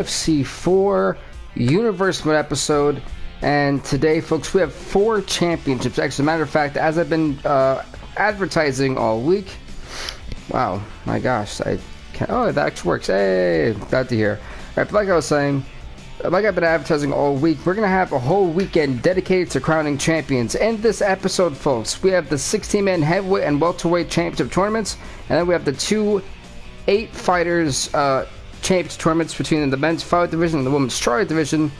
UFC 4 Universe Mode episode, and today, folks, we have 4 championships. Actually, as a matter of fact, as I've been advertising all week, wow, my gosh, I can't, oh, that actually works. Hey, glad to hear. All right, but like I was saying, like I've been advertising all week, we're gonna have a whole weekend dedicated to crowning champions. In this episode, folks, we have the 16-man heavyweight and welterweight championship tournaments, and then we have the 2 8-fighters championship tournaments between the men's featherweight division and the women's strawweight division.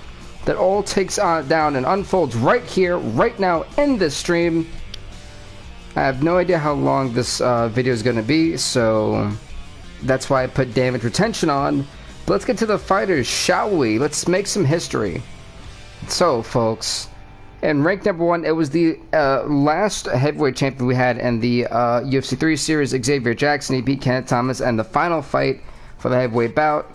That all takes down and unfolds right here, right now, in this stream. I have no idea how long this video is going to be, so that's why I put damage retention on. But let's get to the fighters, shall we? Let's make some history. So, folks, in rank number 1, it was the last heavyweight champion we had in the UFC 3 series, Xavier Jackson. He beat Kenneth Thomas in the final fight for the heavyweight bout,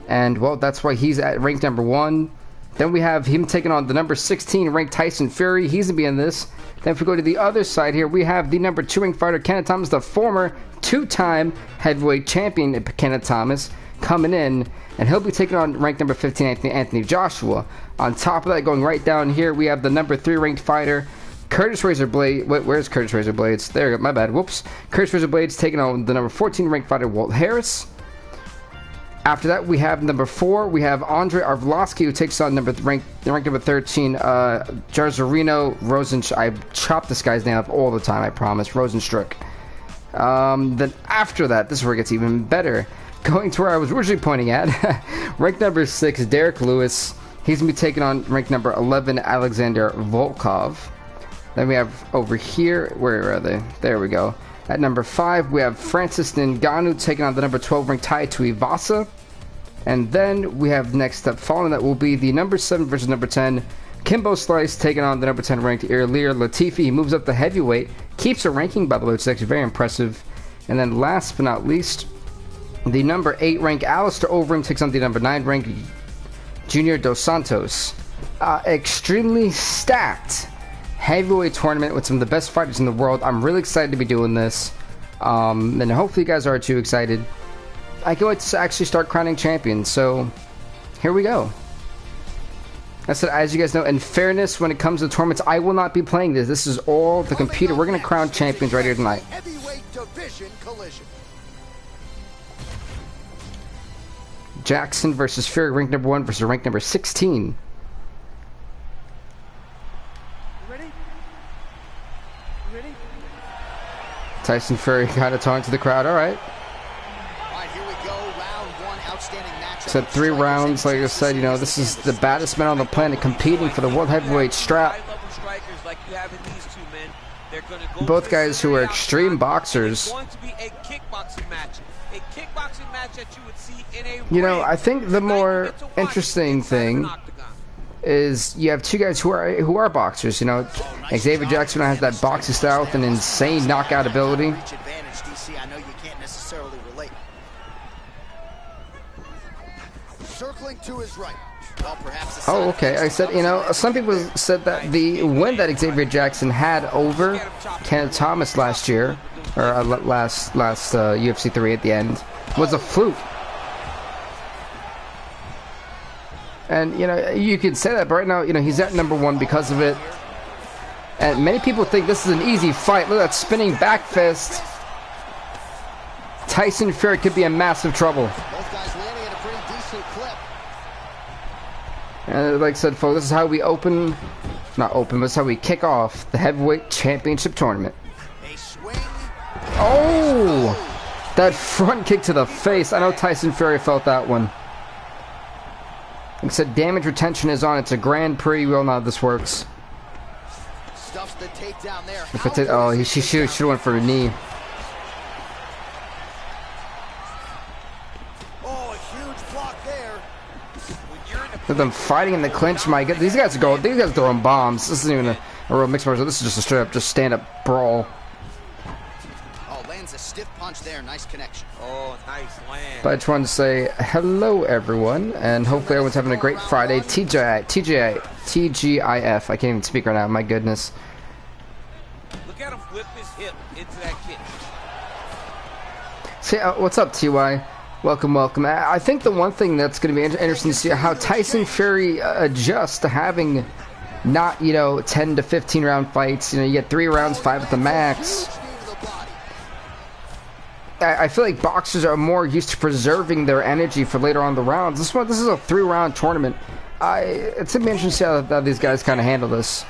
and well, that's why he's at rank number 1. Then we have him taking on the number 16 ranked Tyson Fury. He's gonna be in this. Then if we go to the other side here, we have the number 2 ranked fighter Kenneth Thomas, the former 2-time heavyweight champion Kenneth Thomas, coming in, and he'll be taking on ranked number 15 Anthony Joshua. On top of that, going right down here, we have the number 3 ranked fighter Curtis Razorblade. Wait, where's Curtis Razorblades? There, my bad. Whoops. Curtis Razorblades taking on the number 14 ranked fighter Walt Harris. After that, we have number 4. We have Andre Arlovsky, who takes on ranked number 13 Jarzarino Rosenstruck. I chop this guy's name up all the time, I promise. Rosenstruck. Then after that, this is where it gets even better. Going to where I was originally pointing at, rank number 6, Derek Lewis. He's going to be taking on rank number 11, Alexander Volkov. Then we have over here, where are they? There we go. At number 5, we have Francis Ngannou taking on the number 12 ranked Tai Tuivasa. And then we have next up, following that will be the number 7 versus number 10, Kimbo Slice taking on the number 10 ranked Ilir Latifi. He moves up to heavyweight, keeps a ranking, by the way, which is actually very impressive. And then last but not least, the number 8 ranked Alistair Overeem takes on the number 9 ranked Junior Dos Santos. Extremely stacked heavyweight tournament with some of the best fighters in the world. I'm really excited to be doing this, and hopefully you guys are too excited. I can't wait to actually start crowning champions, so here we go. I said, as you guys know, in fairness, when it comes to tournaments, I will not be playing this. This is all the computer. We're going to crown champions right here tonight. Heavyweight division collision. Jackson versus Fury, rank number 1 versus rank number 16. Tyson Fury kind of talking to the crowd. All right. Here we go. Round 1, outstanding match. Said 3 rounds. Like I said, you know, this is the baddest man on the planet competing for the world heavyweight strap. Both guys who are extreme boxers. You know, I think the more interesting thing is you have 2 guys who are boxers. You know, Xavier Jackson has that boxing style with an insane knockout ability. Circling to his right. Oh, okay. I said, you know, some people said that the win that Xavier Jackson had over Kenneth Thomas last year, or last UFC 3 at the end, was a fluke. And, you know, you could say that, but right now, you know, he's at number 1 because of it. And many people think this is an easy fight. Look at that spinning back fist. Tyson Fury could be in massive trouble. Both guys landing at a pretty decent clip. And like I said, folks, this is how we not open, but this is how we kick off the heavyweight championship tournament. A swing. Oh! That front kick to the face. I know Tyson Fury felt that one. Like I said, damage retention is on. It's a Grand Prix. We all know how this works. Stuffs the takedown there. If it's she should have went for a knee. Oh, a huge block there. With them fighting in the clinch, my God, these guys are throwing bombs. This isn't even a real mixed martial. This is just a straight up, just stand up brawl. Oh, lands a stiff punch there. Nice connection. Oh, nice land. But I just wanted to say hello, everyone, and hopefully everyone's having a great Friday. TGIF. I can't even speak right now. My goodness. Look at him whip his hip into that kick. Say, what's up, TY? Welcome, welcome. I think the one thing that's going to be interesting to see how Tyson Fury adjusts to having not, 10 to 15 round fights. You get 3 rounds, 5 at the max. I feel like boxers are more used to preserving their energy for later on in the rounds. This is a 3-round tournament. It's going to be interesting to see how these guys kind of handle this.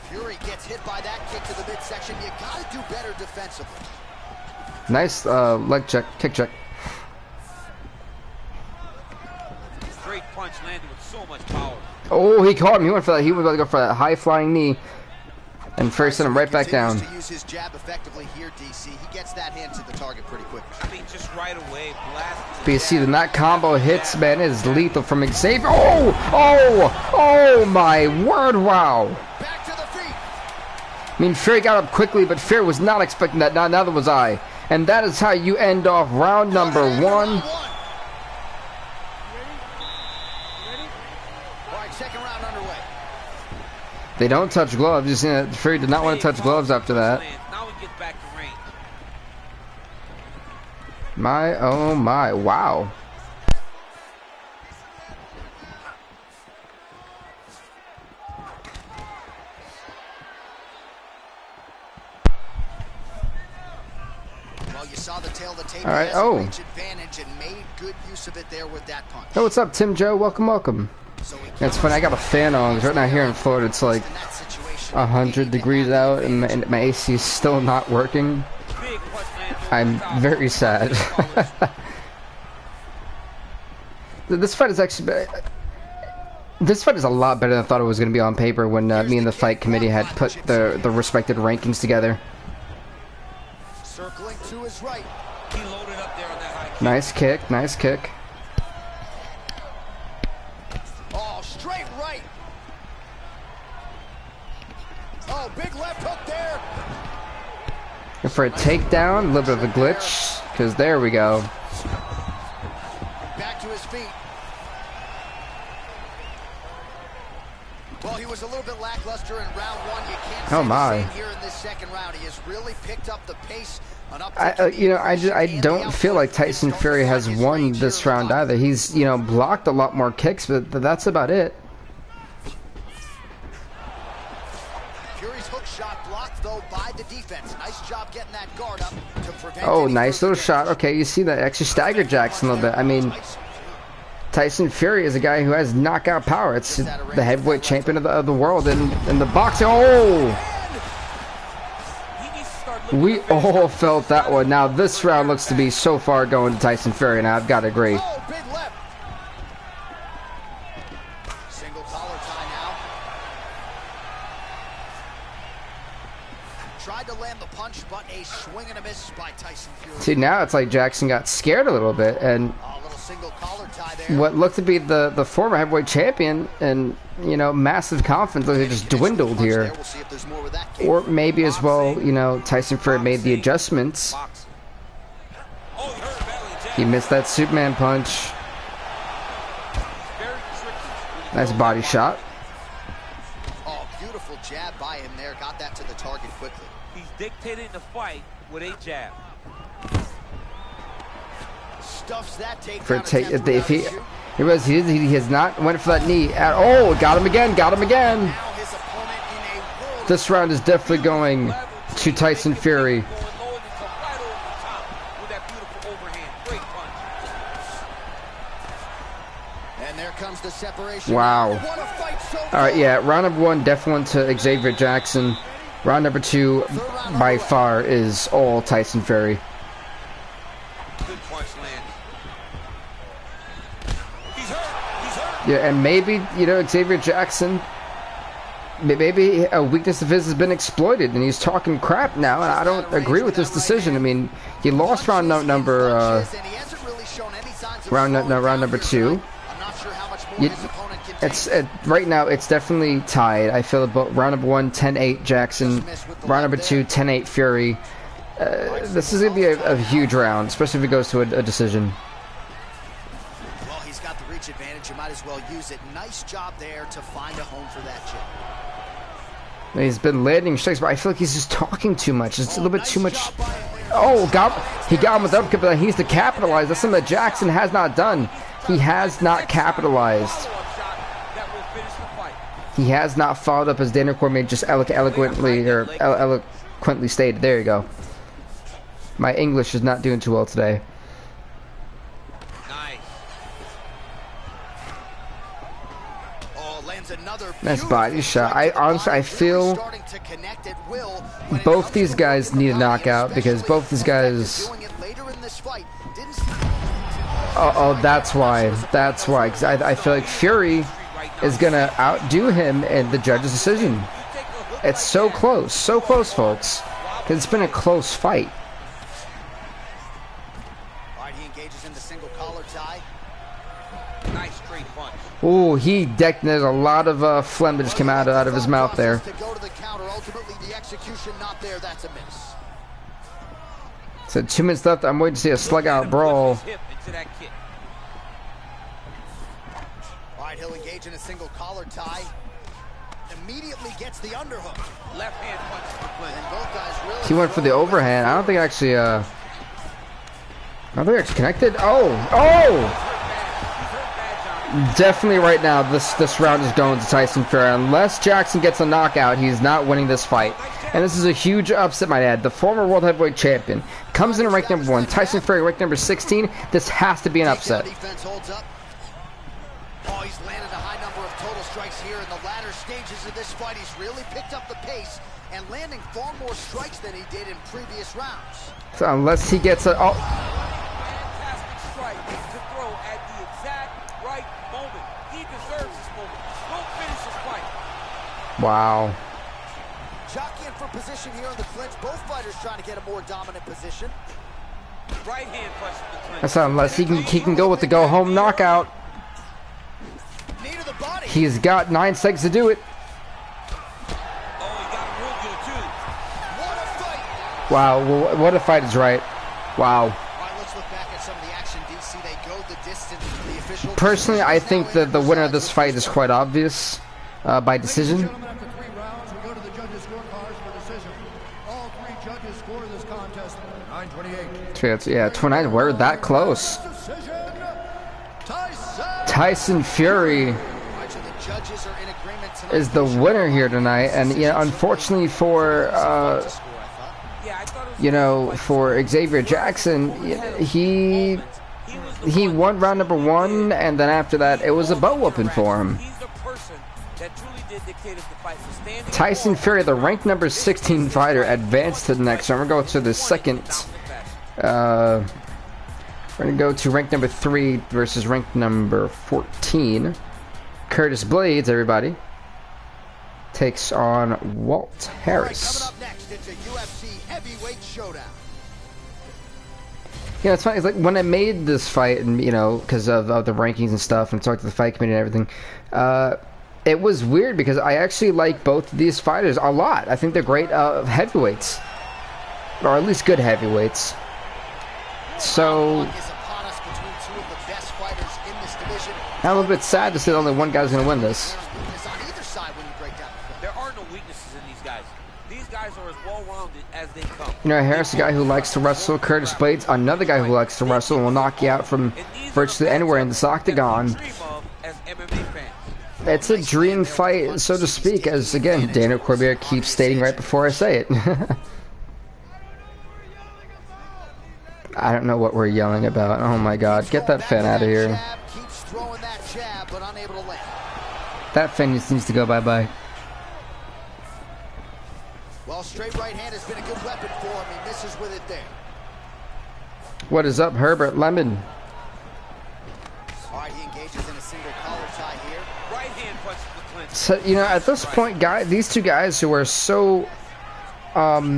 Fury gets hit by that kick to the midsection. You got to do better defensively. Nice leg check, kick check. Straight punch landed with so much power. Oh, he caught him. He went for that. He was about to go for that high flying knee, and Fury sent him right back down. To use his jab effectively here, DC. He gets that hand to the target pretty quickly. I mean, just right away, blast. But you see, when that combo hits, man, it is lethal from Xavier. Oh my word! Wow. Back to the feet. I mean, Fury got up quickly, but Fury was not expecting that. Neither was I. And that is how you end off round number 1. All right, second round underway. They don't touch gloves. You see that Fury did not want to touch gloves after that. Now we get back to range. My, oh my, wow. Well, you saw the tail of the tape. All right, He has a reach advantage and made good use of it there with that punch. Hey, what's up, Tim Joe? Welcome, welcome. So he It's funny, I got a fan on, 'cause right now here in Florida, it's like in that situation, 100 degrees out, and my AC is still not working. Big punch lands. I'm very sad. This fight is actually... This fight is a lot better than I thought it was going to be on paper when me and the fight committee had put the respected rankings together. circling to his right. He loaded up there on that high kick. Nice kick, nice kick. Oh, straight right. Oh, big left hook there. And for a takedown, a little bit of a glitch, because there we go. Back to his feet. Well, he was a little bit lackluster in round 1. You can't say the same here in this second round. He has really picked up the pace. I don't feel like Tyson Fury has won this round either. He's, blocked a lot more kicks, but that's about it. Fury's hook shot blocked, though, by the defense. Nice job getting that guard up to prevent. Oh, nice little shot. Okay, you see that actually staggered Jackson a little bit. I mean, Tyson Fury is a guy who has knockout power. It's the heavyweight champion of the world in the boxing. Oh! We all felt that one. Now, this round looks to be so far going to Tyson Fury, and I've got to agree. Oh, big left. Single collar tie now. Tried to land the punch, but a swing and a miss by Tyson Fury. See, now it's like Jackson got scared a little bit, and Single collar tie there. what looked to be the former heavyweight champion and massive confidence just dwindled here. We'll see if there's more with that kick. Or maybe as well, Tyson Fury made the adjustments. He missed that Superman punch. Nice body shot. Oh, beautiful jab by him there. Got that to the target quickly. He's dictating the fight with a jab. Stuffs that If he has not went for that knee at all. Got him again. Now his opponent in a world. This round is definitely going to Tyson Fury. And there comes the separation. Wow. What a fight so All right, yeah. Round number 1 definitely went to Xavier Jackson. Round number 2, by far, is all Tyson Fury. Good punch land. He's hurt. Yeah, and maybe, Xavier Jackson, maybe a weakness of his has been exploited, and he's talking crap now, and I don't agree with this decision. I mean, he lost round number 2. Right now, it's definitely tied. I feel about round number 1, 10-8 Jackson. Round number 2, 10-8 Fury. This is going to be a huge round, especially if it goes to a decision. Well, he's got the reach advantage. You might as well use it. Nice job there to find a home for that jab. He's been landing strikes, but I feel like he's just talking too much. It's a little bit too much. Oh, God. He got him with the uppercut, but he needs to capitalize. That's something that Jackson has not done. He has not capitalized. He has not followed up, as Daniel Cormier just eloquently stated. There you go. My English is not doing too well today. Nice body shot. I feel both these guys need a knockout, because both these guys. Oh, that's why. That's why. Because I feel like Fury is gonna outdo him in the judge's decision. It's so close, folks. Because it's been a close fight. He engages in the single collar tie. Nice straight punch. Oh, he decked. There's a lot of phlegm that just came out of his mouth there. So 2 minutes left. I'm waiting to see a slug-out brawl. Alright, he'll engage in a single collar tie. Immediately gets the underhook. Left hand punch to the clinch. And both guys really He went for the overhand. I don't think actually. I don't think it's connected. Oh! Definitely right now, this round is going to Tyson Fury. Unless Jackson gets a knockout, he's not winning this fight. And this is a huge upset, might add. The former world heavyweight champion comes in at rank number 1. Tyson Fury, rank number 16. This has to be an upset. Oh, he's landed a high number of total strikes here in the latter stages of this fight. He's really picked up the pace and landing far more strikes than he did in previous rounds. So unless he gets a... Oh. Fantastic strike to throw at the exact right moment. He deserves this moment. Don't finish this fight. Wow. Jockeying for position here in the clinch. Both fighters trying to get a more dominant position. Right hand punch to the clinch. That's not unless he can go with the go-home knockout. Knee to the body. He's got 9 seconds to do it. Wow, well, what a fight is right. Wow. Let's look back at some of the action, DC. They go the distance to the official. Personally, I think that the winner of this fight is quite obvious by decision. After 3 rounds, we go to the judges' scorecards for decision. All 3 judges score this contest 9-28. Yeah, 29. We're that close. Tyson Fury is the winner here tonight, and yeah, unfortunately for for Xavier Jackson, he won round number 1, and then after that it was a butt whooping for him. Tyson Fury, the ranked number 16 fighter, advanced to the next round. We're going to the second. We're going to go to rank number 3 versus rank number 14. Curtis Blades, everybody, takes on Walt Harris. Coming up next, it's a UFC heavyweight showdown. Yeah, it's funny. It's like when I made this fight, and because of the rankings and stuff, and talked to the fight committee and everything, it was weird because I actually like both of these fighters a lot. I think they're great heavyweights, or at least good heavyweights. So I'm a little bit sad to say that only one guy's going to win this. There are no weaknesses in these guys. These guys are as well-rounded as they come. Harris, a guy who likes to wrestle. Curtis Blades, another guy who likes to wrestle and will knock you out from virtually anywhere in this octagon. It's a dream fight, so to speak, as, again, Daniel Cormier keeps stating right before I say it. I don't know what we're yelling about. Oh my god, get that fan out of here. That fan needs to go bye-bye. Well, straight right hand has been a good weapon for him. He misses with it there. What is up, Herbert Lemon? All right, he engages in a single collar tie here. Right hand punch to the clinch. So, at this point, these two guys who are so well,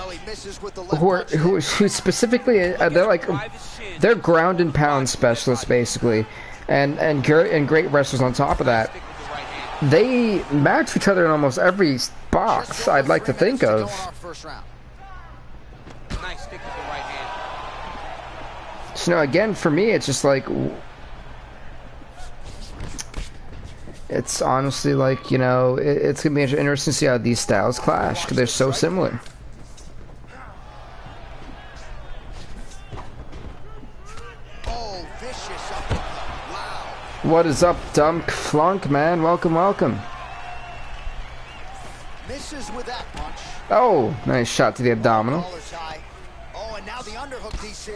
he misses with the left who specifically they're ground and pound specialists basically, and great wrestlers on top of that. They match each other in almost every box I'd like to think of. Nice stick with the right hand. So again, for me, it's just like, it's honestly like, it's gonna be interesting to see how these styles clash because they're so similar. What is up, Dunk Flunk, man? Welcome, welcome. Misses with that punch. Oh, nice shot to the abdominal. Oh, and now the underhook, DC. He's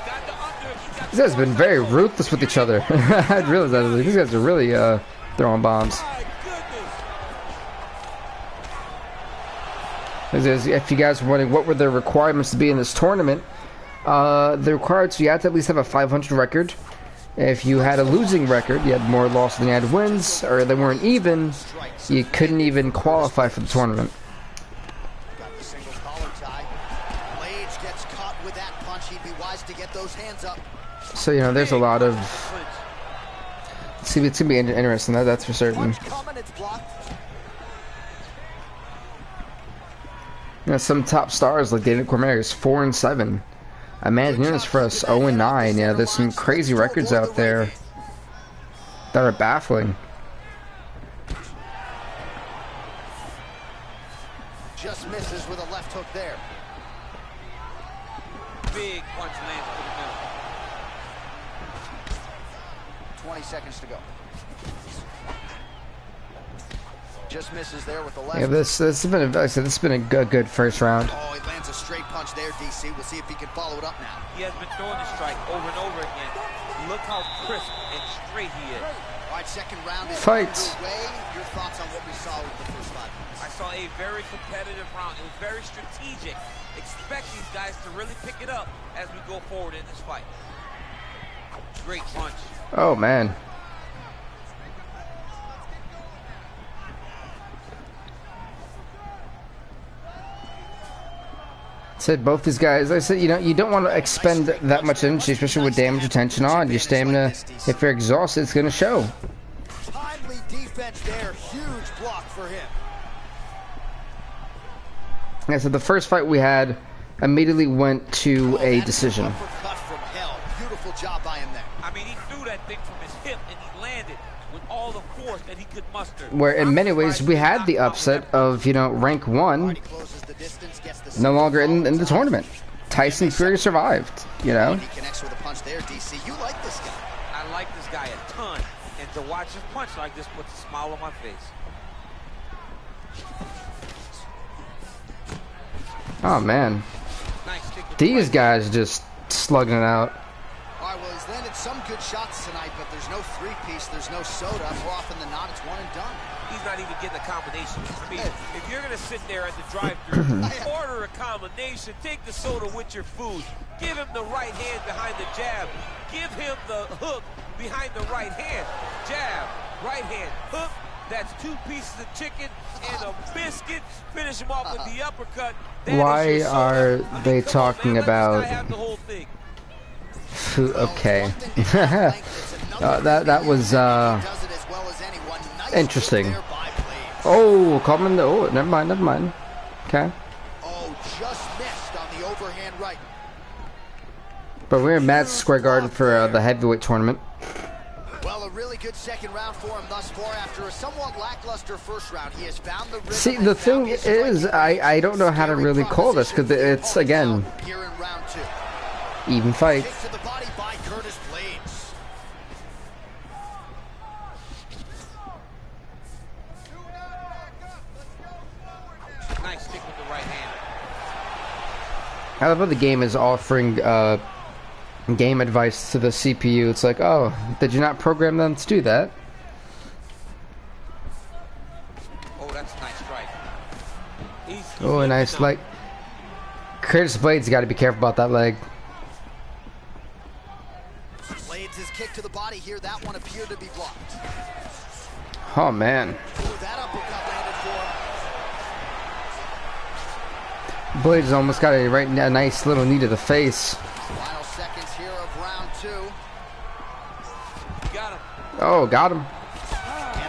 got the underhook. These guys have been very ruthless with each other. I realized that. These guys are really throwing bombs. My goodness. If you guys were wondering what were the requirements to be in this tournament, the requirements, you had to at least have a 500 record. If you had a losing record, you had more losses than you had wins, or they weren't even, you couldn't even qualify for the tournament. Got the single collar tie. Blades gets caught with that punch. He'd be wise to get those hands up. So, you know, there's a lot of... See, it's going to be interesting, that's for certain. Punch coming, it's blocked. You know, some top stars like David Cormier is 4-7. Amanda Nunes for us 0-9. Yeah, there's some crazy records out there that are baffling. Just misses with a left hook there. Big punch lands to the middle. 20 seconds to go. Just misses there with the left. Yeah, this has been like I said, this has been a good first round. Oh, he lands a straight punch there, DC. We'll see if he can follow it up now. He has been throwing the strike over and over again. Look how crisp and straight he is. All right, second round is Fight. underway. Your thoughts on what we saw with the first 5 minutes? I saw a very competitive round. It was very strategic. Expect these guys to really pick it up as we go forward in this fight. Great punch. Oh man. Said both these guys. I said, you know, you don't want to expend that much energy, especially with damage retention on. Your stamina, if you're exhausted, it's going to show. Timely defense there. Huge block for him. Like I said, the first fight we had immediately went to a decision. Uppercut from hell. Beautiful job by him there. I mean, he threw that thing from his hip and he landed with all the force that he could muster. Where in many ways we had the upset of, you know, rank 1 no longer in the tournament. Tyson Fury survived, you know. He connects with a punch there, DC. You like this guy. I like this guy a ton. And to watch him punch like this puts a smile on my face. Oh man. Nice kick with These the right. guys just slugging it out. All right, well, he's landed some good shots tonight, but there's no three-piece, there's no soda. More often than not, it's one and done. He's not even getting a combination. I mean, if you're going to sit there at the drive-thru, order a combination, take the soda with your food, give him the right hand behind the jab, give him the hook behind the right hand, jab, right hand, hook. That's 2 pieces of chicken and a biscuit. Finish him off with the uppercut. That Why are they talking Let this about guy have the whole thing. food? Okay. that was interesting. Oh, coming. Oh, never mind. Okay. Oh, just missed on the overhand right. But we're in Madison Square Garden for the heavyweight tournament. Well, a really good second round for him thus far. After a somewhat lackluster first round, he has found the rhythm. See, the thing is, I don't know how to really call this because it's, again, here in round 2. even fight. Kick to the body by Curtis Blades. Nice kick with the right hand. I love how the game is offering game advice to the CPU. It's like, oh, did you not program them to do that? Oh, that's a nice strike. Oh, a nice leg. Curtis Blades got to be careful about that leg. Blades his kick to the body here. That one appeared to be blocked. Oh man. Ooh, that uppercut landed for him. Blades almost got a nice little knee to the face. Final seconds here of round 2. Got him. Oh, got him. And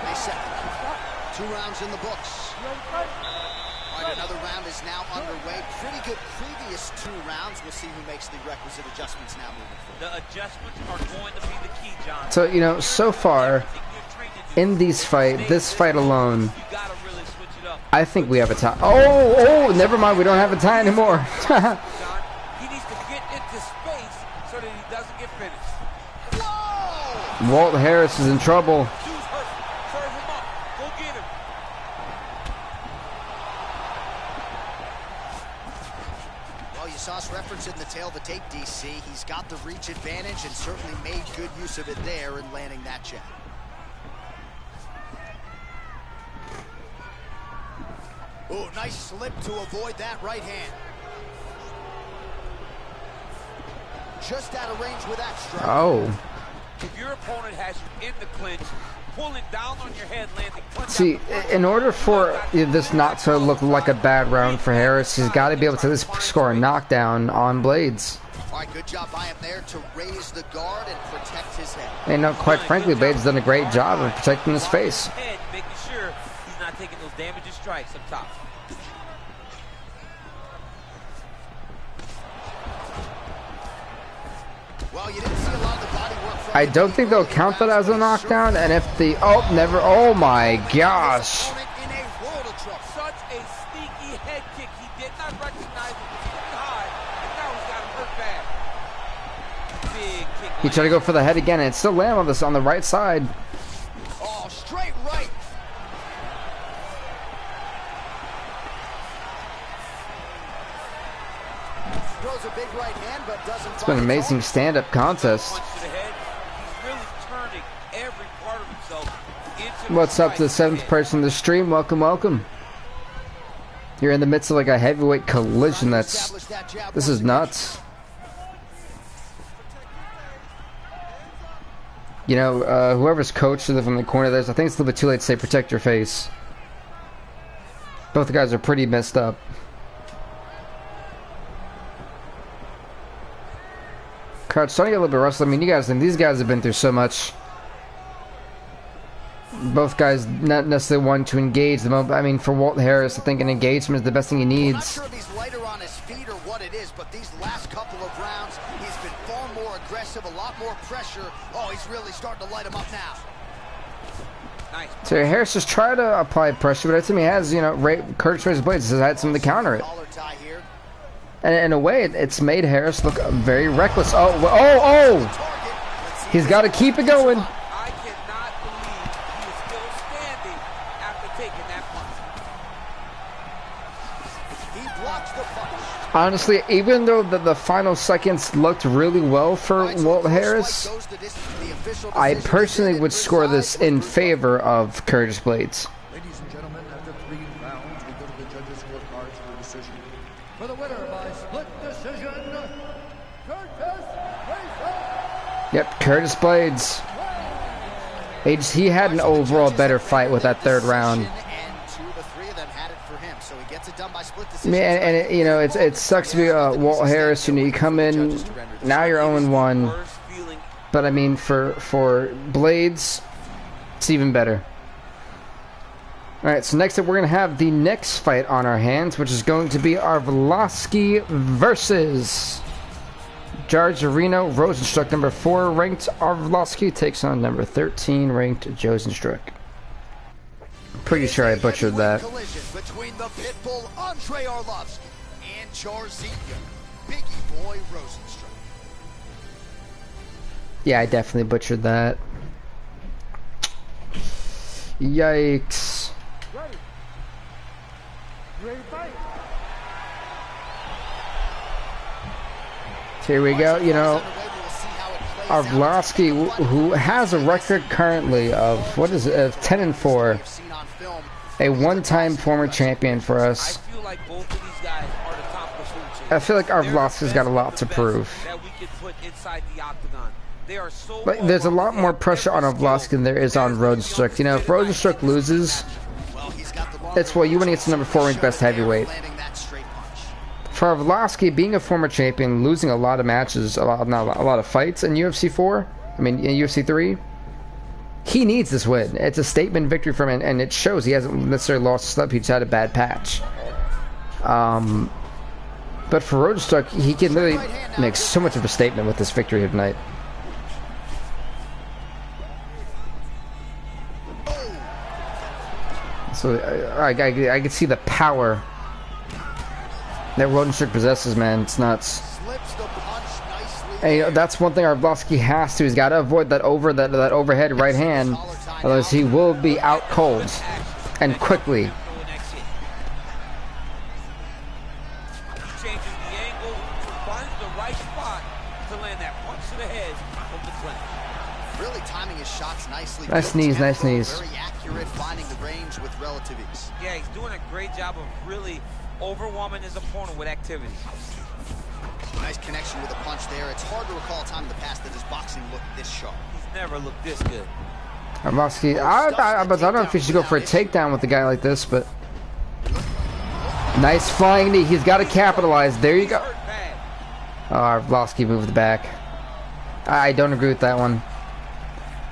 they set it. 2 rounds in the books. All right, another round is now underway. Pretty good previous 2 rounds. We'll see who makes the requisite adjustments now moving forward. The adjustments are going to be the key, John. So, you know, so far in this fight alone, You gotta really switch it up. I think we have a tie. Oh, never mind. We don't have a tie anymore. John, he needs to get into space so that he doesn't get finished. Whoa! Walt Harris is in trouble. Dude's hurt. Serve him up. Go get him. Well, you saw us referencing the tail of the tape, DC. He's got the reach advantage and certainly made good use of it there in landing that jab. Oh, nice slip to avoid that right hand. Just out of range with that strike. Oh. If your opponent has you in the clinch, pulling down on your head, landing punch. See, in order for this not to look like a bad round for Harris, he's got to be able to at least score a knockdown on Blades. All right, good job by him there to raise the guard and protect his head. And no, quite frankly, Blades has done a great job of protecting his face. Head, making sure he's not taking those damaging strikes up top. Well, you didn't see a lot of the body work from I don't think they'll count that as a knockdown, and if the... Oh, never... Oh my gosh. in a world of trouble. Such a sneaky head kick. He did not recognize it was pretty high, and now he's got him hurt bad. Big kick. He tried to go for the head again, and it still landed on this on the right side. Oh, straight right. Throws a big right hand, but doesn't. It's been an amazing stand-up contest. Punch to the head. He's really turning every part of himself into What's up to the 7th person in the stream? Welcome, welcome. You're in the midst of like a heavyweight collision. This is nuts. You know, whoever's coach from the corner there, I think it's a little bit too late to say protect your face. Both the guys are pretty messed up. Crowd starting to get a little bit rustled. I mean, you guys think these guys have been through so much. Both guys not necessarily want to engage the moment. I mean, for Walt Harris, I think an engagement is the best thing he needs. I'm not sure if he's lighter on his feet or what it is, but these last couple of rounds, he's been far more aggressive, a lot more pressure. Oh, he's really starting to light him up now. nice. So Harris just tried to apply pressure, but I think he has, you know, Curtis Razor Blades has had something to counter it. Collar tie here. And in a way, it's made Harris look very reckless. Oh! He's got to keep it going. I cannot believe he is still standing after taking that punch. He blocks the punch. Honestly, even though the final seconds looked really well for Walt Harris, I personally would score this in favor of Curtis Blades. Ladies and gentlemen, after 3 rounds, we go to the judges' scorecards for decision. For the winner by split decision, Curtis Razor. Yep, Curtis Blades. He had an overall better fight with that 3rd round. And 2 of the 3 of them had it for him, so he gets it done by split decision. Man, and it, you know, it sucks to be Walt Harris. You know, you come in, now you're 0-1. But I mean, for Blades, it's even better. Alright, so next up we're going to have the next fight on our hands, which is going to be Arlovsky versus Jarjarino. Rosenstruck, number 4 ranked Arlovsky takes on number 13 ranked Rosenstruck. Pretty sure I butchered that. Collision between the pitbull Andre Arlovsky and Jairzinho, Biggie Boy Rosenstruck. Yeah, I definitely butchered that. Yikes. Here we go. You know, Arlovsky, who has a record currently of, what is it, of 10-4. A one-time former champion for us. I feel like Arlovsky's got a lot to prove. Like, there's a lot more pressure on Arlovsky than there is on Rosenstruck. You know, if Rosenstruck loses, it's, well, you win against the number 4 ranked best heavyweight. For Arlovsky, being a former champion, losing a lot of matches, a lot of fights in UFC 4, I mean, in UFC 3, he needs this win. It's a statement victory for him, and it shows he hasn't necessarily lost a step. He's had a bad patch. But for Rosenstruck, he can literally make so much of a statement with this victory tonight. So I can see the power that Rosenstruck possesses, man. It's nuts. Slips the punch nicely And you know, that's one thing Arlovsky has to. He's got to avoid that overhead right hand, otherwise he will be out cold and quickly. Changes the angle, finds the right spot to land that punch to the head of the clinch. Really timing his shots nicely. Nice knees, nice knees. Very accurate, finding the range with relative ease. Yeah, he's doing a great job of really overwhelming his opponent with activity. Nice connection with a punch there. It's hard to recall a time in the past that his boxing looked this sharp. He's never looked this good. Arlovsky, I don't know if he should go for a takedown with a guy like this, but nice flying knee. He's got to capitalize. There you go. Arlovsky moved back. I don't agree with that one.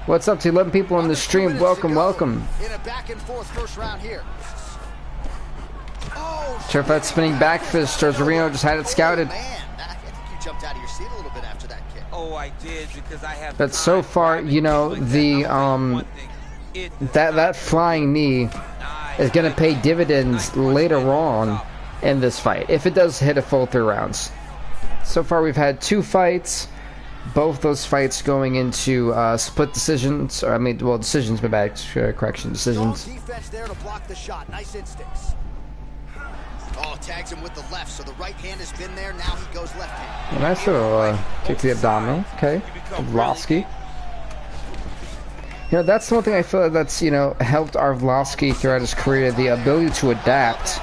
What's up to 11 people on the stream? Welcome, welcome. In a back and forth first round here. Sure if that spinning back fist, Reno just had it scouted. Man, I think you jumped out of your seat a little bit after that kick. Oh, I did, because I have. But so far, you know, the that flying knee is gonna pay dividends later on in this fight if it does hit a full 3 rounds. So far, we've had 2 fights. Both those fights going into split decisions, or I mean, well, decisions, my bad, correction, decisions. Strong defense there to block the shot. Nice instincts. Oh, tags him with the left, so the right hand has been there. Now he goes left hand. A nice little kick to the abdominal. Okay, Arlovsky. You know, that's the one thing I feel that's, you know, helped Arlovsky throughout his career, the ability to adapt.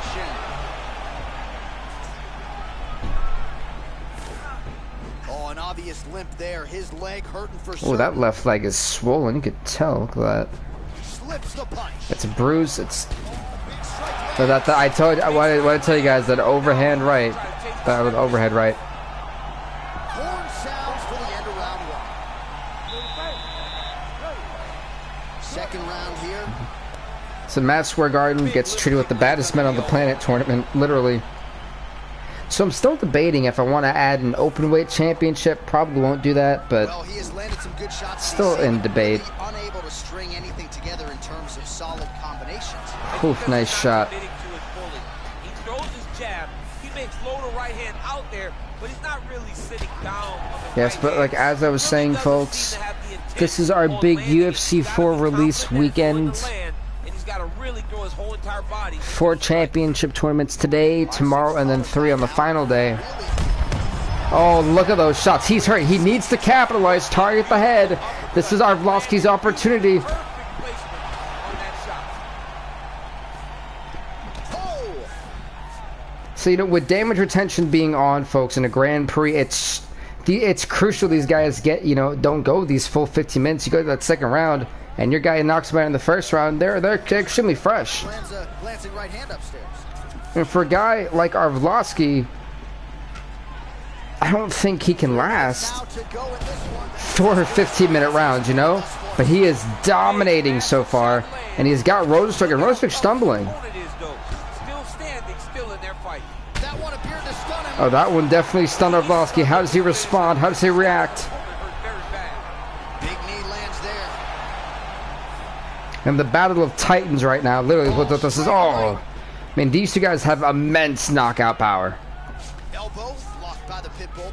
Oh, an obvious limp there. His leg hurting for sure. Oh, that left leg is swollen. You could tell. Look at that. Slips the punch. It's a bruise. It's. So that I told. I wanted to tell you guys that overhand right. That was overhead right. Horn sounds for the end of round 1. Second round here. So Madison Square Garden gets treated with the baddest men on the planet tournament, literally. So I'm still debating if I want to add an openweight championship. Probably won't do that, but well, he has landed some good shots. Still in debate. Really unable to string anything together in terms of solid combinations. Oof, nice shot. He throws his jab. He makes low to right hand out there, but he's not really sitting down. Yes, but like as I was saying, folks, this is our big UFC 4 release weekend. 4 championship tournaments today, tomorrow, and then 3 on the final day. Oh, look at those shots. He's hurt. He needs to capitalize, target the head. This is Arlovsky's opportunity. So, you know, with damage retention being on, folks, in a Grand Prix, it's crucial these guys get, you know, don't go these full 15 minutes. You go to that second round, and your guy knocks him out in the first round. They're extremely fresh. Right hand upstairs. And for a guy like Arlovsky, I don't think he can last 4 15-minute rounds, you know? But he is dominating so far, and he's got Rosenstruck, and Rosenstruck stumbling. Oh, that one definitely stunned Arlovsky. How does he respond? How does he react? Big knee lands there. And the battle of titans right now, literally what this is. Oh, I mean, these 2 guys have immense knockout power. Elbow blocked by the pit bull.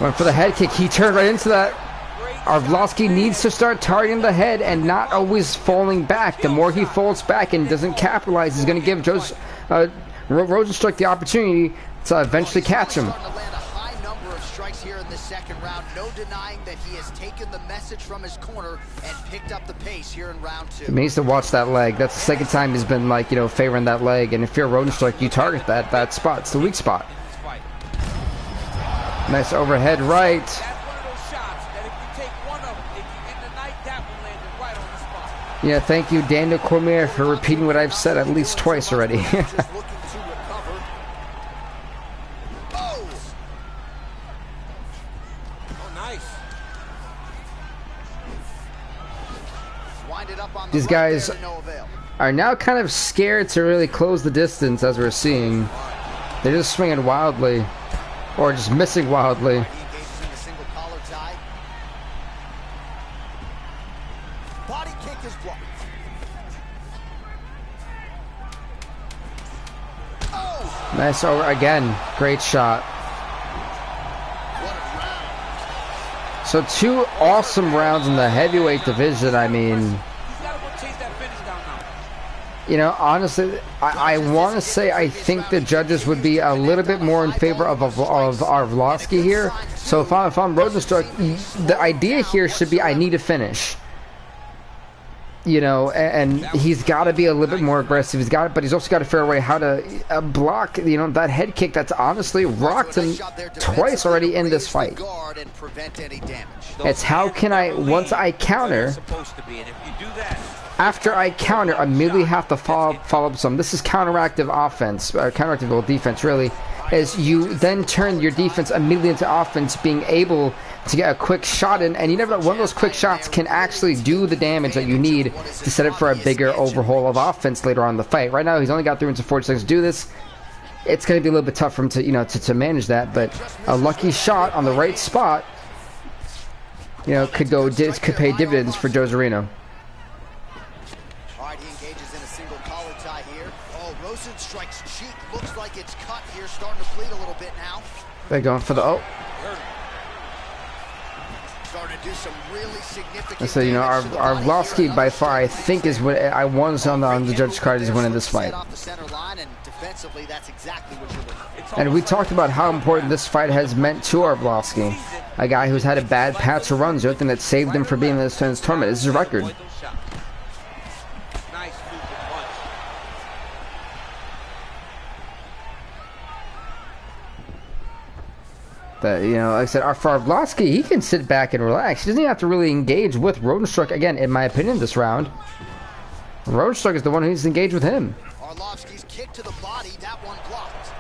Went for the head kick. He turned right into that. Arlovsky needs to start targeting the head and not always falling back. The more he falls back and doesn't capitalize, he's going to give Rosenstruck the opportunity to eventually catch him. Here in the second round, no denying that he has taken the message from his corner and picked up the pace here in round 2. He needs to watch that leg. That's the second time he's been, like, you know, favoring that leg. And if you're Rosenstruck, you target that spot. It's the weak spot. Nice overhead right. Yeah, thank you, Daniel Cormier, for repeating what I've said at least twice already. These guys are now kind of scared to really close the distance, as we're seeing. They're just swinging wildly, or just missing wildly. Body kick is blocked. Nice over again. Great shot. So 2 awesome rounds in the heavyweight division. I mean, you know, honestly, I want to say I think the judges would be a little bit more in favor of Arlovsky here. So if I'm Rosenstruck, the idea here should be I need a finish. You know, and he's got to be a little bit more aggressive. But he's also got to figure out a way how to block, you know, that head kick that's honestly rocked him twice already in this fight. It's how can I, once I counter, after I counter, immediately have to follow up some. This is counteractive offense, or counteractive defense, really. Is you then turn your defense immediately into offense, being able to get a quick shot in, and you never know, one of those quick shots can actually do the damage that you need to set up for a bigger overhaul of offense later on in the fight. Right now, he's only got 3 minutes and 40 seconds to do this. It's going to be a little bit tough for him to, you know, to manage that, but a lucky shot on the right spot, you know, could pay dividends for Joe Zarino. Alright, he engages in a single collar tie here. Oh, Rosen strikes cheek. Looks like it's cut here, starting to bleed a little bit now. They're going for the Starting to do some really significant. So you know, Arlovsky by far I think is what I want on the judge's card is winning this fight. And we talked about how important this fight has meant to Arlovsky, a guy who's had a bad patch of runs, the thing that saved him from being in this tournament. This is a record. But, you know, like I said, for Arlovsky, he can sit back and relax. He doesn't even have to really engage with Rosenstruck, again, in my opinion, this round. Rosenstruck is the one who's engaged with him. Arlovsky's kick to the body, that one blocked.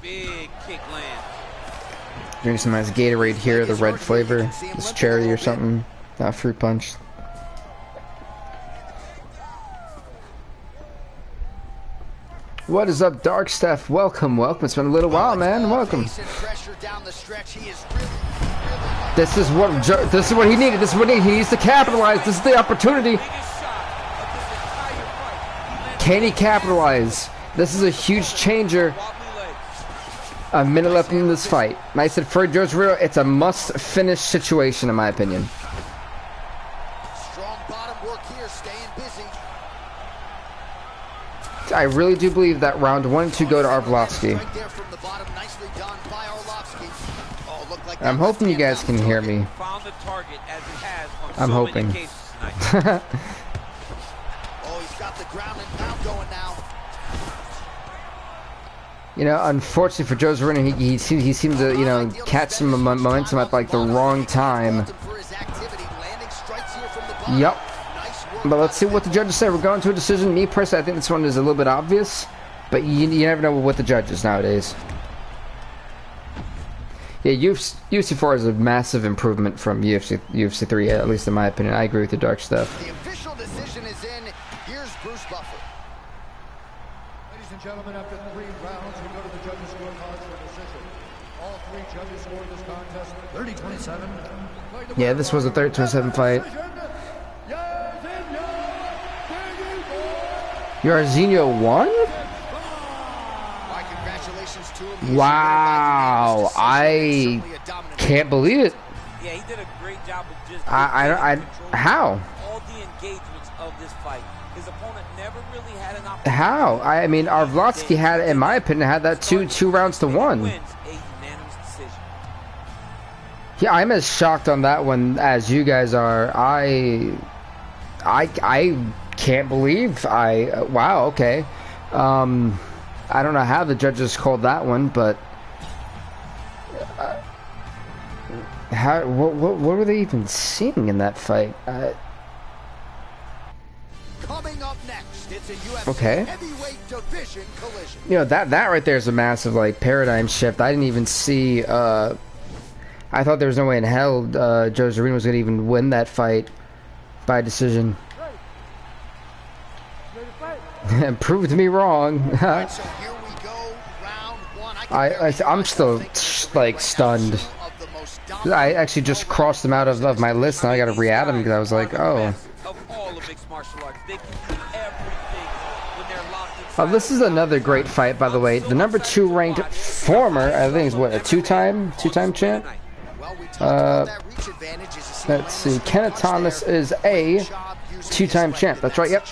Big kick lands. Drinking some nice Gatorade here, the red flavor. It's cherry or something, not fruit punch. What is up, Dark Steph? Welcome. It's been a little while, man. Welcome. This is what he needed. This is what he needs to capitalize. This is the opportunity. Can he capitalize? This is a huge changer. A minute left in this fight. And I said for Joe Zarino, it's a must-finish situation, in my opinion. Strong bottom work here, staying busy. I really do believe that round 1 and 2 go to Arlovsky. I'm hoping you guys can hear me. I'm hoping. Oh, he's got the ground and pound going now. You know, unfortunately for Joe Zarino, he seemed to, you know, catch some momentum at like the wrong time. Yup. But let's see what the judges say. We're going to a decision. Me personally, I think this one is a little bit obvious, but you never know what the judges nowadays. Yeah, UFC 4 is a massive improvement from UFC 3, at least in my opinion. I agree with the Dark Stuff. The official decision is in. Here's Bruce Buffer. Ladies and gentlemen, after 3 rounds, we go to the judges' scorecards for decision. All 3 judges scored this contest 30-27. Yeah, this was a 30-27 fight. Jairzinho won? Wow, I can't believe it. Yeah, he did a great job of just how? All the engagements of this fight. His opponent never really had an opportunity. How? I mean, Arlovsky had, in my opinion, had that two rounds to 1. Yeah, I'm as shocked on that one as you guys are. I can't believe wow, okay. I don't know how the judges called that one, but what were they even seeing in that fight? Coming up next, it's a UFC heavyweight division collision. You know, that right there is a massive like paradigm shift. I didn't even see I thought there was no way in hell Joe Zarino was gonna even win that fight by decision. Proved me wrong. Right, so here we go, round 1. I'm still like stunned. I actually just crossed them out of my list, and I got to re-add them because I was like, oh. Of all of mixed martial arts, they can do everything when they're locked in This is another great fight, by the way. The number 2 ranked former, I think, is what, a two-time champ. Let's see. Kenneth Thomas is a 2-time champ. That's right. Yep.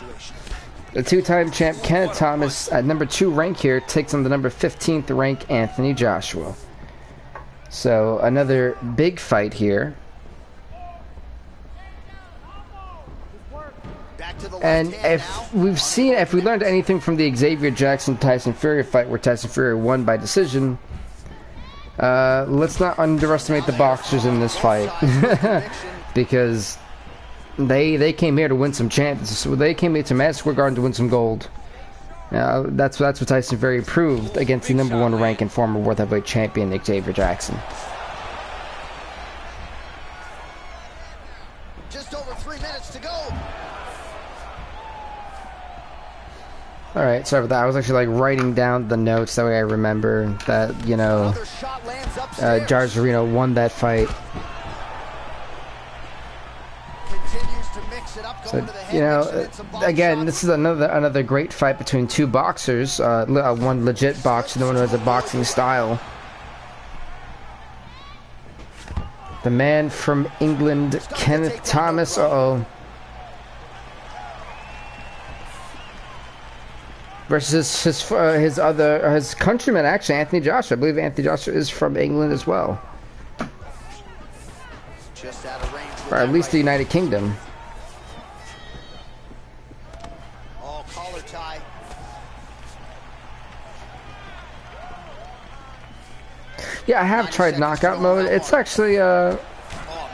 The 2-time champ Kenneth Thomas at number 2 rank here takes on the number 15th rank Anthony Joshua. So another big fight here. And if we learned anything from the Xavier Jackson Tyson Fury fight where Tyson Fury won by decision, let's not underestimate the boxers in this fight. Because they came here to win some champions. So they came here to Madison Square Garden to win some gold. That's what Tyson Fury proved against the number 1 rank and former world heavyweight champion Xavier Jackson. Just over 3 minutes to go. Alright, sorry about that. I was actually like writing down the notes, that way I remember that, you know, Jairzinho won that fight. So, you know, again, this is another great fight between 2 boxers. One legit boxer, the one who has a boxing style. The man from England, Kenneth Thomas. Versus his countryman, actually, Anthony Joshua. I believe Anthony Joshua is from England as well, Just out of range, or at least the United Kingdom. all collar tie. Yeah, I have tried knockout mode. It's actually Oh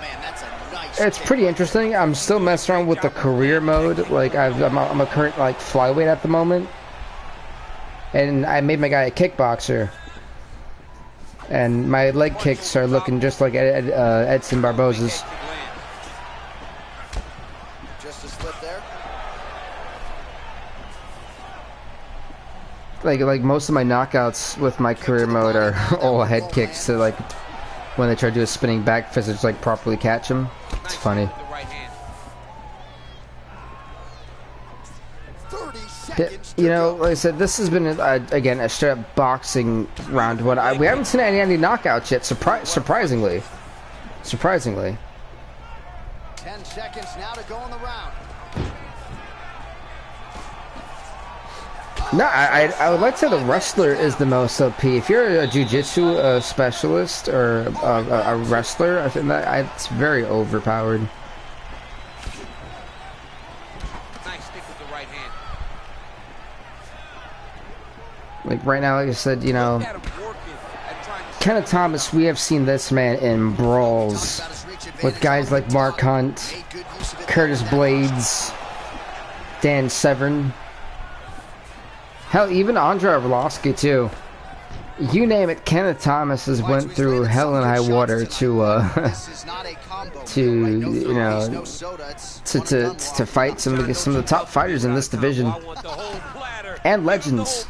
man, that's a nice. it's pretty interesting. I'm still messing around with the career mode. Like I'm a current like flyweight at the moment. And I made my guy a kickboxer, and my leg kicks are looking just like Edson Barboza's. Just a slip there. Like most of my knockouts with my career mode are all head kicks. So like when they try to do a spinning back fist, it's like properly catch him. It's funny. You know, like I said, this has been again a straight up boxing round. We haven't seen any knockouts yet. Surprisingly. 10 seconds now to go in the round. No, I would like to say the wrestler is the most OP. If you're a jiu-jitsu specialist or a wrestler, I think that it's very overpowered. Like right now, like I said, you know, Kenneth Thomas, we have seen this man in brawls with guys like Mark Hunt, Curtis Blades, Dan Severn. Hell, even Andre Arlovsky too. You name it, Kenneth Thomas has went through hell and high water to fight some of the top fighters in this division. And legends.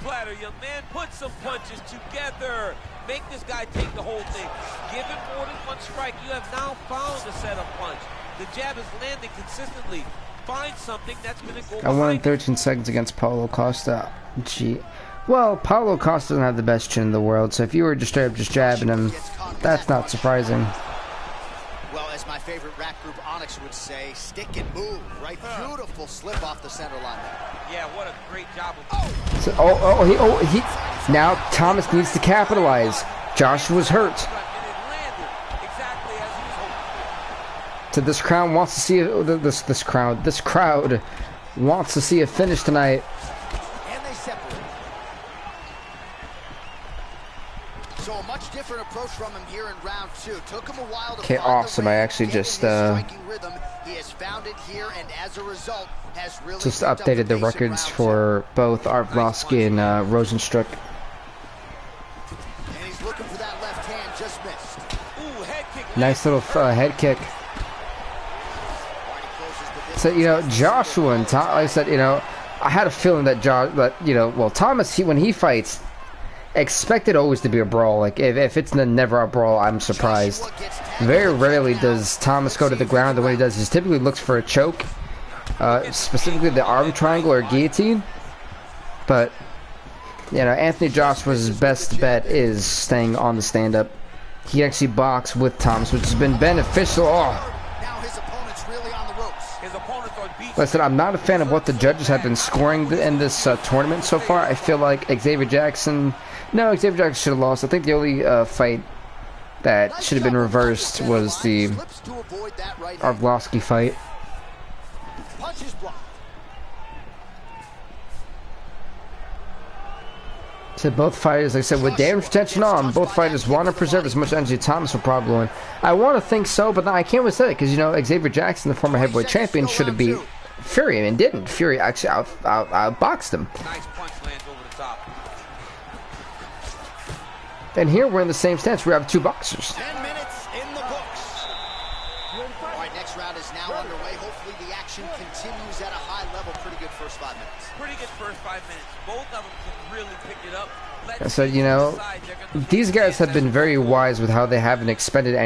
Put some punches together. Make this guy take the whole thing. Give him more than one strike. You have now found a setup punch. The jab is landing consistently. Find something that's going to go. I won in 13 seconds against Paulo Costa. Gee. Well, Paulo Costa doesn't have the best chin in the world, so if you were just straight up just jabbing him, that's not surprising. Well, as my favorite rap group Onyx would say, stick and move, right? Beautiful slip off the center line there. Yeah, what a great job of So, now Thomas needs to capitalize. Joshua's hurt. So this crowd wants to see this crowd wants to see a finish tonight. And they separate. So a much different approach from him here in round 2. Took him a while to Okay, awesome. I actually just he has found it here, and as a result has really just updated the records for both Arlovsky and Rosenstruck. And he's looking for that left hand, just missed. Ooh, head kick. Nice little head kick. So, you know, Joshua and Tom, like I said, you know, I had a feeling that Thomas, when he fights, expected always to be a brawl. Like, if it's never a brawl, I'm surprised. Very rarely does Thomas go to the ground. The way he does is typically looks for a choke, specifically the arm triangle or guillotine. But You know, Anthony Joshua's best bet is staying on the stand-up. He actually boxed with Thomas, which has been beneficial. Oh. Now his opponent's really on the ropes. His opponent's on beat. Listen, I'm not a fan of what the judges have been scoring in this tournament so far. I feel like Xavier Jackson should have lost. I think the only fight that should have been reversed was the Arlovsky fight. Punches blocked. So both fighters, like I said, with damage retention on, both fighters want to preserve as much energy as Thomas will probably win. I want to think so, but I can't really say it because, you know, Xavier Jackson, the former heavyweight champion, should have beat Fury and didn't. Fury actually outboxed him. Nice punch lands over the top. And here we're in the same stance. We have two boxers. 10 minutes in the books. All right, next round is now underway. Hopefully the action continues at a high level. Pretty good first 5 minutes. Pretty good first 5 minutes. Both of them can really pick it up. So, you know, these guys have been very wise with how they haven't expended or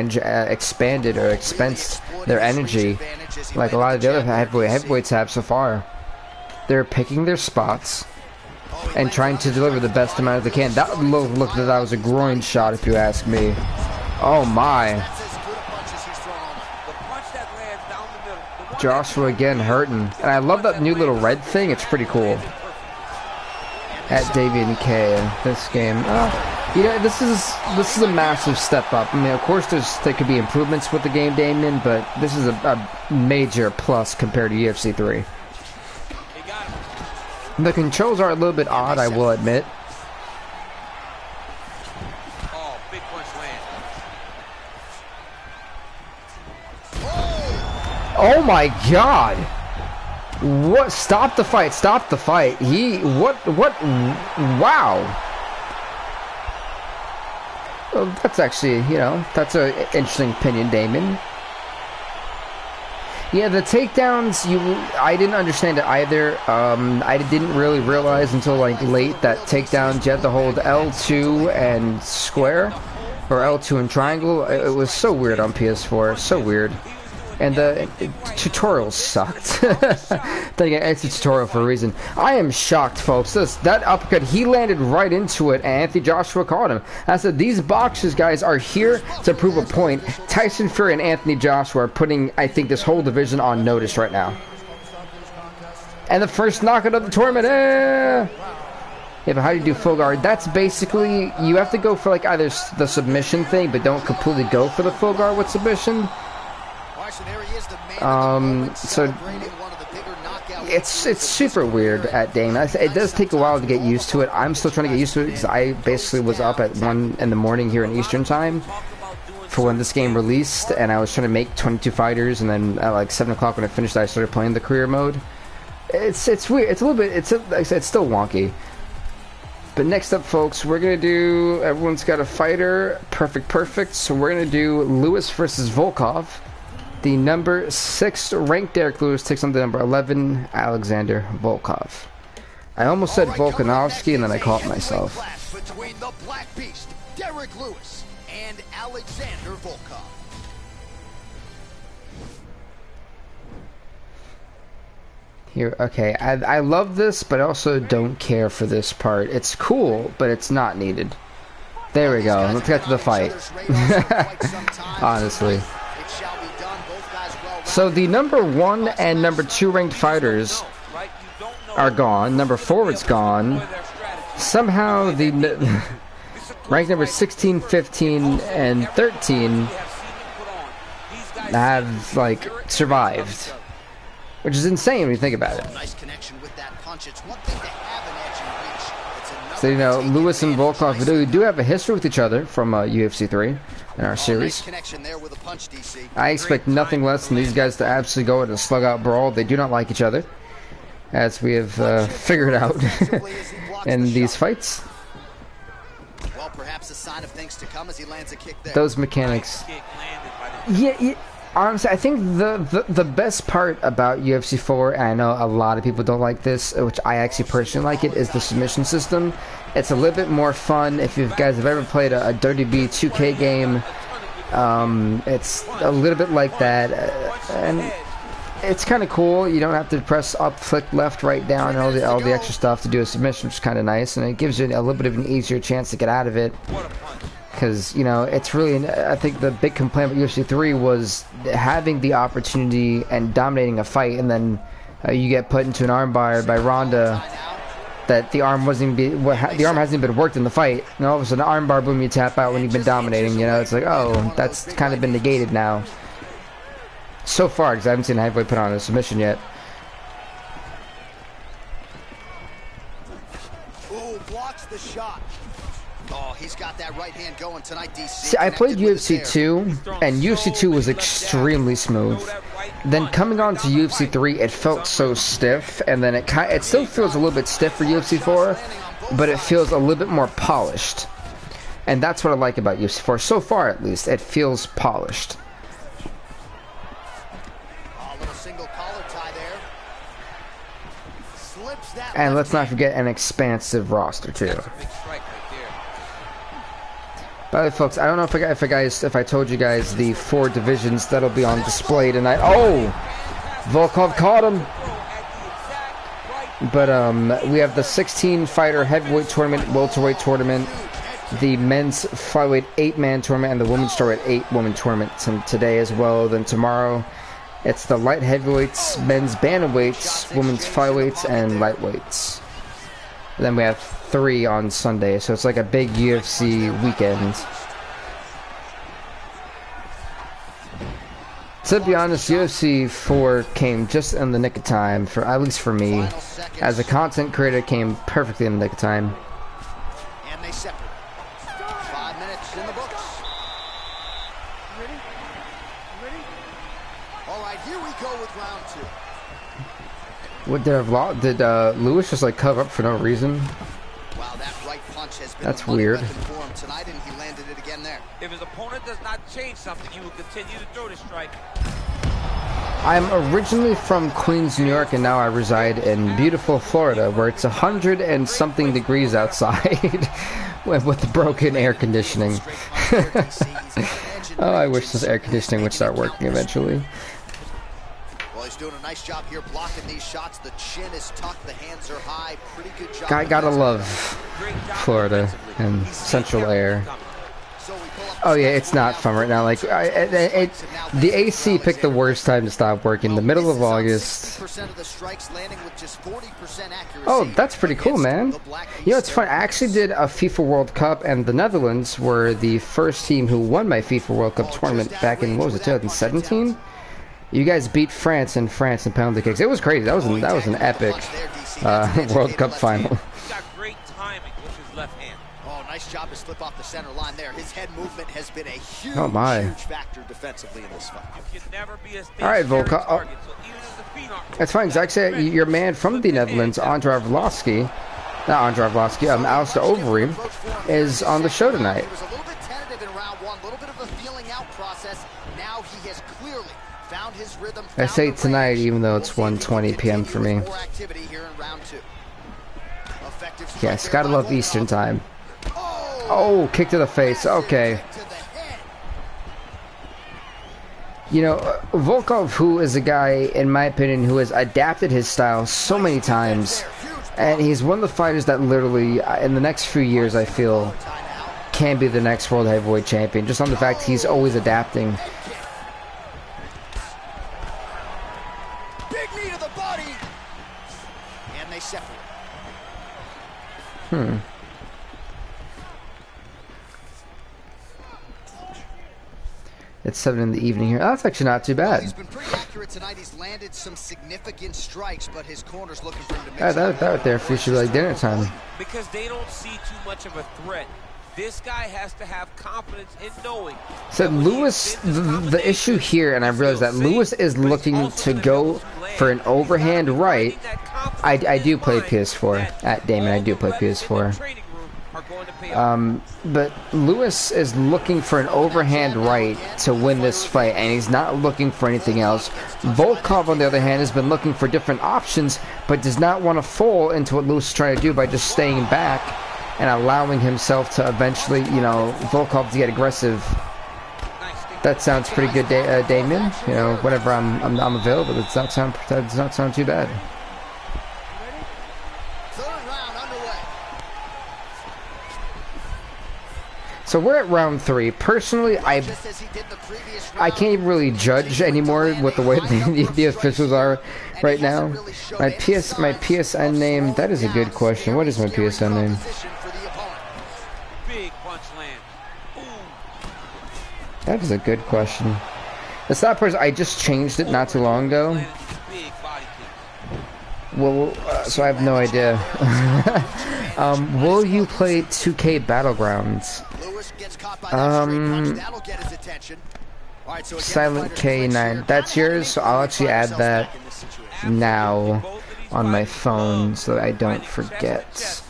expensed their energy like a lot of the other heavyweights have so far. They're picking their spots and trying to deliver the best amount they can. That looked like that was a groin shot, if you ask me. Oh my. Joshua again hurting. And I love that new little red thing. It's pretty cool. At Davian K in this game. You know, this is a massive step up. I mean, of course there could be improvements with the game, Damien, but this is a major plus compared to UFC 3. The controls are a little bit odd, I will admit. Oh, big punch land. Oh my god! What? Stop the fight, stop the fight. Wow. Well, that's actually, you know, that's an interesting opinion, Damon. Yeah, the takedowns, I didn't understand it either. I didn't really realize until like late that takedowns you had to hold L2 and square, or L2 and triangle. It was so weird on PS4, so weird. And the tutorial sucked. Then again, it's a tutorial for a reason. I am shocked, folks. That uppercut, he landed right into it, and Anthony Joshua caught him. I said, these boxers, guys, are here to prove a point. Tyson Fury and Anthony Joshua are putting, I think, this whole division on notice right now. And the first knockout of the tournament. Yeah, but how do you do full guard? That's basically, you have to go for like either the submission thing, but don't completely go for the full guard with submission. So it's super weird at Dana. It does take a while to get used to it. I'm still trying to get used to it because I basically was up at 1 in the morning here in Eastern time for when this game released, and I was trying to make 22 fighters, and then at like 7 o'clock when I finished, I started playing the career mode. It's weird. It's a little bit. Like I said, it's still wonky. But next up, folks, we're gonna do. Everyone's got a fighter. Perfect. So we're gonna do Lewis versus Volkov. The number 6 ranked Derek Lewis takes on the number 11 Alexander Volkov. I almost said Volkanovski and then I caught myself. Between the Black Beast, Derek Lewis, and Alexander Volkov. Here, okay, I love this, but I also don't care for this part. It's cool, but it's not needed. There we go. Let's get to the fight. Honestly. So the number 1 and number 2 ranked fighters are gone. Number 4 is gone. Somehow the ranked number 16, 15, and 13 have like survived, which is insane when you think about it. So, you know, Lewis and Volkov do have a history with each other from UFC 3 in our series. I expect nothing less than these guys to absolutely go in a slug-out brawl. They do not like each other, as we have figured out in these fights. Well, perhaps a sign of things to come as he lands a kick there. Those mechanics. Yeah. Honestly, I think the best part about UFC 4, and I know a lot of people don't like this, which I actually personally like it, is the submission system. It's a little bit more fun. If you guys have ever played a Dirty B 2K game, it's a little bit like that, and it's kind of cool. You don't have to press up, flick left, right, down, and all the extra stuff to do a submission, which is kind of nice, and it gives you a little bit of an easier chance to get out of it. Because, you know, it's really, I think the big complaint with UFC 3 was having the opportunity and dominating a fight, and then you get put into an armbar by Ronda that the arm hasn't even been worked in the fight, and all of a sudden, armbar, boom, you tap out when you've been dominating. You know, it's like, oh, that's kind of been negated now. So far, because I haven't seen a heavyweight put on a submission yet. Ooh, blocks the shot. Oh, he's got that right hand going tonight, DC. See, I played UFC 2, and UFC 2 was extremely smooth. Then coming on to UFC 3, it felt so stiff, and then it still feels a little bit stiff for UFC 4, but it feels a little bit more polished. And that's what I like about UFC 4. So far, at least, it feels polished. And let's not forget an expansive roster too. By the way, folks, I don't know if I told you guys the 4 divisions that'll be on display tonight. Oh, Volkov caught him. But we have the 16-fighter heavyweight tournament, welterweight tournament, the men's flyweight 8-man tournament, and the women's strawweight 8-woman tournament today as well. Then tomorrow, it's the light heavyweights, men's bantamweights, women's flyweights, and lightweights. And then we have 3 on Sunday, so it's like a big UFC weekend. To be honest, UFC 4 came just in the nick of time, at least for me. As a content creator, it came perfectly in the nick of time. And they separate. 5 minutes in the books. Ready? All right, here we go with round 2. What did Lewis just like cover up for no reason? Wow, that right punch has been That's weird. For him tonight, and he landed it again there. If his opponent does not change something, he will continue to throw the strike. I'm originally from Queens, New York, and now I reside in beautiful Florida, where it's 100 and something degrees outside with the broken air conditioning. Oh, I wish this air conditioning would start working eventually. He's doing a nice job here blocking these shots. The chin is tucked, the hands are high. Pretty good job. Gotta love Florida and central air. Oh yeah, it's not fun right now. Like the AC picked the worst time to stop working, the middle of August. Oh, that's pretty cool, man. You know, it's fun. I actually did a FIFA World Cup, and the Netherlands were the first team who won my FIFA World Cup tournament back in, what was it, 2017? You guys beat France in penalty kicks. It was crazy. That was an epic World Cup final. He's got great timing with his left hand. Oh, nice job to slip off the center line there. His head movement has been a huge, huge factor defensively in this fight. You can never be a all right, Volkov. Oh. That's fine. Zach said your man from the Netherlands, Alistair Overeem, is on the show tonight. He was a little bit tentative in round 1, a little bit of a feeling out process. Now he has clearly found his rhythm. I say tonight, even though it's 1:20 p.m. for me. Yes, gotta love Eastern time. Oh, kick to the face. Okay. You know, Volkov, who is a guy, in my opinion, who has adapted his style so many times, and he's one of the fighters that literally, in the next few years, I feel, can be the next world heavyweight champion, just on the fact he's always adapting. Big knee to the body, and they separate. It's 7 in the evening here. Oh, that's actually not too bad. He's been pretty accurate tonight. He's landed some significant strikes, but his corner's looking for him to make that right there for sure, like dinner time. Because they don't see too much of a threat. This guy has to have confidence in knowing. So Lewis, the issue here, and I realize that Lewis is looking to go for an overhand right. I do play PS4. At Damon, I do play PS4. But Lewis is looking for an overhand right to win this fight, and he's not looking for anything else. Volkov, on the other hand, has been looking for different options, but does not want to fall into what Lewis is trying to do by just staying back and allowing himself to eventually, you know, Volkov to get aggressive. That sounds pretty good, Damien. You know, whenever I'm available, that does not sound too bad. Third round underway. So we're at round 3. Personally, I can't even really judge anymore with the way the officials are right now. My PSN name, that is a good question. What is my PSN name? Big punch land. That is a good question. It's not person. I just changed it not too long ago. Well, so I have no idea. Will you play 2K Battlegrounds? Silent K9. That's yours, so I'll actually add that now on my phone so that I don't forget.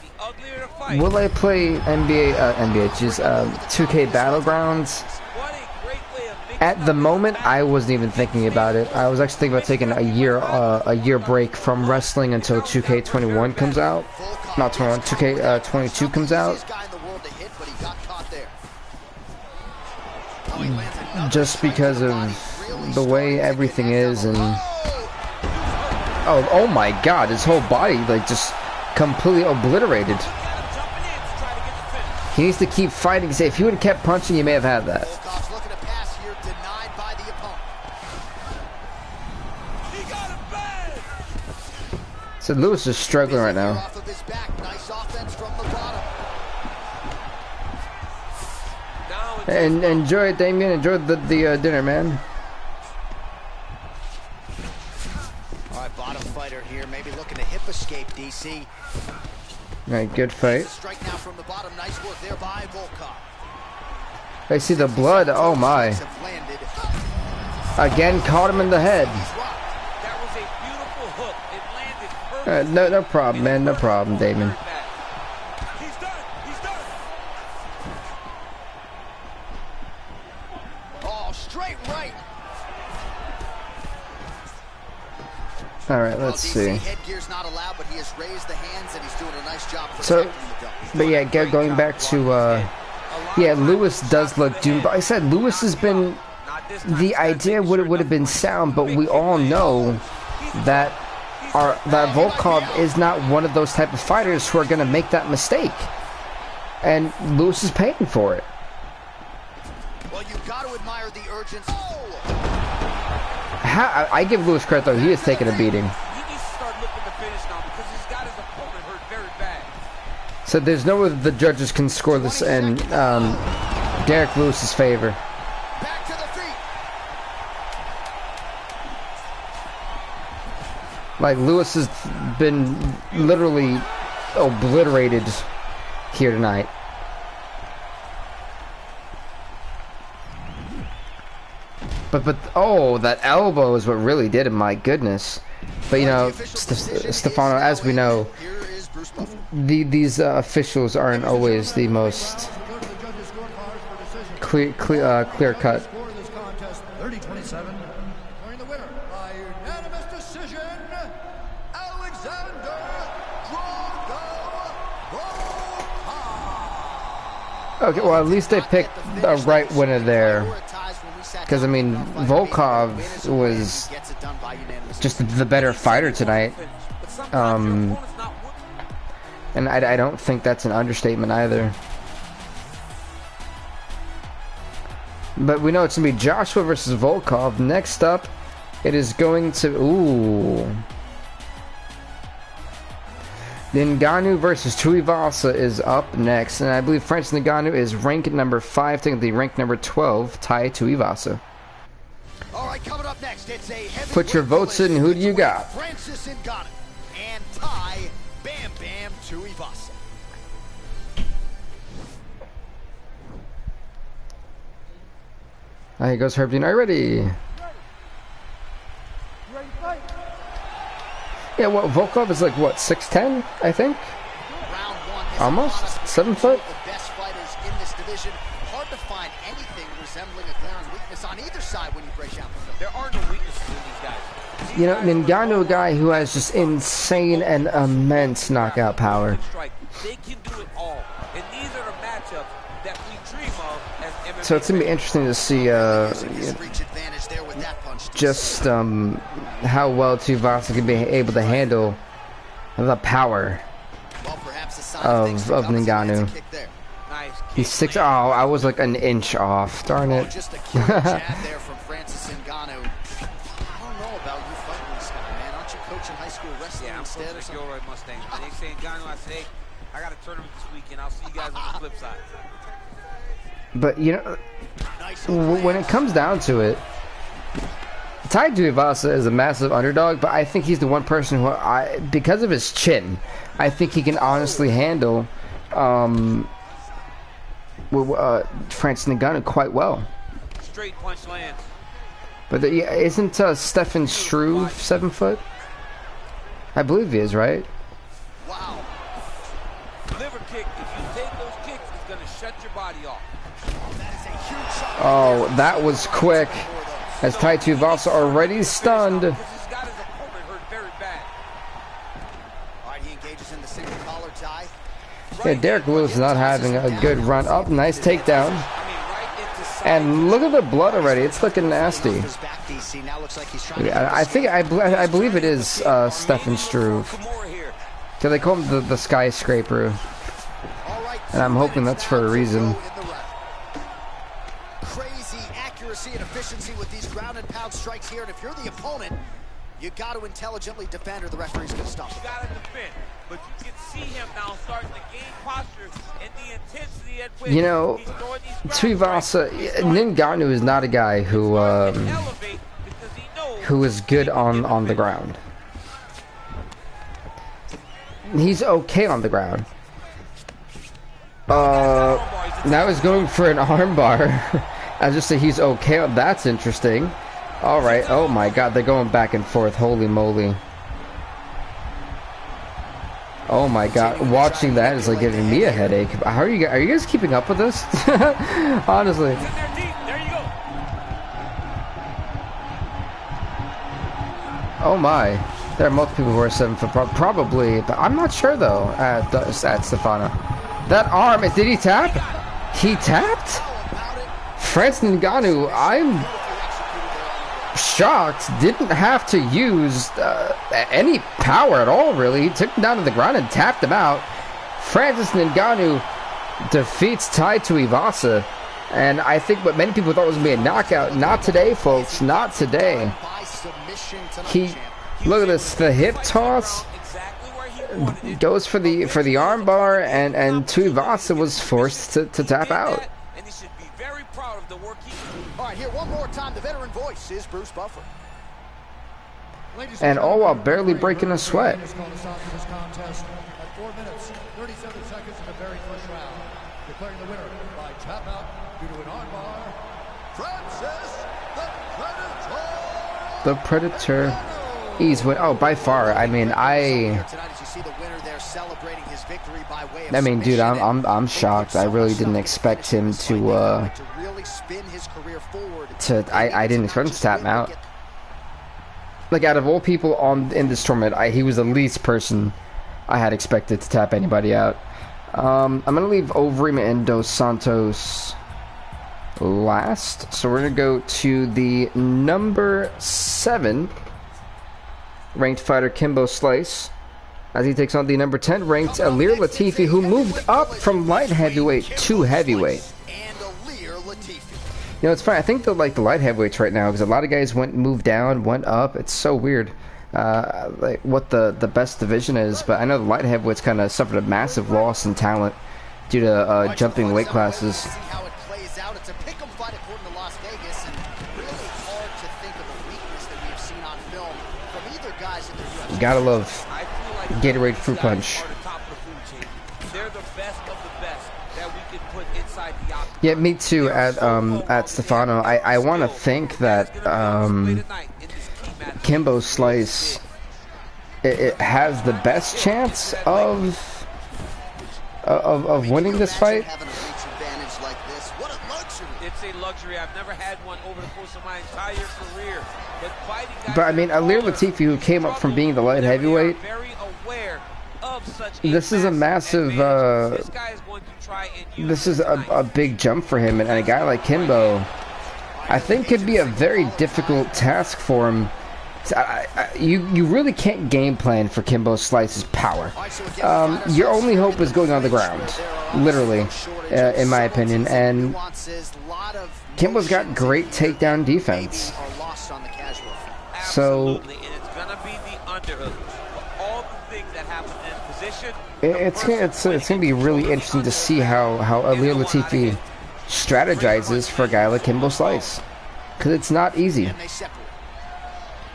Will I play just 2K Battlegrounds? At the moment, I wasn't even thinking about it. I was actually thinking about taking a year break from wrestling until 2K21 comes out. Not 21, 2K22 comes out. Just because of the way everything is, and oh my God, his whole body like just completely obliterated. He needs to keep fighting. Say if he would have kept punching, you may have had that. So Lewis is struggling right now. And enjoy it, Damien. Enjoy the dinner, man. All right, bottom fighter here, maybe looking to hip escape, DC. All right, good fight. Strike now from the bottom. Nice work there by Volkov. I see the blood. Oh my! Again, caught him in the head. That was a beautiful hook. It landed perfect. No problem, man. No problem, Damien. He's done. He's done. Oh, straight right. All right, let's see. Headgear's not allowed, but he has raised the hands and he's doing a nice job. So, but yeah, going back to yeah, Lewis does look doomed. But I said Lewis has been. The idea would have been sound, but we all know that Volkov is not one of those type of fighters who are going to make that mistake, and Lewis is paying for it. Well, you've got to admire the urgency. I give Lewis credit though; he is taking a beating. He needs to start looking to finish now because he's got his opponent hurt very bad. So there's no way that the judges can score this in Derek Lewis's favor. Like, Lewis has been literally obliterated here tonight. But oh, that elbow is what really did it, my goodness. But you know, Stefano, as we know, these officials aren't always the most clear cut. Okay, well at least they picked the right winner there. Because I mean, Volkov was just the better fighter tonight. And I don't think that's an understatement either. But we know it's going to be Joshua versus Volkov. Next up, it is going to... Ooh. Ngannou versus Tuivasa is up next. And I believe Francis Ngannou is rank number 5, technically rank number 12, Tai Tuivasa. All right, coming up next, it's a put your votes in. Who do you got? Francis Ngannou and Tai Bam Bam Tuivasa. Here goes Herb Dean. Are you ready? Yeah, well, Volkov is like, what, 6'10", I think? Almost? 7 foot? The best fighters in this division. Hard to find anything resembling a glaring weakness on either side when you break down the film. There are no weaknesses in these guys. You know, Ngannou, a guy who has just insane and immense knockout power. They can do it all. And these are the matchups that we dream of as MMA So it's gonna be interesting to see just how well Tuivasa can be able to handle the power of Ngannou. He's 6. Oh, I was like an inch off. Darn it. Just a killer jab there from Francis Ngannou. I don't know about you fighting this guy, man. Aren't you coaching high school wrestling instead or something? Gilroy Mustang. When they say Ngannou, I say, hey, I got a tournament this weekend. I'll see you guys on the flip side. But you know, when it comes down to it, Tai Tuivasa is a massive underdog, but I think he's the one person who because of his chin, I think he can honestly handle Francis Ngannou quite well. Straight punch lands. But isn't Stefan Struve 7 foot? I believe he is, right? Wow. Liver kick. If you take those kicks, it's going to shut your body off. That is a huge shot. Oh, that was quick. As Tai Tuivasa already stunned. He's got his opponent hurt very bad. All right, he engages in the single collar tie. Yeah, Derek Lewis is not having a good run up. Nice takedown. And look at the blood already. It's looking nasty. Yeah, I believe it is Stefan Struve. So they call him the skyscraper. And I'm hoping that's for a reason. Crazy accuracy and efficiency with these ground and pound strikes here. And if you're the opponent, you got to intelligently defend or the referee's going to stop it. You got to defend. But you can see him now starting to gain posture and the intensity at which you know, Tuivasa, Ngannou is not a guy who is good on the ground. He's okay on the ground. Now he's going for an armbar. I just say he's okay. That's interesting. All right. Oh my God, they're going back and forth. Holy moly. Oh my God, watching that is like giving me a headache. How are you guys keeping up with this? Honestly. Oh my. There are multiple people who are 7 foot, probably, but I'm not sure though at Stefano. That arm, did he tap? He tapped? Francis Ngannou, I'm shocked, didn't have to use any power at all, really. He took him down to the ground and tapped him out. Francis Ngannou defeats Tai Tuivasa, and I think what many people thought was going to be a knockout. Not today, folks. Not today. Look at this, the hip toss goes for the armbar, and Tuivasa was forced to tap out. And he should be very proud of the work he did. All right, here one more time. The veteran voice is Bruce Buffer. And all while barely breaking a sweat. At 4 minutes, 37 seconds in the very first round. Declaring the winner by tap out due to an armbar, Francis the Predator. He's win. Oh, by far. I mean, dude, I'm shocked. I really didn't expect him to I didn't expect him to tap him out. Like, out of all people in this tournament, he was the least person I had expected to tap anybody out. I'm gonna leave Overeem and Dos Santos last, so we're gonna go to the number 7 ranked fighter Kimbo Slice as he takes on the number 10 ranked Ilir Latifi, who moved up from light heavyweight to heavyweight. You know, it's funny. I think the light heavyweights right now, because a lot of guys moved down, went up. It's so weird, like what the best division is. But I know the light heavyweights kind of suffered a massive loss in talent due to jumping weight classes. You gotta love Gatorade Fruit Punch. Yeah, me too. At Stefano, I want to think that Kimbo Slice it has the best chance of winning this fight. It's a luxury. I've never had one over the course of my entire career. But I mean, Ilir Latifi, who came up from being the light heavyweight, this is a massive try and use this is a big jump for him, and a guy like Kimbo, I think, could be a very difficult task for him. You really can't game plan for Kimbo Slice's power. Your only hope is going on the ground, literally, in my opinion. And Kimbo's got great takedown defense. So it's gonna be really interesting to see how Ilir Latifi strategizes for a guy like Kimbo Slice, because it's not easy.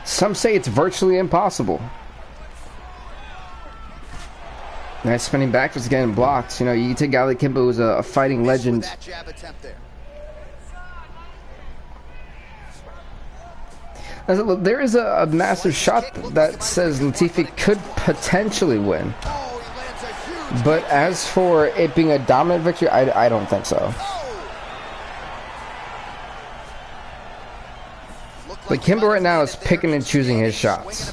Some say it's virtually impossible. Nice spinning back, just getting blocked. You know, you take a guy like Kimbo, who's a fighting legend. There is a massive shot that says Latifi could potentially win. But as for it being a dominant victory, I don't think so. But Kimbo right now is picking and choosing his shots.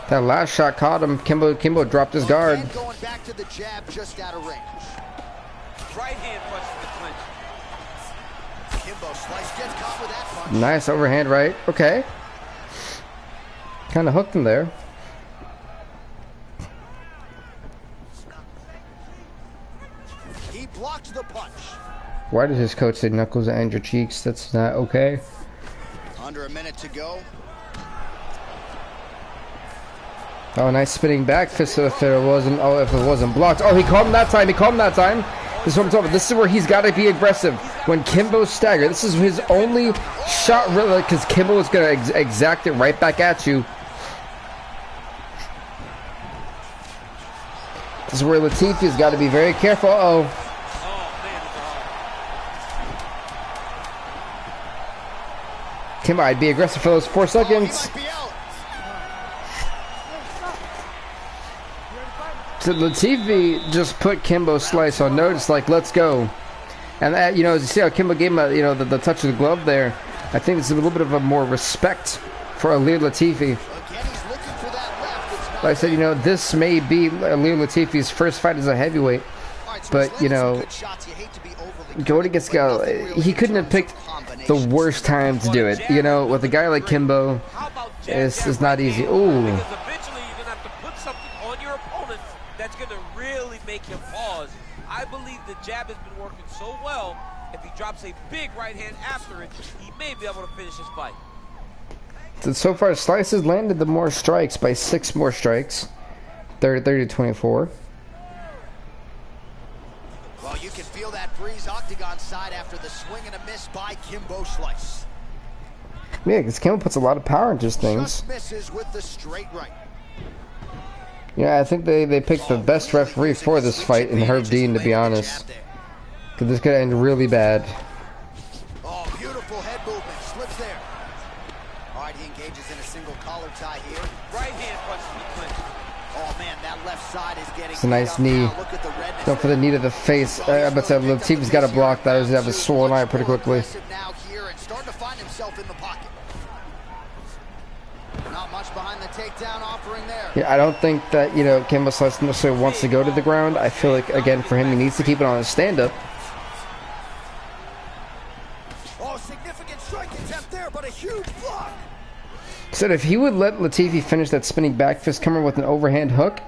That last shot caught him. Kimbo dropped his guard. Going back to the jab just out of range. Right hand punch to the clinch. Kimbo Slice gets caught with that punch. Nice overhand right. Okay. Kind of hooked him there. He blocked the punch. Why did his coach say knuckles and your cheeks? That's not okay. Under a minute to go. Oh, nice spinning back fist if it wasn't. Oh, if it wasn't blocked. Oh, he caught him that time. He caught him that time. This is what I'm talking about. This is where he's got to be aggressive. When Kimbo staggered, this is his only shot, really, because Kimbo is going to exact it right back at you. This is where Latifi's got to be very careful. Uh-oh. Kimbo, I'd be aggressive for those 4 seconds. So Latifi just put Kimbo Slice on notice, like, let's go. And that, you know, as you see how Kimbo gave him, you know, the touch of the glove there, I think it's a little bit of a more respect for Ilir Latifi. Like I said, you know, this may be Ilir Latifi's first fight as a heavyweight, but, you know, going against Gal, he couldn't have picked the worst time to do it. You know, with a guy like Kimbo, it's not easy. Ooh. That's going to really make him pause. I believe the jab has been working so well, if he drops a big right hand after it, he may be able to finish his fight. So far, Slice has landed the more strikes by 6 more strikes. 30-24. Well, you can feel that breeze octagon side after the swing and a miss by Kimbo Slice. Yeah, because Kimbo puts a lot of power into his things. Just misses with the straight right. Yeah, I think they picked the best referee for this fight in Herb Dean, to be honest. Because this could end really bad. Oh, beautiful head movement. Slips there. All right, he engages in a single collar tie here. Right hand punch to the clinch. Oh, man, that left side is getting... It's a nice knee. Go for the knee to the face. But Latifi's got to block that. He's going to have a swollen eye pretty quickly. Now here and starting to find himself in the pocket. Not much behind the takedown offering there. Yeah, I don't think that, you know, Kimbo Slice necessarily wants to go to the ground. I feel like, again, for him, he needs to keep it on his stand-up. Oh, significant strike attempt there, but a huge block. Said if he would let Latifi finish that spinning back fist coming with an overhand hook,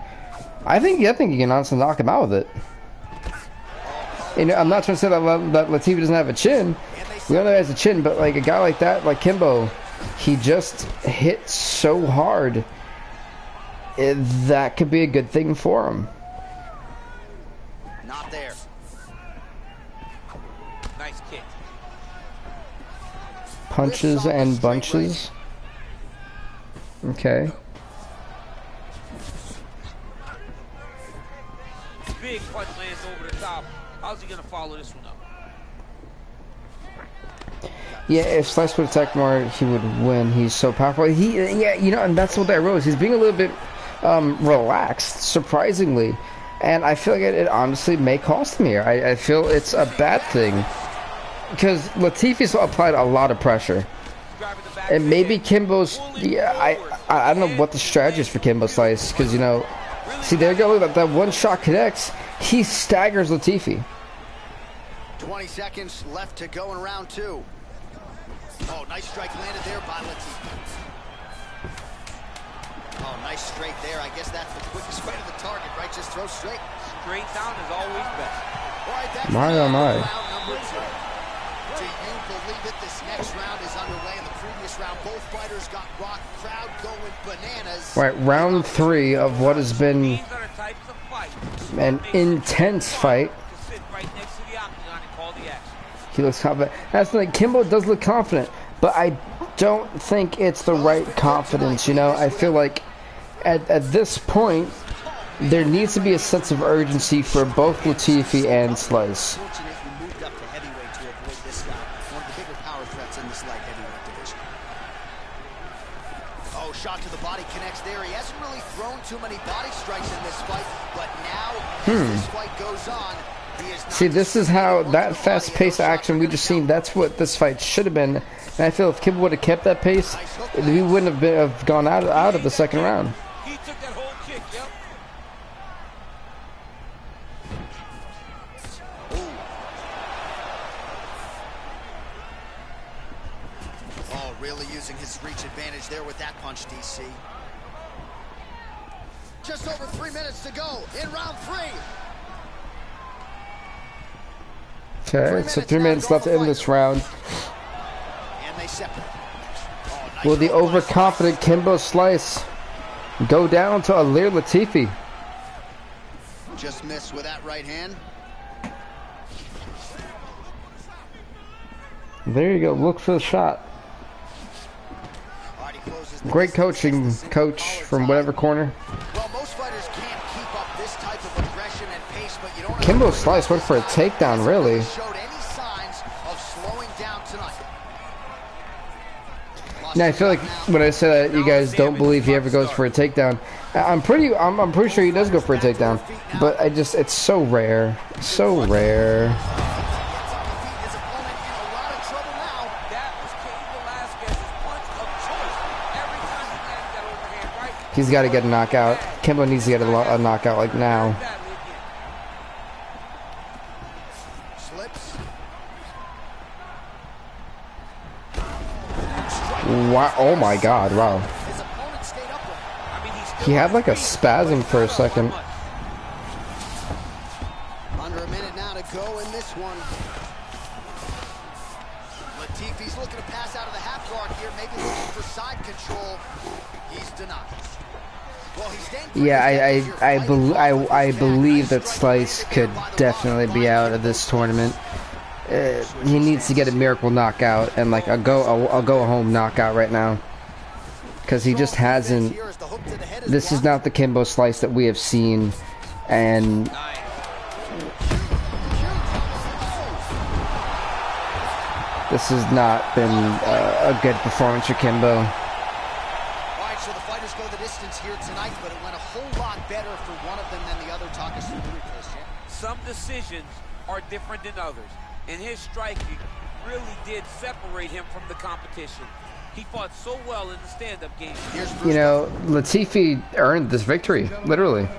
I think he can honestly knock him out with it. You know, I'm not trying to say that Latifi doesn't have a chin. We all know he has a chin, but like a guy like that, like Kimbo, he just hit so hard. That could be a good thing for him. Not there. Nice kick. Punches and bunches. Okay. Big punch lands over the top. How's he gonna follow this one up? Yeah, if Slice would attack more, he would win. He's so powerful. Yeah, you know, and that's what that rose. He's being a little bit relaxed, surprisingly, and I feel like it honestly may cost him here. I feel it's a bad thing because Latifi's applied a lot of pressure, and maybe Kimbo's. Yeah, I don't know what the strategy is for Kimbo Slice, because, you know, see, there you go, look, that one shot connects, he staggers Latifi. 20 seconds left to go in round 2. Oh, nice strike landed there by Latifi. Oh, nice straight there. I guess that's the quickest way to the target, right? Just throw straight. Straight down is always best. All right, that's my, oh my. Round number 2. Do you believe it? This next round is underway. In the previous round, both fighters got rocked. Crowd going bananas. Right, round 3 of what has been an intense fight. He looks confident. That's the thing. Kimbo does look confident, but I don't think it's the right confidence. You know, I feel like at this point, there needs to be a sense of urgency for both Latifi and Slice. Oh, shot to the body connects there. He hasn't really thrown too many body strikes in this fight, but now as this fight goes on, see, this is how that fast-paced action we just seen. That's what this fight should have been. And I feel if Kimbo would have kept that pace, we wouldn't have gone out of the second round. He took that whole kick, yep. Oh, really using his reach advantage there with that punch, DC. Just over 3 minutes to go in round 3. Okay, so 3 minutes left in this round. And they separate. Oh, nice. Will the overconfident Kimbo Slice go down to Ilir Latifi? Just missed with that right hand. There you go. Look for the shot. Great coaching, coach, from whatever corner. Well, most fighters can't keep up this type of aggression and pace, but you don't Kimbo Slice went for a takedown, really. showed any signs of slowing down tonight. Now, I feel like when I say that, you guys don't believe he ever goes for a takedown. I'm pretty sure he does go for a takedown, but it's so rare, so rare. He's got to get a knockout. Kimbo needs to get a knockout like now. Wow! Oh my God! Wow. He had like a spasm for a second. Under a minute now to go in this one. Latifi's looking to pass out of the half guard here, maybe looking for side control. He's denied. Well, yeah, I believe that Slice could definitely be out of this tournament. He needs to get a miracle knockout and like a go home knockout right now, because he just hasn't. This is not the Kimbo Slice that we have seen, and this has not been a good performance for Kimbo. So the fighters go the distance here tonight, but it went a whole lot better for one of them than the other. Talk us through the replays, Jim. Some decisions are different than others, and his striking really did separate him from the competition. He fought so well in the stand-up game. You know, Latifi earned this victory, literally.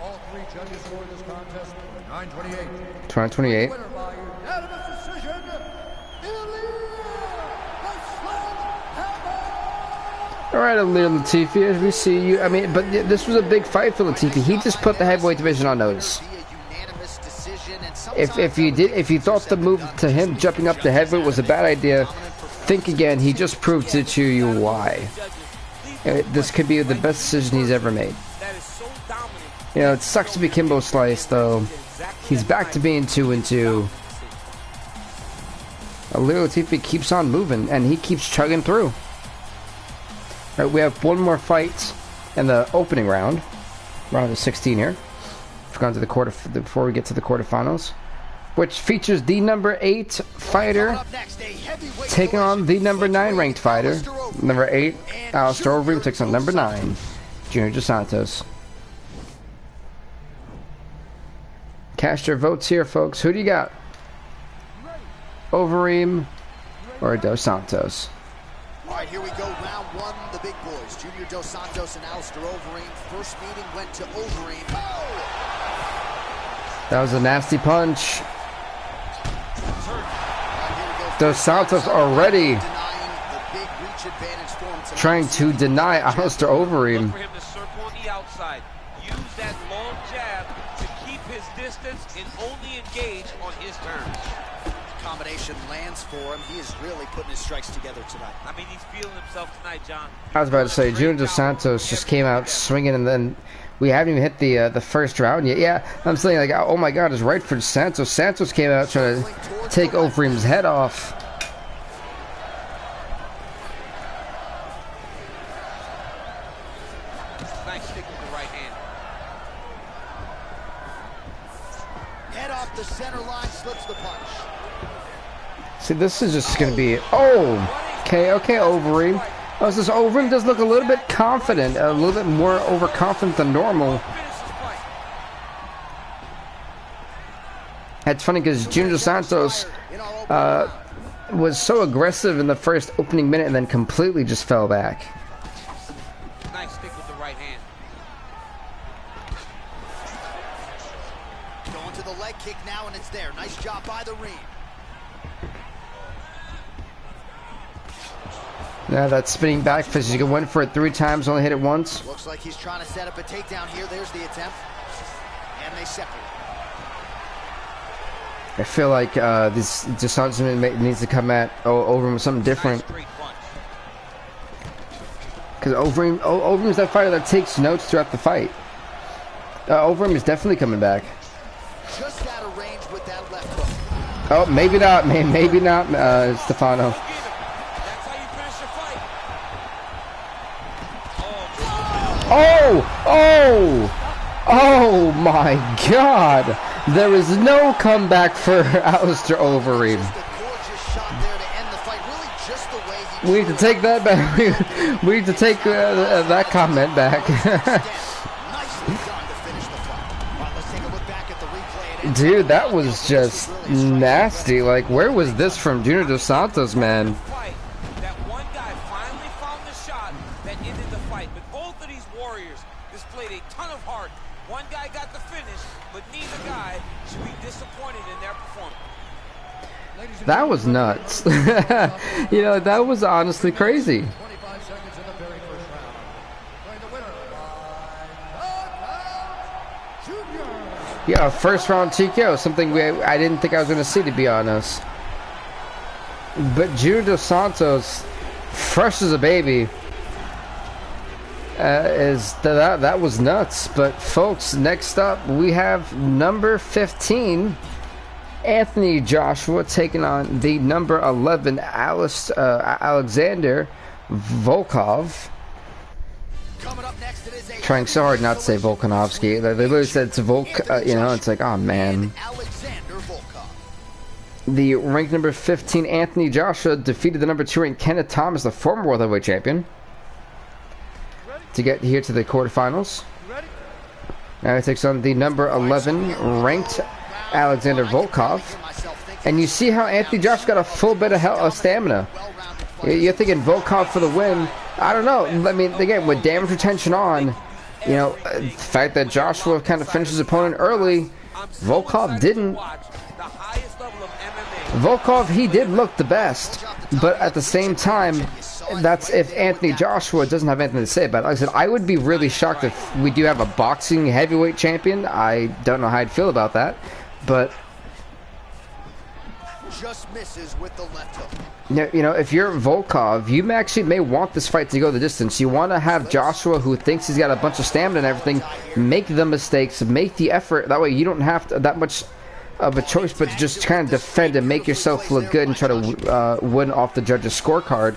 All 3 judges scored this contest 928. 228. All right, Ilir Latifi, as we see you. I mean, but this was a big fight for Latifi. He just put the heavyweight division on notice. If you thought the move to him jumping up to heavyweight was a bad idea, think again. He just proved to you why. This could be the best decision he's ever made. You know, it sucks to be Kimbo Slice, though. He's back to being 2-2. Ilir Latifi keeps on moving, and he keeps chugging through. All right, we have one more fight in the opening round, round of 16 here. We've gone to the before we get to the quarterfinals, which features the number 8 fighter taking on the number 9 ranked fighter. Number 8, Alistair Overeem, takes on number 9, Junior Dos Santos. Cast your votes here, folks. Who do you got? Overeem or Dos Santos? All right, here we go. Round one, the big boys. Junior Dos Santos and Alistair Overeem. First meeting went to Overeem. Oh! That was a nasty punch. Dos Santos already trying to deny Alistair Overeem. Look for him to circle on the outside. Use that long jab to keep his distance and only engage on his terms. Combination lands for him. He is really putting his strikes together tonight. I mean, he's feeling himself tonight, John. I was about to say, Junior Dos Santos just came out swinging, and then we haven't even hit the first round yet. Yeah, I'm saying, like, oh my God, it's right for Santos. Santos came out trying to take Overeem's head off. Nice stick with the right hand. Head off the center line, slips the punch. See, this is just going to be... Oh! Okay, Overeem. Oh, so Overeem does look a little bit confident, a little bit more overconfident than normal. It's funny because Junior Dos Santos was so aggressive in the first opening minute and then completely just fell back. Nice stick with the right hand. Going to the leg kick now, and it's there. Nice job by the Reem. Yeah, that spinning back fist, you can win for it 3 times, only hit it once. Looks like he's trying to set up a takedown here. There's the attempt. And they separate. I feel like this Dos Santos needs to come at Overeem with something different. Because Overeem's that fighter that takes notes throughout the fight. Overeem is definitely coming back. Just out of range with that left hook. Oh, maybe not, man. Maybe not, Stefano. Oh my God! There is no comeback for Alistair Overeem. We need to take that back. We need to take that comment back. Dude, that was just nasty. Like, where was this from Junior Dos Santos, man? That was nuts. You know, that was honestly crazy. 25 seconds in the very first round. Playing the winner by Junior. Yeah, first round TKO, something I didn't think I was going to see, to be honest. But Junior Dos Santos, fresh as a baby, that was nuts. But folks, next up we have number 15. Anthony Joshua taking on the number 11 Alexander Volkov. Trying so hard not to say Volkanovski. They literally said it's Volk. You know, it's like, oh man. The ranked number 15 Anthony Joshua defeated the number 2 ranked Kenneth Thomas, the former world heavyweight champion, to get here to the quarterfinals. Now he takes on the number 11 ranked Alexander Volkov, and you see how Anthony Joshua got a full bit of stamina. You're thinking Volkov for the win. I don't know. I mean, again, with damage retention on, you know, the fact that Joshua kind of finished his opponent early, Volkov didn't. Volkov, he did look the best, but at the same time, that's if Anthony Joshua doesn't have anything to say about it. Like I said, I would be really shocked if we do have a boxing heavyweight champion. I don't know how I'd feel about that. But just misses with the left hook. You know, if you're Volkov, you actually may want this fight to go the distance. You want to have Joshua, who thinks he's got a bunch of stamina and everything, make the mistakes, make the effort. That way you don't have that much of a choice, but to just kind of defend and make yourself look good and try to win off the judge's scorecard.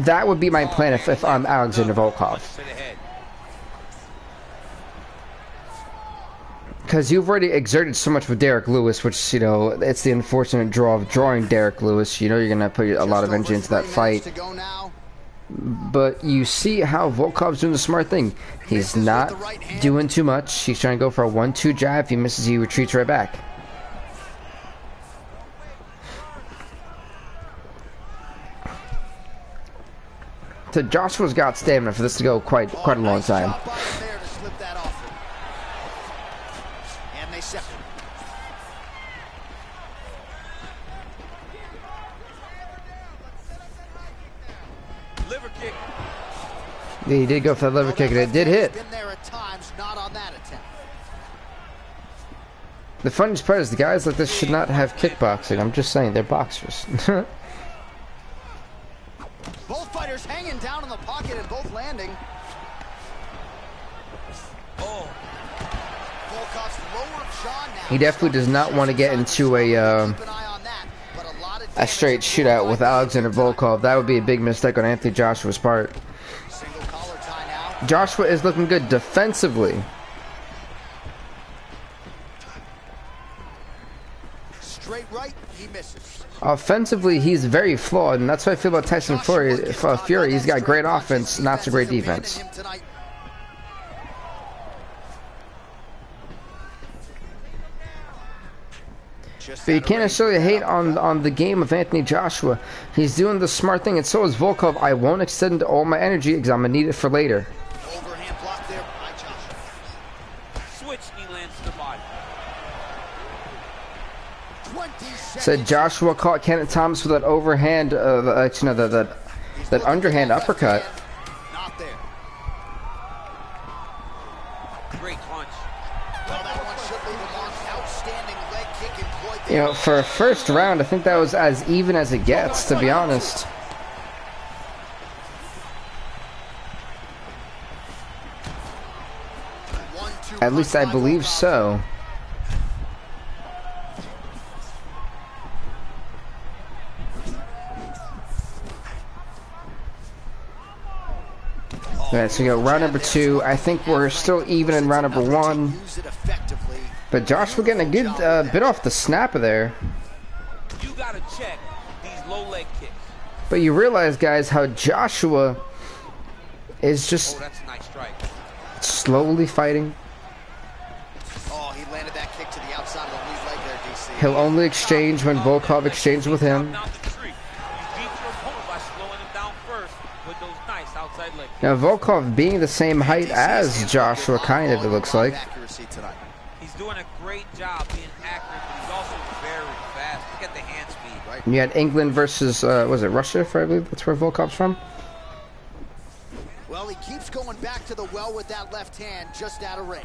That would be my plan if I'm Alexander Volkov. Because you've already exerted so much with Derek Lewis, which, you know, it's the unfortunate draw of drawing Derek Lewis. You know you're going to put a lot of energy into that fight. But you see how Volkov's doing the smart thing. He's not doing too much. He's trying to go for a 1-2 jab. If he misses, he retreats right back. So Joshua's got stamina for this to go quite a long time. And they separate. Liver kick. Yeah, he did go for the liver kick, and it did hit. Been there at times, not on that attempt. The funniest part is the guys like this should not have kickboxing. I'm just saying, they're boxers. Both fighters hanging down in the pocket and both landing. Oh. Volkov's lower jaw now. He definitely does not want to get into a straight shootout with Alexander Volkov. That would be a big mistake on Anthony Joshua's part. Single collar tie now. Joshua is looking good defensively. Straight right, he misses. Offensively, he's very flawed, and that's what I feel about Tyson Fury. He's got great offense, not so great defense. But you can't necessarily hate on the game of Anthony Joshua. He's doing the smart thing, and so is Volkov. I won't extend all my energy because I'm going to need it for later. Overhand block there by Joshua. Switch knee lands to the body. Said Joshua caught Kenneth Thomas with that overhand, that underhand uppercut. Not there. Great punch. Well, that one should leave a mark. Outstanding leg kick employed there. You know, for a first round, I think that was as even as it gets, to be honest. At least I believe so. Alright, so we got round number 2. I think we're still even in round number 1. But Joshua getting a good bit off the snapper there. You gotta check these low leg kicks. But you realize, guys, how Joshua is just that's a nice strike. slowly fighting. Oh, he landed that kick to the outside of the lead leg there, DC. He'll only exchange when Volkov exchanges with him. Now Volkov being the same height as Joshua, kind of, it looks like. He's doing a great job being accurate, but he's also very fast. Look at the hand speed, right? You had England versus, was it Russia, I believe that's where Volkov's from? Well, he keeps going back to the well with that left hand, just out of range.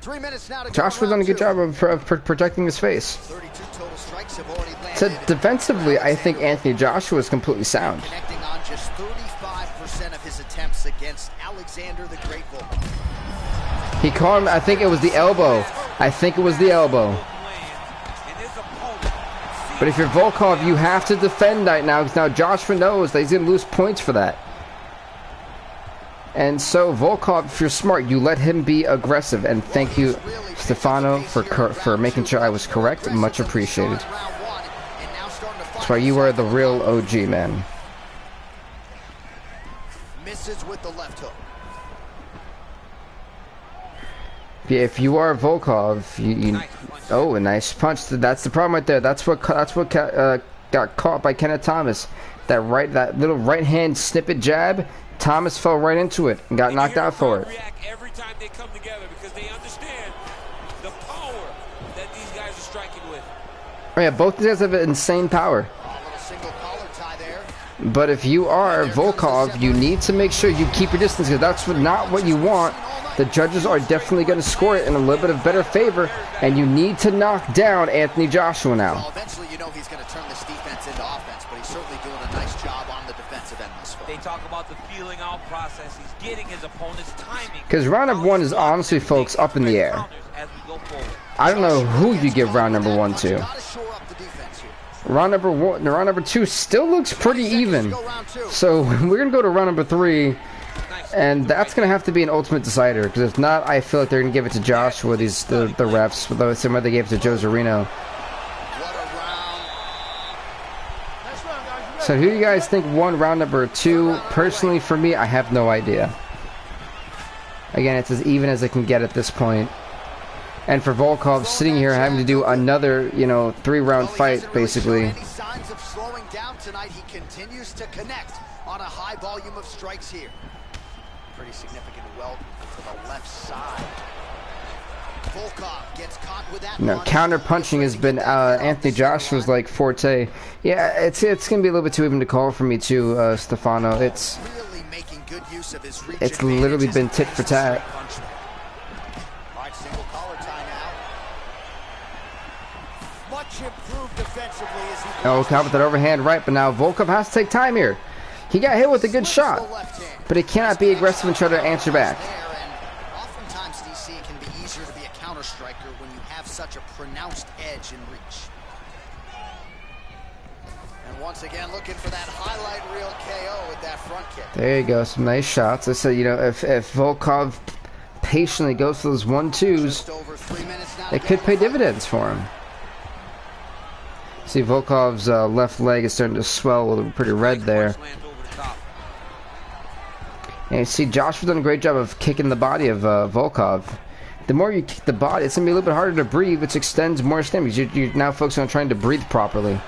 3 minutes now to go. Joshua's done a good job of protecting his face. 32 total strikes have already landed. So defensively, I think Anthony Joshua is completely sound. Connecting on just 35% of his attempts against Alexander the Great Volkov. He caught him, I think it was the elbow. I think it was the elbow. But if you're Volkov, you have to defend right now, because now Joshua knows that he's going to lose points for that. And so Volkov, if you're smart, you let him be aggressive. And thank you, Stefano, for making sure I was correct. Much appreciated. That's why you are the real OG, man. Misses with the left hook. Yeah, if you are Volkov, oh, a nice punch. That's the problem right there. That's what got caught by Kenneth Thomas. That little right hand snippet jab. Thomas fell right into it and got knocked out for it. Every time they come together because they understand the power that these guys are striking with. Oh yeah, both these guys have insane power. But if you are Volkov, you need to make sure you keep your distance, because that's not what you want. The judges are definitely going to score it in a little bit of better favor, and you need to knock down Anthony Joshua now. Well, eventually, you know he's going to turn this defense into offense, but he's certainly doing a nice job on the defensive end this far. They talk about the feeling out process. He's getting his opponent's timing. Because round number 1 is honestly, folks, up in the air. I don't know who you give round number 1 to. Round number 2 still looks pretty even. So we're going to go to round number 3. And that's going to have to be an ultimate decider, because if not, I feel like they're going to give it to Joshua, the refs, the same way they gave it to Joe Zarino. So who do you guys think won round number 2? Personally, for me, I have no idea. Again, it's as even as it can get at this point. And for Volkov sitting here having to do another, 3-round fight, basically. throwing down tonight. He continues to connect on a high volume of strikes here. Pretty significant welt to the left side. Volkov gets caught with that. No, counter punching has been Anthony Joshua's like forte. Yeah, it's gonna be a little bit too even to call for me too, Stefano. It's really making good use of his reach. It's literally been tit for tat. All right, single collar tie now. Much improved defensively as he. Oh, caught with that overhand right, but now Volkov has to take time here. He got hit with a good shot, but he cannot be aggressive and try to answer back. Oftentimes, DC, it can be easier to be a counter striker when you have such a pronounced edge in reach. And once again, looking for that highlight reel KO with that front kick. There you go, some nice shots. I said, you know, if Volkov patiently goes for those 1-2s, it could pay dividends for him. See, Volkov's left leg is starting to swell, with pretty red there. And you see, Joshua done a great job of kicking the body of Volkov. The more you kick the body, it's going to be a little bit harder to breathe, which extends more stamina. You're now focusing on trying to breathe properly.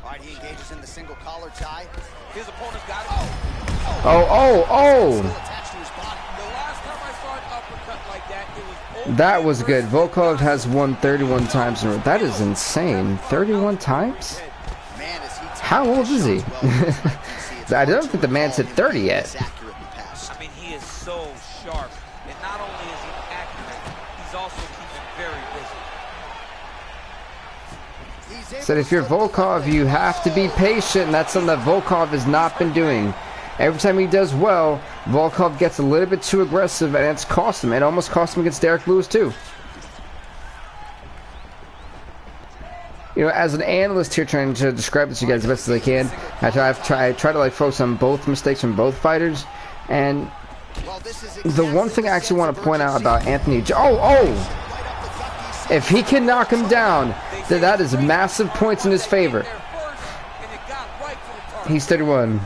Alright, he engages in the single collar tie. His opponent's got it. Oh! The last time I saw an uppercut like that, it was That was good. Volkov has won 31 times in a row. That is insane. 31 times? How old is he? I don't think the man's hit 30 yet. I mean, he is so sharp. And not only is he accurate, he's also keeping very busy. So if you're Volkov, you have to be patient, and that's something that Volkov has not been doing. Every time he does well, Volkov gets a little bit too aggressive, and it's cost him. It almost cost him against Derek Lewis, too. You know, as an analyst here trying to describe this to you guys as best as I can, I try to like focus on both mistakes from both fighters. And the one thing I actually want to point out about Anthony if he can knock him down, then that is massive points in his favor. He's 31.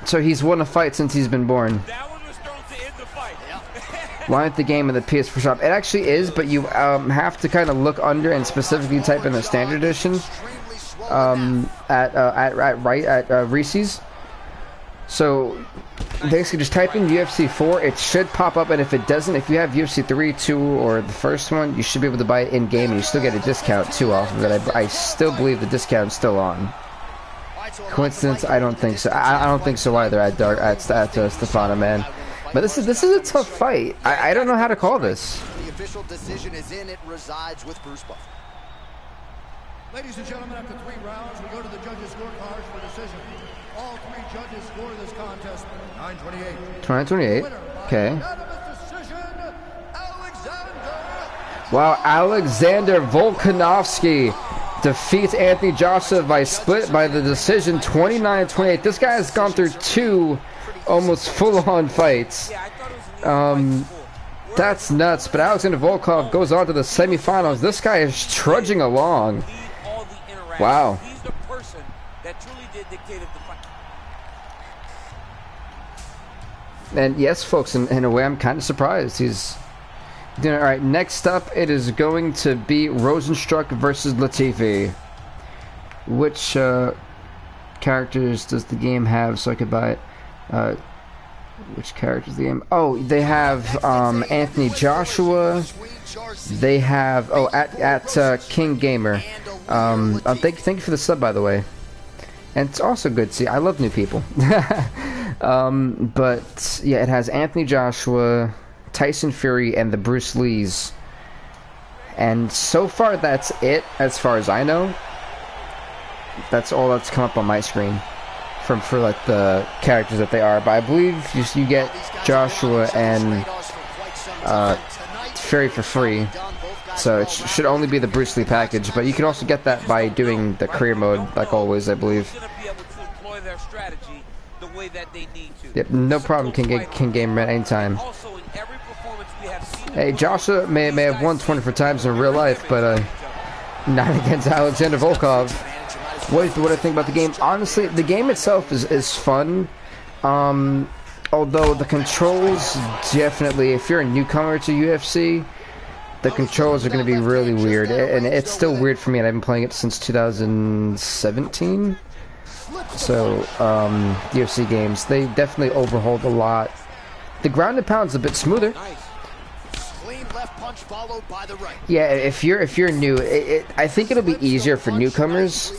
So he's won a fight since he's been born. Why aren't the game in the PS4 shop? It actually is, but you have to kind of look under and specifically type in the standard edition at Reese's. So basically just type in UFC 4, it should pop up, and if it doesn't, if you have UFC 3, 2, or the first one, you should be able to buy it in-game, and you still get a discount too off of it. I still believe the discount's still on. Coincidence? I don't think so. I don't think so either at Stefano, man. But this is a tough fight. I don't know how to call this. The official decision is in. It resides with Bruce Buffer. Ladies and gentlemen, after 3 rounds, we go to the judges' scorecards for decision. All 3 judges score this contest 9-28. 9-28. Okay. Wow, Alexander Volkanovski defeats Anthony Joshua by split by the decision 29-28. This guy has gone through 2 almost full-on fights. That's nuts. But Alexander Volkov goes on to the semifinals. This guy is trudging along. Wow. He's the person that truly did dictate the fight. And yes, folks, in a way, I'm kind of surprised. He's doing it. All right, next up, it is going to be Rosenstruck versus Latifi. Which characters does the game have so I could buy it? Which characters the game? Oh, they have Anthony Joshua. They have at King Gamer. Thank you for the sub, by the way. And it's also good to see. I love new people. But yeah, it has Anthony Joshua, Tyson Fury, and the Bruce Lees. And so far, that's it. As far as I know, that's all that's come up on my screen. For like the characters that they are, but I believe you get Joshua and Fury for free, so it should only be the Bruce Lee package. But you can also get that by doing the career mode, like always, I believe. Yep, no problem. Can game at any time. Hey, Joshua may have won 24 times in real life, but not against Alexander Volkov. What do I think about the game? Honestly, the game itself is fun. although the controls definitely, if you're a newcomer to UFC, the controls are going to be really weird, and it's still weird for me, and I've been playing it since 2017. So, UFC games, they definitely overhauled a lot. The ground and pound's a bit smoother. Yeah, if you're new, I think it'll be easier for newcomers.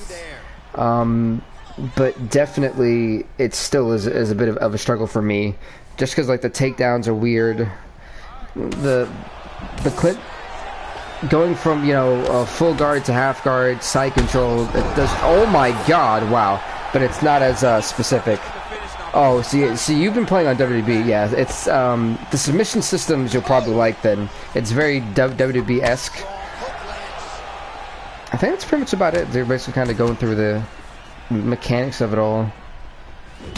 But definitely, it still is a bit of a struggle for me, just because like the takedowns are weird. The clip going from, you know, full guard to half guard, side control, it does. Oh my God! Wow, but it's not as specific. Oh, see, you've been playing on WWE, yeah. It's the submission systems you'll probably like. Then it's very WWE-esque. I think that's pretty much about it. They're basically kind of going through the mechanics of it all.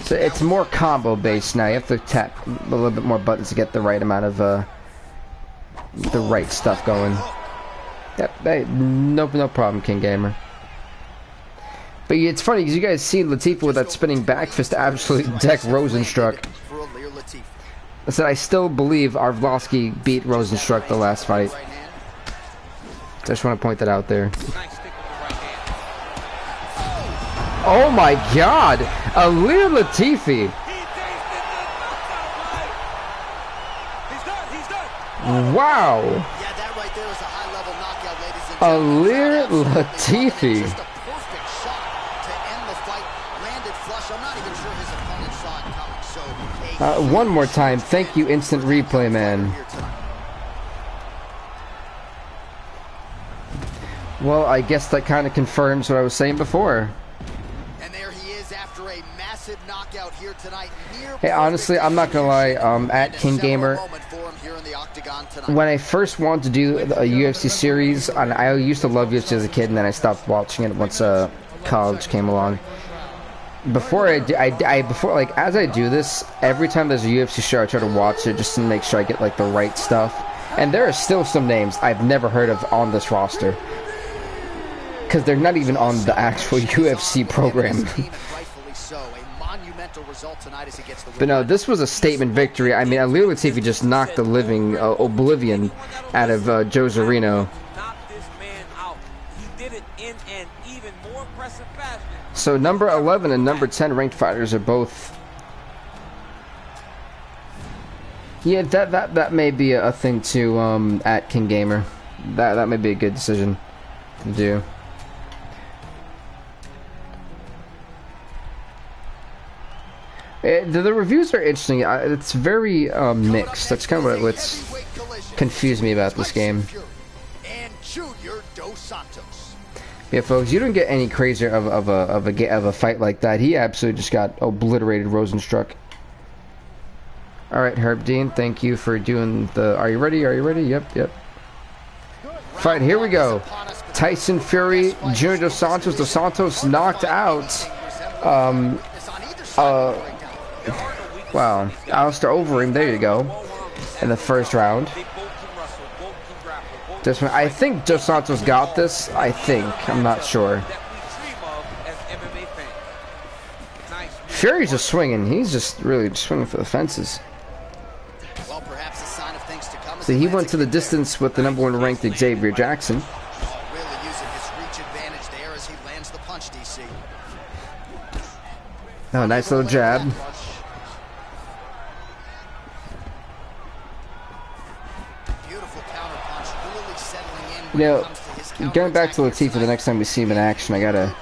So it's more combo based now. You have to tap a little bit more buttons to get the right amount of the right stuff going. Yep, hey, no problem, King Gamer. But it's funny because you guys see Latifah with that spinning back fist to absolutely deck Rosenstruck. I said I still believe Arlovsky beat Rosenstruck the last fight. Just want to point that out there. Oh my God! Alir Latifi! Wow! Alir Latifi! One more time, thank you, Instant Replay, man. Well, I guess that kind of confirms what I was saying before. And there he is after a massive knockout here tonight. Hey, honestly, I'm not gonna lie, at King Gamer, when I first wanted to do a UFC series, and I used to love UFC as a kid, and then I stopped watching it once college came along. Before as I do this, every time there's a UFC show, I try to watch it just to make sure I get like the right stuff. And there are still some names I've never heard of on this roster, because they're not even on the actual UFC program. But no, this was a statement victory. I mean, Alir Latifi just knocked the living oblivion out of Joe Zarino. So number 11 and number 10 ranked fighters are both. Yeah, that may be a thing too. At King Gamer, that may be a good decision to do. The reviews are interesting. It's very mixed. That's kind of what's confused me about this game. Yeah, folks, you don't get any crazier of a fight like that. He absolutely just got obliterated, Rosenstruck. All right, Herb Dean, thank you for doing the. Are you ready? Are you ready? Yep. Fight. Here we go. Tyson Fury, Junior Dos Santos. Dos Santos knocked out. Wow, Alistair Overeem. There you go. In the first round. This one, I think Dos Santos got this. I think. I'm not sure. Fury's just swinging. He's just really swinging for the fences. So he went to the distance with the number 1 ranked Xavier Jackson. Oh, nice little jab. You know, going back to Latifah the next time we see him in action, I gotta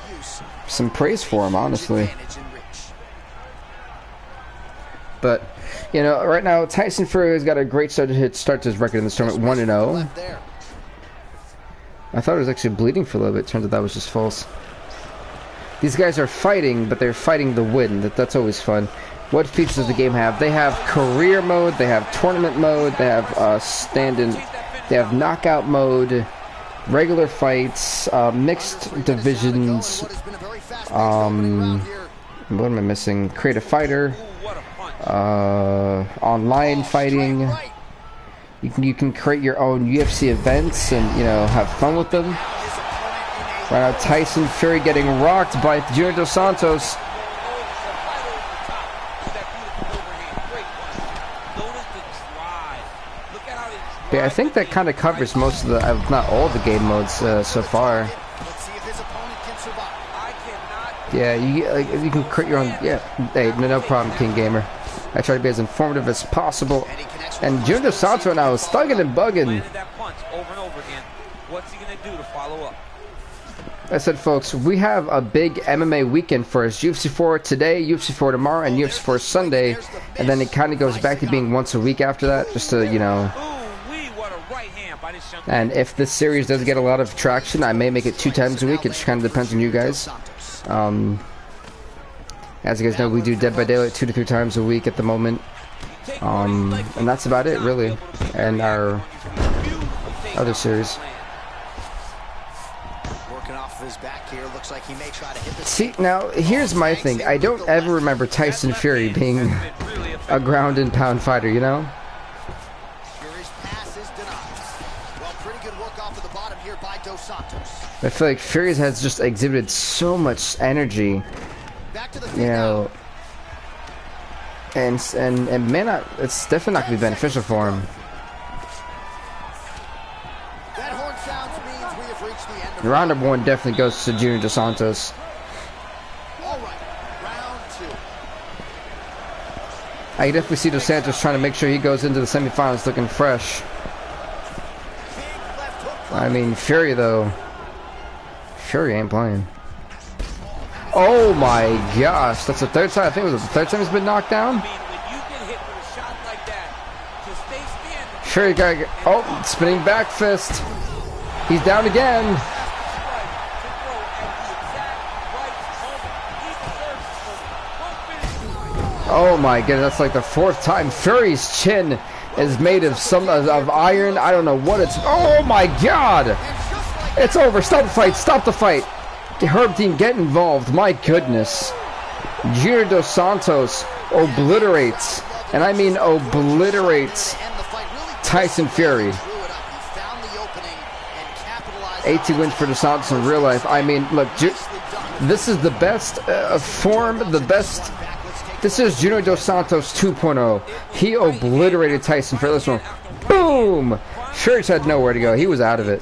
some praise for him, honestly. But, you know, right now Tyson Fury has got a great start to his record in this tournament, 1-0. I thought it was actually bleeding for a little bit. Turns out that was just false. These guys are fighting, but they're fighting the win. That's always fun. What features does the game have? They have career mode, they have tournament mode, they have stand-in, they have knockout mode, regular fights, mixed divisions, what am I missing? Create a fighter, online fighting. You can create your own UFC events and, you know, have fun with them. Right now, Tyson Fury getting rocked by Junior Dos Santos. But I think that kind of covers most of the, if not all the game modes so far. Yeah, you can create your own. Yeah, hey, no problem, King Gamer. I try to be as informative as possible. And Junior Santo now is thugging and bugging. What's he gonna do to follow up? I said, folks, we have a big MMA weekend for us. UFC 4 today, UFC 4 tomorrow, and UFC 4 Sunday. And then it kind of goes back to being once a week after that, just to, you know. And if this series does get a lot of traction, I may make it 2 times a week. It just kind of depends on you guys. As you guys know, we do Dead by Daylight 2 to 3 times a week at the moment. And that's about it, really. And our other series. See, now, here's my thing. I don't ever remember Tyson Fury being a ground and pound fighter, you know? I feel like Fury has just exhibited so much energy, you know, and may not, it's definitely not going to be beneficial for him. Round number 1 definitely goes to Junior Dos Santos. I definitely see Dos Santos trying to make sure he goes into the semifinals looking fresh. I mean, Fury though. Fury ain't playing. Oh my gosh, that's the 3rd time. I think it was the 3rd time he's been knocked down. Fury got, oh, spinning back fist. He's down again. Oh my goodness, that's like the 4th time. Fury's chin is made of of iron. I don't know what it's. Oh my god! It's over. Stop the fight. Stop the fight. Herb team, get involved. My goodness. Junior Dos Santos obliterates, and I mean obliterates, Tyson Fury. 18 wins for Dos Santos in real life. I mean, look, this is the best form, the best. This is Junior Dos Santos 2.0. He obliterated Tyson Fury. This one, boom! Fury had nowhere to go. He was out of it.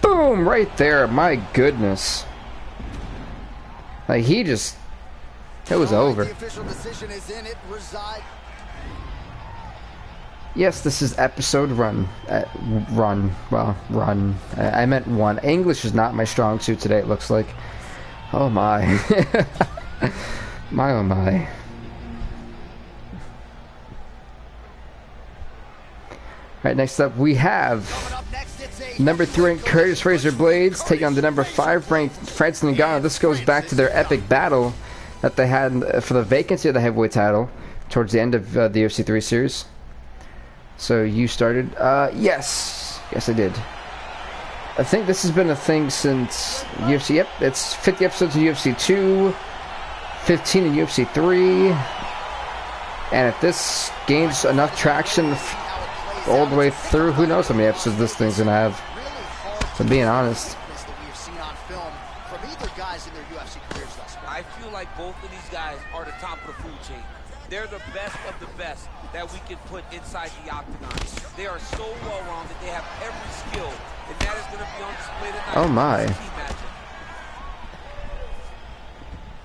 Boom! Right there. My goodness. Like he just, it was over. Yes, this is episode run. Well, run. I meant 1. English is not my strong suit today, it looks like. Oh my. My oh my. Alright, next up we have number 3 ranked Curtis Razor Blades taking on the number 5 ranked Francis Ngannou. This goes back to their epic battle that they had for the vacancy of the heavyweight title towards the end of the UFC 3 series. So you started? Yes, I did. I think this has been a thing since UFC. Yep, it's 50 episodes in UFC 2, 15 in UFC 3, and if this gains enough traction all the way through, who knows how many episodes this thing's gonna have. For being honest. I feel like both of these guys are the top of the food chain. They're the best of the best that we can put inside the octagon. They are so well-rounded. They have every skill, and that is going to be on display tonight. Oh my!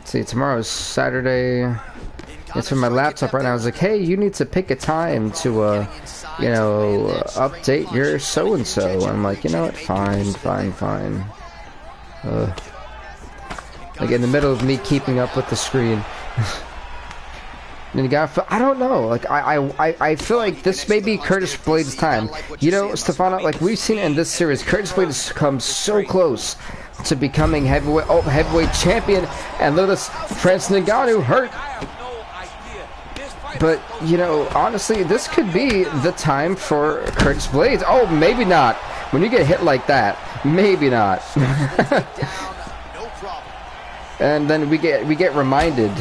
See, tomorrow's Saturday. It's from my laptop right now. I was like, hey, you need to pick a time to, you know, update your so-and-so. I'm like, you know what? Fine. Like in the middle of me keeping up with the screen. And you gotta, I don't know, like I feel like this may be Curtis Blades' time. You know, Stefano, like we've seen in this series, Curtis Blades has come so close to becoming heavyweight champion, and look at this, Francis Ngannou hurt. But you know, honestly, this could be the time for Curtis Blades. Oh, maybe not. When you get hit like that, maybe not. And then we get reminded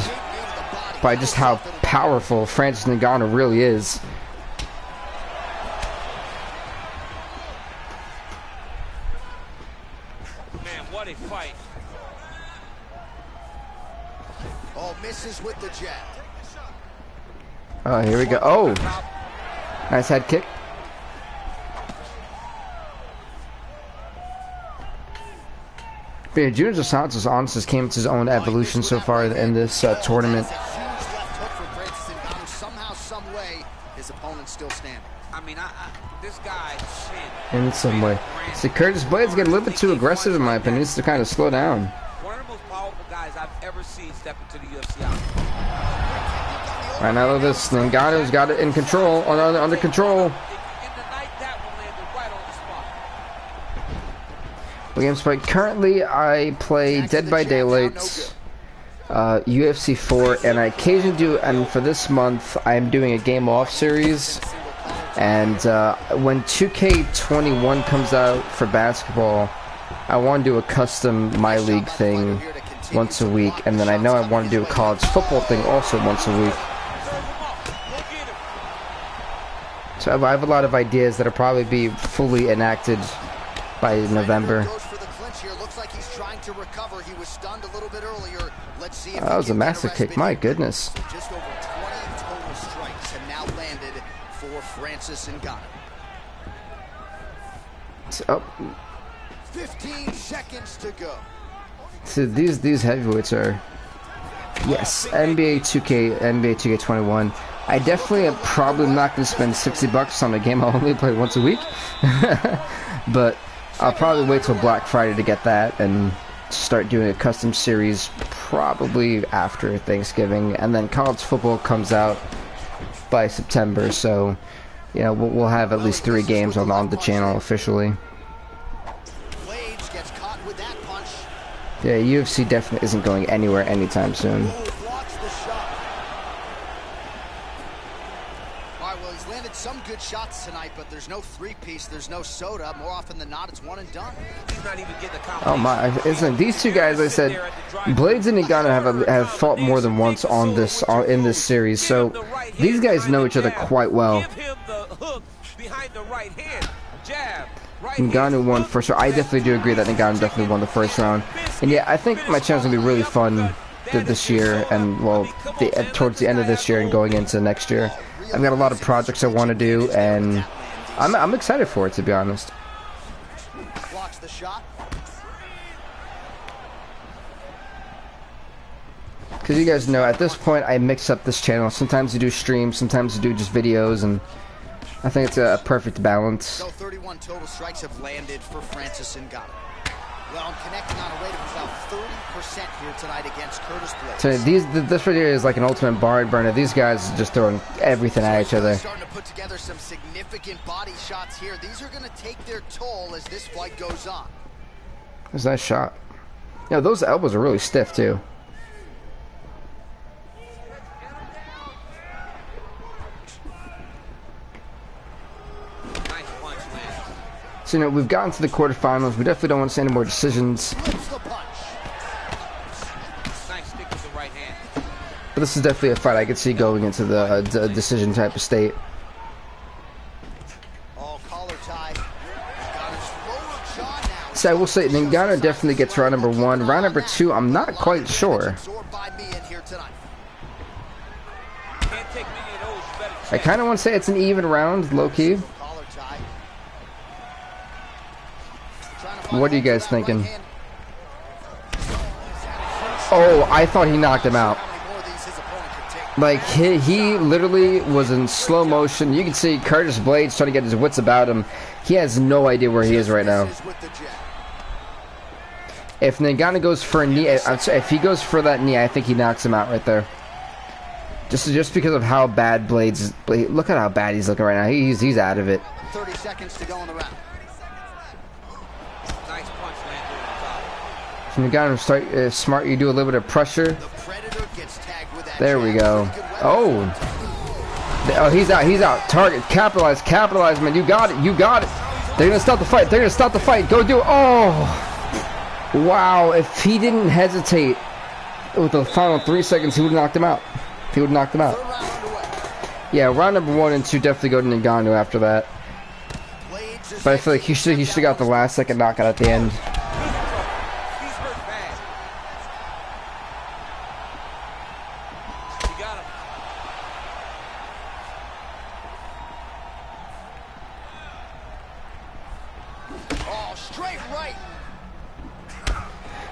by just how powerful Francis Ngannou really is. Man, what a fight. Oh, misses with the jab. Oh, here we go. Oh, nice head kick. But yeah, Junior Dos Santos honestly came to his own evolution so far in this tournament. Somehow, some way, his opponent's still standing. I mean, this guy, In some way. See, Curtis Blades getting a little bit too aggressive in my opinion. He needs to kind of slow down. one of the most powerful guys I've ever seen step into the UFC. Right now, look at this. Ngannou's got it in control, under control. In the night, that one landed right on the spot. Games fight. Currently, I play Dead by Daylight, UFC 4, and I occasionally do. And for this month, I'm doing a game off series. And when 2K21 comes out for basketball, I want to do a custom My League thing once a week, and then I know I want to do a college football thing also once a week. So I have a lot of ideas that'll probably be fully enacted by November. That was a massive kick, my goodness. Just over 20 total strikes have now landed for Francis Ngannou. Oh. 15 seconds to go. So these heavyweights are, yes, NBA 2K21. I definitely am probably not going to spend $60 on a game I'll only play once a week. But I'll probably wait till Black Friday to get that and start doing a custom series probably after Thanksgiving, and then college football comes out by September, so you know we'll have at least 3 games on the channel officially. Yeah, UFC definitely isn't going anywhere anytime soon. Some good shots tonight, but there's no three-piece, there's no soda. More often than not, it's one and done. He's not even getting the oh my! Isn't these two guys? I said, Blades and Ngannou have fought more than once in this series, so these guys know each other quite well. Ngannou won first round. I definitely do agree that Ngannou definitely won the first round, and yeah, I think my channel's gonna be really fun this year, and well, towards the end of this year and going into next year. I've got a lot of projects I want to do, and I'm excited for it, to be honest. Blocks the shot. Because you guys know, at this point, I mix up this channel. Sometimes I do streams, sometimes I do just videos, and I think it's a perfect balance. So 31 total strikes have landed for Francis Ngannou. Well, connecting on a rate of about 30% here tonight against Curtis Blades. So this right here is like an ultimate barn burner. These guys are just throwing everything at each other. Starting to put together some significant body shots here. These are going to take their toll as this fight goes on. There's that shot. Yeah, those elbows are really stiff too. So, you know, we've gotten to the quarterfinals. We definitely don't want to see any more decisions. But this is definitely a fight I could see going into the decision type of state. So I will say, Ngannou definitely gets round number 1. Round number 2, I'm not quite sure. I kind of want to say it's an even round, low-key. What are you guys thinking? Oh, I thought he knocked him out. Like, he literally was in slow motion. You can see Curtis Blades trying to get his wits about him. He has no idea where he is right now. If Ngannou goes for a knee, if he goes for that knee, I think he knocks him out right there. Just because of how bad Blades. Look at how bad he's looking right now. He's out of it. 30 seconds to go in the round. Ngannou start smart. You do a little bit of pressure. There we go. Oh, he's out. He's out. Target. Capitalize, man. You got it. You got it. They're gonna stop the fight. They're gonna stop the fight. Go do it. Oh, wow. If he didn't hesitate with the final 3 seconds, he would have knocked him out. He would have knocked him out. Yeah, round number 1 and 2 definitely go to Ngannou after that. But I feel like he should have got the last second knockout at the end.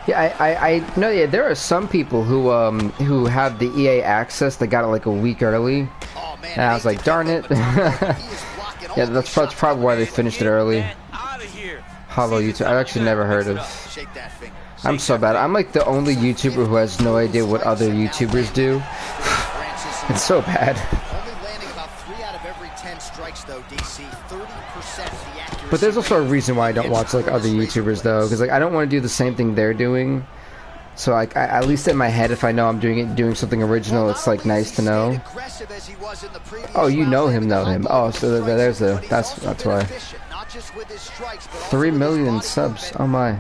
Yeah, I know. Yeah, there are some people who have the EA access that got it like a week early, Oh, man, and I was like, darn it. Yeah, that's probably why they finished it early. Hollow YouTube. I've actually never heard of. Shake that finger. I'm so bad. I'm like the only YouTuber who has no idea what other YouTubers do. It's so bad. Only landing about 3 out of every 10 strikes, though, DC. 30% the accuracy. But there's also a reason why I don't watch like other YouTubers though, because like I don't want to do the same thing they're doing. So like at least in my head, if I know I'm doing something original, it's like nice to know. Oh, you know him. Oh, so there's that's why. 3 million subs. Oh my.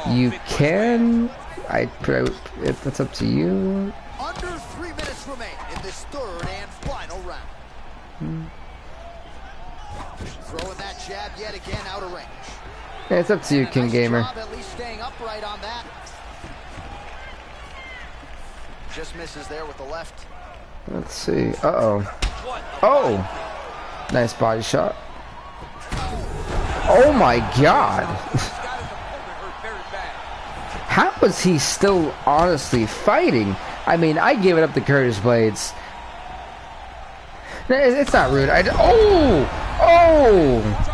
You can. If that's up to you. Under 3 minutes remain in this third and final round. Throwing that jab yet again out of range. Yeah, it's up to you, King Gamer. At least staying upright on that. Just misses there with the left. Let's see. Uh-oh. Oh! Nice body shot. Oh my god! How is he still honestly fighting? I mean, I give it up to Curtis Blades. It's not rude. Oh! Oh!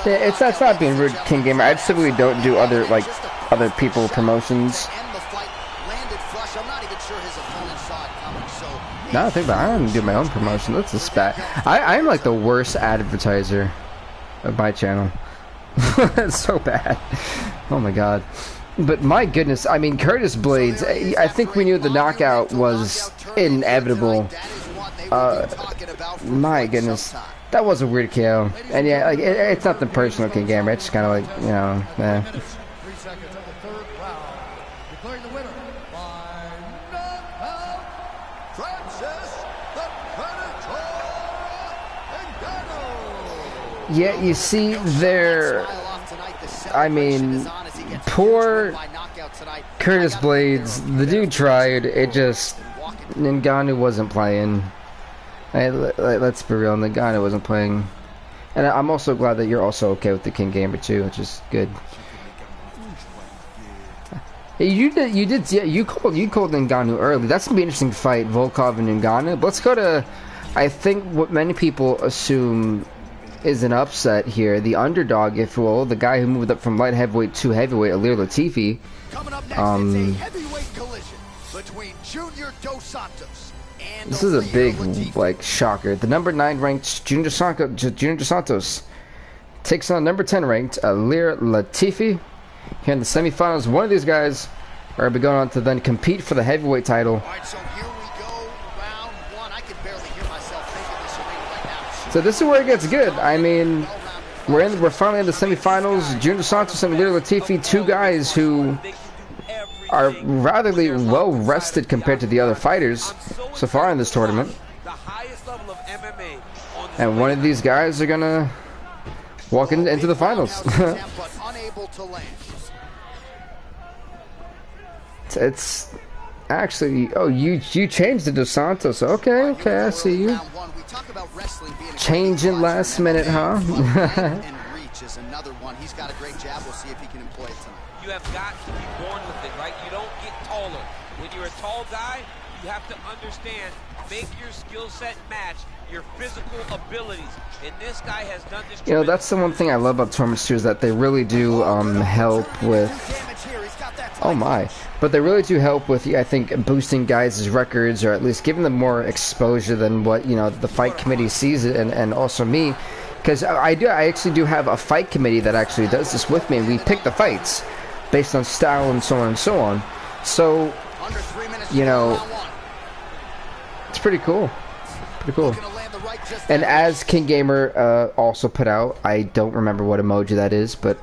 Yeah, it's not being rude, King Gamer. I typically don't do other people promotions. No, I think about it. I don't do my own promotion. That's a spat. I'm like the worst advertiser of my channel. It's so bad. Oh my god. But my goodness, I mean, Curtis Blades, I think we knew the knockout was inevitable. My goodness. That was a weird KO. And yeah, like, it's nothing personal, King Gamer. It's just kind of like, you know, 3 seconds of the third round. Declaring the winner by knockout, Francis the Predator Ngannou. Yeah, you see there, I mean, poor Curtis Blades, the dude tried, it just, Ngannou wasn't playing. Let's be real, Ngannou wasn't playing. And I'm also glad that you're also okay with the King Gamer too, which is good. You called Ngannou early. That's gonna be an interesting fight, Volkov and Ngannou. But let's go to, I think what many people assume is an upset here. The underdog, if you will, the guy who moved up from light heavyweight to heavyweight, Ilir Latifi. Coming up next, it's a heavyweight collision between Junior Dos Santos. This is a big, like, shocker. The number 9 ranked Junior Dos Santos takes on number 10 ranked Ilir Latifi. Here in the semifinals, one of these guys are going to be going on to then compete for the heavyweight title. All right, so here we go, round 1. I can barely hear myself thinking this arena right now. So this is where it gets good. I mean, we're finally in the semifinals. Junior Dos Santos and Ilir Latifi, two guys who are rather well rested compared to the other fighters so far in this tournament. And one of these guys are gonna walk into the finals. It's actually, oh, you changed it to Santos. Okay, I see you. Changing last minute, huh? Is another one. He's got a great jab. We'll see if he can employ it tonight. You have got to be born with it, right? You don't get taller. When you're a tall guy, you have to understand, make your skill set match your physical abilities. And this guy has done this. You know, that's the one thing I love about tournaments too, is that they really do help with. Oh my! But they really do help with, I think, boosting guys' records, or at least giving them more exposure than what, you know, the fight committee sees it, and also me. Because I actually do have a fight committee that actually does this with me, and we pick the fights based on style and so on and so on. So, you know, it's pretty cool. Pretty cool. And as King Gamer also put out, I don't remember what emoji that is, but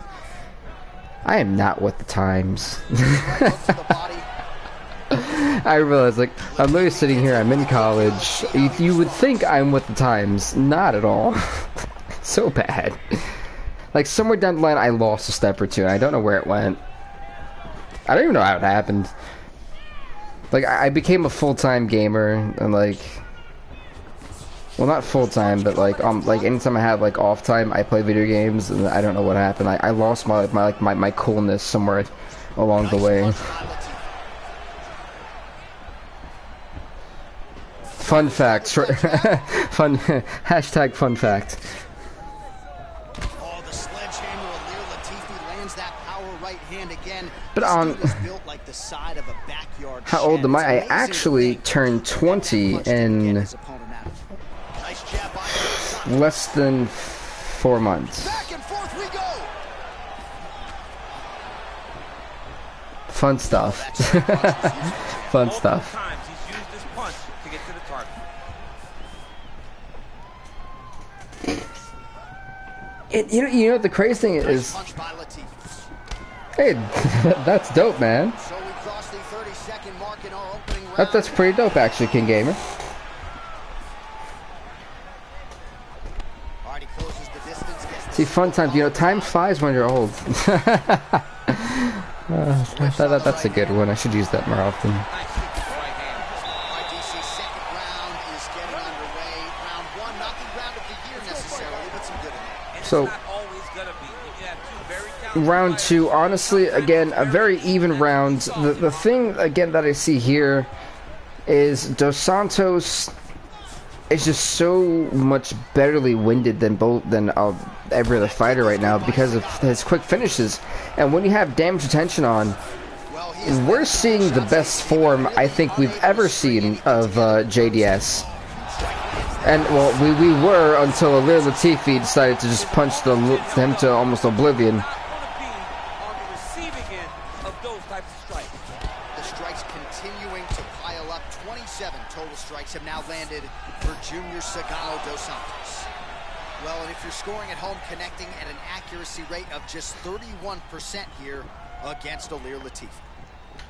I am not with the times. I realize, like, I'm literally sitting here, I'm in college. You would think I'm with the times. Not at all. So bad. Like, somewhere down the line, I lost a step or two, and I don't know where it went. I don't even know how it happened. Like, I became a full-time gamer, and like, well, not full-time, but like anytime I have like off time, I play video games, and I don't know what happened. I lost my coolness somewhere along the way. Fun fact, fun hashtag fun fact. Oh, the sledgehammer of Lir Latifi lands that power right hand again. But on built like the side of a backyard how old am I? I amazing actually thing. turned 20 in Nice jab by Thur. less than 4 months. Back and forth we go. Fun stuff. Fun stuff. Times he's used this punch to get to the target. You know what the crazy thing is? Punch by Latifi. Hey, that's dope, man. So we crossed the 30-second mark in our opening round. That's pretty dope, actually, King Gamer. Already closes the distance. See, fun times. You know, time flies when you're old. That's a good one. I should use that more often. RDC's second round is getting underway. Round one, not the round of the year necessarily, but some good in there. So, round two, honestly, again, a very even round. The thing, again, that I see here is Dos Santos is just so much betterly winded than every other fighter right now because of his quick finishes. And when you have damage retention on, we're seeing the best form I think we've ever seen of JDS. And, well, we were until Lir Latifi decided to just punch him to almost oblivion. The strikes continuing to pile up. 27 total strikes have now landed for Junior Sagano Dos Santos. Well, and if you're scoring at home, connecting at an accuracy rate of just 31% here against Lir Latifi.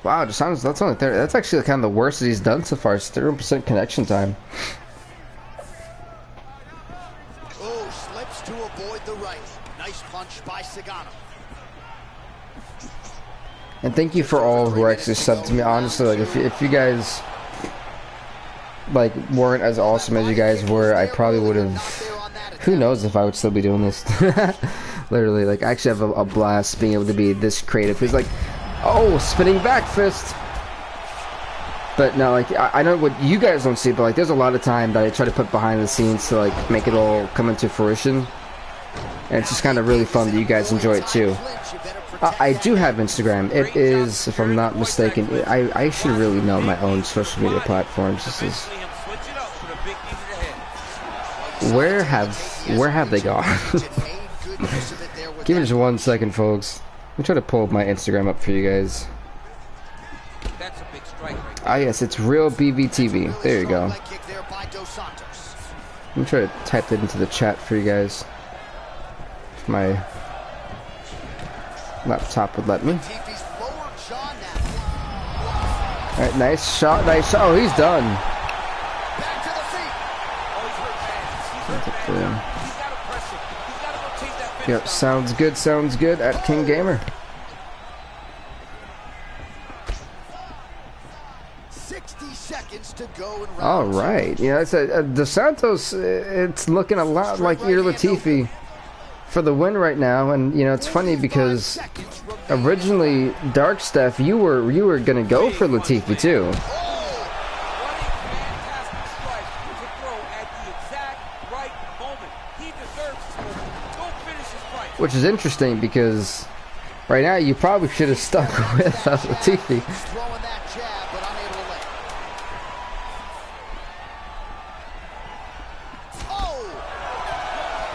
Wow, Dos Santos, that's only 30. That's actually kind of the worst that he's done so far. It's 30% connection time. Oh, slips to avoid the right. Nice punch by Sagano. And thank you for all who are actually subbed to me. Honestly, like if you guys like weren't as awesome as you guys were, I probably would have. Who knows if I would still be doing this? Literally, like I actually have a blast being able to be this creative. It's like, oh, spinning back fist. But no, like I know what you guys don't see, but like there's a lot of time that I try to put behind the scenes to like make it all come into fruition. And it's just kind of really fun that you guys enjoy it too. I do have Instagram. It is, if I'm not mistaken, I should really know my own social media platforms. This is where have they gone? Give me just 1 second, folks. Let me try to pull my Instagram up for you guys. Ah, yes, it's real BVTV. There you go. Let me try to type that into the chat for you guys. If my laptop would let me. Alright, nice shot, nice shot. Oh, he's done. Yep, sounds good at King Gamer. 60 seconds to go in round Alright, yeah, it's Dos Santos, it's looking a lot like Lir Latifi for the win right now, and you know it's funny because originally Dark Steph, you were gonna go for Latifi too. Which is interesting because right now you probably should have stuck with Latifi. throwing that jab, but unable to land. Oh!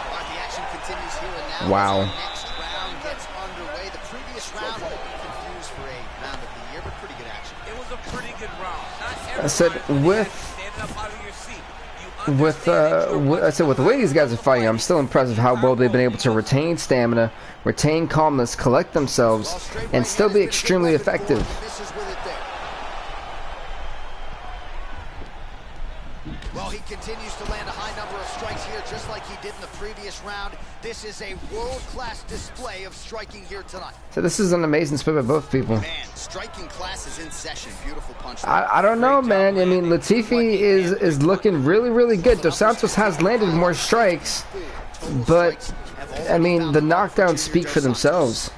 The action continues here and now. Wow. As the next round gets underway. The previous round will be confused for a round of the year, but pretty good action. It was a pretty good round. Not I said with the way these guys are fighting, I'm still impressed with how well they've been able to retain stamina, retain calmness, collect themselves, and still be extremely effective. Well, he continues to land a high number of strikes here, just like he did in the previous round. This is a world-class display of striking here tonight. So this is an amazing split by both people. Man, striking class is in session. Beautiful punch. I don't know, man. I mean, Latifi is looking really, really good. Dos Santos has landed more strikes, but I mean, the knockdowns speak for themselves.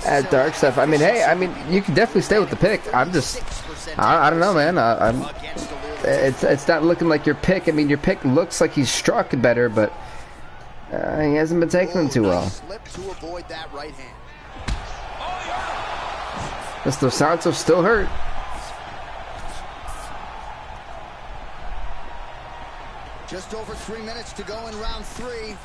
At Dark Stuff, I mean, hey, I mean, you can definitely stay with the pick. I don't know, man. It's not looking like your pick. I mean, your pick looks like he's struck better, but he hasn't been taking them too well. Mr. Santos still hurt. Just over 3 minutes to go in round 3.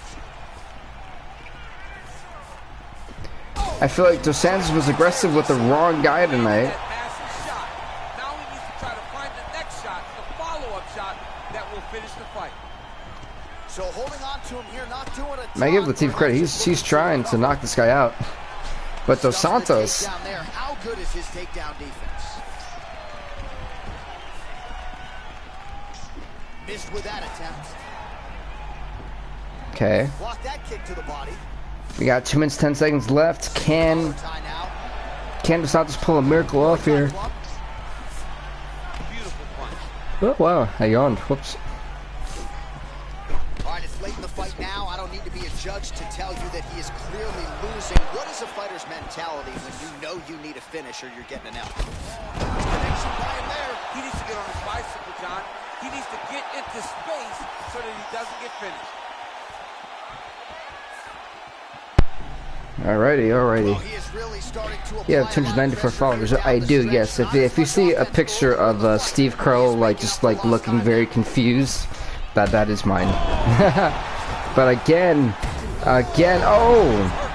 I feel like Dos Santos was aggressive with the wrong guy tonight. Now he needs to try to find the next shot, the follow-up shot that will finish the fight. So holding on to him here, not doing it. I give Latif credit. He's trying to knock this guy out. But Dos Santos, how good is his takedown defense? Missed with that attempt. okay. Block that kick to the body. We got 2 minutes 10 seconds left. Can Dos Santos pull a miracle off here? Oh wow, I yawned. Whoops. Alright, it's late in the fight now. I don't need to be a judge to tell you that he is clearly losing. What is a fighter's mentality when you know you need a finish or you're getting an L? Connection by him there. He needs to get on his bicycle, John. He needs to get into space so that he doesn't get finished. Alrighty. Well, he is really starting to Yeah, 294 followers. I do, yes. If you see a picture of Steve Kroll, like just like looking very confused, that is mine. But again, oh.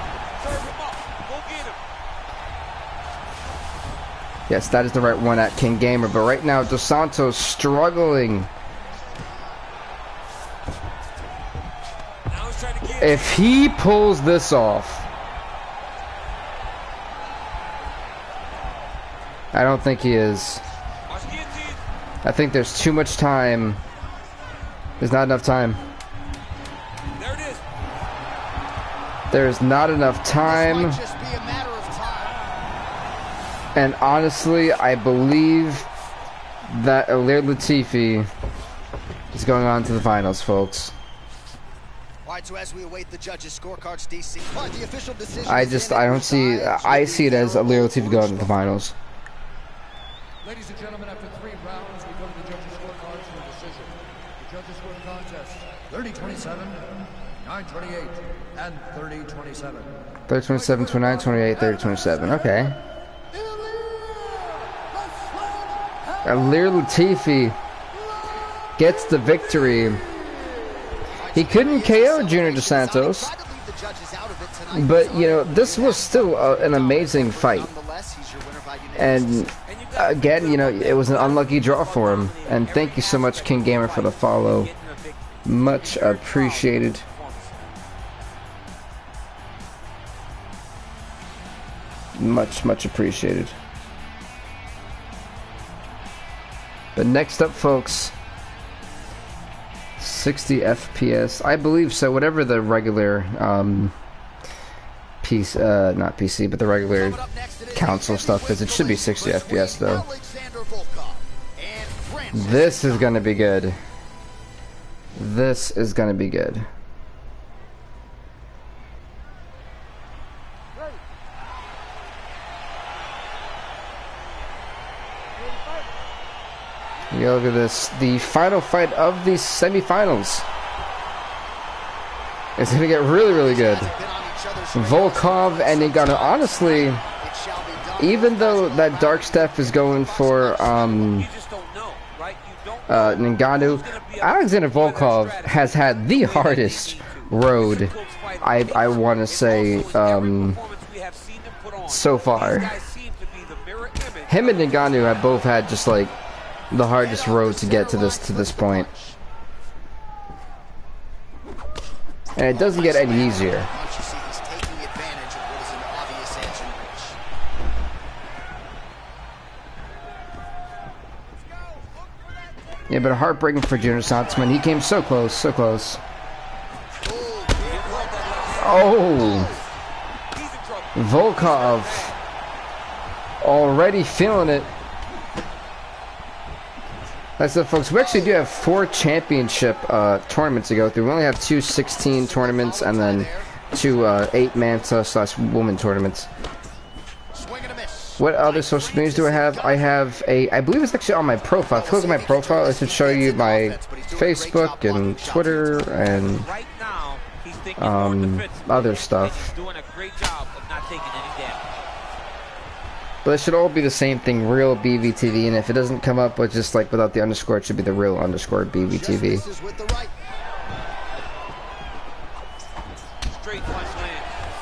Yes, that is the right one at King Gamer. But right now, Dos Santos struggling. If he pulls this off, I don't think he is. I think there's too much time. There's not enough time. There it is. There's not enough time. This might just be a matter of time. And honestly, I believe that Ilir Latifi is going on to the finals, folks. Alright, so as we await the judges' scorecards, DC. Alright, the official decision. I see it as Ilir Latifi going to the finals. Ladies and gentlemen, after 3 rounds, we go to the judges' scorecards for a decision. The judges score the contest 30-27, 9-28, and 30-27. 30-27, 29-28, 30-27. Okay. Ilir Latifi gets the victory. He couldn't KO Junior Dos Santos, but you know, this was still an amazing fight. And again, you know, it was an unlucky draw for him. And thank you so much, King Gamer, for the follow. Much appreciated. Much appreciated. But next up, folks, 60 FPS, I believe so. Whatever the regular PC, not PC, but the regular console stuff is, it should be 60 FPS though. This is gonna be good. This is gonna be good. Yeah, look at this. The final fight of the semifinals. It's gonna get really good. Volkov and Ngannou. Honestly, even though that Dark Steph is going for Ngannou, Alexander Volkov has had the hardest road, I want to say, so far. Him and Ngannou have both had just like the hardest road to get to this point, and it doesn't get any easier. Yeah, but heartbreaking for Junior Saltzman. He came so close, so close. Oh! Volkov already feeling it. That's it, folks. We actually do have 4 championship tournaments to go through. We only have 2 16 tournaments and then 2 8-man/woman tournaments. What other social medias do I have? I have I believe it's actually on my profile. If you look at my profile, it should show you my Facebook and Twitter and other stuff. But it should all be the same thing, real BVTV, and if it doesn't come up with just like without the underscore, it should be the real underscore BVTV.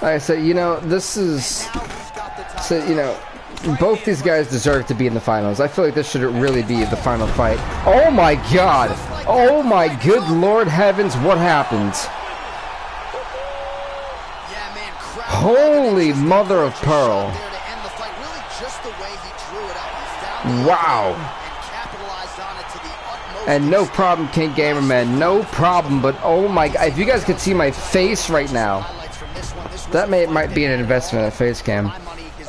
Like I said, you know, this is, so, you know, both these guys deserve to be in the finals. I feel like this should really be the final fight. Oh my god! Oh my good lord heavens, what happened? Holy mother of pearl. Wow. And no problem, King Gamerman. No problem, but oh my god. If you guys could see my face right now, that might be an investment in face cam.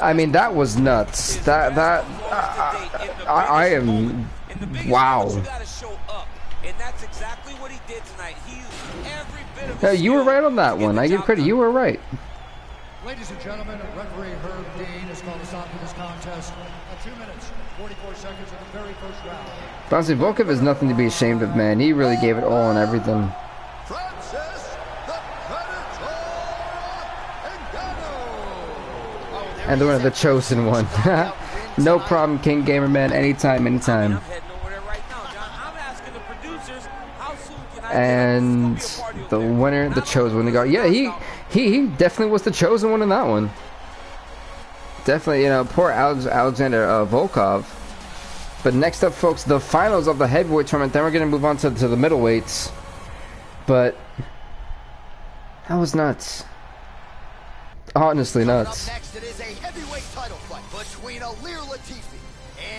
I mean, that was nuts. I am, wow. Yeah, you were right on that one. I give credit. You were right. Ladies and gentlemen, referee Herb Dean has called us out for this contest. 2 minutes, 44 seconds of the very first round. Honestly, Volkov is nothing to be ashamed of, man. He really gave it all and everything. And the winner, the chosen one. No problem, King Gamerman. Anytime, anytime. And the winner, the chosen one. Yeah, he definitely was the chosen one in that one. Definitely, you know, poor Alexander Volkov. But next up, folks, the finals of the heavyweight tournament. Then we're going to move on to the middleweights. But that was nuts. Honestly nuts. Next, it is a heavyweight title fight between Ilir Latifi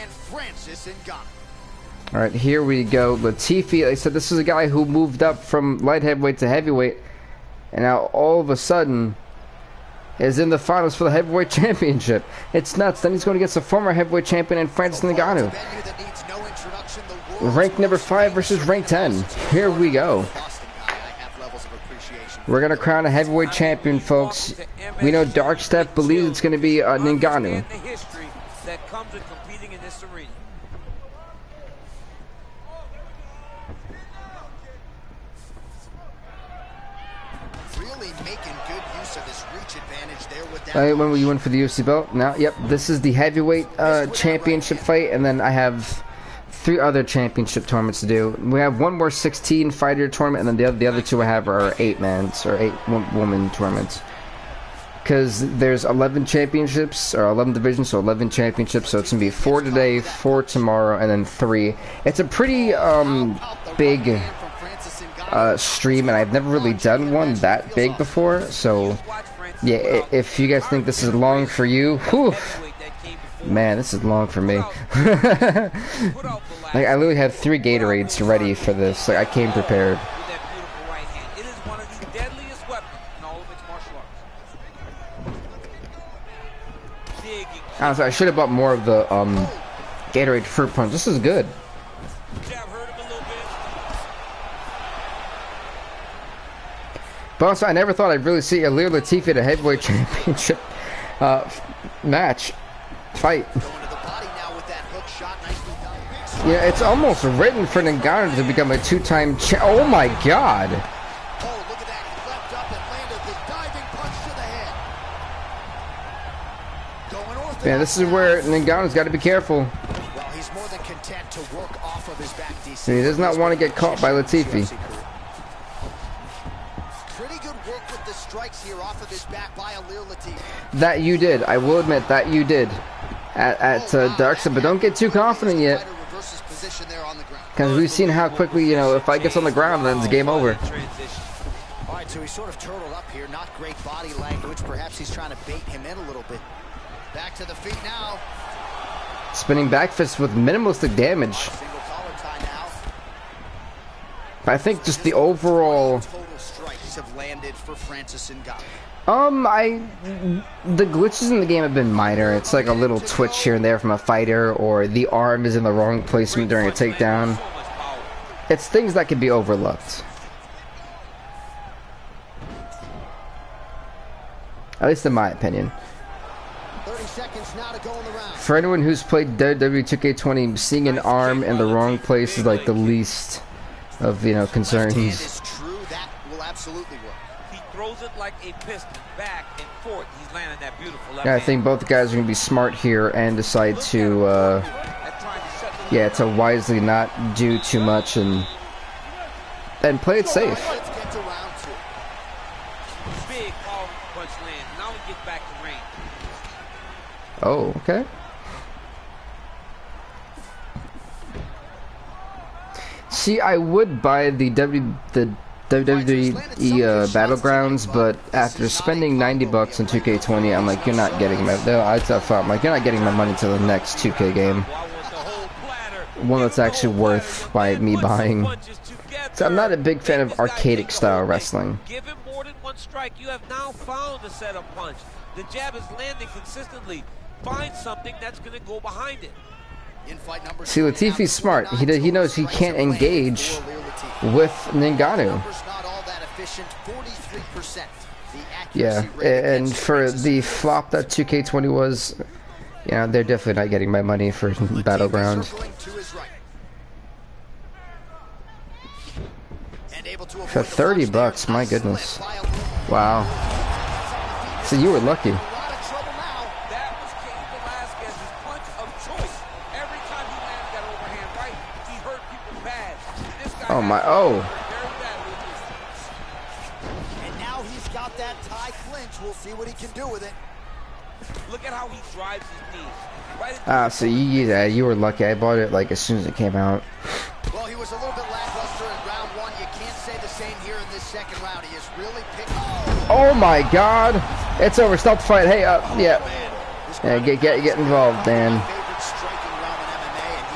and Francis Ngannou. All right, here we go. Latifi, like I said, this is a guy who moved up from light heavyweight to heavyweight, and now all of a sudden is in the finals for the heavyweight championship. It's nuts. Then he's going against the former heavyweight champion in Francis Ngannou. Rank number 5 versus rank 10. Here we go. We're going to crown a heavyweight champion, folks. We know Dark Step believes it's going to be Ngannou. When will you win for the UFC belt? Now, yep, this is the heavyweight championship fight, and then I have 3 other championship tournaments to do. We have one more 16-fighter tournament, and then the other 2 I have are 8-mans or 8-woman tournaments. Because there's 11 championships, or 11 divisions, so 11 championships, so it's going to be 4 today, 4 tomorrow, and then 3. It's a pretty big stream, and I've never really done one that big before, so yeah, if you guys think this is long for you, whew, man, this is long for me. Like, I literally had 3 Gatorades ready for this. Like, I came prepared. Honestly, I should have bought more of the Gatorade Fruit Punch. This is good. But also, I never thought I'd really see Ilir Latifi at a heavyweight championship fight. Yeah, it's almost written for Ngannou to become a 2-time oh my god! Oh, look at that. He leapt up and landed the diving punch to the head. Going orthodox. Yeah, this is where Ngannou's got to be careful. Well, he's more than content to work off of his back DC. He does not want to get caught by Latifi. Pretty good work with the strikes here off of his back by Ilir Latifi. That you did. I will admit that you did. At Darkseid, but don't get too confident yet. Because we've seen how quickly, you know, if I gets on the ground, then it's game over. Alright, so he's sort of turtled up here. Not great body language. Perhaps he's trying to bait him in a little bit. Back to the feet now. Spinning back fist with minimalistic damage. Single collar tie now. I think just the overall. Total strikes have landed for Francis Ngannou. The glitches in the game have been minor. It's like a little twitch here and there from a fighter, or the arm is in the wrong placement during a takedown. It's things that can be overlooked. At least in my opinion. 30 seconds now to go in the round. For anyone who's played WWE 2K20, seeing an arm in the wrong place is like the least of, you know, concerns. Is true. That will absolutely work. He throws it like a piston, back and forth. He's landing that beautiful left Yeah, I hand. think both guys are gonna be smart here and decide to, yeah, to wisely not do too much and play it safe. Let's get to round two. Big power punch land. Now we get back to range. Oh, okay. See, I would buy the WWE Battlegrounds, but after spending $90 on 2K20, I'm like, you're not getting my. No, I thought I'm like, you're not getting my money to the next 2K game. One that's actually worth me buying. So I'm not a big fan of arcadic style wrestling. Give him more than one strike. You have now found the setup punch. The jab is landing consistently. Find something that's going to go behind it. See, Latifi's smart. He knows he can't engage with Ngannou. Yeah, and for the flop that 2K20 was, yeah, they're definitely not getting my money for Battleground. For $30, my goodness. Wow. So you were lucky. Oh my, oh. And now he's got that tie clinch. We'll see what he can do with it. Look at how he drives his knees. Right. Ah, so you were lucky. I bought it like as soon as it came out. Well, he was a little bit lackluster in round one. You can't say the same here in this second round. He has really picked. Oh my God! It's over. Stop the fight. Hey, yeah. Yeah, get involved, man.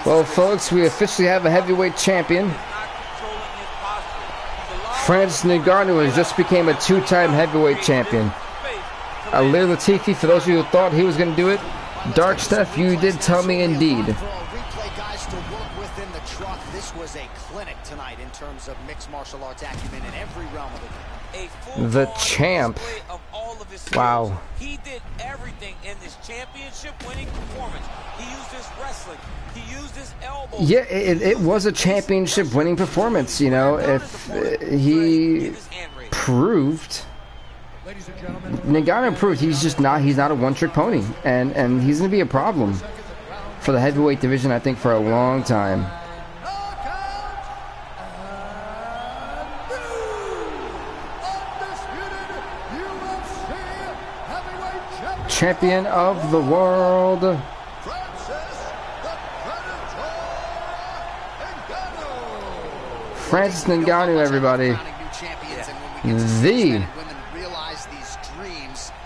Well, folks, we officially have a heavyweight champion. Francis Ngannou has just became a two-time heavyweight champion. Alir Latifi, for those of you who thought he was going to do it, Dark Steph, you did tell me indeed. This was a clinic tonight in terms of mixed martial arts acumen in every realm of the game. The champ. Wow. He did everything in this championship winning performance. He used his wrestling. He used his elbows. Yeah, it was a championship winning performance, you know, if he proved. Ngannou proved he's not a one-trick pony, and he's going to be a problem for the heavyweight division, I think, for a long time. Champion of the world, Francis Ngannou, everybody. The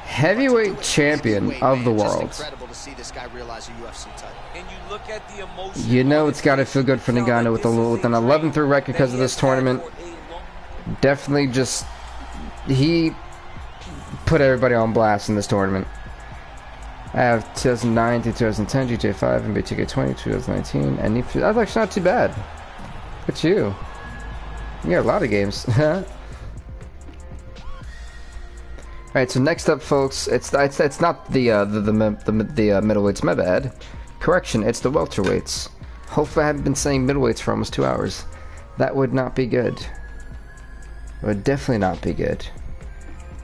heavyweight champion of the world. You know it's got to feel good for Ngannou with an 11-3 record because of this tournament. Definitely just, he put everybody on blast in this tournament. I have 2009 to 2010, GTA 5, NBA 2K20, 2019, and that's actually not too bad. Look at you. You got a lot of games. Alright, so next up, folks, it's not the middleweights, my bad. Correction, it's the welterweights. Hopefully I haven't been saying middleweights for almost 2 hours. That would not be good. It would definitely not be good.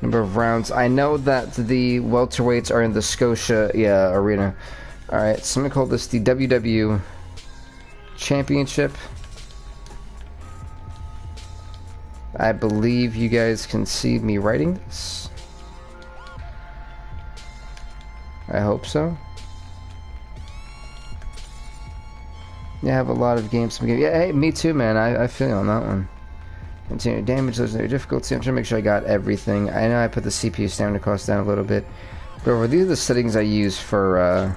Number of rounds. I know that the welterweights are in the Scotia arena. Alright, so I'm going to call this the WW Championship. I believe you guys can see me writing this. I hope so. Yeah, I have a lot of games. Yeah, hey, me too, man. I feel you on that one. Continue damage, legendary difficulty. I'm trying to make sure I got everything. I know I put the CPU standard cost down a little bit. But these are the settings I use for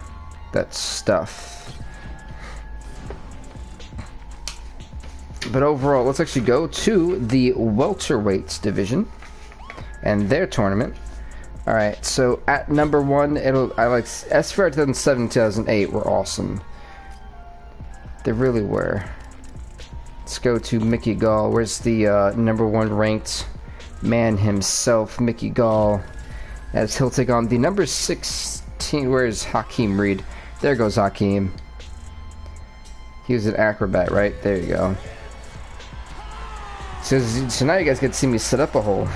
that stuff. But overall, let's actually go to the welterweights division and their tournament. All right, so at number 1, I like SFR 2007, 2008 were awesome. They really were. Let's go to Mickey Gall. Where's the number 1 ranked man himself, Mickey Gall, as he'll take on the number 16. Where's Hakeem Reed? There goes Hakeem. He was an acrobat, right? There you go. So now you guys get to see me set up a whole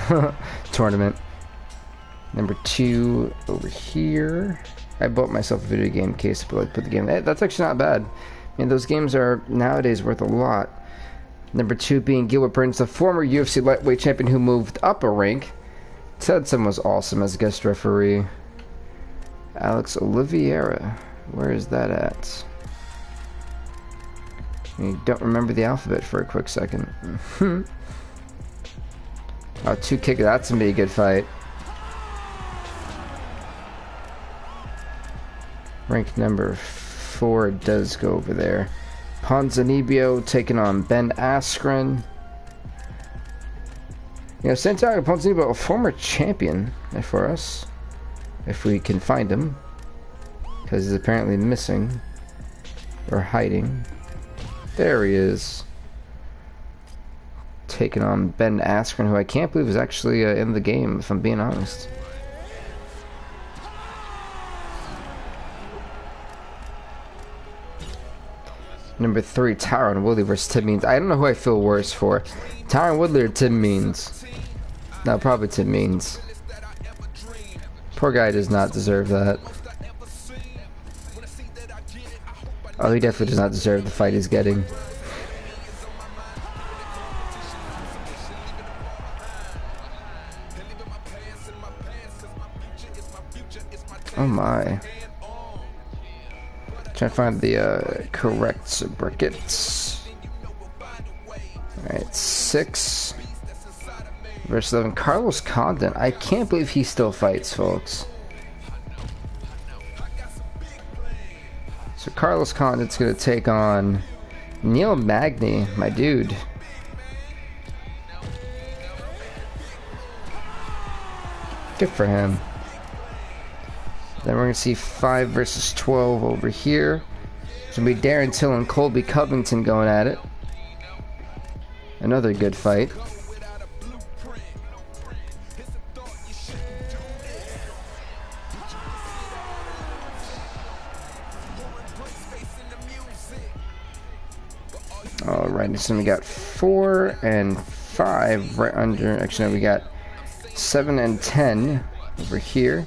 tournament. Number 2 over here. I bought myself a video game case to put the game. That's actually not bad. I mean, those games are nowadays worth a lot. Number 2 being Gilbert Burns, the former UFC lightweight champion who moved up a rank. Tedson was awesome as a guest referee. Alex Oliveira. Where is that at? You don't remember the alphabet for a quick second. Oh, 2 kick. That's gonna be a good fight. Rank number 4 does go over there. Ponzinibbio taking on Ben Askren. You know, Santiago Ponzinibbio, a former champion for us, if we can find him, because he's apparently missing or hiding. There he is. Taking on Ben Askren, who I can't believe is actually in the game, if I'm being honest. Number 3, Tyron Woodley versus Tim Means. I don't know who I feel worse for. Tyron Woodley or Tim Means? No, probably Tim Means. Poor guy does not deserve that. Oh, he definitely does not deserve the fight he's getting. Oh my. Trying to find the correct brackets. Alright, 6 versus 11. Carlos Condon. I can't believe he still fights, folks. So Carlos Condon's going to take on Neil Magny, my dude. Good for him. Then we're going to see 5 versus 12 over here. It's going to be Darren Till and Colby Covington going at it. Another good fight. Alright, so we got 4 and 5 right under. Actually, no, we got 7 and 10 over here.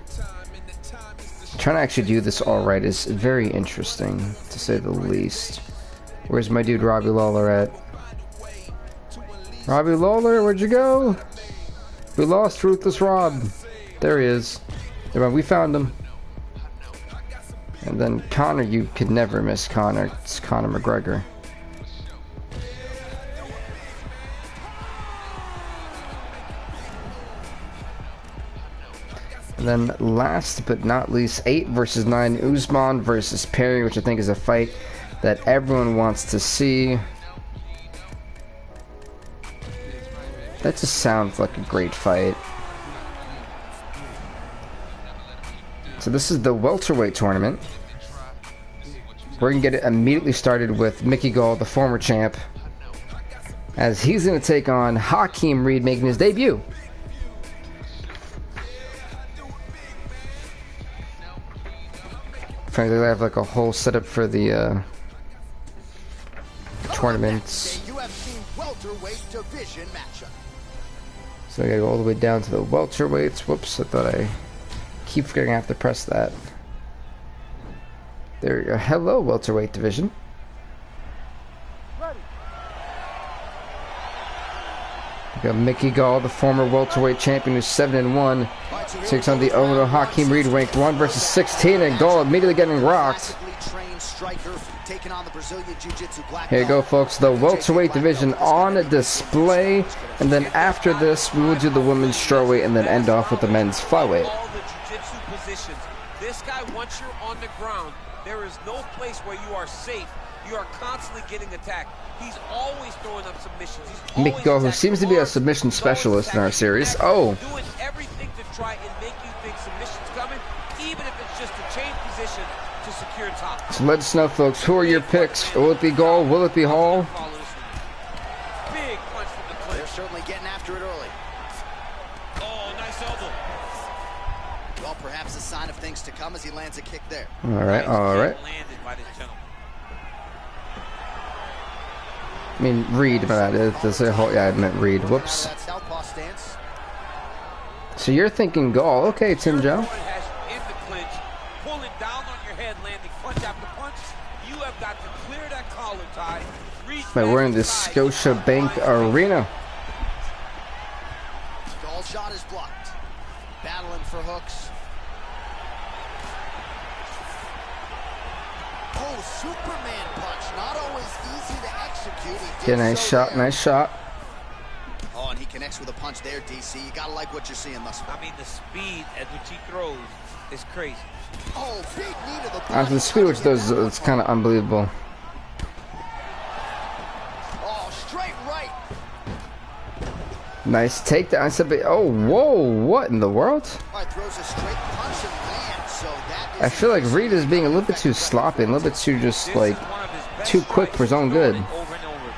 Trying to actually do this all right is very interesting, to say the least. Where's my dude Robbie Lawler at? Robbie Lawler, where'd you go? We lost Ruthless Rob. There he is. We found him. And then Conor, you could never miss Conor. It's Conor McGregor. And then last but not least, 8 versus 9, Usman versus Perry, which I think is a fight that everyone wants to see. That just sounds like a great fight. So this is the welterweight tournament. We're going to get it immediately started with Mickey Gall, the former champ, as he's going to take on Hakeem Reed, making his debut. Frankly, they have like a whole setup for the tournaments. So I gotta go all the way down to the welterweights. Whoops, I thought I keep forgetting I have to press that. There we go. Hello, welterweight division. We got Mickey Gall, the former welterweight champion, who's 7-1. Takes on the owner Hakeem Reed, ranked 1 versus 16, and Gall immediately getting rocked. Here you go, folks. The welterweight division on display, and then after this, we will do the women's strawweight, and then end off with the men's flyweight. This guy, once you're on the ground, there is is no place where you are safe. You are constantly getting attacked. He's always throwing up submissions. Miko, who seems to be a submission specialist in our series. Oh. Doing everything to try and make you think submission's coming, even if it's just to change position to secure top. So let us know, folks. Who are your picks? Will it be Gall? Will it be Hall? Big punch from the clinch. They're certainly getting after it early. Oh, nice elbow. Well, perhaps a sign of things to come as he lands a kick there. All right, all right. Landed by this gentleman. I mean, Reed, but yeah, I meant Reed. Whoops. That southpaw stance. So you're thinking Gall. Okay, Tim Joe. In the clinch, pulling down on your head, landing punch after punch. You have got to clear that collar tie. We're in the Scotia Bank Arena. Gall shot is blocked. Battling for hooks. Oh, Superman punch. Not always easy to execute. Yeah, nice shot, nice shot. Oh, and he connects with a punch there, DC. You gotta like what you're seeing thus far. I mean, the speed at which he throws is crazy. Oh, big knee to the body. The speed which does, it's kind of unbelievable. Oh, straight right. Nice takedown. I said, oh, whoa, what in the world? All right, throws a straight punch and lands. So that is I feel like Reed is being a little bit too sloppy, a little bit too just like too quick for his own good. Over and over again.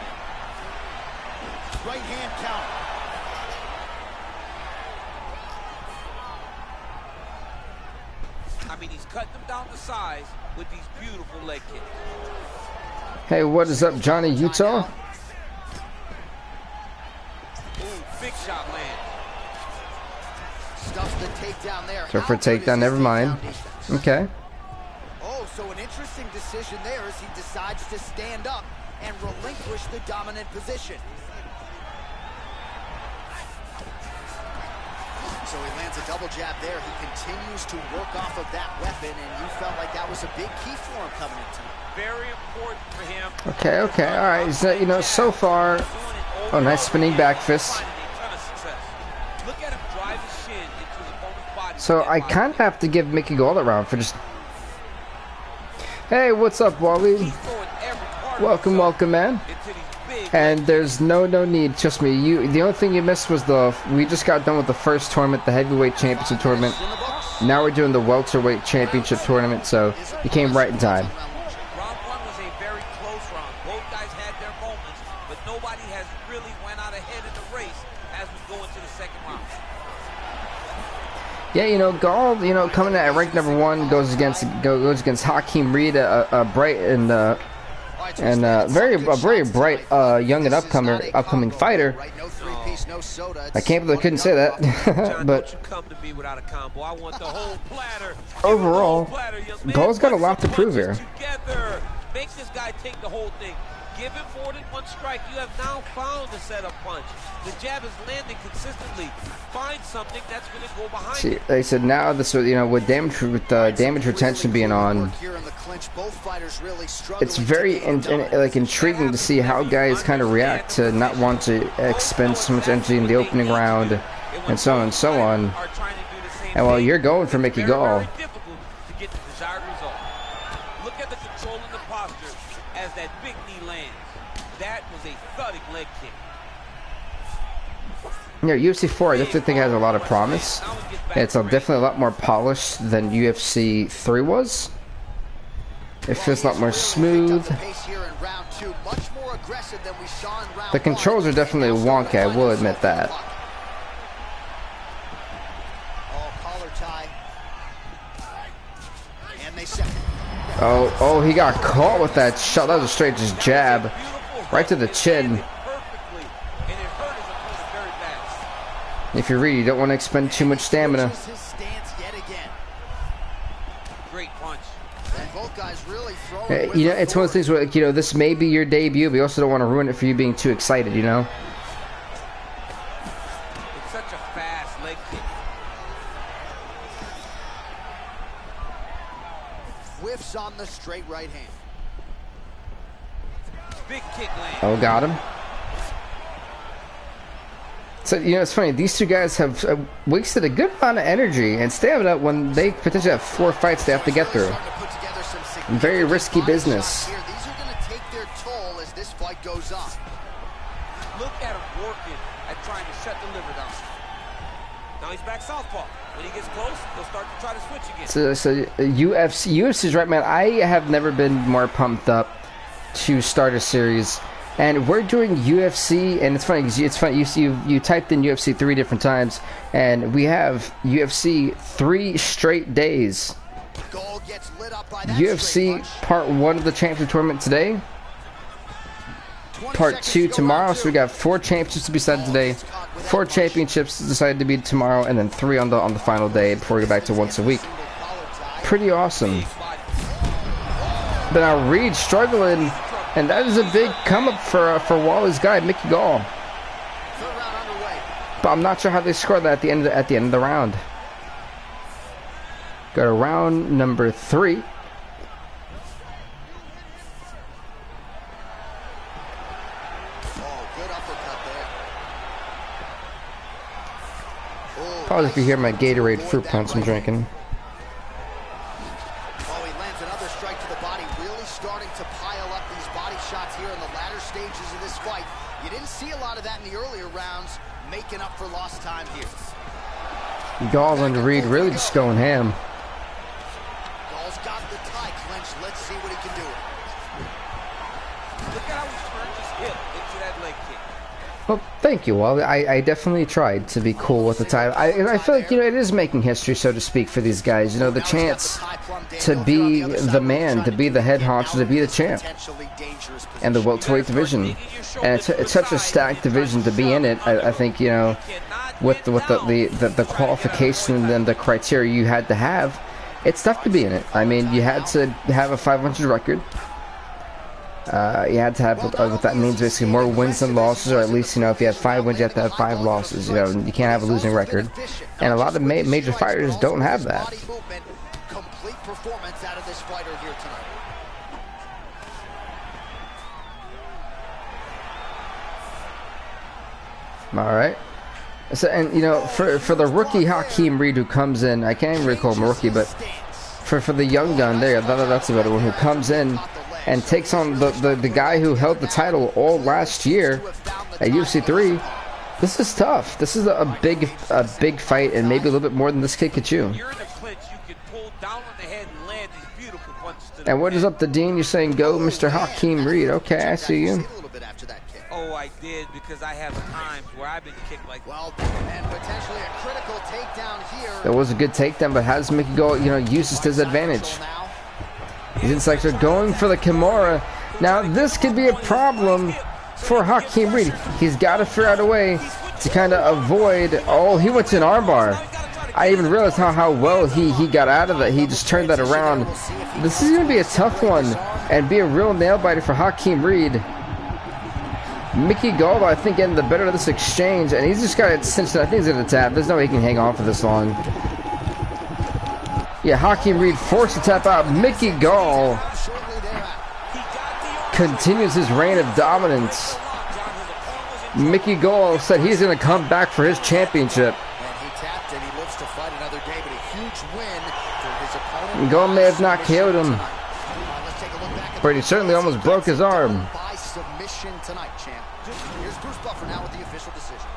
right hand count. I mean, he's cutting them down to size with these beautiful leg kicks. Hey, what is up, Johnny Utah? Ooh, big shot land. Stuffs the takedown there. So for How good is takedown, his never mind. takedown defense? Okay. Oh, so an interesting decision there as he decides to stand up and relinquish the dominant position. So he lands a double jab there. He continues to work off of that weapon, and you felt like that was a big key for him coming in tonight. Very important for him. Okay, okay, all right. So, you know, so far, oh, nice spinning back fist. Look at him drive his shin into his opponent's body. So I kind of have to give Mickey Gall that round for just. Hey, what's up, Wally? Welcome, welcome, man. And there's no need. Trust me. The only thing you missed was we just got done with the first tournament, the heavyweight championship tournament. Now we're doing the welterweight championship tournament, so you came right in time. Round one was a very close round. Both guys had their moments, but nobody has really went out ahead in the race as we go into the second round. Yeah, you know, Gall, you know, coming in at rank number 1 goes against Hakeem Reed, a bright and very bright young and upcoming fighter. I can't believe I couldn't say that, but overall, Gall's got a lot to prove here. Make this guy take the whole thing. Give him more than one strike. You have now found a setup punch. The jab is landing consistently. Find something that's going to go behind. See, like I said, now this, you know, with damage retention being on, it's very intriguing to see how guys kind of react to not want to expend so much energy in the opening round, and so on and so on. And while you're going for Mickey Gall, look at the control in the posture as that big knee lands. That was a thudding leg kick. Yeah, UFC 4 I definitely think has a lot of promise. It's definitely a lot more polished than UFC 3 was. It feels a lot more smooth. The controls are definitely wonky, I will admit that. Oh, he got caught with that shot. That was a straight just jab. Right to the chin. If you read, you don't want to expend too much stamina. Hey, you know, it's one of those things where, you know, this may be your debut, but you also don't want to ruin it for you being too excited, you know? It's such a fast leg kick. Whiffs on the straight right hand. Big kick land. Oh, got him. So, you know, it's funny. These two guys have wasted a good amount of energy and stamina when they potentially have 4 fights they have to get through. Very risky business. Here. These are going to take their toll as this fight goes on. Look at him working at trying to shut the liver down. Now he's back southpaw. When he gets close, he'll start to try to switch again. So UFC's right, man. I have never been more pumped up to start a series, and we're doing UFC, and it's funny because you typed in UFC 3 different times, and we have UFC 3 straight days. Goal gets lit up by that UFC part 1 of the championship tournament today. Part 2 tomorrow, so we got 4 championships to be decided today, 4 championships decided to be tomorrow, and then 3 on the final day before we go back to once a week. Pretty awesome. But now Reed struggling, and that is a big come up for Wally's guy, Mickey Gall. But I'm not sure how they scored that at the end of the round. Go to round number 3. Probably if you hear my Gatorade fruit punch I'm drinking. Oh, he lands another strike to the body, really starting to pile up these body shots here in the latter stages of this fight. You didn't see a lot of that in the earlier rounds, making up for lost time here. Gall and Reed really just going ham. Gall's got the tie clenched. Let's see what he can do. Look at how he turned his hip into that leg kick. Well, thank you, Wally. I definitely tried to be cool with the title. I feel like, it is making history, so to speak, for these guys. The chance to be the man, to be the head honcho, to be the champ. And the welterweight division. And it's such a stacked division to be in it. I think, with the qualification and the criteria you had to have, it's tough to be in it. I mean, you had to have a 500 record. You had to have what that means, basically more wins than losses, or at least if you have 5 wins, you have to have 5 losses. You can't have a losing record, and a lot of major fighters don't have that. Complete performance out of this fighter here tonight. All right. So, and for the rookie Hakeem Reed who comes in, I can't even really call him a rookie, but for the young gun there, that's the better one, who comes in and takes on the guy who held the title all last year at UFC 3. This is tough. This is a big fight, and maybe a little bit more than this kid could chew. And what is up to Dean? You're saying go, Mr. Hakeem Reed. Okay, I see you. Oh, I did, because I have times where I've been kicked like well, and potentially a critical takedown here. That was a good takedown, but how does Mickey Gall, use this to his advantage? He's inside, so going for the Kimura. Now, this could be a problem for Hakeem Reed. He's got to figure out a way to kind of avoid... Oh, he went to an armbar. I even realized how well he got out of that. He just turned that around. This is going to be a tough one and be a real nail-biter for Hakeem Reed. Mickey Gall, I think, getting the better of this exchange, and he's just got it cinched. I think he's going to tap. There's no way he can hang on for this long. Yeah, Hakeem Reed forced to tap out. Mickey Gall continues his reign of dominance. Mickey Gall said he's going to come back for his championship. And he tapped and he looks to fight another day, but a huge win for his opponent. Gall may have not KO'd him, but he certainly almost broke his arm. By submission tonight, champ. Here's Bruce Buffer now with the official decision.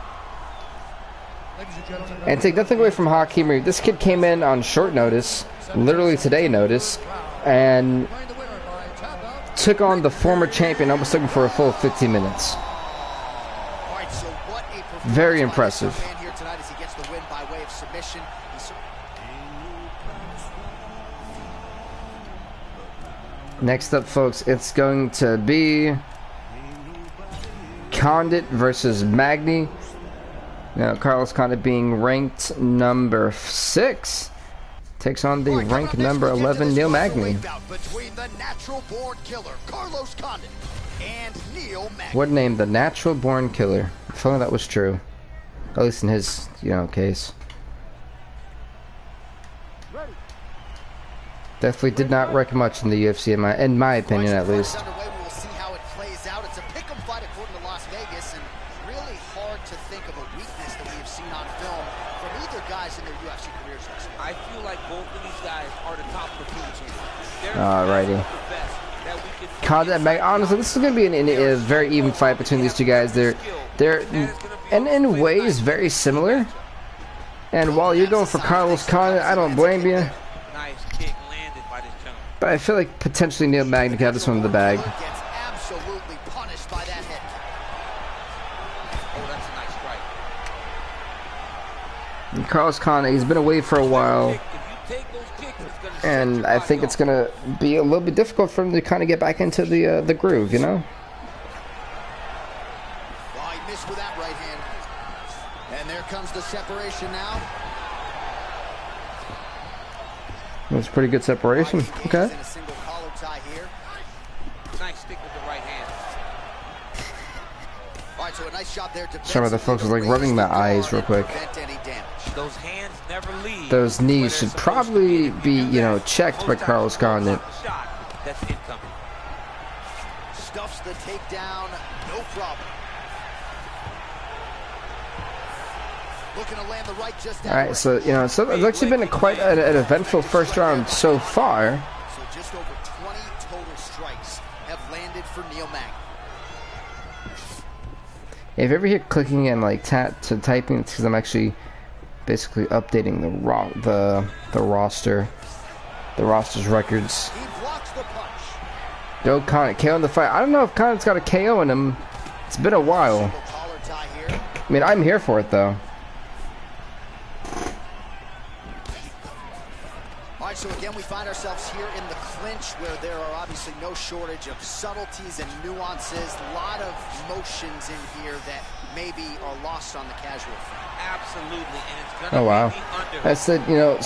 And take nothing away from Hakeem Reed. This kid came in on short notice, literally today notice, and took on the former champion, almost took him for a full 15 minutes. Very impressive. Next up, folks, it's going to be Condit versus Magny. Now, Carlos Condit being ranked number 6 takes on the ranked number 11 Neil Magny. What name? The Natural Born Killer. If only that was true. At least in his, case. Definitely did not wreck much in the UFC, in my opinion, at least. really hard to think of a weakness that we have seen on film from either guys in their UFC careers. I feel like both of these guys are the top of the food chain. Alrighty. Honestly, this is going to be a very even fight between these two guys. They're in ways very similar. And while you're going for Carlos Condit, I don't blame you. Nice kick landed by this gentleman. But I feel like potentially Neil Magny could have this one in the bag. Gets absolutely punished by that hit. Oh, that's a nice strike. And Carlos Condit, he's been away for a while. And I think it's going to be a little bit difficult for him to kind of get back into the groove, you know? Well, he missed with that right hand. And there comes the separation now. That's pretty good separation. Okay. In a single collar tie here. Nice stick with the right hand. All right, so a nice shot there. Some of the folks are like rubbing my eyes real quick. Those hands never leave. Those knees should probably be, you know, checked by Carlos Condit. That's incoming. Stuffs the takedown, no problem. Looking to land the right just All right, so you know, so it's actually been quite an eventful first round so far. So just over 20 total strikes have landed for Neil Magny. If you ever hear clicking and like typing, it's because I'm actually basically updating the roster's records. He blocks the punch. Yo, Condit KO in the fight. I don't know if Condit's got a KO in him. It's been a while. Single collar tie here. I mean, I'm here for it though. All right, so again, we find ourselves here in the clinch where there are obviously no shortage of subtleties and nuances. A lot of motions in here that maybe are lost on the casual fan. Absolutely, and it's gonna Oh wow. be under. I said, you know,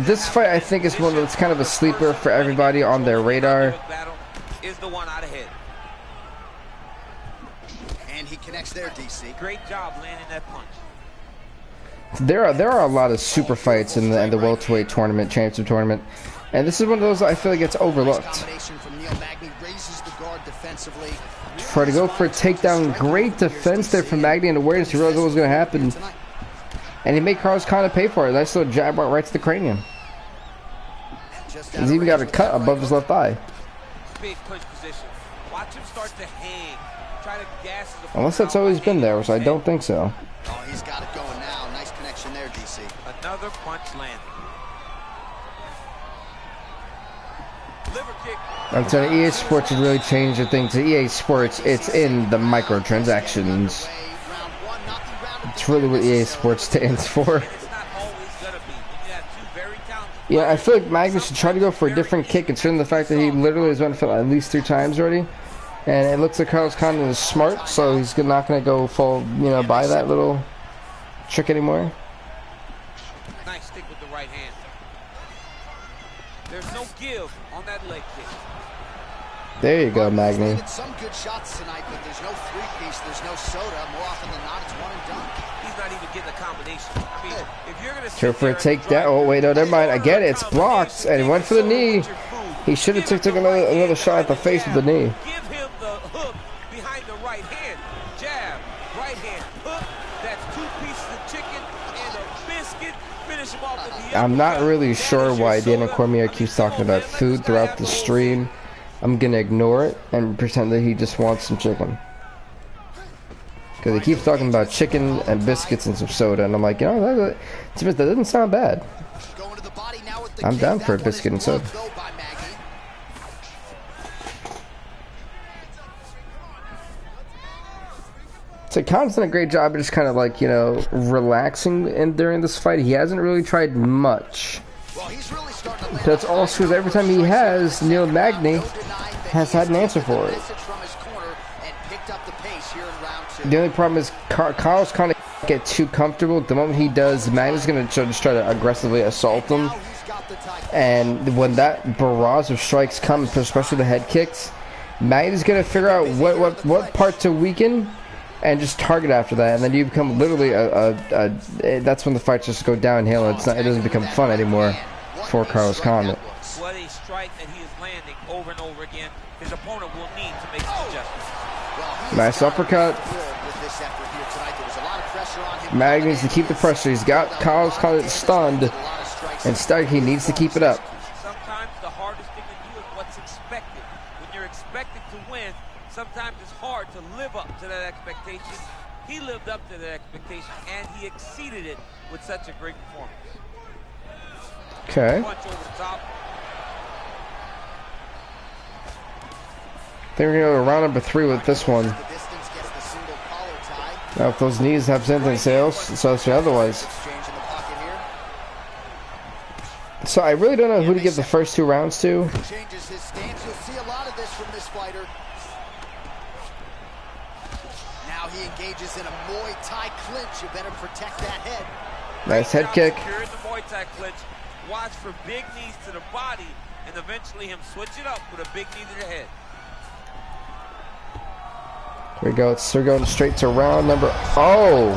this fight I think is one that's kind of a sleeper for everybody on their radar. Battle is the one out ahead. And he connects there, DC. Great job landing that punch. There are a lot of super fights in the welterweight tournament, championship tournament, and this is one of those I feel like gets overlooked. Combination from Neil Magny, raises the guard defensively. Try to go for a takedown. Great defense there from Magny and awareness. He realized what was going to happen, and he made Carlos Condit pay for it. Nice little jab right to the cranium. He's even got a cut above his left eye. Big punch position. Watch him start to hang. Try to gas his Unless that's always been there, which I don't think so. Oh, he's got it going now. Nice connection there, DC. Another punch landed. Liver kick. I'm telling you, EA Sports has really changed the thing to EA Sports. It's in the microtransactions. It's really what EA Sports stands for. It's not always gonna be. When you have two very talented Yeah, I feel like Magnus should try to go for a different kick, considering the fact that he literally has went for at least 3 times already. And it looks like Carlos Condit is smart, so he's not going to go full, you know, buy that little trick anymore. nice stick with the right hand. There's no give on that leg kick. There you go, Magny. Some good shots tonight, but there's no three-piece, there's no soda. More often than not, it's one and done. He's not even getting a combination. I mean, if you're gonna Care for a takedown. Oh wait, no, never mind. I get it. It's blocked, and he went for the knee. He should have took another shot at the face with the knee. Give him the hook behind the right hand. Jab, right hand, hook. That's 2 pieces of chicken and a biscuit. Finish him off with the I'm not uppercut. really sure That is your why Dana soda. Cormier keeps talking about food throughout the stream. I'm gonna ignore it and pretend that he just wants some chicken. Because he keeps talking about chicken and biscuits and some soda, and I'm like, you know, that doesn't sound bad. Going to the body now with the I'm kick. down for a That one is biscuit and soda. blocked, though, by Magny. So Khan's done a great job of just kind of like, you know, relaxing during this fight. He hasn't really tried much. Well, he's really starting to land That's on also because every time he has, Neil Magny has had an answer for it. message from his corner and picked up the pace here in round 2. The only problem is Carlos kind of get too comfortable. The moment he does, Magny's going to just try to aggressively assault him. Now he's got the tie. And when that barrage of strikes come, especially the head kicks, Magny's going to figure out what part to weaken and just target after that, and then you become literally that's when the fights just go downhill. It doesn't become fun anymore for Carlos Condit. What a strike that he is landing over and over again. His opponent will need to make some adjustments. Well, he's Nice got uppercut. thrilled with this effort Mag needs to keep the pressure. He's got Carlos Condit stunned. Instead, he needs to keep it up. Sometimes the hardest thing to do is what's expected. When you're expected to win, sometimes it's hard to live up to that expectation. He lived up to that expectation, and he exceeded it with such a great performance. Okay. Punch over the top. I think we're going to go to round number 3 with this one. Now, if those knees have something sales, so it's otherwise. So I really don't know who to give the first 2 rounds to. Changes his stance. You'll see a lot of this from this fighter. Now he engages in a Muay Thai clinch. You better protect that head. Nice head kick. Here in the Muay Thai clinch. Watch for big knees to the body, and eventually him switch it up with a big knee to the head. Here we go. We're going straight to round number. Oh,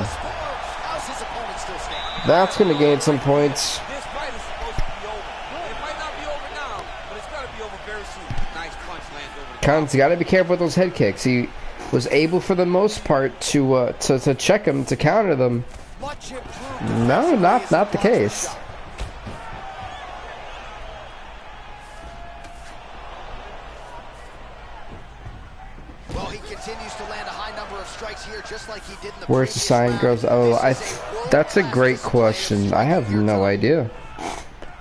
that's going to gain some points. This fight is supposed to be over. It might not be over now, but it's going to be over very soon. Nice punch lands over the Khan's got to be careful with those head kicks. He was able, for the most part, to check them, to counter them. No, not the case. Well, he continues to land a high number of strikes here, just like he did in the Where's the sign girls? Oh, that's a great question. I have no idea.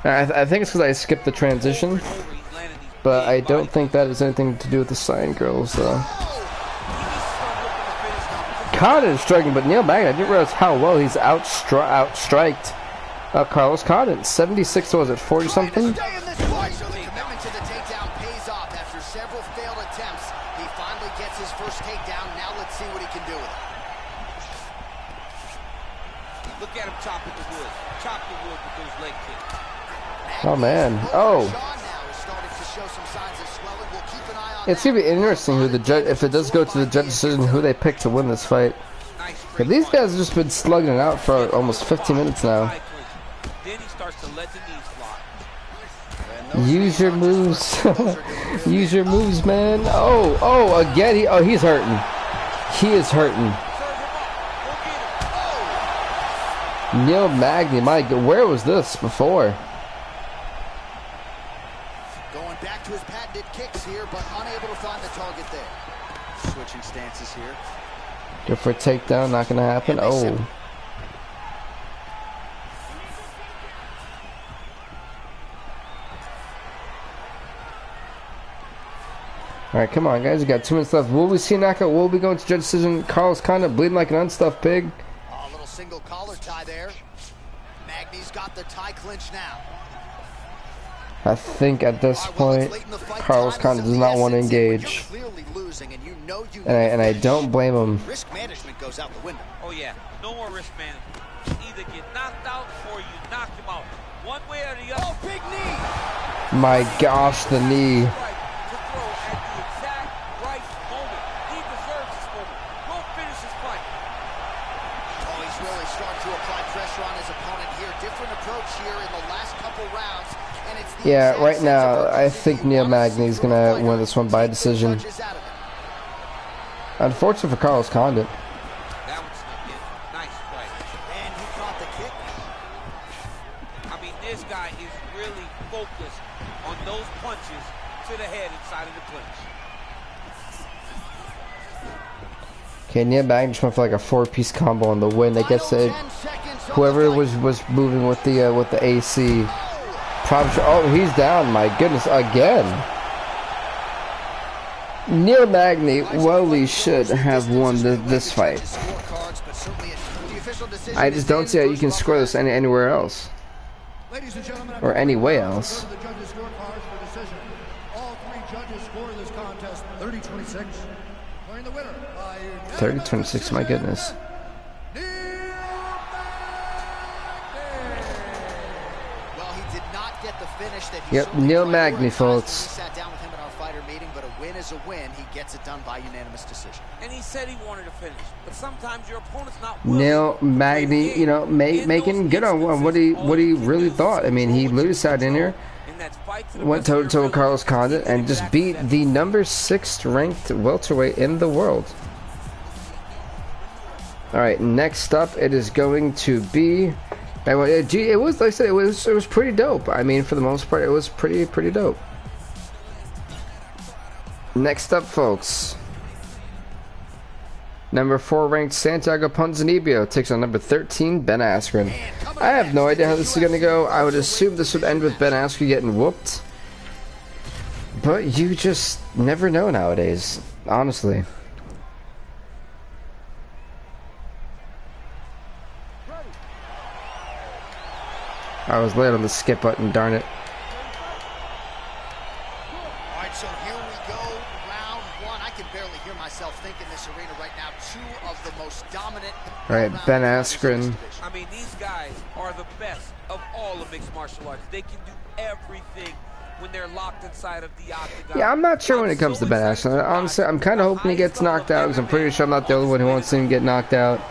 I think it's because I skipped the transition, but I don't think that has anything to do with the sign girls, though. Condit is striking, but Neil Magny, I didn't realize how well he's outstriked Carlos Condit. 76 to, was it 40 something? Oh man! Oh, it's gonna be interesting who the judge, if it does go to the judge decision, who they pick to win this fight. But these guys have just been slugging it out for almost 15 minutes now. Use your moves. Use your moves, man. Oh, again. He's hurting. He is hurting. Neil Magny, my God, where was this before? Going back to his patented kicks here, but unable to find the target there. Switching stances here. Go for a takedown, not gonna happen. Oh. Alright, come on, guys. We got 2 minutes left. Will we see a knockout? Will we go into judge decision? Carlos Condit bleeding like an unstuffed pig. A little single collar tie there. Magny's got the tie clinch now. I think at this point, Carlos Condit does not want to engage. And I don't blame him. Risk management goes out the window. Oh, yeah. No more risk management. Either get knocked out or you knock him out. One way or the other. Oh, big knee! My gosh, the knee. Yeah, right now, I think Neil Magny is going to win this one by decision. Unfortunate for Carlos Condit. That was a nice play. And he caught the kick. I mean, this guy is really focused on those punches to the head inside of the clinch. Okay, Neil Magny just went for like a 4-piece combo on the win. I guess whoever was moving with the AC. Oh, he's down. My goodness, again. Neil Magny, well, he should have won this fight. I just don't see how you can score this anywhere else. Or any way else. All 3 judges score this contest 30-26. 30-26, my goodness. Yep, Neil Magny, folks. We sat down with him at our fighter meeting, but a win is a win. He gets it done by unanimous decision. And he said he wanted to finish, but sometimes your opponent's not willing. Neil Magny, you know, making good on what he really thought. I mean, he literally sat in here, went toe-to-toe with Carlos Condit, and just beat the number 6th ranked welterweight in the world. All right, next up, it is going to be. It was, like I said, it was pretty dope. I mean, for the most part, it was pretty dope. Next up, folks. Number 4 ranked Santiago Ponzinibbio takes on number 13 Ben Askren. I have no idea how this is going to go. I would assume this would end with Ben Askren getting whooped. But you just never know nowadays, honestly. I was late on the skip button, darn it. Alright, so here we go. Round 1. I can barely hear myself think in this arena right now. 2 of the most dominant. Alright, Ben Askren. I mean, these guys are the best of all of mixed martial arts. They can do everything when they're locked inside of the octagon. Yeah, I'm not sure when it comes to Ben Askren. Honestly, I'm kind of hoping he gets knocked out because I'm pretty sure I'm not the only one who wants to see him get knocked out.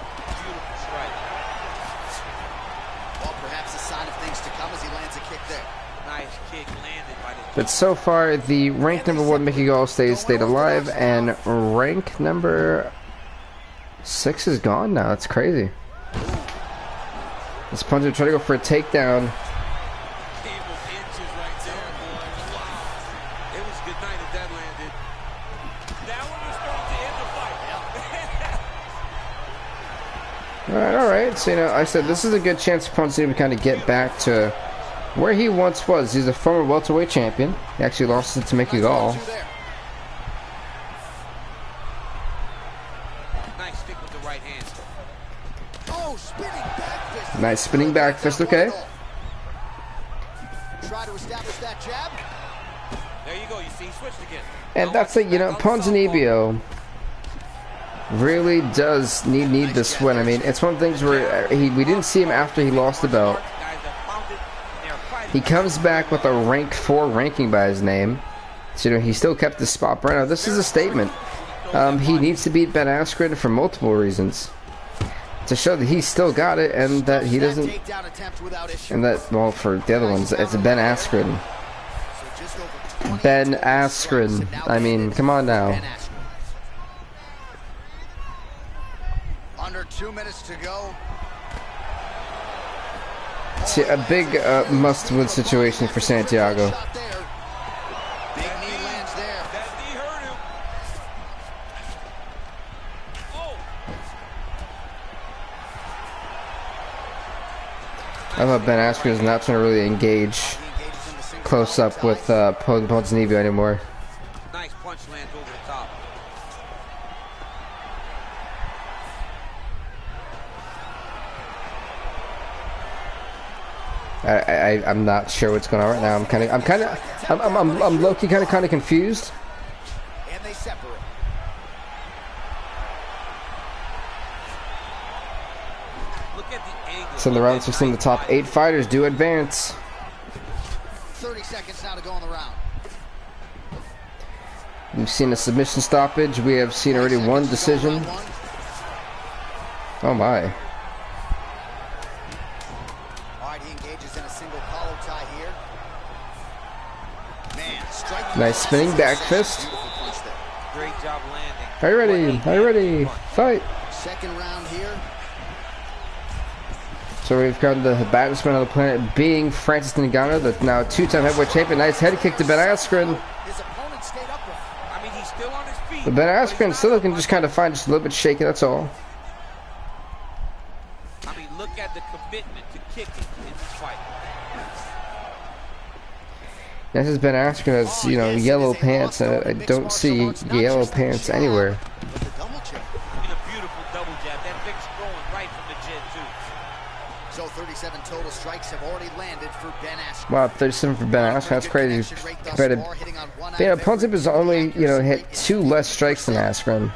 But so far, the rank number 1 Mickey Gall stayed alive, and rank number 6 is gone now. It's crazy. This puncher trying to go for a takedown. Alright, so you know, I said this is a good chance for Ponce to kind of get back to where he once was. He's a former welterweight champion. He actually lost it to Mickey Gall. Nice stick with the right hand. Oh, spinning back fist. Nice spinning back fist, okay. Try to establish that jab. There you go, you see, he switched again. And that's it, you know, Ponzinibbio really does need this win. I mean, it's one of the things where we didn't see him after he lost the belt. He comes back with a rank 4 ranking by his name. So, you know, he still kept his spot. Right now, this is a statement. He needs to beat Ben Askren for multiple reasons. To show that he's still got it and that he doesn't... And that, well, for the other ones, it's Ben Askren. Ben Askren. I mean, come on now. Under 2 minutes to go. See, a big must-win situation for Santiago. Big knee lands there. That knee hurt him. Oh. I thought Ben Askren is not trying to really engage close up with Ponzinibbio anymore. Nice punch lands over the top. I'm not sure what's going on right now. I'm low-key kind of confused. And they separate. Look at the angle. So in the round 16, the top 8 fighters do advance. 30 seconds now to go in the round. We've seen a submission stoppage. We have seen already 1 decision. Oh my. Nice spinning back fist. Great job landing. Are you ready? Are you ready? Fight. Second round here. So we've got the baddest man on the planet being Francis Ngannou, the now 2-time heavyweight champion. Nice head kick to Ben Askren. His opponent stayed upright. I mean, he's still on his feet. But Ben Askren still can just kind of find just a little bit shaky, that's all. I mean, look at the commitment to kicking in this fight. This has Ben Askren has, you know, yellow pants. I don't see yellow pants anywhere. With the double jab. I mean, a beautiful double jab. That thing's going right from the chin, too. So 37 total strikes have already landed for Ben Askren. Wow, 37 for Ben Askren. That's crazy. Compared to, yeah, Ponzinibbio has only, you know, hit 2 less strikes than Askren.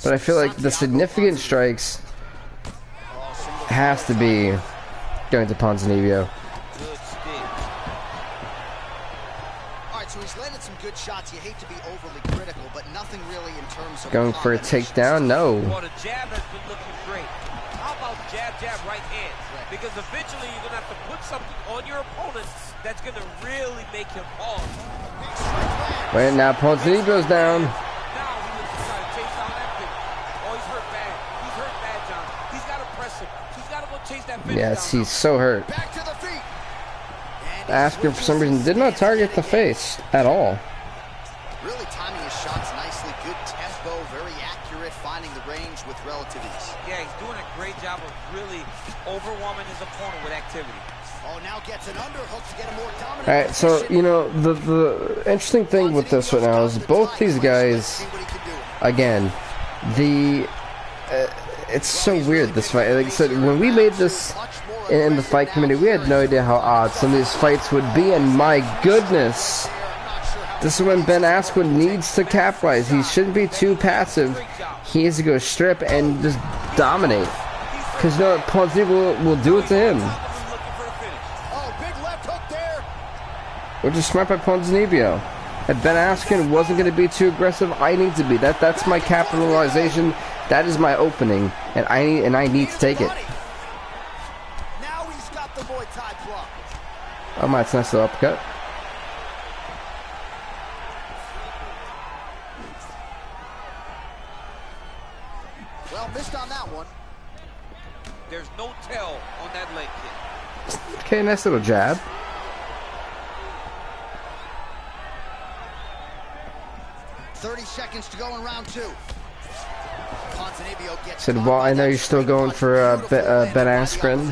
But I feel like the significant strikes has to be going to Ponzinibbio. So he's landed some good shots. You hate to be overly critical, but nothing really in terms of going for a takedown. No. Well, the jab has been looking great. How about jab, right hand? Because eventually you're gonna have to put something on your opponent that's gonna really make him pause. Wait, now Ponzinibbio's down. Now he looks to try to chase down that kick. Oh, he's hurt bad. He's hurt bad, John. chase that finish Yes, down he's so hurt. Back to the feet. And he Askren, for some switches reason, his did not stance target yet the again. face at all. Really timing his shots nicely. Good tempo, very accurate, finding the range with relative ease. Yeah, he's doing a great job of really overwhelming his opponent with activity. Oh, now gets an underhook to get a more dominant Alright, so, position. you know, the interesting thing with this right now is both these guys, again, it's so weird, this fight. Like I said, when we made this in the fight committee, we had no idea how odd some of these fights would be, and my goodness, this is when Ben Askren needs to capitalize. He shouldn't be too passive. He needs to go strip and just dominate. Because you know what, Ponzinibbio will do it to him. Oh, big left hook there. Which is smart by Ponzinibbio. If Ben Askren wasn't going to be too aggressive, I need to be. That's my capitalization. That is my opening, and I need to take it. Now he's got the Muay Thai block. Oh my, it's a nice little uppercut. Well, missed on that one. There's no tell on that leg kick. Okay, nice little jab. $30 to go in round 2. Ponzinibbio gets Said, well, I know you're still going for Ben Askren.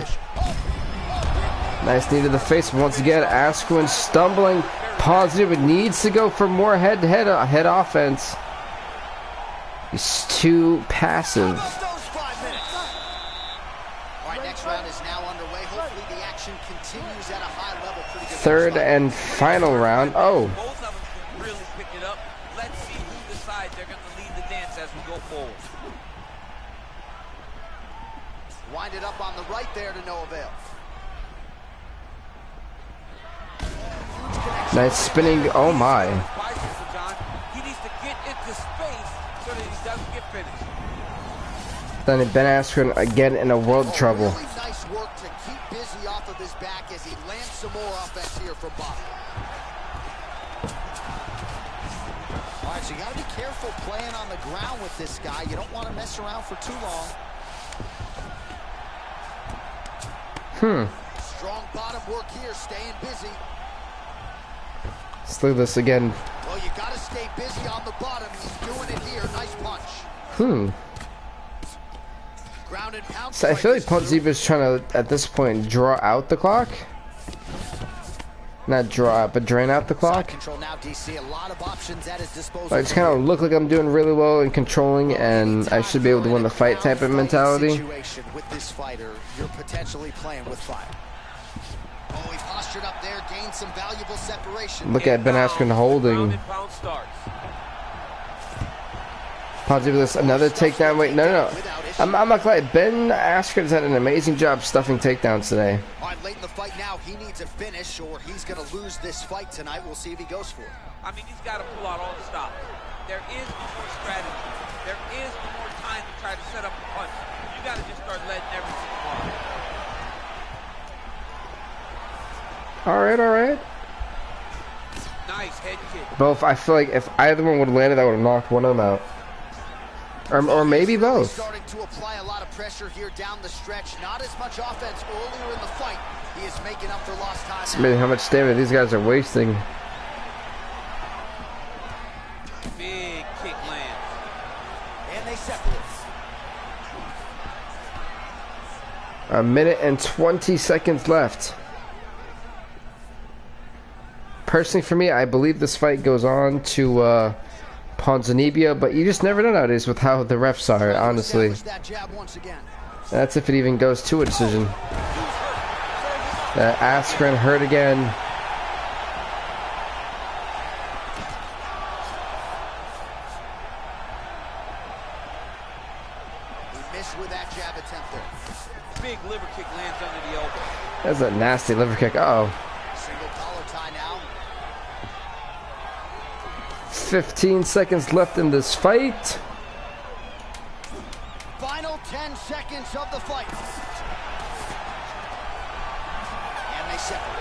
Nice knee to the face. Once again, Askren stumbling. Ponzinibbio needs to go for more head offense. He's too passive. Almost those 5 minutes. All right, next round is now underway. Hopefully the action continues at a high level. Pretty good. Third and final round. Oh, Both of them can really pick it up. Let's see who decides they're going to lead the dance as we go forward. Winded up on the right there to no avail. nice spinning. Oh my. Bicycle, John. He needs to get into space so that he doesn't get finished. Then Ben Askren again in a world of trouble. Really nice work to keep busy off of his back as he lands some more offense here from bottom. All right, so you got to be careful playing on the ground with this guy. You don't want to mess around for too long. Strong bottom work here, staying busy. Let's look at this again. Well, you got to stay busy on the bottom. He's doing it here. Nice punch. Ground and pound. So I feel like Ponzinibbio is trying to, at this point, draw out the clock. Not draw out, but drain out the clock. Control now, DC. A lot of options at his disposal. I just kind of look like I'm doing really well in controlling, and I should be able to win the fight type of mentality. With this fighter, you're potentially playing with fire. Oh, he postured up there, gained some valuable separation. Look at Ben Askren holding. Ground and pound starts. Ponzinibbio, this another takedown. Wait, no. I'm not glad. Ben Askren's had an amazing job stuffing takedowns today. All right, late in the fight now, he needs a finish or he's going to lose this fight tonight. We'll see if he goes for it. I mean, he's got to pull out all the stops. There is no more strategy. There is no more time to try to set up a punch. You got to just start letting everything fly. All right. Nice head kick. Both. I feel like if either one would have landed, I would have knocked one of them out. Or maybe both. Starting to apply a lot of pressure here down the stretch. Not as much offense earlier in the fight. He is making up for lost time. It's amazing how much stamina these guys are wasting. Big kick lands. And they separate. A minute and 20 seconds left. Personally, for me, I believe this fight goes on to Ponzinibbio, but you just never know nowadays with how the refs are, honestly. That's if it even goes to a decision. Askren hurt again. He missed with that jab attempt there. Big liver kick lands under the elbow. That's a nasty liver kick. Uh-oh. Single collar tie now. 15 seconds left in this fight. Final 10 seconds of the fight. And they separate.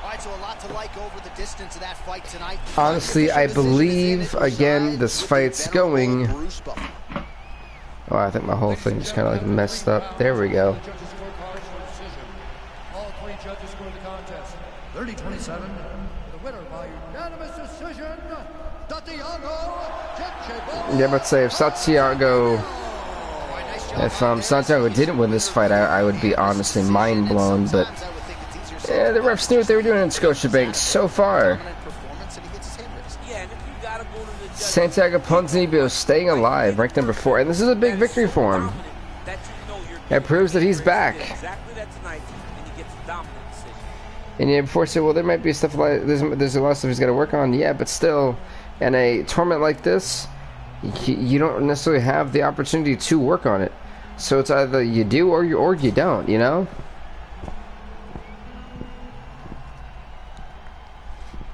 All right, so a lot to like over the distance of that fight tonight. Honestly, I believe, again, this fight's going Oh, I think my whole thing just kind of like messed up. There we go. All three judges scored the contest. 30-27. The winner by unanimous decision, Santiago. Yeah, but say if Santiago didn't win this fight, I would be honestly mind blown. But yeah, the refs knew what they were doing in Scotiabank so far. Santiago Ponzinibbio staying alive, ranked number 4, and this is a big victory for him. It proves that he's back. And yeah, before I say, well, there might be stuff like there's a lot of stuff he's got to work on. Yeah, but still, in a tournament like this, you don't necessarily have the opportunity to work on it. So it's either you do or you don't. You know.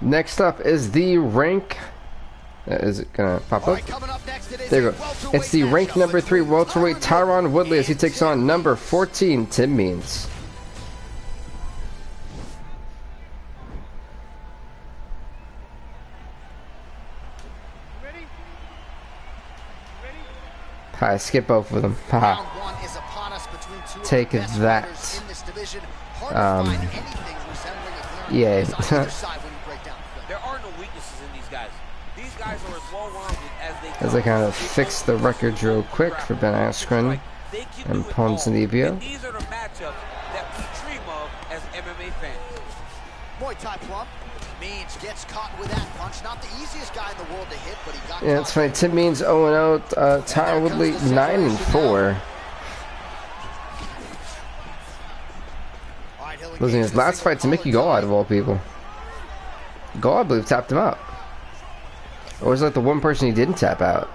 Next up is the rank. Is it gonna pop up? There you go. It's the rank number 3 welterweight Tyron Woodley as he takes on number 14 Tim Means. I skip both of them. Haha. Take that. Yeah. There are no weaknesses in these guys. These guys are as well-rounded as they As I kind of fix the records real quick for Ben Askren and Ponzinibbio. These are the matchups that we dream of as MMA fans. Muay Thai plump. Means gets caught with that punch. Not the easiest guy in the world to hit, but he got. Yeah, it's funny. Tim Means 0-0. Tyron Woodley 9-4. Losing his last fight to Mickey Gall, out of all people. Gall, I believe, tapped him out. Or was it like the one person he didn't tap out?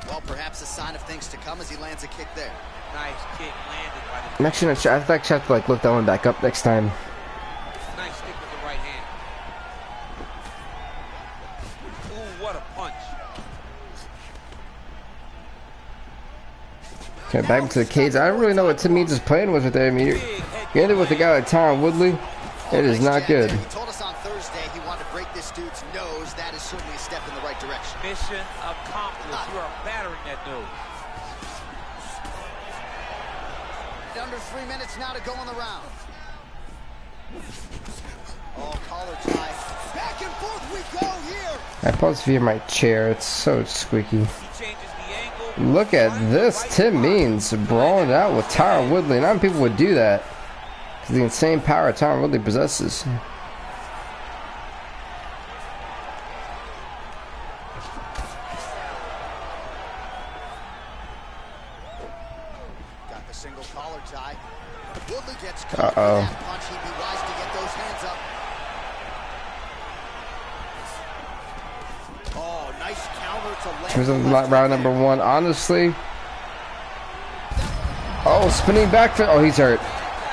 Well, perhaps a sign of things to come as he lands a kick there. Nice kick landed by the. I'm actually not sure. I think I have to like look that one back up next time. Nice kick with the right hand. Ooh, what a punch. Okay, back into the cage. I don't really know what Tim Means is playing with there. I mean, you ended with a guy like Tyron Woodley. It is not good. He told us on Thursday he wanted to break this dude's nose. That is certainly a step in the right direction. Mission accomplished. You are battering that nose. Under 3 minutes now to go in the round. Oh, collar tie. Back and forth we go here. I pause via my chair. It's so squeaky. He changes the angle. Look at this. Tim Means brawling it out with Tyron Woodley. Not many people would do that. Because the insane power Tyron Woodley possesses. Got the single collar tie. Woodley gets caught with that punch. He'd be wise to get those hands up. Oh, nice counter to land. Here's round number 1. Honestly. Oh, spinning back foot. Oh, he's hurt.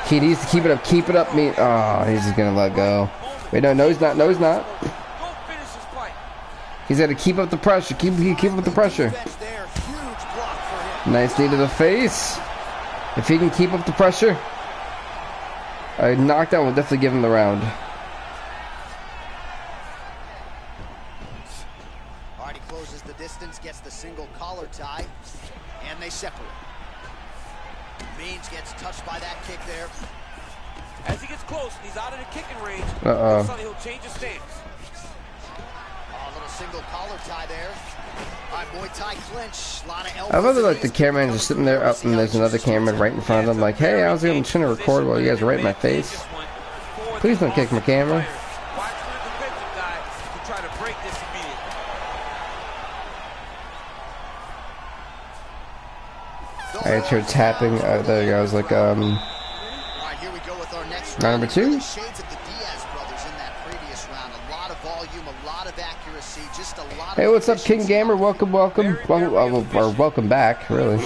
He needs to keep it up. Keep it up. Oh, he's just gonna let go. Wait, no, he's not. No, he's not. He's got to keep up the pressure. Keep up the pressure. Nice knee to the face. If he can keep up the pressure, a knockdown will definitely give him the round. All right, he closes the distance, gets the single collar tie, and they separate. Means gets touched by that kick there. As he gets close, he's out of the kicking range. He'll change his stance. Oh, a little single collar tie there. All right, Muay Thai clinch. A lot of elbows. I love that, like, the cameraman just sitting there up and there's another camera right in front of them. Like, hey, I was trying to record while you guys are right in my face. Please don't kick my camera. Watch for the defensive guy to try to break this immediately. I tried tapping. There you go. I was like, All right, here we go with our next round number 2. Shades of the Diaz brothers in that previous round. A lot of volume, a lot of accuracy, just a lot. Hey, what's up, King Gamer? Welcome back, really.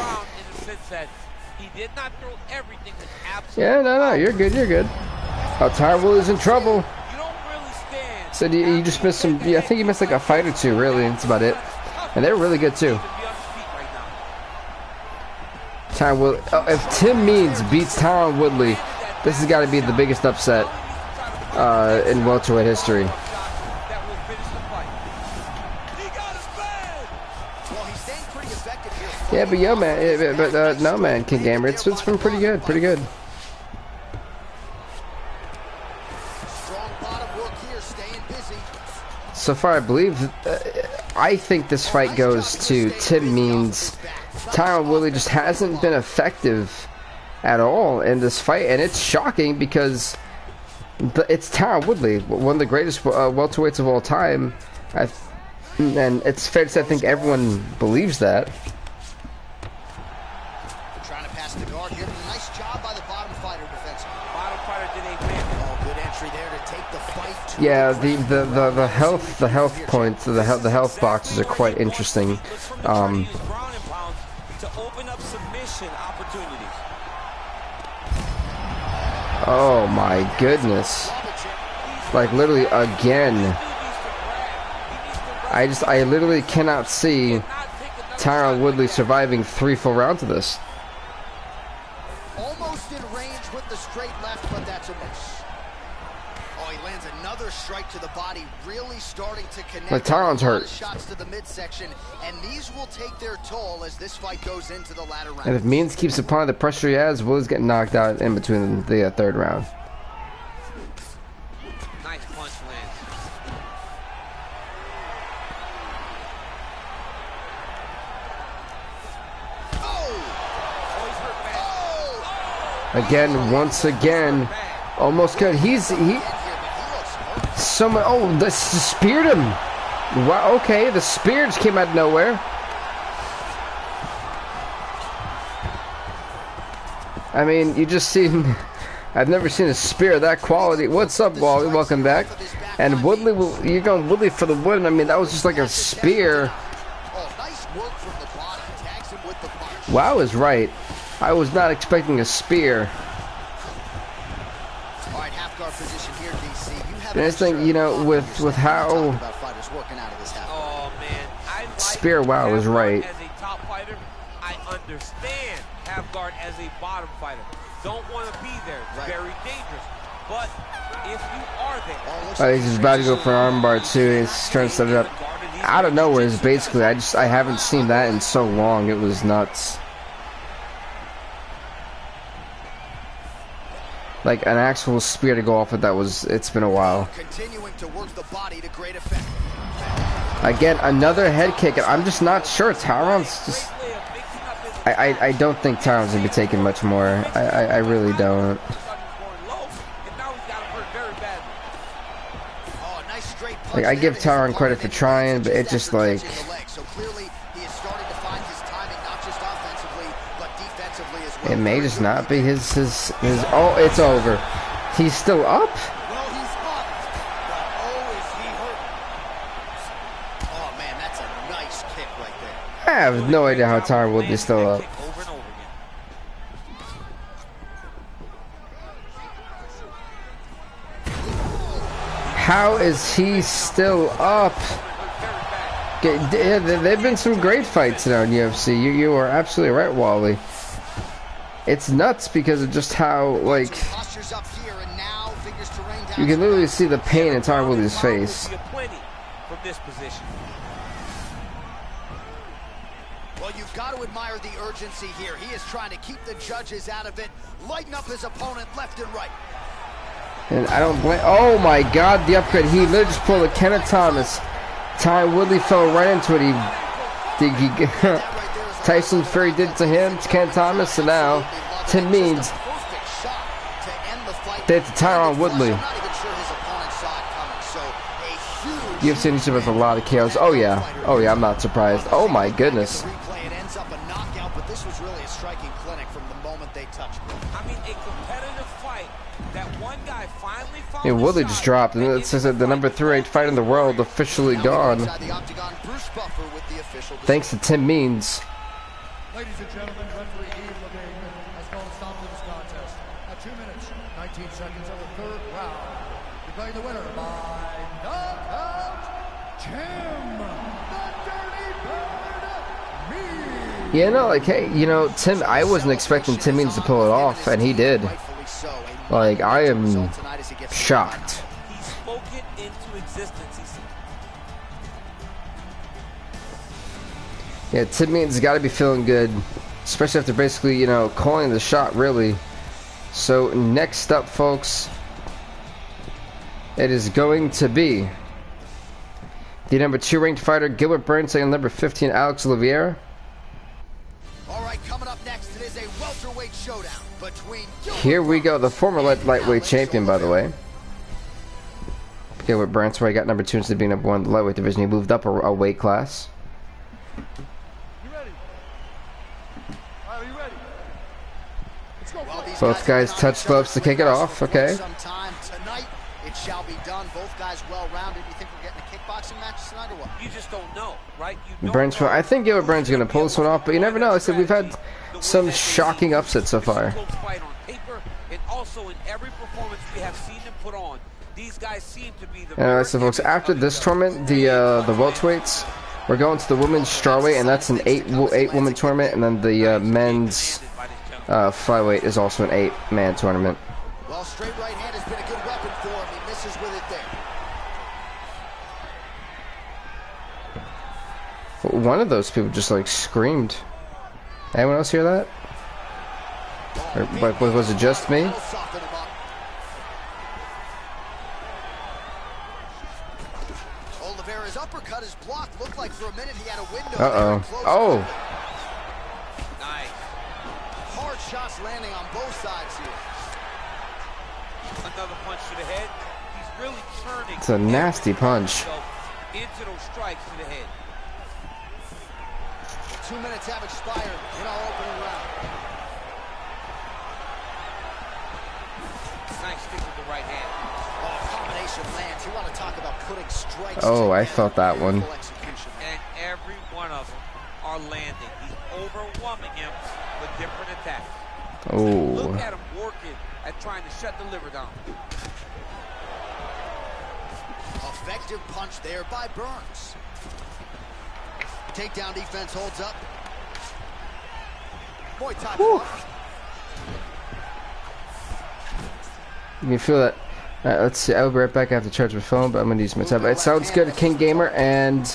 Yeah, no, you're good, Oh, Tyron Woodley's in trouble. Said you just missed some. Yeah, I think you missed like a fight or two, really. That's about it. And they're really good too. Tyron Woodley. Oh, if Tim Means beats Tyron Woodley, this has got to be the biggest upset in welterweight history. Well, he's staying pretty effective here. Yeah, but yo, man, no, man, King Gamer, it's been pretty good, pretty good. Strong bottom work here, staying busy. So far, I believe, I think this fight goes to Tim Means. Tyron Woodley just hasn't been effective at all in this fight, and it's shocking because it's Tyron Woodley, one of the greatest welterweights of all time. And it's fair to say I think everyone believes that. Trying to pass the guard here. Nice job by the bottom fighter defensive. Bottom fighter did a win. Oh, good entry there to take the fight. Yeah, the health points, the health boxes are quite interesting. To open up submission opportunities. Oh my goodness! Like literally again. I literally cannot see Tyron Woodley surviving 3 full rounds of this. Almost in range with the straight left, but that's a miss. Oh, he lands another strike to the body, really starting to connect. Like Tyron's hurt. Shots to the midsection, and these will take their toll as this fight goes into the latter round. And if Means keeps applying the pressure he has, Woodley's getting knocked out in between the 3rd round. Nice punch lands. Again, once again, almost good. He so much. Oh, the speared him. Wow. Okay, the spear just came out of nowhere. I mean, you just seen. I've never seen a spear of that quality. What's up, Wally? Welcome back. And Woodley, you're going Woodley for the win. I mean, that was just like a spear. Wow is right. I was not expecting a spear. All right, half guard position here, DC. You have And this thing, you know, with how Oh man, spear wow is right. As a top fighter, I understand half guard as a bottom fighter. Don't want to be there. It's very dangerous. But if you are there, Oh, he's just about to go for an armbar too. He's trying to set it up out of nowhere. Is basically I haven't seen that in so long. It was nuts. Like an actual spear to go off with, it's been a while. continuing to work the body to great effect. Again, another head kick, and I'm just not sure. Tyron's just... I don't think Tyron's going to be taking much more. I really don't. Like, I give Tyron credit for trying, but it's just like... It may just not be his... Oh, it's over. He's still up? Well, he's up. But oh, is he hurt? Oh, man, that's a nice kick right there. I have no idea how Tyron Woodley is still up. How is he still up? There've been some great fights now in UFC. You are absolutely right, Wally. It's nuts because of just how, like, you can literally see the pain in Tyron Woodley's face. Well, you've got to admire the urgency here. He is trying to keep the judges out of it, lighten up his opponent left and right. And I don't blame. Oh my God, the upgrade! He literally just pulled a Kenneth Thomas. Tyron Woodley fell right into it. Tyson Fury did it to him, to Kenneth Thomas, and now Tim Means did it to Tyron Woodley. UFC used to have a lot of KOs. Oh yeah, I'm not surprised. Oh my goodness. Yeah, Woodley just dropped, and it says that the number 3 fight in the world officially gone. Thanks to Tim Means. Ladies and gentlemen, referee Ep1 has called a stop to this contest at 2 minutes, 19 seconds of the 3rd round. Declaring the winner by knockout, Tim, the Dirty Bird, Means. Yeah, no, like, hey, you know, Tim, I wasn't expecting Tim Means to pull it off, and he did. Like, I am shocked. He spoke it into existence. Yeah, Tim Meaton's got to be feeling good, especially after basically, you know, calling the shot, really. So, next up, folks, it is going to be the number 2 ranked fighter, Gilbert Burns, taking number 15, Alex Oliveira. All right, coming up next, it is a welterweight showdown between Here we go, the former lightweight champion, by the way. Gilbert Burns, where he got number 2 instead of being number 1 in the lightweight division. He moved up a weight class. You ready? Are you ready? Let's go. Well, these Both guys touch gloves to kick it off. Okay. Sometime tonight, it shall be done. Both guys well-rounded. You think we're getting a kickboxing match tonight or what? You just don't know, right? You Burns, I think Gilbert Burns is going to pull this one off, but you never know. I said we've had some shocking upsets so far. Fight on paper, and also in every performance we have seen them put on. These guys seem to be the So folks, after this tournament, the welterweights, we're going to the women's strawweight, and that's an 8-woman tournament, and then the men's flyweight is also an 8-man tournament. Well, straight right hand has been a good weapon for him. He misses with it there. One of those people just like screamed. Anyone else hear that? Or was it just me? Oliveira's uppercut is blocked. Looked like for a minute he had a window. Oh. Nice. Hard shots landing on both sides here. Another punch to the head. He's really turning. It's a nasty punch. Into those strikes to the head. 2 minutes have expired in our opening round. Nice stick with the right hand. Oh, combination lands. You want to talk about putting strikes. Oh, I felt that one. And every one of them are landing. He's overwhelming him with different attacks. Oh. Look at him working at trying to shut the liver down. Effective punch there by Burns. Takedown defense holds up. Muay Thai block. You can feel that. Let's see. I'll be right back after charge my phone, but I'm gonna use my tablet. It sounds good, King Gamer. And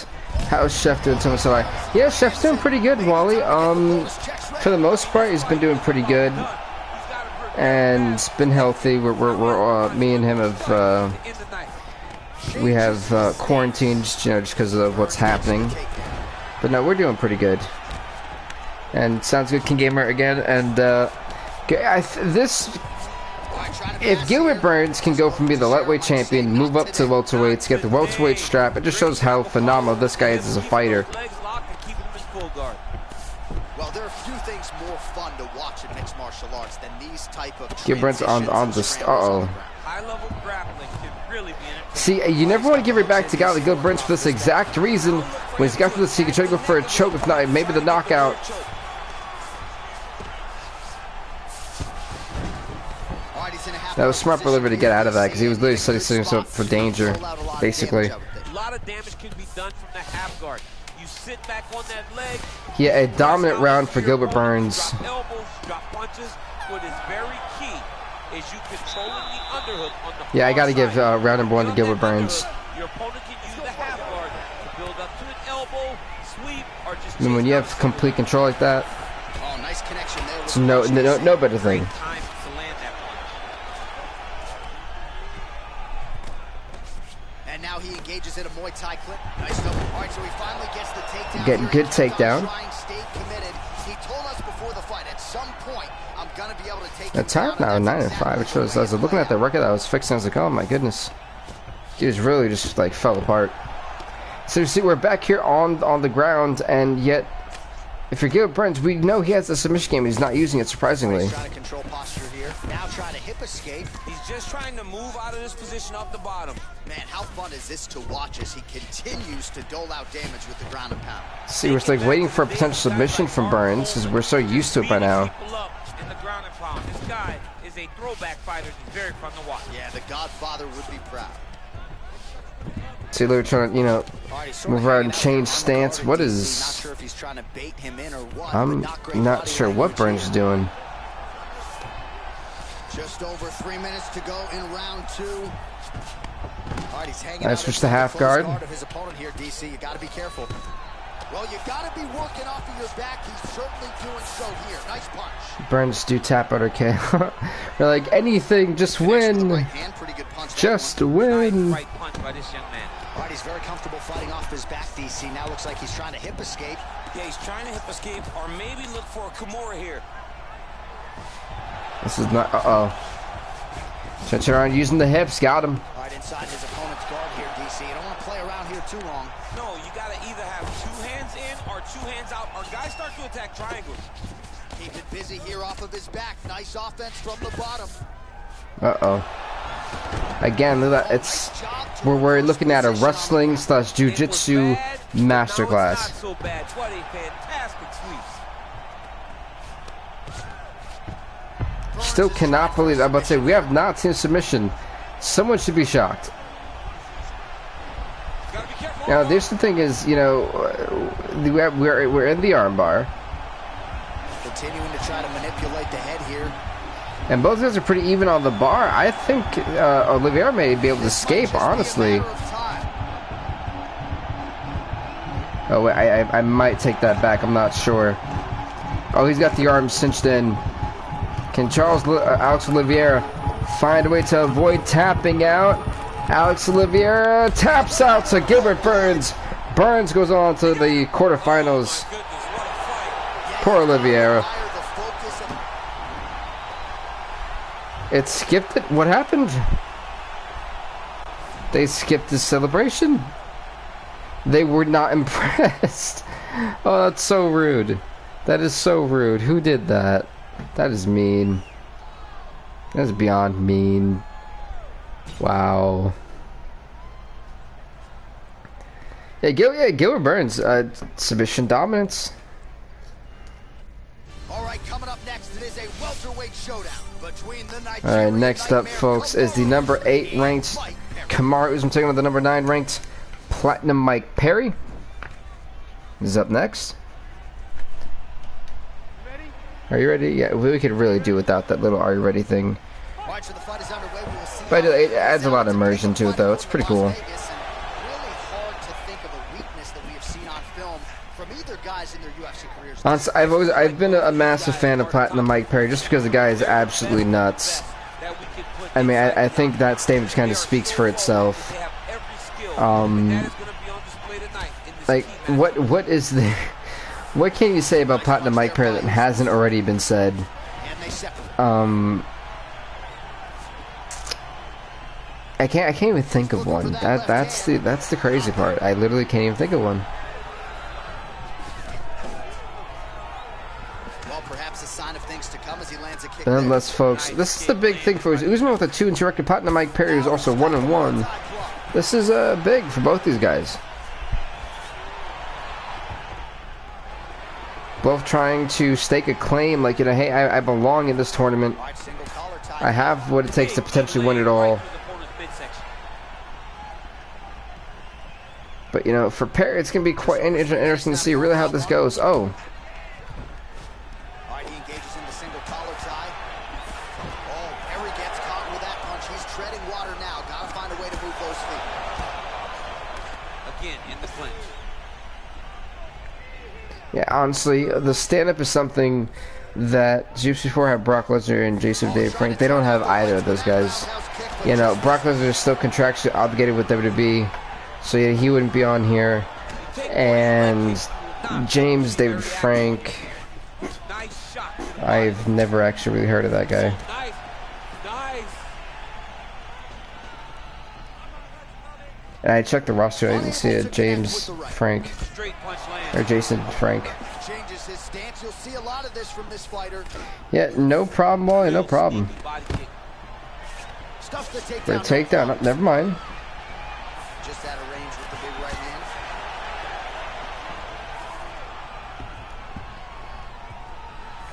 how's Chef doing? So yeah, Chef's doing pretty good, Wally. For the most part, he's been doing pretty good, and it's been healthy. We're me and him have we have quarantined, you know, just because of what's happening. But no, we're doing pretty good. And sounds good, King Gamer again. And if Gilbert Burns can go from being the lightweight champion, move up to welterweight, to get the welterweight strap, it just shows how phenomenal this guy is as a fighter. Well, there are few things more fun to watch in mixed martial arts than these type of Gilbert's on the High-level grappling can really be entertaining. See, you never want to give it back to a guy like Gilbert Burns for this exact reason. When he's got this, he can try to go for a choke, if not, maybe the knockout. That was smart for Oliver to get out of that, because he was literally setting himself up for danger, basically. A lot of damage can be done from the half guard. You sit back on that leg. Yeah, a dominant round for Gilbert Burns. Drop elbows, drop punches. What is very key is you controlling the underhook on the Yeah, I got to give round number 1 to Gilbert Burns. Your opponent can use the half guard to build up to an elbow, sweep, or just. I mean, when you have complete control like that, Oh, nice connection there. it's no better thing. Time to land that punch. And now he engages in a Muay Thai clip. Nice double. All right, so he finally gets the takedown. Getting good takedown. Stayed committed. He told us before the fight, at some point, I'm gonna be able to take. The top now 9-5, which was, as I was looking at the record that I was fixing, I was like, oh my goodness, he was really just like fell apart. So you see, we're back here on the ground, and yet, if you're Gilbert Burns, we know he has a submission game. He's not using it, surprisingly. He's trying to control posture here. Now trying to hip escape. He's just trying to move out of this position off the bottom. Man, how fun is this to watch as he continues to dole out damage with the ground and pound? See, we're like waiting for a potential submission from Burns, because we're so used to it by now. People up in the ground and pound. This guy is a throwback fighter. He's very fun to watch. Yeah, the Godfather would be proud. See, they're trying to, you know, move around and change stance. What is? Not sure if he's trying to bait him in or what. I'm not sure what Burns is doing. Just over 3 minutes to go in round 2. All right, he's hanging I out switch in to half guard. Of his opponent here, DC. You got to be careful. Well, you got to be working off of your back. He's certainly doing so here. Nice punch. Burns do tap out okay. They're like, anything, just win. Right hand, pretty good punch. Just win. Nice right punch by this young man. All right, he's very comfortable fighting off his back, DC. Now looks like he's trying to hip escape. Yeah, he's trying to hip escape or maybe look for a Kimura here. This is not, Turn around using the hips, got him. All right, inside his opponent's guard here, DC. You don't want to play around here too long. No, you got to either have 2 hands in or 2 hands out, or guys start to attack triangles. Keep it busy here off of his back. Nice offense from the bottom. Again, look at that. It's we're looking at a wrestling / jiu-jitsu masterclass. Not so bad. What a fantastic sweep. Still cannot believe. I'm about to say we have not seen a submission. Someone should be shocked. Gotta be careful. Now, this the thing is, you know, we're in the armbar, Continuing to try to manipulate the head here. and both guys are pretty even on the bar. I think Oliveira may be able to escape, honestly. Oh, wait, I might take that back. I'm not sure. Oh, he's got the arms cinched in. Can Alex Oliveira find a way to avoid tapping out? Alex Oliveira taps out to Gilbert Burns. Burns goes on to the quarterfinals. Poor Oliveira. It skipped it. What happened? They skipped the celebration. They were not impressed. Oh, that's so rude. That is so rude. Who did that? That is mean. That is beyond mean. Wow. Yeah, Gilbert Burns, submission dominance. All right, coming up next, it is a welterweight showdown between the Nigerian. All right, next up, folks, is the number 8 ranked Kamaru Usman taking on the number 9 ranked Platinum Mike Perry. This is up next. Are you ready? Yeah, we could really do without that little "Are you ready" thing. But it adds a lot of immersion to it, though. It's pretty cool. Honestly, I've been a massive fan of Platinum Mike Perry just because the guy is absolutely nuts. I mean, I think that statement kind of speaks for itself. Like, what is the... What can you say about Platinum Mike Perry that hasn't already been said? I can't even think of one. That's the crazy part. I literally can't even think of one. Well, perhaps a sign of things to come as he lands a kick. Nonetheless, folks, this is the big thing for Usman with a 2-2 record. Platinum Mike Perry is also 1-1. This is big for both these guys. Both trying to stake a claim, like, you know, hey, I belong in this tournament. I have what it takes to potentially win it all. But, you know, for Perry, it's going to be quite interesting to see really how this goes. Oh. He engages in the single collar tie. Oh, Perry gets caught with that punch. He's treading water now. Got to find a way to move those feet. Again, in the clinch. Yeah, honestly, the stand-up is something that UFC4 have Brock Lesnar and Jason Dave Frank. They don't have either of those guys. You know, Brock Lesnar is still contractually obligated with WWE, so yeah, he wouldn't be on here. And James David Frank, I've never actually really heard of that guy. And I checked the roster, I didn't see it. James Frank. Or Jason Frank. Changes his stance. You'll see a lot of this from this fighter. Yeah, no problem, boy, no problem. Stuffs the takedown. For a takedown, oh, never mind. Just out of range with the big right hand.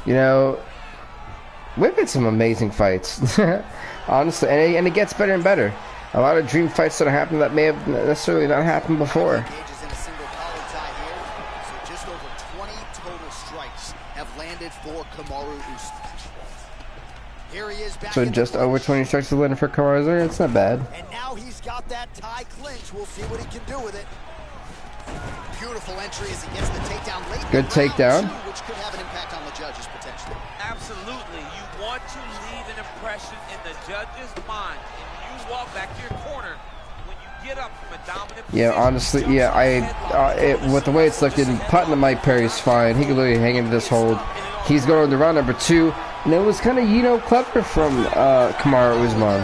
You know, we've had some amazing fights. Honestly, and it gets better and better. A lot of dream fights that happen that may have necessarily not happened before. Engages in a single collar tie here. So just over 20 total strikes have landed for Kamaru Usman. Here he is back. So just over 20 strikes to land for Kamaru. It's not bad. And now he's got that tie clinch. We'll see what he can do with it. Beautiful entry as he gets the takedown late. Good takedown. Which could have an impact on the judges potentially. Absolutely. You want to leave an impression in the judge's mind. And you walk back to your corner. When you get up from a dominant Yeah, honestly, yeah, with the way it's looking, putting the Mike Perry's fine. He can literally hang into this hold. He's going to round number 2. And it was kind of, clever from Kamaru Usman.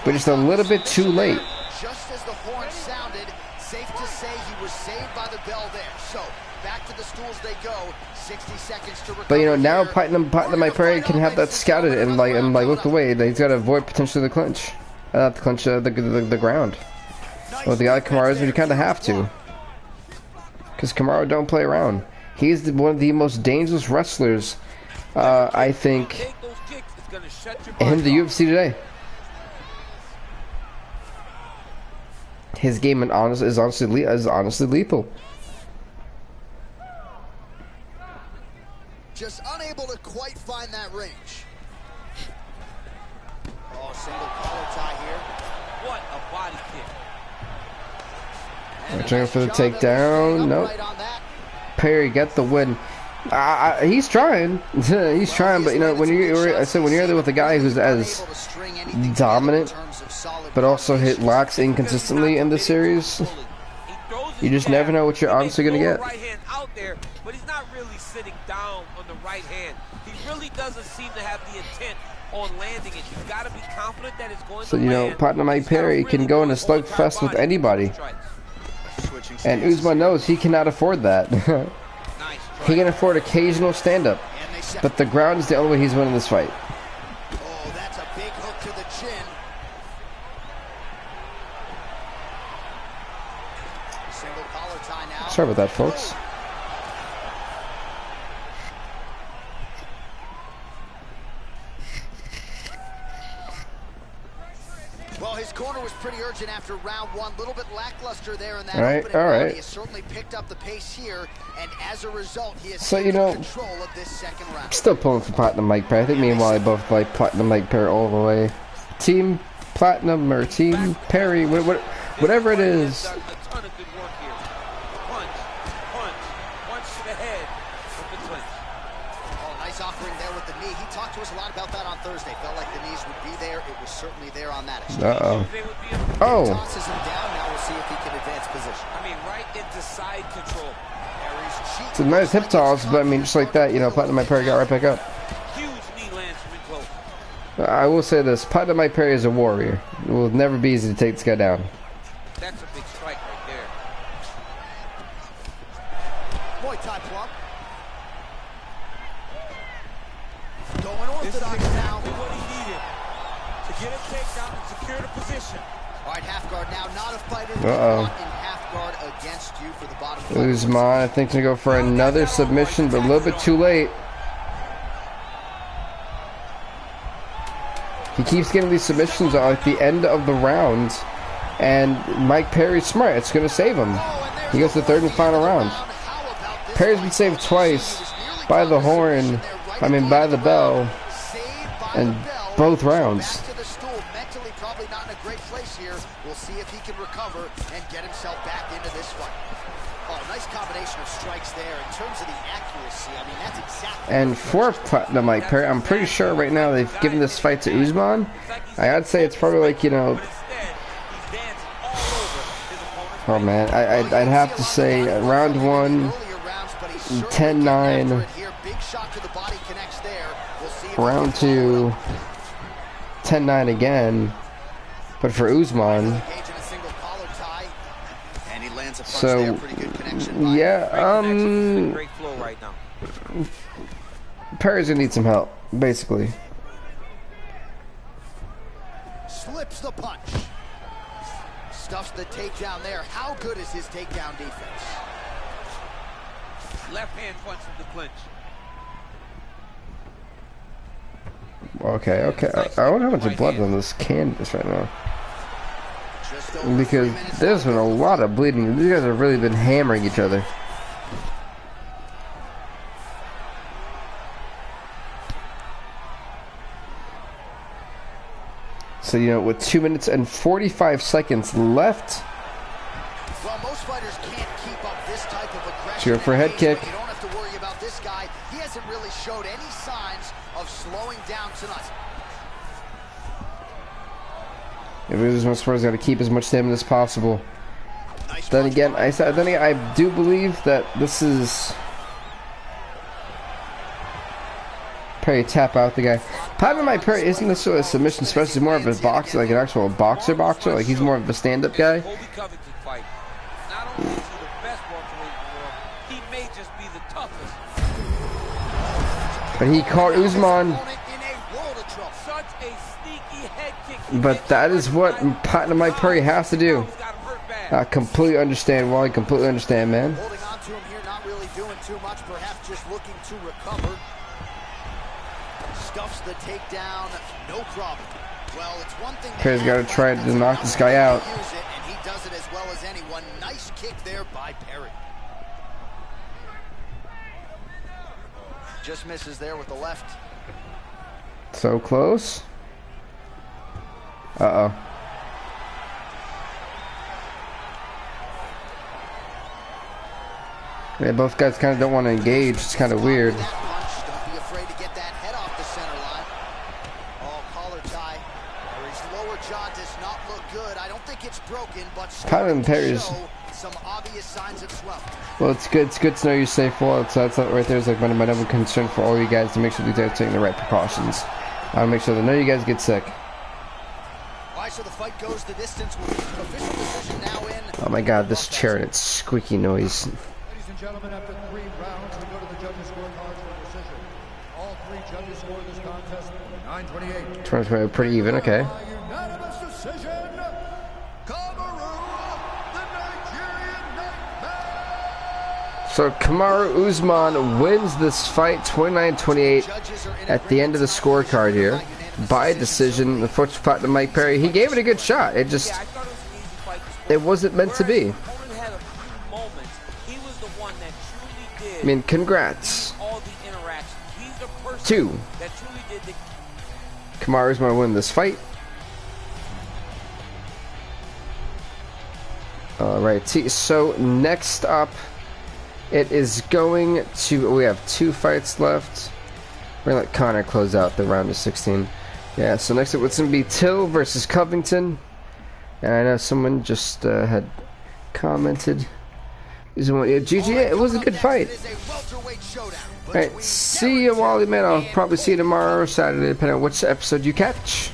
But just a little bit too late. Just as the horn sounded, safe to say he was saved by the bell there. So, back to the stools they go. 60 seconds to recover. But now Putnam Mike Perry can have that scouted and look away. He's got to avoid potentially the clinch. Not the clinch, the ground. Well, the guy Kamaru's, you kind of have to. Because Kamaru don't play around. He's one of the most dangerous wrestlers, I think, in the UFC today. His game is honestly lethal. Just unable to quite find that range. Oh, single collar tie here. What a body kick. Trying for the takedown. Nope. Perry got the win. He's trying. He's trying, but when you're there with a guy who's as dominant, but also hit locks inconsistently in the series, you just never know what you're honestly gonna get. Right hand out there, but he's not really sitting down on the right hand. He really doesn't seem to have the intent on landing it. You've got to be confident that it's going to land. Partner Mike Perry can go in a slugfest with anybody. And Usman knows he cannot afford that. He can afford occasional stand-up. But the ground is the only way he's winning this fight. Oh, that's a big hook to the chin. Single collar tie now. Sorry about that, folks. Well, his corner was pretty urgent after round 1. A little bit lackluster there in that opening round. He has certainly picked up the pace here, and as a result, he has control of this second round. Still pulling for Platinum Mike Perry. I think me and Wally both like Platinum Mike Perry all the way. Team Platinum or Team Perry, whatever it is. Offering there with the knee. He talked to us a lot about that on Thursday. Felt like the knees would be there. It was certainly there on that exchange. Oh. Tosses him down. Now we'll see if he can advance position. I mean, right into side control. It's a nice hip toss, but I mean, just like that, Platinum Mike Perry got right back up. Huge knee lands from in close. I will say this: Platinum Mike Perry is a warrior. It will never be easy to take this guy down. That's a big strike right there. Muay Thai plump. Going orthodox now. What he needed to get a takedown and secure the position. All right, half guard now. Not a fighter in half guard against you for the bottom. Usman, I think, to go for another submission, but a little bit too late. He keeps getting these submissions at the end of the round, and Mike Perry's smart. It's going to save him. He goes to the third and final round. Perry's been saved twice by the horn. By the bell, and both rounds. Mentally probably not in a great place here. We'll see if he can recover and get himself back into this fight. Oh, nice combination of strikes there. In terms of the accuracy, that's exactly. And for Platinum Mike Perry, I'm pretty sure right now they've given this fight to Usman. I'd say it's probably like, oh man, I'd have to say round 1, 10-9. Round 2, 10-9 again, but for Usman. So, yeah, Perry's gonna need some help, basically. Slips the punch. Stuffs the takedown there. How good is his takedown defense? Left hand punch from the clinch. Okay. I wonder how much blood on this canvas right now. Because there's been a lot of bleeding. These guys have really been hammering each other. So, with 2 minutes and 45 seconds left Well, most fighters can't keep up this type of aggression. Cheer for a head kick. You don't have to worry about this guy. He hasn't really showed any signs of slowing down tonight. If he loses most fighters, got to keep as much stamina as possible. Nice. Then again, I do believe that this is Perry tap out the guy. Patting my Perry isn't necessarily a submission specialist. He's more of a boxer, like an actual boxer. Like he's more of a stand-up guy. Not only is he the best welterweight in the world, he may just be the toughest. But he caught Usman. Such a sneaky head kick. But that is what Patting my Perry has to do. I completely understand why. I completely understand, man. Holding on to him here, not really doing too much, perhaps just looking to recover. Stuffs the takedown, no problem. Well, it's one thing. Perry's got to try to knock this guy out. And he does it as well as anyone. Nice kick there by Perry. Just misses there with the left. So close. Uh-oh. Yeah, both guys kind of don't want to engage. It's kind of weird. Don't be afraid to get that head off the center line. Oh, collar tie. Perry's lower jaw does not look good. I don't think it's broken, but Patting Perry's some obvious signs of swelling. well, it's good. It's good to know you're safe. Well, that's right there is like my number concern for all you guys to make sure you guys are taking the right precautions. I'll make sure that none of you guys get sick. All right, so the fight goes the distance with official decision now in. Oh my God, this chair and its squeaky noise. Ladies and gentlemen, after 3 rounds, we go to the judges' scorecards for decision. All 3 judges scored this contest 9-28. 20 pretty even, okay. By unanimous decision, Kamaru, the Nigerian Nightmare. So Kamaru Usman wins this fight 29-28 at the end of the scorecard here by decision. The first fight to Mike Perry. He gave it a good shot. It just it wasn't meant to be. I mean, congrats to Kamaru Usman win this fight. Alright, so next up it is going to, we have 2 fights left. We're gonna let Connor close out the round of 16. Yeah, so next up it's gonna be Till versus Covington. And I know someone just had commented. GG, it was a good fight. Alright, see you, Wally, man. I'll probably see you tomorrow or Saturday, depending on which episode you catch.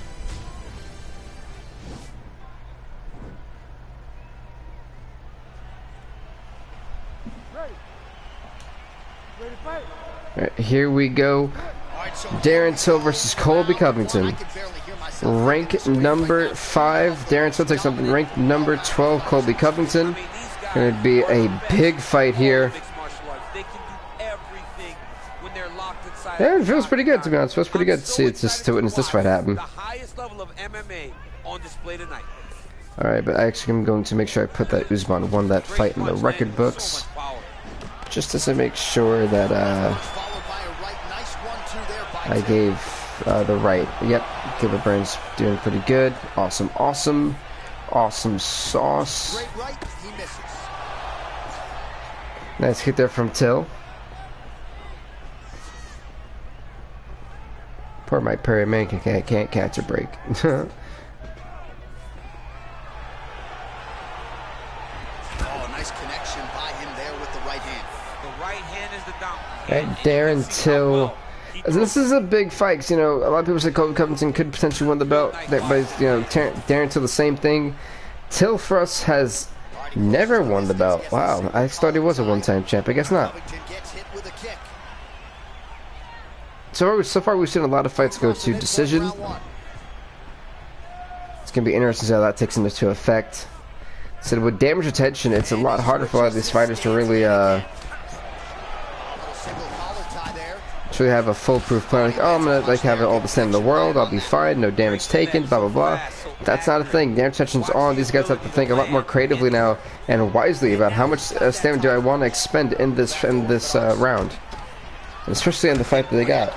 Alright, here we go. Darren Till versus Colby Covington. Rank number 5, Darren Till takes something. Rank number 12, Colby Covington. Gonna be a big fight here. Yeah, it feels pretty good, to be honest. It feels pretty good to see it, just to witness this fight happen. Alright, but actually I'm going to make sure I put that Usman won that fight in the record books. Just to make sure that I gave the right. Yep, Gilbert Burns doing pretty good. Awesome, awesome, awesome sauce. Nice hit there from Till. Poor Mike Perry, man, can't catch a break. Oh, nice connection by him there with the right hand. The right hand is the dominant. And Darren Till. This is a big fight, 'cause, you know, a lot of people say Colby Covington could potentially win the belt, but, you know, Darren Till the same thing. Till for us has never won the belt. Wow, I thought he was a one-time champ. I guess not. So far we've seen a lot of fights go to decision. It's gonna be interesting to see how that takes into effect. So with damage retention, it's a lot harder for a lot of these fighters to really have a foolproof plan. Like, oh, I'm gonna have all the stamina in the world. I'll be fine. No damage taken. Blah blah blah. That's not a thing. Damage retention's on. These guys have to think a lot more creatively now and wisely about how much stamina do I want to expend in this round, and especially in the fight that they got.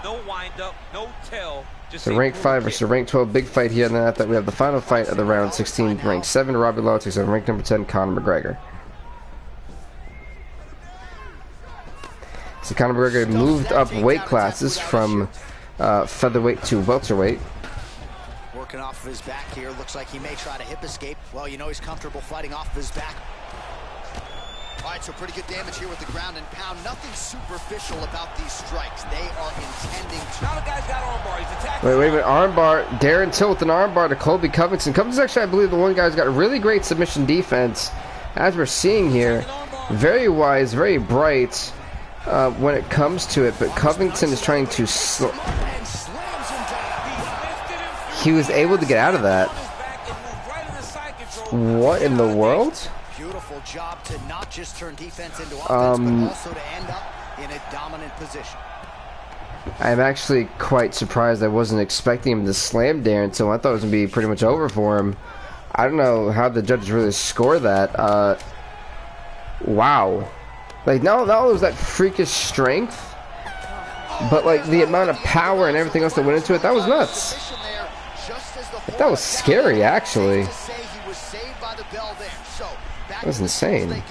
No wind up, no tell, Just So rank 5 versus rank 12, big fight here. And then after that, we have the final fight of the round 16. Rank 7, Robbie Lawler takes on rank number 10, Conor McGregor. So Conor McGregor moved up weight classes from featherweight to welterweight. Working off of his back here. Looks like he may try to hip escape. Well, you know he's comfortable fighting off of his back. All right, so pretty good damage here with the ground and pound. Nothing superficial about these strikes. They are intending to. Now the guy's got armbar. He's attacking. Wait a minute. Armbar. Darren Till with an armbar to Colby Covington. Covington's actually, I believe, the one guy's got really great submission defense, as we're seeing here. Very wise, very bright when it comes to it. But Covington is trying to. He was able to get out of that. What in the world? Beautiful job to not just turn defense into offense, but also to end up in a dominant position. I'm actually quite surprised. I wasn't expecting him to slam Darren Till. I thought it was going to be pretty much over for him. I don't know how the judges really score that. Wow. Like, not only was that freakish strength, but like the amount of power and everything else that went into it, that was nuts. That was scary, actually. That was insane.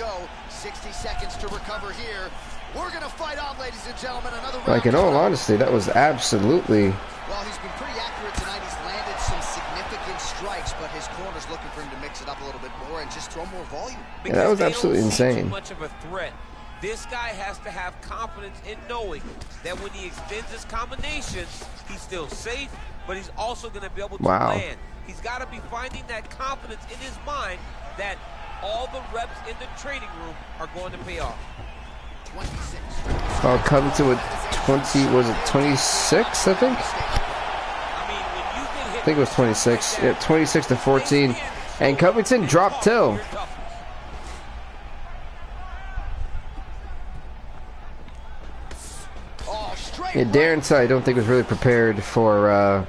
60 seconds to recover here. We're going to fight on, ladies and gentlemen. Another round. Like, in all honesty, that was absolutely. Well, he's been pretty accurate tonight. He's landed some significant strikes, but his corner's looking for him to mix it up a little bit more and just throw more volume. Yeah, that was absolutely insane. Too much of a threat. This guy has to have confidence in knowing that when he extends his combinations, he's still safe, but he's also going to be able to land. He's got to be finding that confidence in his mind that all the reps in the training room are going to pay off. 26. Oh, Covington with 20, was it 26, I think? I think it was 26. Yeah, 26 to 14. And Covington dropped Till. Yeah, Darren Till, I don't think was really prepared for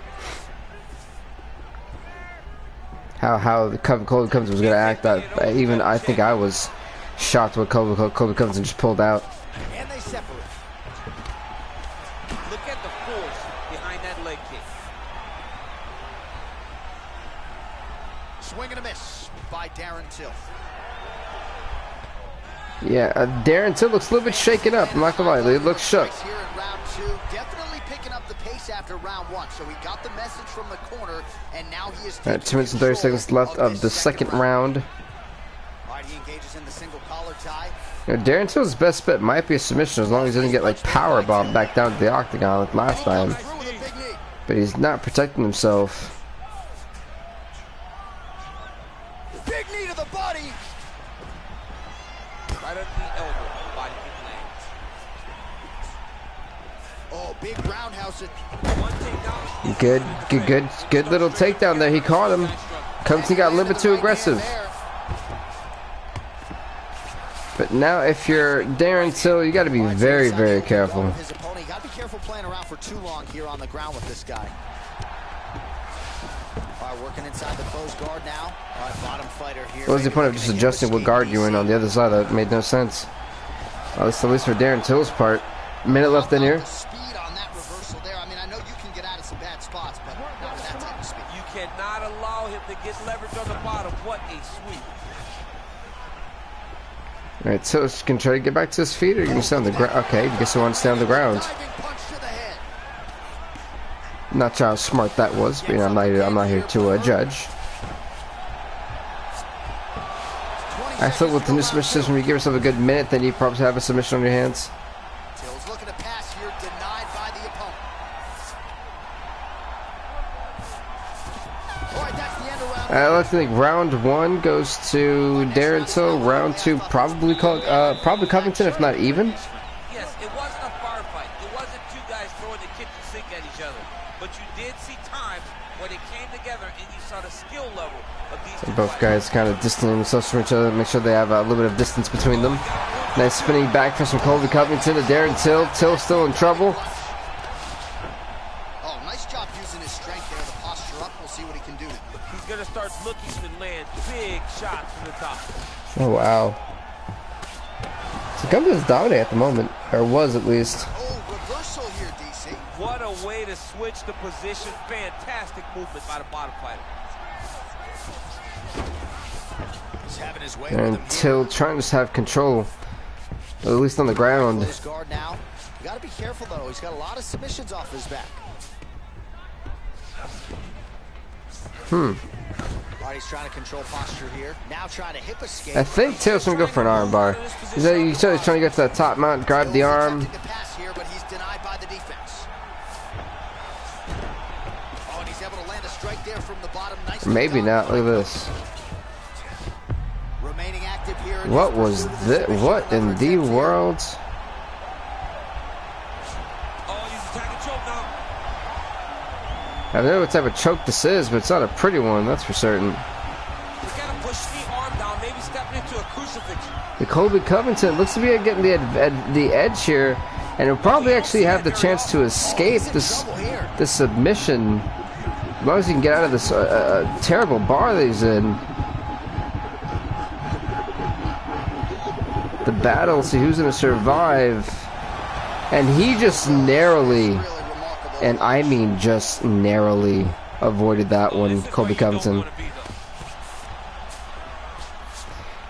how the Colby Covington was going to act. Even I think I was shocked what Colby Covington just pulled out. And they separate. Look at the force behind that leg kick. Swing and a miss by Darren Till. Yeah, Darren Till looks a little bit shaken up. I'm not gonna lie, he looks shook. Here in round 2, definitely picking up the pace after round 1. So he got the message from the corner, and now he is. 2 minutes and 30 seconds left of the second round. All right, he engages in the single collar tie. You know, Darren Till's best bet might be a submission as long as he doesn't get like power bombed back down to the octagon like last time. But he's not protecting himself. Big knee to the body. Right under the elbow, body kick lands. Oh, big roundhouse. One takedown. Good little takedown there. He caught him. Covington got a little bit too aggressive. But now, if you're Darren Till, you got to be very, very careful. His opponent, you got to be careful playing around for too long here on the ground with this guy. All right, working inside the closed guard now. All right, bottom fighter here. What was the point of just adjusting what guard you were in on the other side? That made no sense. At least for Darren Till's part. Minute left in here. Speed on that reversal there. I mean, I know you can get out of some bad spots, but not with that type of speed. You cannot allow him to get leverage on the bottom. What a sweep. Alright, Till can try to get back to his feet, or you can stay on the ground. Okay, I guess he wants to stay on the ground. Not sure how smart that was, but you know, I'm not here to judge. I thought with the new submission system, when you give yourself a good minute, then you probably have a submission on your hands. Till's looking to pass here, denied by the opponent. All right, that's the end of round. I like to think round 1 goes to Darren Till. Round 2 probably Covington, if not even. Yes, it wasn't a firefight. It wasn't two guys throwing the kitchen sink at each other. But you did see times where they came together and you saw the skill level of these two Both guys kind of distancing themselves from each other, make sure they have a little bit of distance between them. Nice spinning back from Colby Covington to Darren Till. Till still in trouble. Oh, nice job using his strength there, the posture up. We'll see what he can do. He's going to start looking to land big shots from the top. Oh, wow. So Covington's dominating at the moment, or was at least. Oh, reversal here, DC. What a way to switch the position. Fantastic movement by the bottom fighter. He's having his way And Till trying to just have control, at least on the ground. Close guard now. You got to be careful though. He's got a lot of submissions off his back. He's trying to control posture here. Now trying to hip escape. I think Till's gonna go for an arm bar. You said he's trying to get to that top mount, grab the arm. The pass here, but he's denied by the defense. Oh, and he's able to land a strike there from the bottom. Nice. Maybe not. Look at this. Remaining active here. What was this? What in the world? Oh, he's attacking choke now. I don't know what type of choke this is, but it's not a pretty one, that's for certain. He's got to push the arm down, maybe stepping into a crucifix. The Colby Covington looks to be getting the edge here, and he'll probably actually have the chance to escape this submission. As long as he can get out of this terrible bar that he's in. The battle, see who's going to survive. And he just narrowly, and I mean just narrowly, avoided that one, Colby Covington.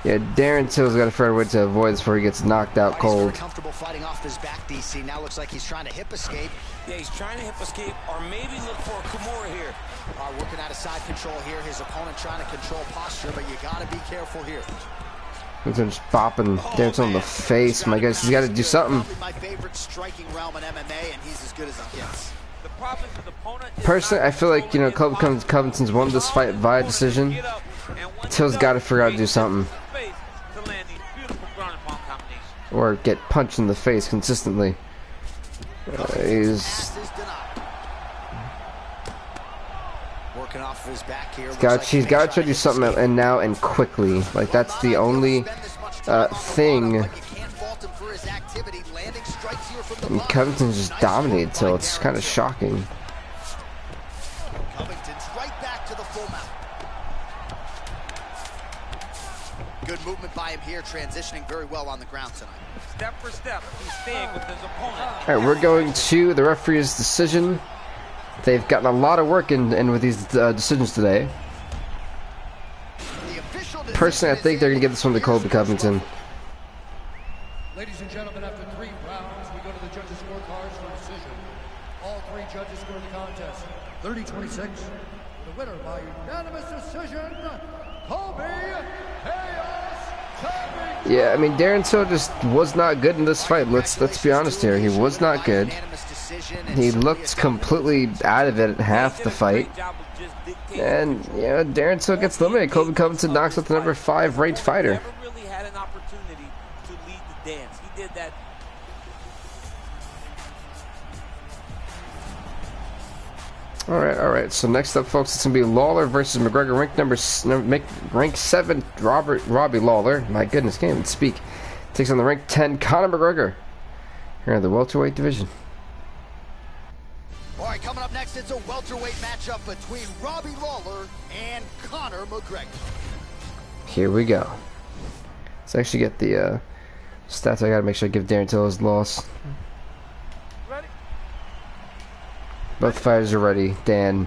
Yeah, Darren Till's got to find a way to avoid this before he gets knocked out cold. He's comfortable fighting off his back, DC. Now looks like he's trying to hip escape. Yeah, he's trying to hip escape or maybe look for a Kimura here. Working out of side control here. His opponent trying to control posture, but you got to be careful here. He's just bopping Darren Till in the face. My goodness, he's got to do something. My favorite striking realm in MMA, and he's as good as it gets. The problem is the opponent is Personally, I feel like, you know, Covington's won this fight via decision. Till's got to figure out to do something. Or get punched in the face consistently. He's working off of his back here. she's got to try to do something, and now and quickly. Like that's the only thing. And Covington's just dominated Till. It's kind of shocking. Covington's right back to the full mount. Good movement by him here, transitioning very well on the ground tonight. Step for step, he's staying with his opponent. All right, we're going to the referee's decision. They've gotten a lot of work in with these decisions today. Personally, I think they're going to get this one to Colby Covington. Ladies and gentlemen, after 3 rounds, we go to the judges' scorecards for decision. All 3 judges scored the contest 30-26. The winner by unanimous decision, Colby Chaos Covington. Yeah, I mean Darren Till just was not good in this fight. Let's be honest here. He was not good. He looked completely out of it at half the fight. And yeah, Darren Till gets eliminated. Colby Covington knocks out the number 5 ranked fighter. Never really had an opportunity to lead the dance. He did that. All right. So next up, folks, it's gonna be Lawler versus McGregor, rank 7. Robbie Lawler. My goodness, can't even speak. Takes on the rank 10 Conor McGregor. Here in the welterweight division. All right, coming up next, it's a welterweight matchup between Robbie Lawler and Conor McGregor. Here we go. Let's actually get the stats. I gotta make sure I give Darren Till his loss. Both fighters are ready. Dan,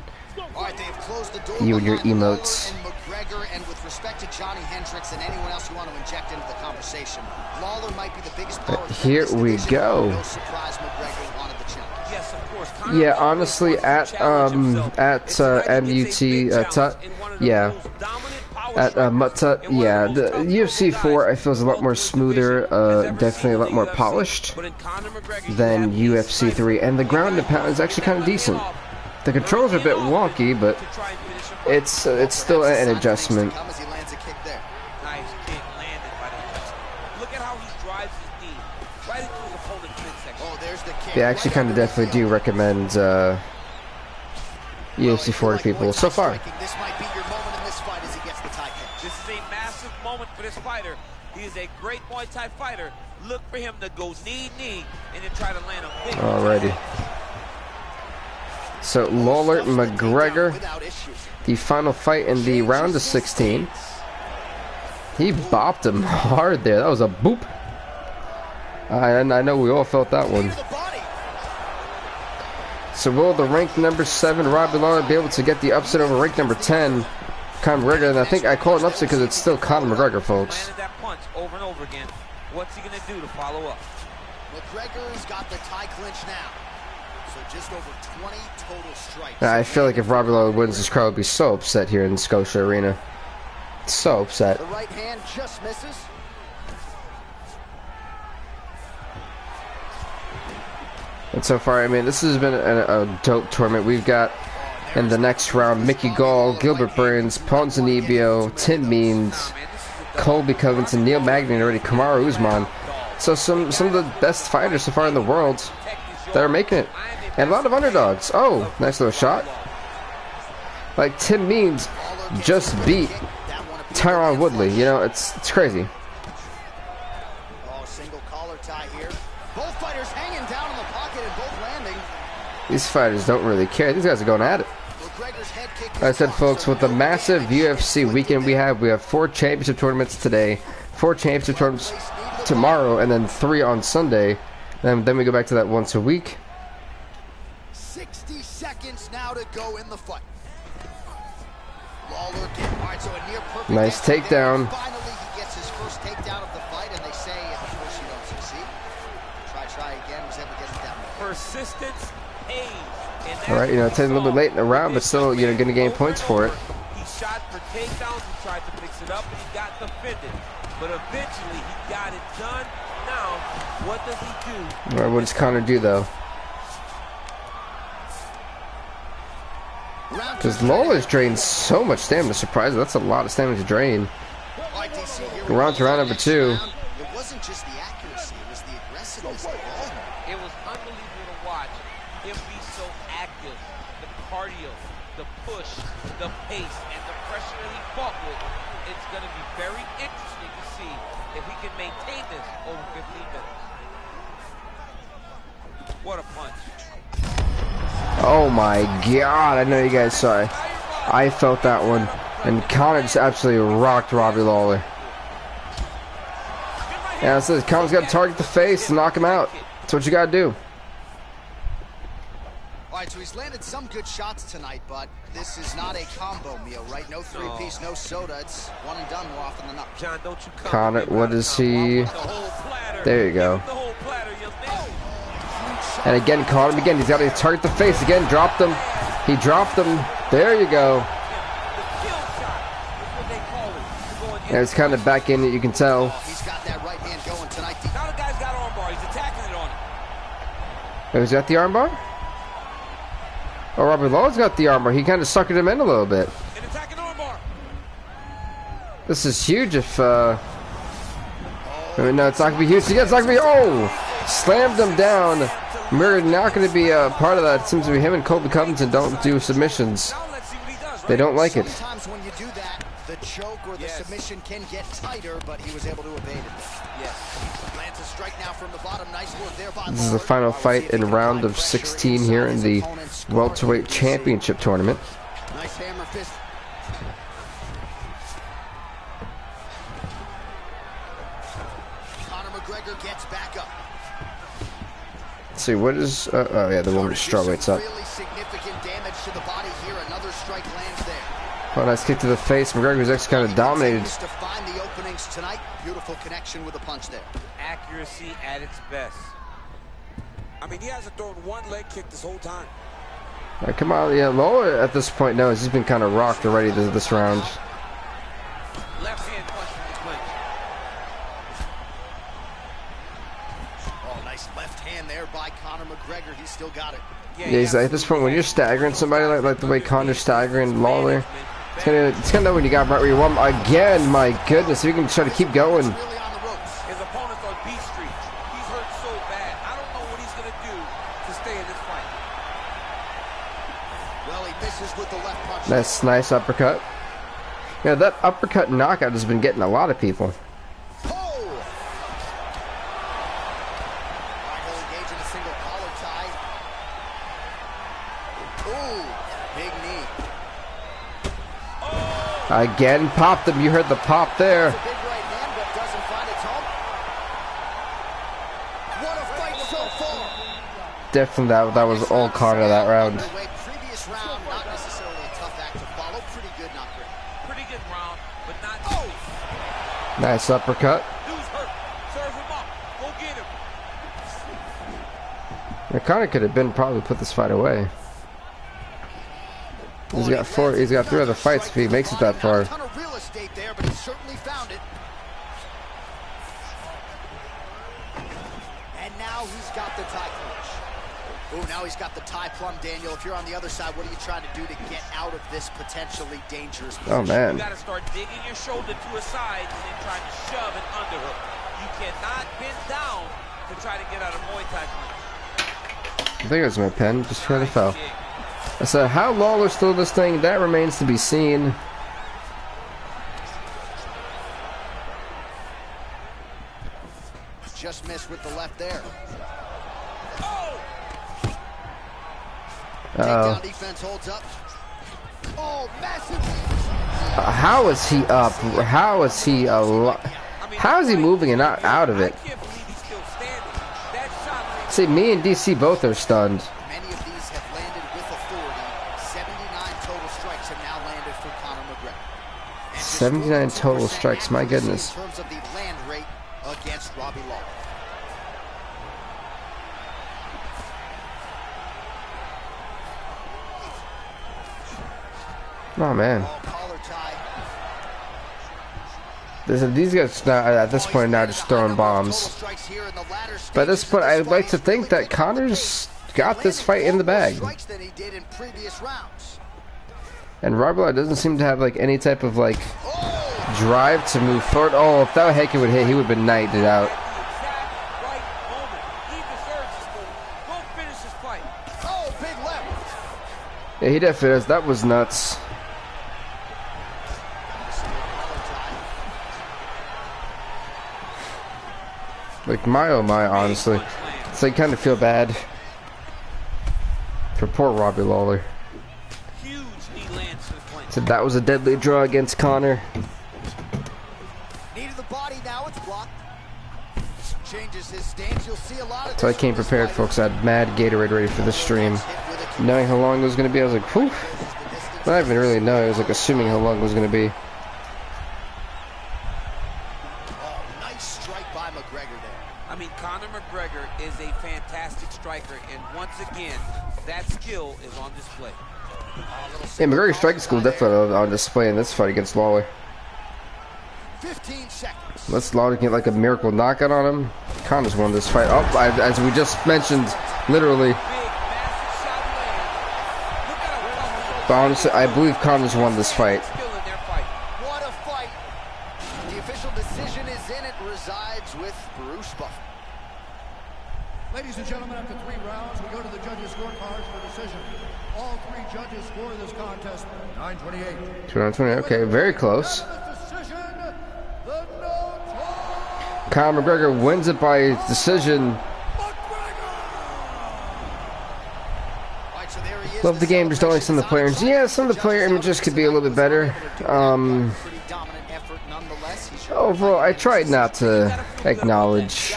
All right, they have closed the door you and your behind Lawler emotes. and McGregor, and with respect to Johnny Hendricks and anyone else you want to inject into the conversation, Lawler might be the biggest power. Here we go. No surprise McGregor wanted the challenge. Yes, of course. Yeah, honestly, at MUT Tut, yeah, at Mutt Tut, yeah, the UFC 4 I feel is a lot more smoother, definitely a lot more polished than UFC 3, and the ground and pound is actually kind of decent. The controls are a bit wonky, but it's still an adjustment. As he lands a kick there. Nice kick landed by the adjustment. Look at how he drives his knee right into his opponent's midsection. Oh, there's the kick. They actually kind of definitely do recommend UFC 4 to people so far. This might be your moment in this fight as he gets the tie kick. This is a massive moment for this fighter. He is a great Muay Thai fighter. Look for him to go knee, and then try to land a big Alrighty. So Lawler McGregor, the final fight in the round of 16. He bopped him hard there. That was a boop. I know we all felt that one. So will the ranked number 7 Robbie Lawler be able to get the upset over ranked number 10 Conor McGregor? And I think I call it an upset because it's still Conor McGregor, folks. Landed that punch over and over again. What's he gonna do to follow up? McGregor's got the tie clinch now. So just over 20 total strikes. I feel like if Robbie Lawler wins, this crowd would be so upset here in Scotia Arena. So upset. The right hand just misses. And so far, I mean, this has been a dope tournament. We've got in the next round Mickey Gall, Gilbert Burns, Ponzinibbio, Tim Means, Colby Covington, Neil Magny, and already Kamaru Usman. So some of the best fighters so far in the world that are making it. And a lot of underdogs. Oh, nice little shot. Like Tim Means just beat Tyron Woodley. You know, it's crazy. Oh, single collar tie here. Both fighters hanging down in the pocket and both landing. These fighters don't really care. These guys are going at it. Like I said, folks, with the massive UFC weekend we have 4 championship tournaments today, 4 championship tournaments tomorrow, and then 3 on Sunday. And then we go back to that once a week. 60 seconds now to go in the fight. Lawler getting hard, so a near perfect nice takedown. Finally, he gets his first takedown of the fight, and they say, of course, you don't succeed. Try again. Was able to get it down. Persistence pays. All right, you know, it's a little bit late in the round, but still, you know, going to gain points for it. He shot for takedowns. He tried to fix it up, and he got defended. But eventually, he got it done. Now, what does he do? All right, what does Conor do, though? Because Lawler's drained so much stamina. Surprisingly, that's a lot of stamina to drain. We're on to round number 2. It wasn't just the accuracy, it was the aggressiveness of Lawler. It was unbelievable to watch him be so active. The cardio, the push, the pace, and the pressure that he fought with. It's going to be very interesting to see if he can maintain this over 15 minutes. What a punch. Oh my god, I know you guys saw it. I felt that one. And Conor just absolutely rocked Robbie Lawler. Yeah, it says Conor's got to target the face and knock him out. That's what you got to do. All right, so he's landed some good shots tonight, but this is not a combo meal, right? No 3-piece, no soda. It's one and done more often than not. John, don't you Conor, what is he? There you go. And again, caught him again. He's got to target the face again. Dropped him. He dropped him. There you go. And it's kind of back in it, you can tell. He's got that right hand going tonight. Now the guy's got armbar. He's attacking it on him. Oh, he's got the armbar? Oh, Robbie Lawler's got the armbar. He kind of suckered him in a little bit. An attacking armbar. This is huge if, I mean, no, it's not going to be huge. Yeah, it's not going to be, oh! Slammed him down. We're not going to be a part of that. It seems to be him and Colby Covington don't do submissions. They don't like it. Sometimes when you do that, the choke or the submission can get tighter, but he was able to evade it. Yes. Lands a strike now from the bottom. Nice work there by This is the final fight in round of 16 here in the welterweight championship tournament. Nice hammer fist. Conor McGregor gets back up. Let's see, what is... oh, yeah, the woman strawweight's up. Really significant damage to the body here. Another strike lands there. Oh, nice kick to the face. McGregor was actually kind of dominated. To find the openings tonight. Beautiful connection with a punch there. Accuracy at its best. I mean, he hasn't thrown one leg kick this whole time. All right, come on, yeah, Lawler at this point knows he's been kind of rocked already this round. Left hand punch from the clinch. Oh, nice left hand there by Conor McGregor. He's still got it. Yeah, he's at this point when you're staggering somebody like the way Conor's staggering Lawler, it's gonna know when you got right where you want him. Again, my goodness, we can try to keep going. His opponent's on B Street. He's hurt so bad. I don't know what he's gonna do to stay in this fight. Well, he misses with the left punch. That's nice uppercut. Yeah, that uppercut knockout has been getting a lot of people. Again, popped him. You heard the pop there. Big right hand, but doesn't find its home. What a fight so far. definitely that was all Conor that round. Previous round, not necessarily a tough act to follow. Pretty good, not great. Pretty good round, but not. Nice uppercut. Dude's hurt. Serve him up. Go get him. Now, Conor could have been probably put this fight away. He's got 3 other fights if he makes it that far. A ton of real estate there, but he certainly found it. And now he's got the tie clinch. Oh, now he's got the tie plum, Daniel. If you're on the other side, what are you trying to do to get out of this potentially dangerous position? Oh, man. You got to start digging your shoulder to a side and then trying to shove an underhook. You cannot bend down to try to get out of Muay Thai clinch. I think it was my pen, just trying to fell. I said, how Lawler's still this thing, that remains to be seen. Just missed with the left there. Takedown defense holds up. Oh, massive. How is he up? How is he how is he moving and not out of it? See, me and DC both are stunned. Many of these have landed with authority. 79 total strikes have now landed for Conor McGregor. And 79 total strikes, my goodness. In terms of the land rate against Robbie Lawler. Oh man. Collar tie. These guys now, at this point now just throwing bombs. But at this point, I'd like to think that Conor's got this fight in the bag. And Robbie doesn't seem to have like any type of like drive to move forward. Oh, if that Heike would hit, he would have been knighted out. Yeah, he definitely does. That was nuts. Like, oh my, honestly. It's like, kind of feel bad for poor Robbie Lawler. So that was a deadly draw against Conor. Knee to the body, now it's blocked. Changes his stance. You'll see a lot of So I came prepared, folks. I had mad Gatorade ready for this stream. Knowing how long it was going to be, I was like, whew. Not even really knowing, I was like assuming how long it was going to be. I mean, Conor McGregor is a fantastic striker, and once again, that skill is on display. Yeah, McGregor's striking skill definitely on display in this fight against Lawler. 15 seconds. Unless Lawler get like a miracle knockout on him, Conor's won this fight. Oh, as we just mentioned, literally. But honestly, I believe Conor's won this fight. What a fight. The official decision is in. It resides with Bruce Buffer. Ladies and gentlemen, after 3 rounds, we go to the judges' scorecards for decision. All 3 judges score this contest 9-28. 2-20, okay, very close. Conor McGregor wins it by decision. Love the game, just don't like some of the players. Yeah, some of the player images could be a little bit better. Overall, I tried not to acknowledge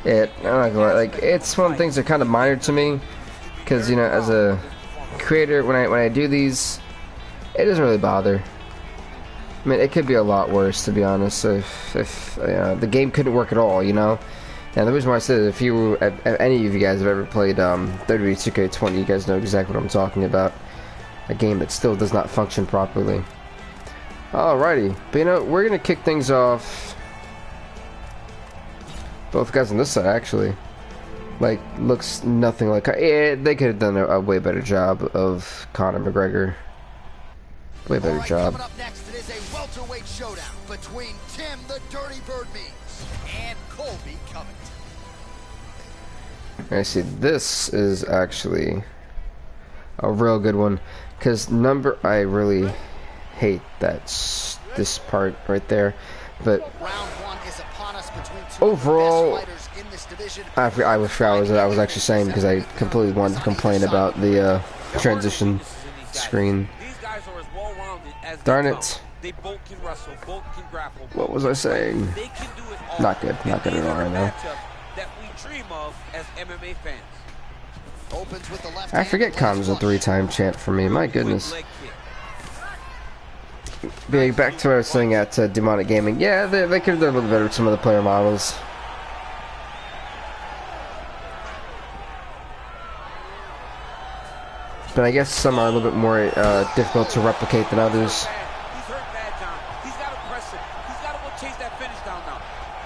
it. I'm not gonna lie, like, it's one of the things that are kind of minor to me, because, you know, as a creator, when I do these, it doesn't really bother. I mean, it could be a lot worse, to be honest, if the game couldn't work at all, you know. And the reason why I said, if any of you guys have ever played WWE 2K20, you guys know exactly what I'm talking about. A game that still does not function properly. Alrighty, but you know, we're gonna kick things off. Both guys on this side, actually, like, looks nothing like. Yeah, they could have done a way better job of Conor McGregor. Way better job. Coming up next, it is a welterweight showdown between Tim the Dirty Bird Means and Colby Covington. I see, this is actually a real good one, because I really hate this part right there, but Round 1 is upon us between overall, best fighters in this division. I forgot what I was actually saying, because I completely wanted to complain about the transition screen. Darn it. They both can wrestle, both can grapple. What was I saying? They can do it all. Not good at all right now. That we dream of as MMA fans. Opens with the left I forget Khan's a 3-time champ for me. My goodness. Back to what I was saying at Demonic Gaming. Yeah, they could have done a little better with some of the player models. But I guess some are a little bit more difficult to replicate than others.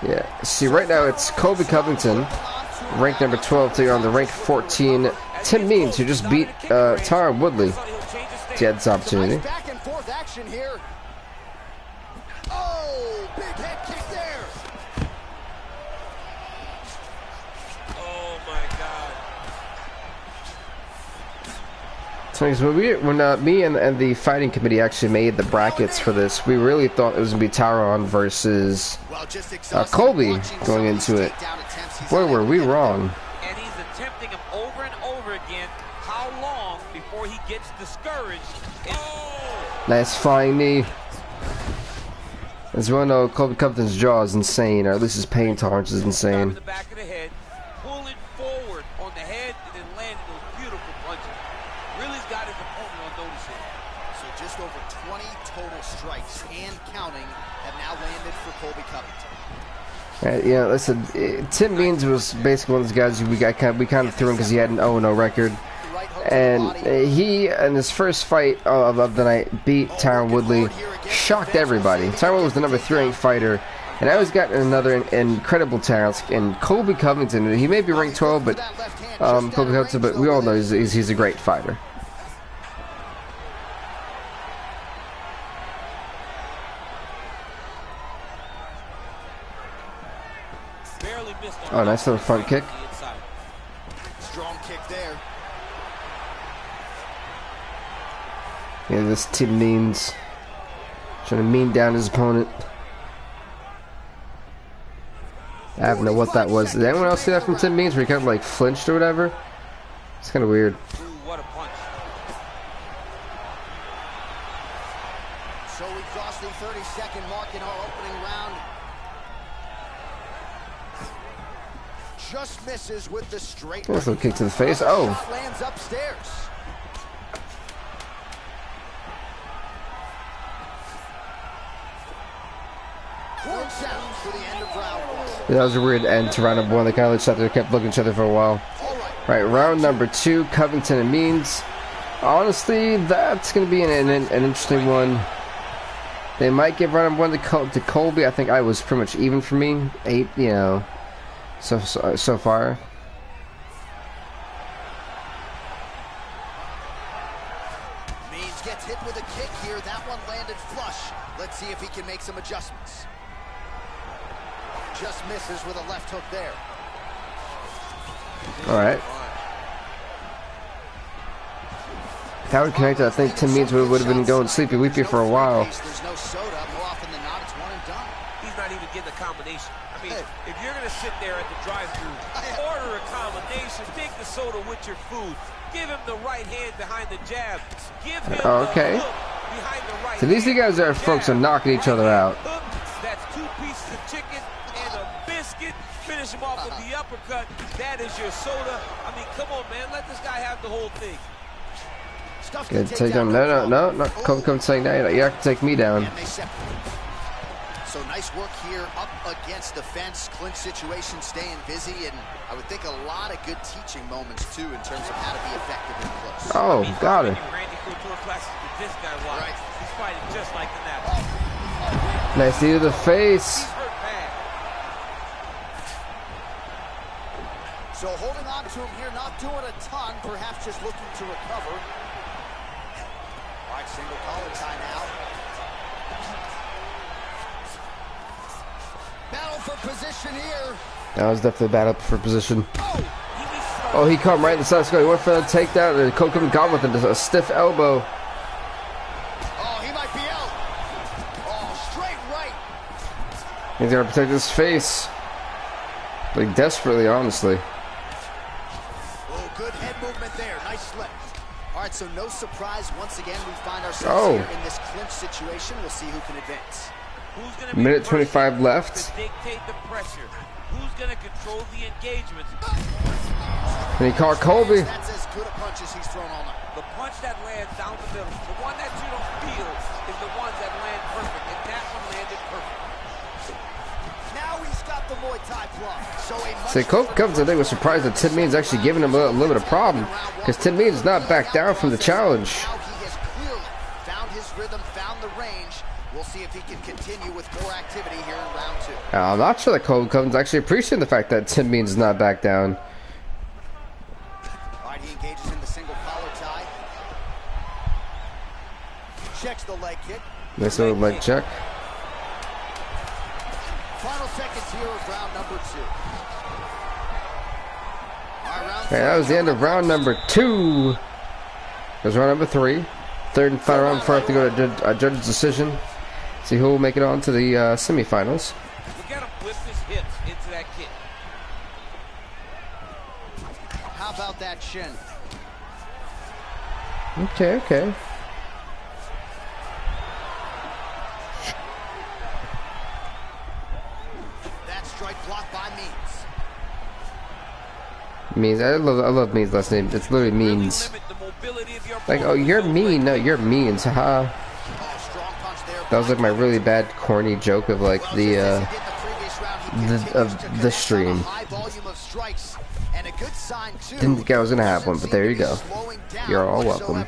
Yeah, see, right now it's Colby Covington, ranked number 12, taking on the ranked 14 Tim Means, who just beat Tyron Woodley to get this opportunity. Back and forth action here. Oh, big head kick there. Oh my God. So when me and the fighting committee actually made the brackets for this, we really thought it was gonna be Tyron versus Colby going into it. Boy, were we wrong. And he's attempting him over and over again. How long before he gets discouraged? Oh! Nice flying knee. As we all know, Colby Covington's jaw is insane, or at least his pain tolerance is insane. The back of the head, pulling forward on the head, and then landing those beautiful punches. Really's got his opponent on notice here. So just over 20 total strikes and counting have now landed for Colby Covington. Yeah, listen, Tim Means was basically one of those guys who we kind of threw in because he had an 0-0 record. And he, in his first fight of the night, beat Tyron Woodley, shocked everybody. Tyron Woodley was the number 3 ranked fighter, and I was got another incredible talent in Colby Covington. He may be ranked 12, but Colby Covington, but we all know he's a great fighter. Oh, nice little front kick. Strong kick there. Yeah, this Tim Means trying to mean down his opponent. I don't know what that was. Did anyone else see that from Tim Means where he kind of like flinched or whatever? It's kind of weird. Ooh, what a punch. So we crossed the 30-second mark in our opening round. Just misses with the straight. Nice little kick to the face. Oh. Lands upstairs. Horn sounds for the end of round 1. Yeah, that was a weird end to round number 1. They kind of sat there, kept looking at each other for a while. Right, round number 2, Covington and Means. Honestly, that's going to be an interesting one. They might give round number 1 to Colby. I think I was pretty much even for me. 8, you know. So far. Means gets hit with a kick here. That one landed flush. Let's see if he can make some adjustments. Just misses with a left hook there. All right. If that would connect, I think Tim Means would have been going sleepy weepy for a while. There's no soda. More often than not, it's one and done. He's not even getting a combination. I mean, if you're going to sit there at the drive-thru, order a combination, take the soda with your food, give him the right hand behind the jab, give him the hook behind the right So these two guys are folks are knocking each other out. Hook, that's 2 pieces of chicken and a biscuit. Finish him off with the uppercut. That is your soda. I mean, come on, man. Let this guy have the whole thing. Good take down. No. Come saying that. You have to take me down. So nice work here up against the fence. Clinch situation, staying busy, and I would think a lot of good teaching moments too in terms of how to be effective in close. Oh, got it. This guy right. He's fighting just like the Nats. Nice knee to the face. Hurt bad. So holding on to him here, not doing a ton, perhaps just looking to recover. All right, single collar tie now. Battle for position here. That was definitely a battle for position. Oh, he caught him right in the side. He went for the takedown, and Colby Covington got with a stiff elbow. Oh, he might be out. Oh, straight right. He's gonna protect his face, like desperately, honestly. Oh, good head movement there. Nice slip. All right, so no surprise. Once again, we find ourselves here in this clinch situation. We'll see who can advance. Who's gonna be Minute 25 left. to dictate the pressure? Who's going to control the engagement? And he caught Colby. That's as punches he's thrown all night. The punch that lands down the middle, the one that you don't feel, is the ones that land perfect, and that one landed perfect. Now he's got the Muay Thai plug. So See, Kobe Covington, I think, was surprised that Tim Means actually giving him a little bit of problem, because Tim Means is not back down from the challenge. Now he has clearly found his rhythm, found the range. We'll see if he can continue with more activity here in round 2. I'm not sure that Kobe Covington's actually appreciating the fact that Tim Means is not back down. All right, he engages in the single collar tie. Checks the leg kick. Nice little leg check. Final seconds here of round number 2. All right, round Okay, that was the end of round number 2. There's round number 3. Third and final round before I have to go to a judge's decision. See who will make it on to the semifinals. Look at him whip his hips into that kick. How about that shin? Okay, okay. That strike blocked by Means. Means, I love Means' last name. It's literally Means. Like, oh, you're mean. No, you're Means. Haha. That was like my really bad, corny joke of like the stream. Didn't think I was gonna have one, but there you go. You're all welcome.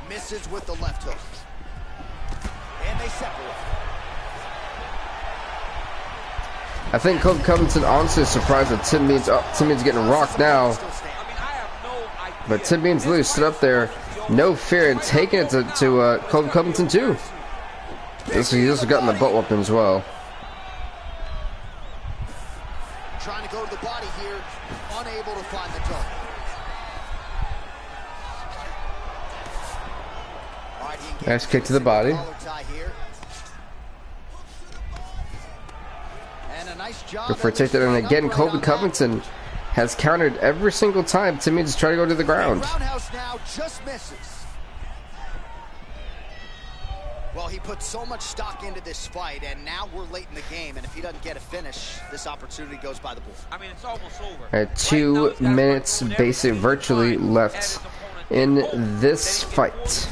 Misses with the left hook. And they separate. I think Kobe Covington honestly is surprised that Tim Means. Oh, Tim Means getting rocked now. But Tim Means literally stood up there, no fear, and taking it to Kobe Covington too. He just got in the butt whooping as well. Trying to go to the body here, unable to find the target. Right, nice kick to the body. Good for a takedown, and again, Kobe Covington has countered every single time Tim Means is trying to go to the ground. Roundhouse now just misses. Well, he put so much stock into this fight, and now we're late in the game, and if he doesn't get a finish, this opportunity goes by the board. I mean, it's almost over. At 2 minutes, basically virtually left in this fight.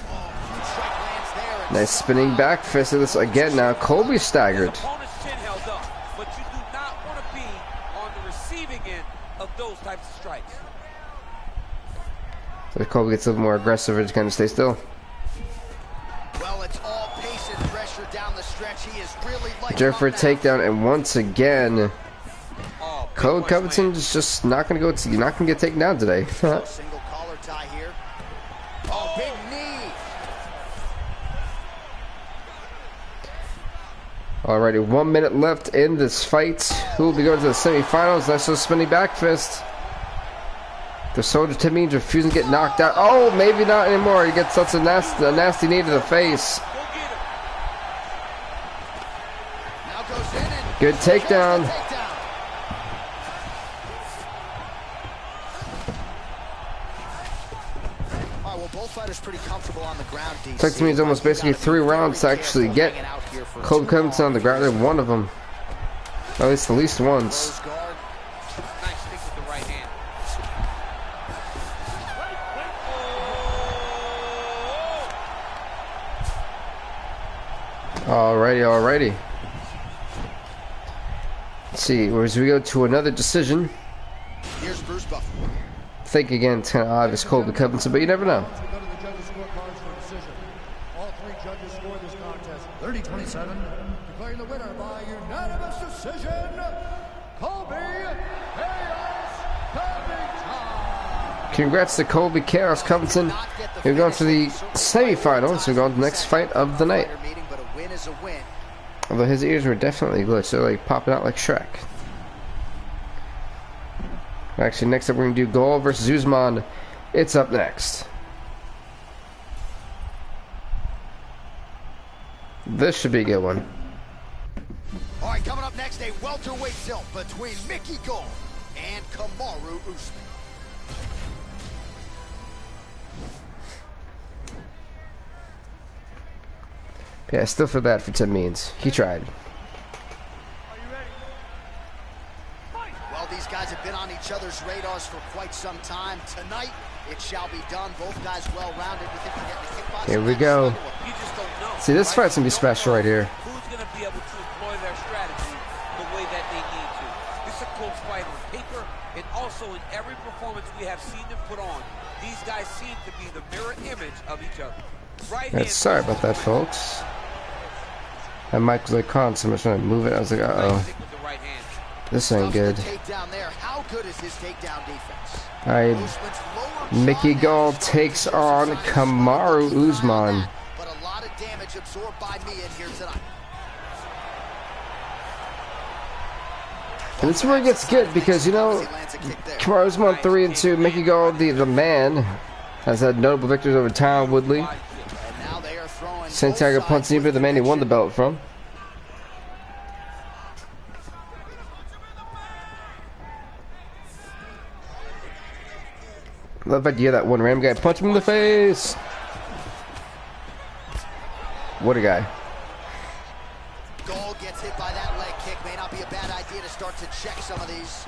Nice spinning back fist of this again. Now Kobe staggered. So Kobe gets a little more aggressive and just kind of stay still. Well, it's all pace and pressure down the stretch. He is really Jerk for a takedown, and once again, Kobe Covington is just not going to go. You're not going to get taken down today. Single collar tie here. Oh, big knee. Alrighty, 1 minute left in this fight. Who will be going to the semifinals? Nice little spinning back fist. The soldier Tim Means refusing to get knocked out. Oh, maybe not anymore. He gets such a nasty knee to the face. Good takedown. Both fighters pretty comfortable on the ground. Took to me it's almost basically 3 rounds to actually get Kobe Covington on the ground, and one of them, at least once. Alrighty. Let's see, as we go to another decision. Here's Bruce Buffalo. I think again it's kind of obvious Kobe Covington, but you never know. All 3 judges scored this contest 30-27, declaring the winner by unanimous decision, Kobe Chaos Covington. Congrats to Kobe Chaos Covington. We're going to the semifinals. We're going to the next fight of the night. Although his ears were definitely glitched, they're like popping out like Shrek. Actually, next up we're going to do Gol versus Usman. It's up next. This should be a good one. All right, coming up next, a welterweight tilt between Mickey Gol and Kamaru Usman. Yeah, I still feel bad for Tim Means. He tried. these guys have been on each other's radars for quite some time. Tonight, it shall be done. Both guys well-rounded. You think they're getting the kickboxing? Here we go. You just don't know. See, this fight's gonna be special right here. Who's going to be able to employ their strategy the way that they need to? This is a close fight on paper, and also in every performance we have seen them put on. These guys seem to be the mirror image of each other. Right hand. Sorry about that, folks. That mic was like constant. I was trying to move it. I was like, uh-oh. This ain't good. How good is his takedown defense? Alright. Mickey Gall takes on Kamaru Usman. But a lot of damage absorbed by me in here tonight. And this is where it gets good because, you know, Kamaru Usman 3-2. Mickey Gall, the man, has had notable victories over Tyron Woodley. Santiago Ponzinibbio, the man he won the belt from. Love that idea that one random guy punched him in the face. What a guy. Gall gets hit by that leg kick. May not be a bad idea to start to check some of these.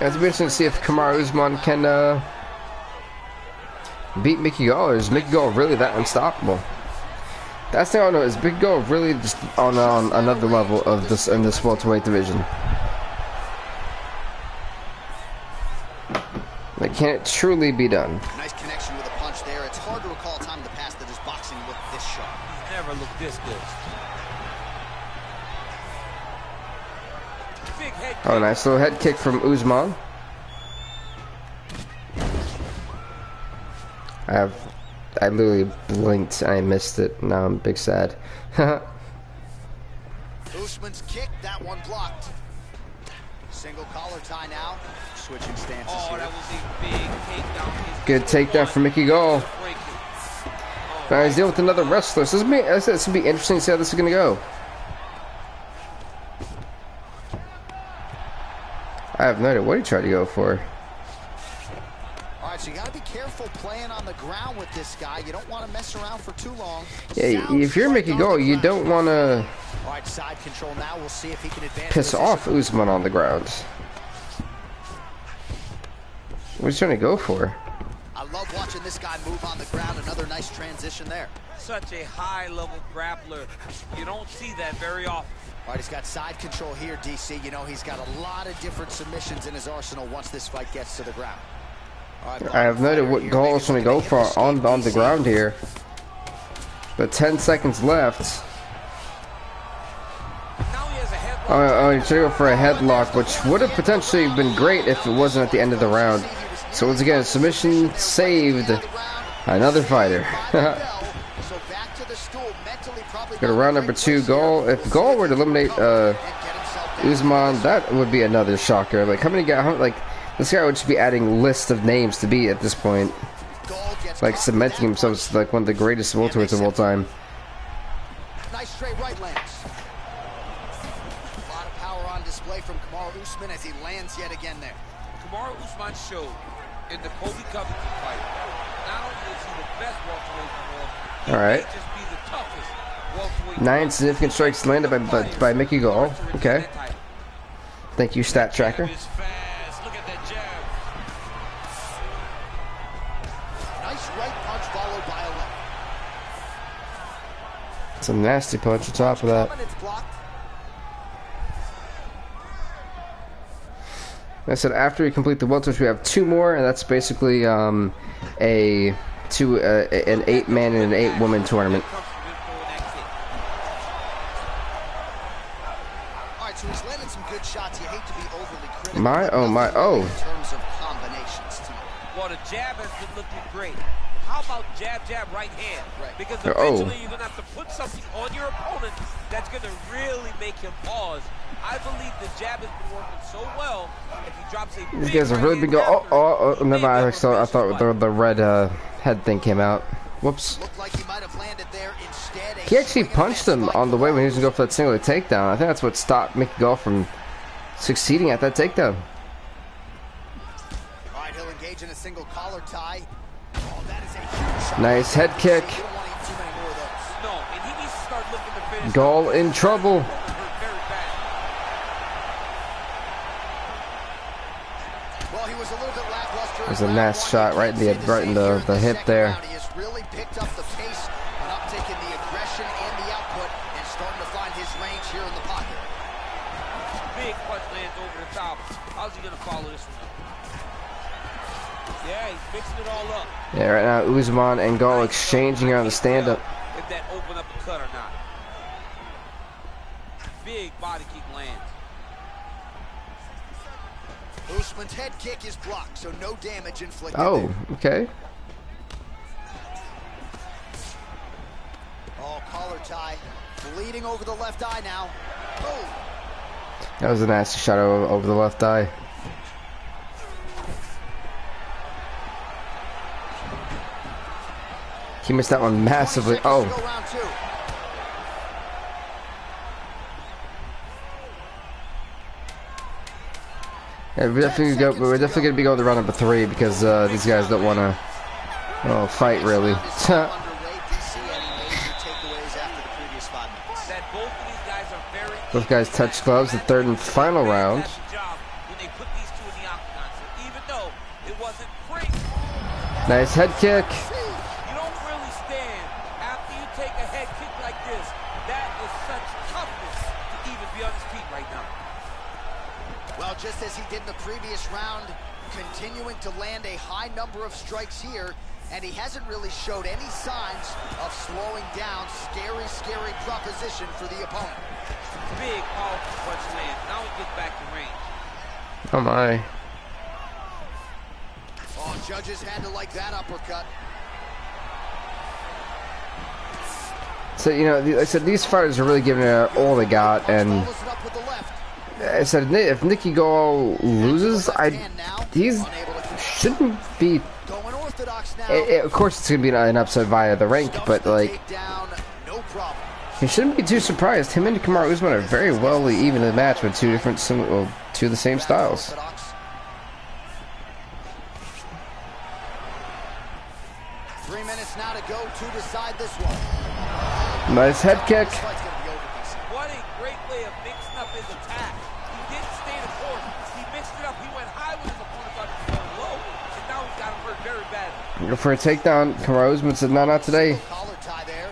It's interesting to see if Kamaru Usman can beat Mickey Gall, or is Mickey Gall really that unstoppable? That's the thing I don't know, is Mickey Gall really just on another level of this in this welterweight division? Like, can it truly be done? Nice connection with a punch there. It's hard to recall a time in the past that his boxing looked this sharp. He's never looked this good. Big head kick. Oh, nice little head kick from Usman. I literally blinked and I missed it. Now I'm big sad. Usman's kick, that one blocked. Single collar tie now. Switching stances here. That was a big takedown. Good takedown for Mickey Gall. Now he's dealing with another wrestler. So this will be interesting to see how this is going to go. I have no idea what he tried to go for. Alright, so you gotta be careful playing on the ground with this guy. You don't want to mess around for too long. Yeah, if you're Mickey Gall, you don't want to Alright, side control now. We'll see if he can advance. piss off Usman on the ground. What's he trying to go for? I love watching this guy move on the ground. Another nice transition there. Such a high-level grappler. You don't see that very often. All right, he's got side control here, DC. You know, he's got a lot of different submissions in his arsenal once this fight gets to the ground. All right, I have no idea what Gall is trying to go for on the ground here. But 10 seconds left. Oh, he's trying to go for a headlock, which would have potentially been great if it wasn't at the end of the round. So once again, submission saved. Another fighter. Go to round number 2. Gall. If Gall were to eliminate Usman, that would be another shocker. Like, how many guys? Like, this guy would just be adding lists of names to beat at this point. Like, cementing himself as like one of the greatest welterweights of all time. Nice straight right lands. A lot of power on display from Kamaru Usman as he lands yet again there. Kamaru Usman showed in the Kobe Covington fight, not only is he the best welterweight in the world, he may just be the toughest welterweight. 9 significant strikes landed by Mickey Gall. Okay. Thank you, Stat Tracker. Some nasty punch on top of that. I said after we complete the welters, we have 2 more, and that's basically an 8-man and an 8-woman tournament. Alright, so he's landed some good shots. You hate to be overly critical. In terms of combinations tonight. Well, the jab has been looking great. How about jab, right hand? Right. Because eventually you're going to have to put something on your opponent that's going to really make him pause. I believe the jab has been working so well. If he drops a these guys have really been going. Never mind. I thought the red head thing came out. Whoops. Like he might have landed there instead. He actually punched him on the way when he was going to go for that single takedown. I think that's what stopped Mickey Gall from succeeding at that takedown. All right, he'll engage in a single collar tie. Oh, that is a huge shot. Nice head kick. Well, he was a little bit lackluster. There's a nasty shot right in the hip there. He has really picked up the pace, an uptick in the aggression and the output, and starting to find his range here in the pocket. Big punch lands over the top. How's he gonna follow this one up? Yeah, he's mixing it all up. Yeah, right now Usman and Gall exchanging here on the stand-up. If that open up a cut or not. Big body kick lands. Usman's head kick is blocked, so no damage inflicted. Oh, okay. Oh, collar tie. Bleeding over the left eye now. Oh. That was a nasty shot over the left eye. He missed that one massively. Oh. Yeah, we're definitely gonna be going to round number 3 because these guys don't want to fight really. Both guys touch gloves. The third and final round. Nice head kick. You don't really stand after you take a head kick like this. That is such toughness to even be on his feet right now. Well, just as he did in the previous round, continuing to land a high number of strikes here, and he hasn't really showed any signs of slowing down. Scary, scary proposition for the opponent. Big, powerful punch lands. Now he gets back to range. Oh my. Oh, judges had to like that uppercut. So, you know, like I said, these fighters are really giving it all they got, and I said if Nicky Gall loses, these shouldn't be. Of course, it's gonna be an upset via the rank, but like, you shouldn't be too surprised. Him and Kamaru Usman are very well even in the match with two of the same styles. 3 minutes now to go to decide this one. Nice head kick. What a great way of mixing up his attack. He didn't stay the course. He mixed it up. He went high with his opponent, thought he was going low, and now he's got him hurt very badly. Go for a takedown. Kamaru Usman said, "No, not today." Collar tie there.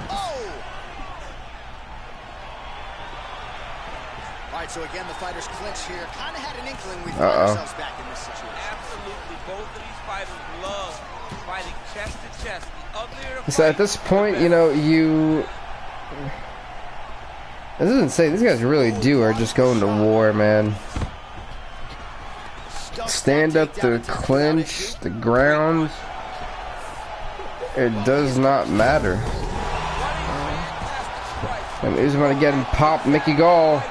Oh! All right, so again, the fighters clinch here. Kind of had an inkling we find ourselves back in this situation. Absolutely. Both of these fighters love fighting chest to chest. The uglier the So at this point, you know, this doesn't say these guys really are just going to war, man. Stand up, the clinch, the ground. It does not matter. And Usman again pop Mickey Gall.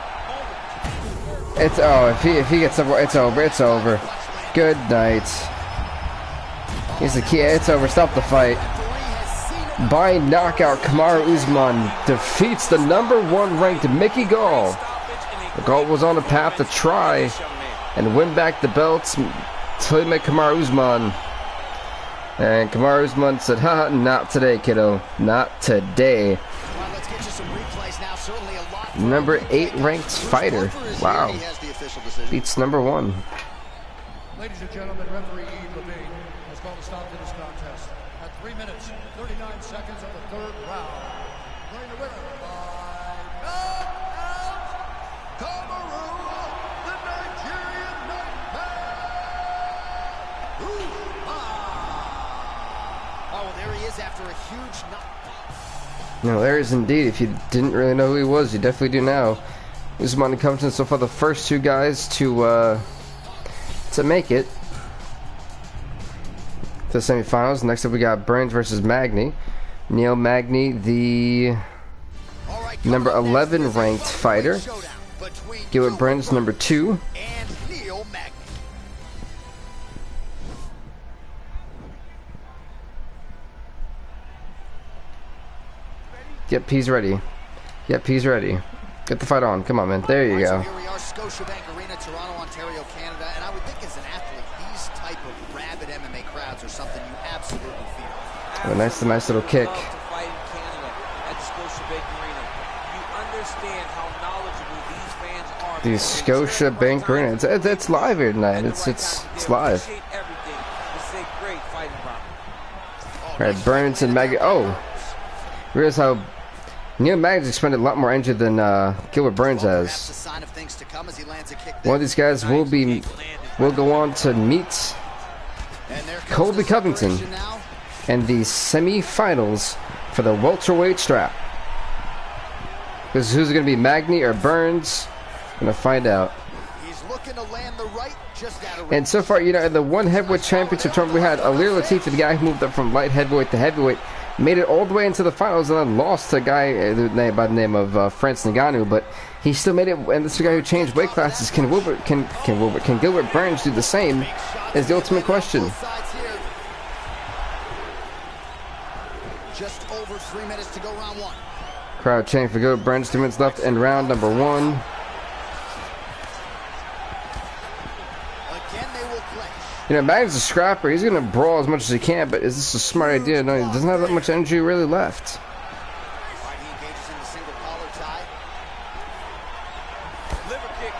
If he gets up, it's over. It's over. Good night. Here's the key. It's over. Stop the fight. By knockout, Kamaru Usman defeats the #1 ranked Mickey Gall. Gall was on a path to try and win back the belts till he met Kamaru Usman. And Kamaru Usman said, "Ha, not today, kiddo. Not today." #8 ranked fighter. Wow. Beats #1. Ladies and gentlemen, referee Levine has called a stop to this contest at 3 minutes, 39 seconds of the third round. Declaring the winner by knockout, Kamaru, the Nigerian Nightmare. Oh, well, there he is after a huge knock. No, there is indeed. If you didn't really know who he was, you definitely do now. Usman and Covington so far the first two guys to make it to the semifinals. Next up we got Burns versus Magny. Neil Magny, the #11 ranked fighter. Gilbert Burns, #2. Yep, he's ready. Yep, he's ready. Get the fight on. Come on, man. There you go. Here we are, Scotiabank Arena, Toronto, Ontario, Canada. And I would think as an athlete, these type of rabid MMA crowds are something you absolutely feel. A nice little kick. To fight in Canada at the Scotiabank Arena. You understand how knowledgeable these fans are. The Scotia Bank Arena. It's live here tonight. It's live. Appreciate everything. It's a great fighting Robert. All right, Burns and Maggie. Oh, realize how Neil Magny's expended a lot more energy than Gilbert Burns has. One of these guys will go on to meet Colby Covington in the semi-finals for the welterweight strap. Because who's it going to be, Magny or Burns? Gonna find out. He's looking to land the right just out of and so far, you know, in the one heavyweight championship tournament, we had Alir Latifi, the guy who moved up from light heavyweight to heavyweight, made it all the way into the finals and then lost to a guy by the name of France Ngannou, but he still made it. And this is a guy who changed weight classes. Can Gilbert Burns do the same? Is the ultimate question. Just over 3 minutes to go, round one. Crowd chanting for Gilbert Burns. 2 minutes left in round number one. Again, they will clinch. You know, Magnus is a scrapper. He's going to brawl as much as he can, but is this a smart idea? No, he doesn't have that much energy really left. All right, he engages in the single collar tie. Liver kick.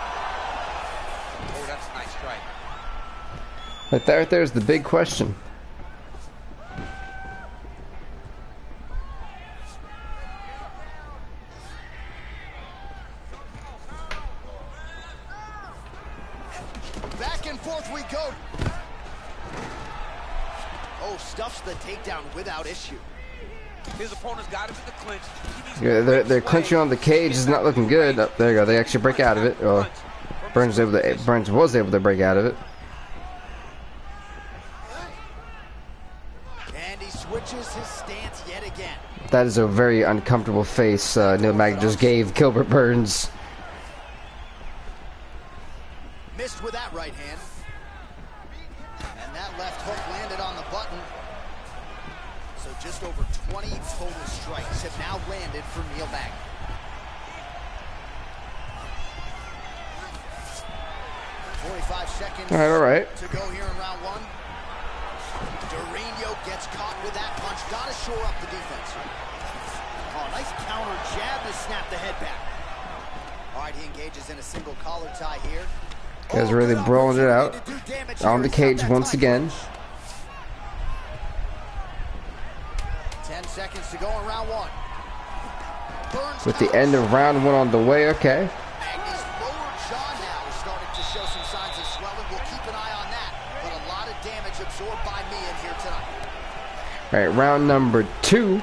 Oh, that's a nice strike. That right there is the big question. Back and forth we go. Oh, stuffs the takedown without issue. His opponent's got him in the clinch. Yeah, they're clinching on the cage. It's not looking good. Oh, there you go. They actually break out of it. Oh, Burns was able to break out of it. And he switches his stance yet again. That is a very uncomfortable face Neil Magny just gave Gilbert Burns. Missed with that right hand. And that left hook landed on the button. So just over 20 total strikes have now landed for Neil Magny. Seconds all right. to go here in round one. Dorino gets caught with that punch. Got to shore up the defense. Oh, nice counter jab to snap the head back. All right, he engages in a single collar tie here. Guys really brawling it out on the cage once again. 10 seconds to go in round one. Burns With the end of round one on the way, okay. Magny's lower jaw now is starting to show some signs of swelling. We'll keep an eye on that, but a lot of damage absorbed by me in here tonight. All right, round number two.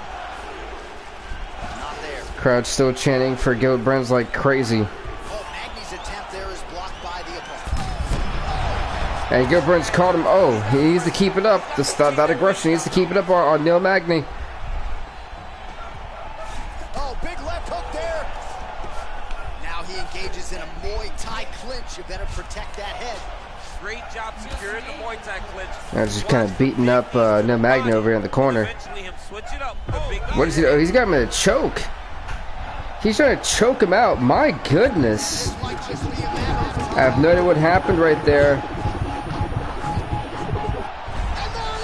Not there. Crowd still chanting for Gilbert Burns like crazy. Oh, Magny's attempt there is blocked by the opponent. And Gilbert Burns caught him. Oh, he needs to keep it up. That aggression, he needs to keep it up on Neil Magny. Oh, big left hook there. Now he engages in a Muay Thai clinch. You better protect that head. Great job securing the Muay Thai clinch. Just kind of beating up Neil Magny over here in the corner. What is he? Oh, he's got him in a choke. He's trying to choke him out. My goodness. I have no idea what happened right there.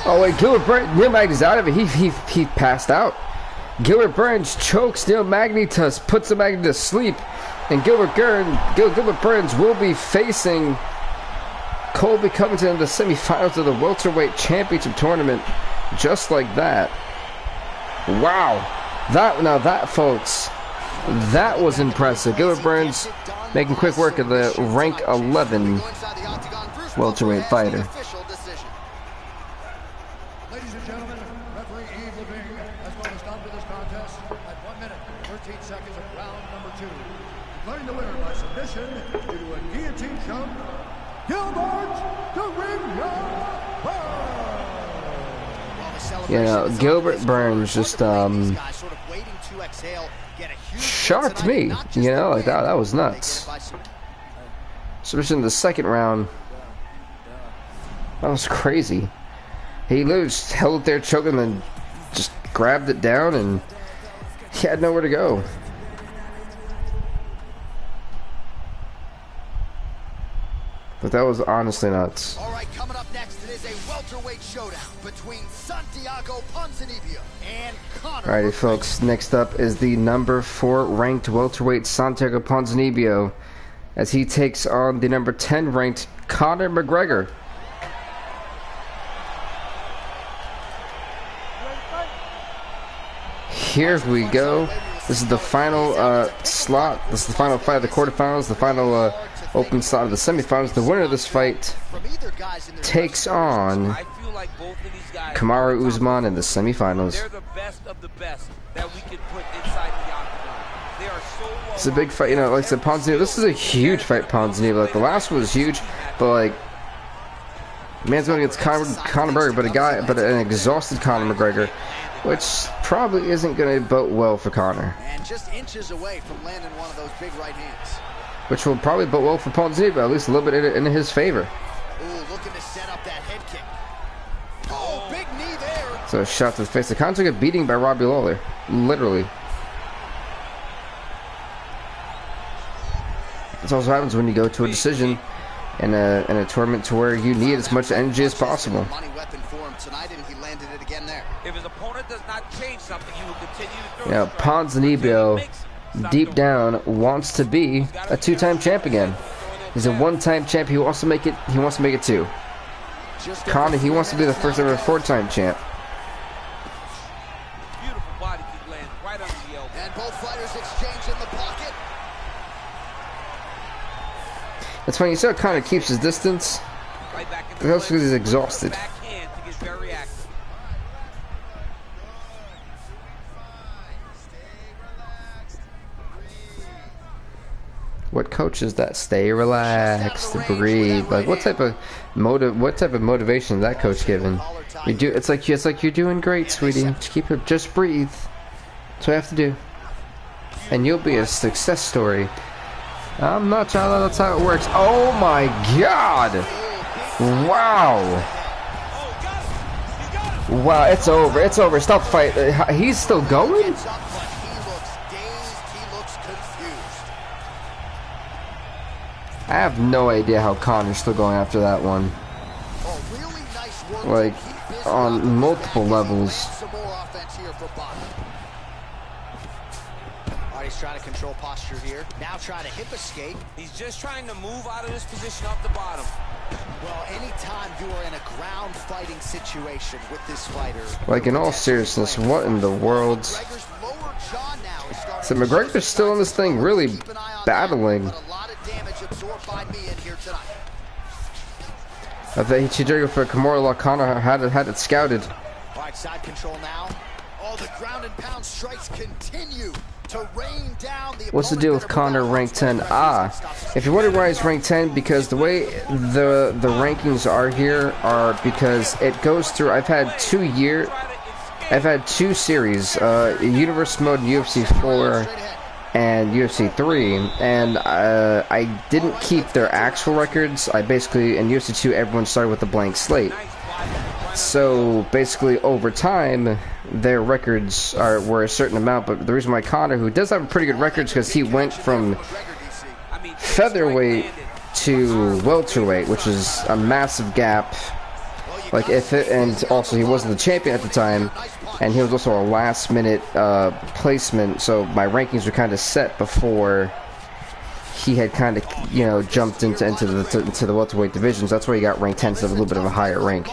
Oh wait, Gilbert Burns, Neil Magny's out of it. He passed out. Gilbert Burns chokes Neil Magny, puts Neil Magny to sleep, and Gilbert Burns will be facing Colby Covington in the semifinals of the welterweight championship tournament, just like that. Wow, that folks, that was impressive. Gilbert Burns making quick work of the rank 11 welterweight fighter. Ladies and gentlemen, referee Eve Levine has put a stop to this contest at 1 minute, 13 seconds of round number 2. Declaring the winner by submission due to a guillotine choke, Gilbert Burns. You know, Gilbert Burns just shocked me. You know, like that was nuts. Especially in the second round. That was crazy. He literally just held it there, choking, and then just grabbed it down, and he had nowhere to go. But that was honestly nuts. All right, coming up next, it is a welterweight showdown between Santiago Ponzinibbio and Conor. Alrighty, folks. Next up is the number 4 ranked welterweight Santiago Ponzinibbio, as he takes on the number 10 ranked Conor McGregor. Here we go. This is the final slot. This is the final fight of the quarterfinals, the final open slot of the semifinals. The winner of this fight takes on Kamaru Usman in the semifinals. They're the best of the best that we can put inside the octagon. They are so well. It's a big fight, you know. Like I said, Ponzinibbio. This is a huge fight, Ponzinibbio. Like the last one was huge, but like, man's going against Conor McGregor, but an exhausted Conor McGregor, which probably isn't going to bode well for Conor. And just inches away from landing one of those big right hands. Which will probably bode well for Ponzinibbio, at least a little bit in his favor. Ooh, looking to set up that head kick. Oh, big knee there. So a shot to the face. The Conor took a beating by Robbie Lawler, literally. That's also what happens when you go to a decision in a tournament to where you need as much energy as possible. Money weapon for him tonight, and he landed it again there. If his opponent does not change something, he will continue to throw. You know, Ponzinibbio, deep down, wants to be a 2-time champ again. He's a 1-time champ. He wants to make it. He wants to make it 2. Conor, he wants to be the first ever 4-time champ. Beautiful body kick lands right under the elbow. And both fighters exchange in the pocket. It's funny, you see how Conor keeps his distance? Right back in It's also because he's exhausted. backhand to get very active. What coach is that? Stay relaxed, breathe. Like what type of motivation is that coach giving? It's like you're doing great, sweetie. Just breathe. That's what I have to do. And you'll be a success story. I'm not sure that's how it works. Oh my god! Wow! Wow, it's over. It's over. Stop the fight. He's still going? He looks dazed. He looks confused. I have no idea how Conor's still going after that one. Oh, really nice work. Like, on multiple levels. Some more offense here for Bobby. He's trying to control posture here. Now trying to hip escape. He's just trying to move out of this position off the bottom. Well, anytime you are in a ground fighting situation with this fighter. Like, in all seriousness, what in the world? McGregor's lower jaw now is starting So McGregor's still in this thing, really battling. but a lot of damage absorbed by me in here tonight. I think Ichijiro for Kimura Conor had it scouted. All right, side control now. Oh, the ground and pound strikes continue to rain down the. What's the deal with Conor ranked 10? If you're wondering why he's ranked 10, because the way the rankings are here are because it goes through. I've had 2 series, Universe Mode UFC 4 and UFC 3, and I didn't keep their actual records. I basically, in UFC 2, everyone started with a blank slate. So basically, over time, their records were a certain amount. But the reason why Conor, who does have a pretty good record, is because he went from featherweight to welterweight, which is a massive gap. Like and also he wasn't the champion at the time, and he was also a last-minute placement. So my rankings were kind of set before he had kind of jumped into the welterweight divisions. That's why he got ranked 10 instead of a little bit of a higher rank.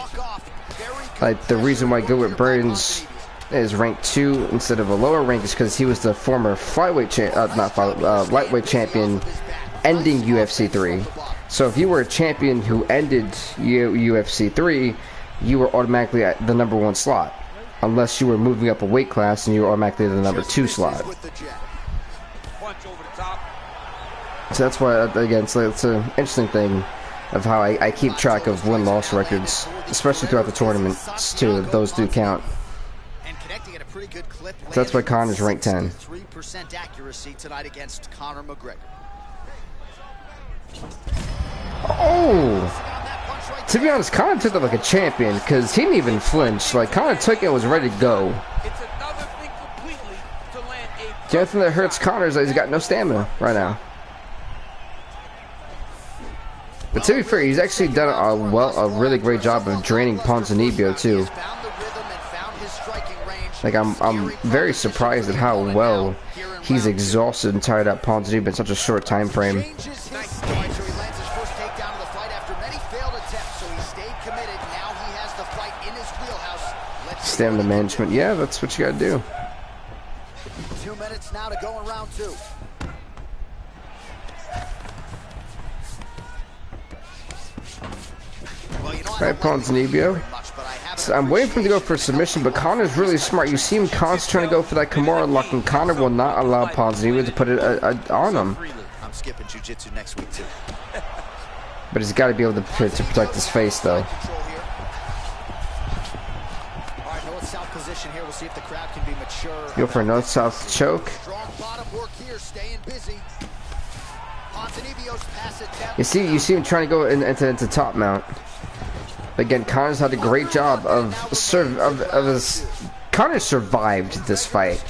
Like the reason why Gilbert Burns is ranked 2 instead of a lower rank is because he was the former lightweight champion, ending UFC 3. So if you were a champion who ended UFC 3, you were automatically at the number 1 slot, unless you were moving up a weight class and you were automatically the number 2 slot. So that's why, again, it's an interesting thing of how I keep track of win-loss records, especially throughout the tournaments too. Those do count. So that's why Conor's ranked 10. 3% accuracy tonight against Conor McGregor. Oh! To be honest, Conor took that like a champion, because he didn't even flinch. Like, Conor took it and was ready to go. The only thing that hurts Conor is that he's got no stamina right now. But to be fair, he's actually done a really great job of draining Ponzinibbio too. Like I'm very surprised at how well he's exhausted and tired out Ponzinibbio in such a short time frame. Stamina management, yeah, that's what you gotta do. 2 minutes now to go in round 2. Well, you know, Alright, Ponzinibbio. So I'm waiting for him to go for a submission, but Connor's really smart. You see him constantly trying to go for that Kimura lock, and Connor will not allow Ponzinibbio to put it on him. I'm skipping jiu-jitsu next week too. But he's got to be able to protect his face, though. Position here. We'll see if the crowd can be mature. Go for a north-south choke. Strong bottom work here, staying busy. Ponzinibbio's pass attempt. You see him trying to go into top mount. But again, Connor's had a great job of his. Connor survived this fight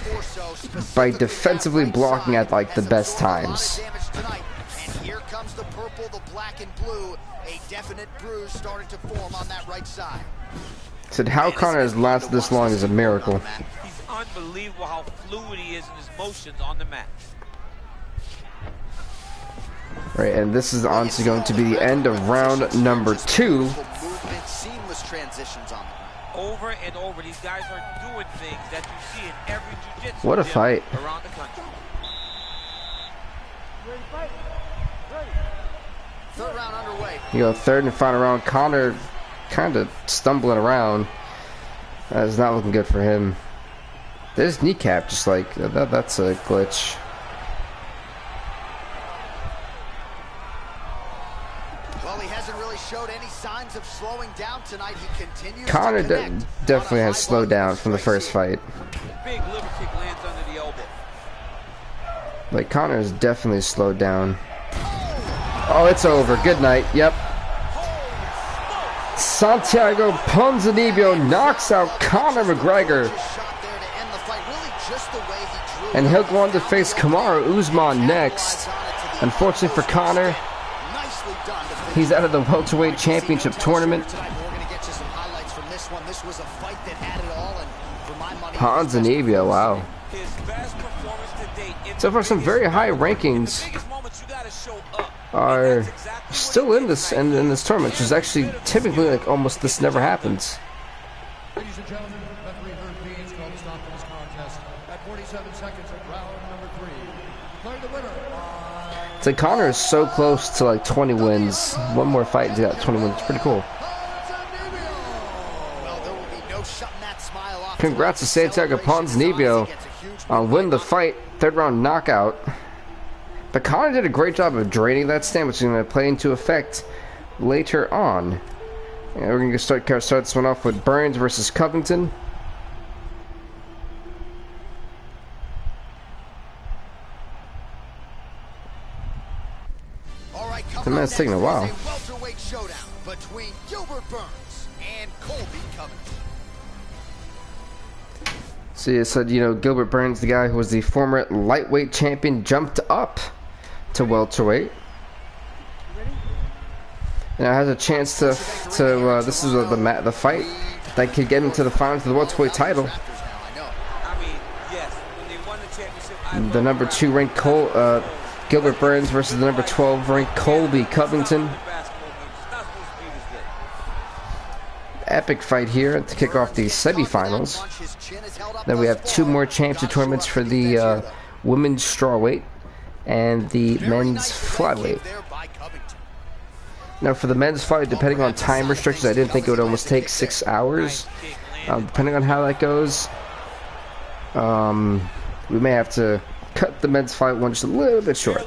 by defensively blocking at like the best times. And here comes the purple, the black and blue. A definite bruise starting to form on that right side. Said how Connor has lasted this long is a miracle. He's unbelievable how fluid he is in his motions on the mat. Right, and this is honestly going to be the end of round number 2. Seamless transitions on the ground. Over and over, these guys are doing things that you see in every jiu-jitsu What a fight. around the country. Third round underway. You go third and final round. Connor kind of stumbling around. That's not looking good for him. There's kneecap, just like that's a glitch. Well, he hasn't really showed any signs of slowing down tonight. He continues. Connor definitely has slowed down from the first fight. Big liver kick lands under the elbow. Like Connor has definitely slowed down. Oh, it's over. Good night. Yep. Santiago Ponzinibbio knocks out Conor McGregor. And he'll go on to face Kamaru Usman next. Unfortunately for Conor, he's out of the welterweight championship tournament. Ponzinibbio, wow. So far, some very high rankings are still in this tournament, which is actually typically like almost this never happens. Ladies and gentlemen, referee Thur has called a stop to this contest at 47 seconds of round number 3. Declaring the winner by... It's like Conor is so close to like 20 wins. One more fight, he's got 20 wins. It's pretty cool. Well, there will be no shutting that smile off. Congrats to Santiago Ponzinibbio on winning the fight, 3rd round knockout. But Conor did a great job of draining that stamina, which is going to play into effect later on. And we're going to start this one off with Burns versus Covington. All right, The man's taking a while. welterweight showdown between Gilbert Burns and Colby Covington. See, it said, Gilbert Burns, the guy who was the former lightweight champion, jumped up to welterweight. Now has a chance to this is the fight that could get him to the finals for the welterweight title. I mean, yes, when they won the championship, The number 2 ranked Gilbert Burns versus the number 12 ranked Colby Covington. Epic fight here to kick off the semifinals. Then we have 2 more championship tournaments for the women's strawweight and the men's flyweight. Now for the men's fight, depending on time restrictions, I didn't think it would almost take 6 hours. Depending on how that goes, we may have to cut the men's fight one just a little bit short.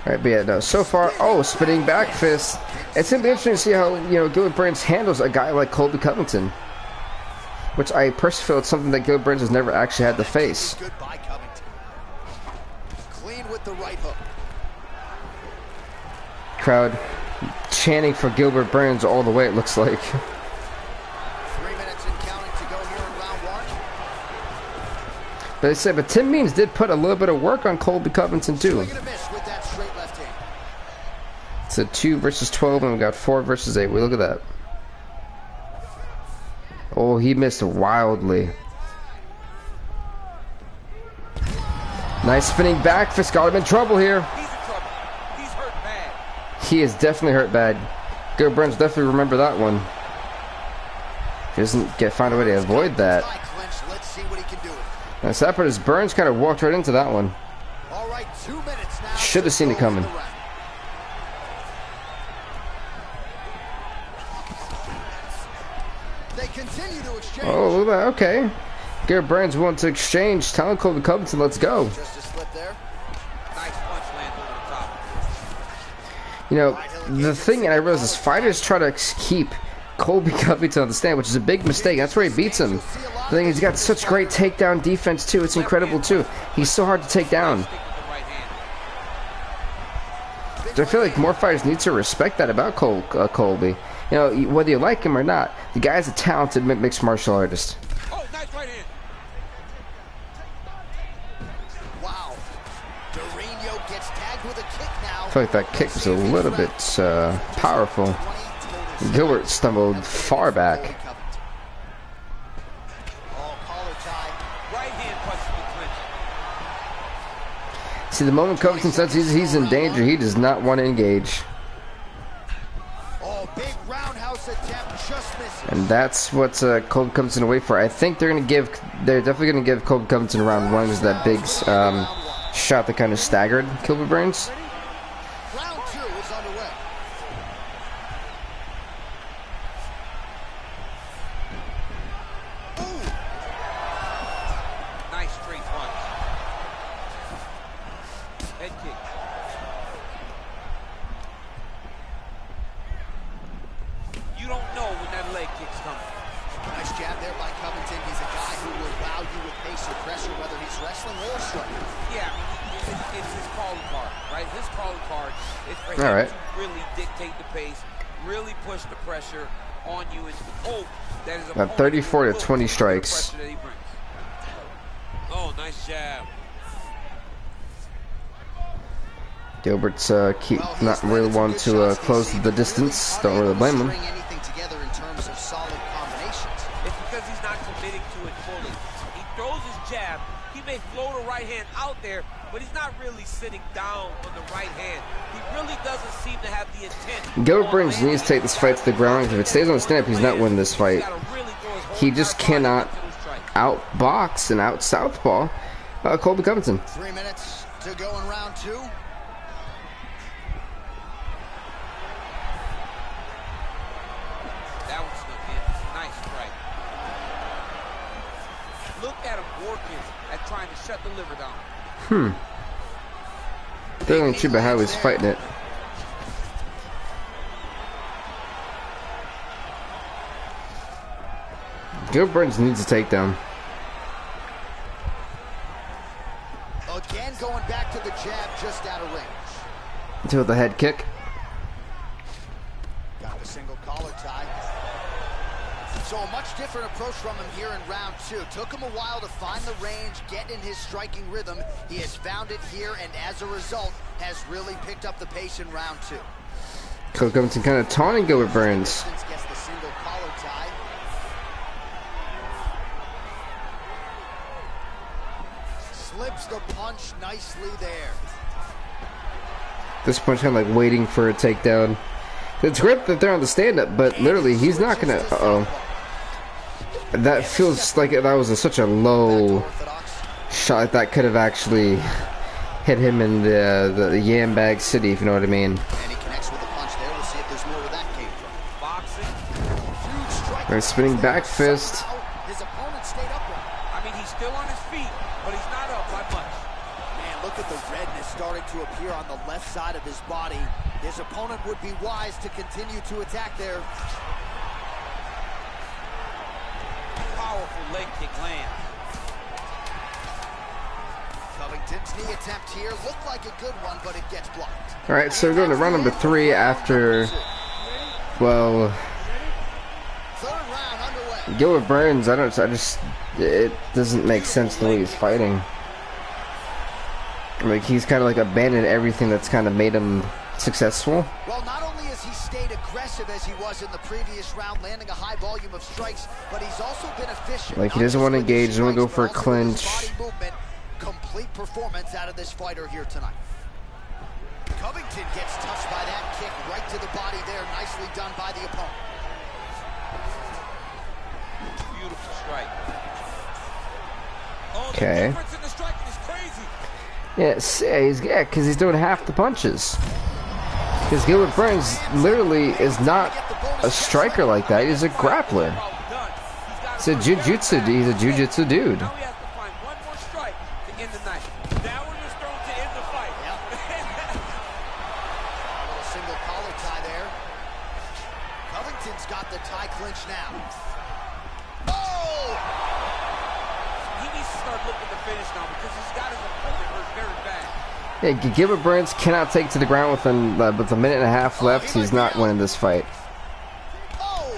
Alright, but yeah, no, so far, spinning back fist. It's going to be interesting to see how, Gilbert Burns handles a guy like Colby Covington. Which I personally feel it's something that Gilbert Burns has never actually had to face. Clean with the right hook. Crowd chanting for Gilbert Burns all the way, it looks like. 3 minutes and counting to go here in round 1. But they said, but Tim Means did put a little bit of work on Colby Covington too. It's a 2 versus 12, and we got 4 versus 8. We look at that. Oh, he missed wildly. Nice spinning back fist. Got him in trouble here. He's in trouble. He's hurt bad. He is definitely hurt bad. Good Burns definitely remember that one. He doesn't find a way to avoid that. Now, sad part is Burns kind of walked right into that one. Should have seen it coming. Oh, look at that. Okay. Garrett Burns wants to exchange. Telling Colby Covington, let's go. You know, the thing, and I realize is fighters try to keep Colby Covington on the stand, which is a big mistake. That's where he beats him. The thing is, he's got such great takedown defense, too. It's incredible, too. He's so hard to take down. I feel like more fighters need to respect that about Colby. You know, whether you like him or not, the guy's a talented mixed martial artist. Oh, nice right hand. Wow. Dorino gets tagged with a kick now. I feel like that kick was a little bit powerful. Gilbert stumbled far back. See, the moment Covington says he's in danger, he does not want to engage. And that's what Colby Covington away for. I think they're definitely gonna give Colby Covington round 1, was that big shot that kind of staggered Gilbert Burns. Round 2 is underway. Nice straight punch. Head kick. You don't know when that leg kick's coming. Nice jab there by Covington. He's a guy who will wow you with pace or pressure, whether he's wrestling or striking. Yeah, I mean, it's his calling card, right? His calling card is for him right. to really dictate the pace, really push the pressure on you, and hope that is About 34 to 20 strikes. Oh, nice jab. Gilbert's not really wanting to close the distance. Don't really blame him. It's because he's not committing to it fully. He throws his jab. He may float a right hand out there, but he's not really sitting down on the right hand. He really doesn't seem to have the intent. Gilbert Burns needs to take this fight to the ground. If it stays on the stand-up, he's not winning this fight. He just cannot outbox and out southpaw Colby Covington. 3 minutes to go in round 2. That one's good. Nice strike. Look at him working at trying to shut the liver down. Doesn't too bad how he's fighting it. Gilbert Burns needs a takedown. Again, going back to the jab, just out of range. Until the head kick. Got the single collar tie. So a much different approach from him here in round 2. Took him a while to find the range, get in his striking rhythm. He has found it here, and as a result, has really picked up the pace in round 2. Colby Covington kind of taunting Gilbert Burns. Gets the single collar tie. Slips the punch nicely there. This punch kind of like waiting for a takedown. It's great that they're on the stand-up, but literally he's not gonna. That feels like that was such a low shot that could have actually hit him in the yam bag city, if you know what I mean. And he connects with the punch there. We'll see if there's more where that came from. Boxing. Huge strike. Right, spinning back fist. His opponent stayed upright. I mean, he's still on his feet, but he's not up by much. Man, look at the redness starting to appear on the left side of his body. His opponent would be wise to continue to attack there. Powerful leg kick lands. Covington's knee attempt here looked like a good one, but it gets blocked. All right, so we're going to round number 3 after, well, Gilbert Burns, it doesn't make sense the way he's fighting. Like, he's kind of like abandoned everything that's kind of made him successful. Well, not only has he stayed aggressive as he was in the previous round, landing a high volume of strikes, but he's also been efficient. Like, he doesn't want to engage, doesn't want to go for a clinch. Complete performance out of this fighter here tonight. Covington gets touched by that kick right to the body there. Nicely done by the opponent. Beautiful strike. Oh, okay. The difference in the striking is crazy. Yes, yeah, because he's doing half the punches. Because Gilbert Burns literally is not a striker like that. He's a grappler. He's a jiu-jitsu. He's a jiu-jitsu dude. Now we have to find one more strike to end the night. That one was thrown to end the fight. Yep. A little single collar tie there. Covington's got the tie clinch now. Oh! He needs to start looking to finish now because he's got his opponent hurt very bad. Yeah, Gilbert Burns cannot take to the ground with a minute and a half left. He's not winning this fight. Oh!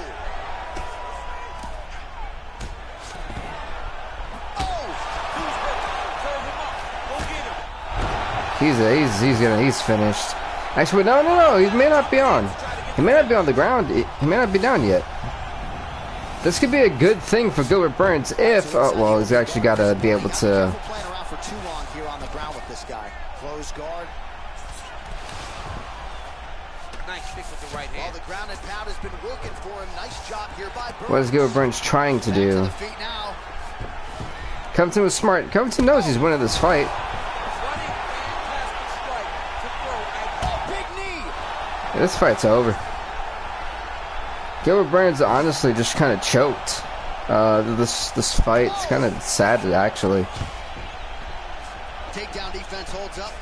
He's finished. Actually, no. He may not be on. He may not be on the ground. He may not be down yet. This could be a good thing for Gilbert Burns if, well, he's actually got to be able to. Playing around for too long here on the ground with this guy. Close guard. Nice stick with the right hand. Well, the ground and pound has been working for him. Nice job here by Burns. What is Gilbert Burns trying to do? Covington was smart. Covington knows he's winning this fight. Yeah, this fight's over. Gilbert Burns honestly just kind of choked. This fight. It's kind of sad, actually. Takedown defense holds up.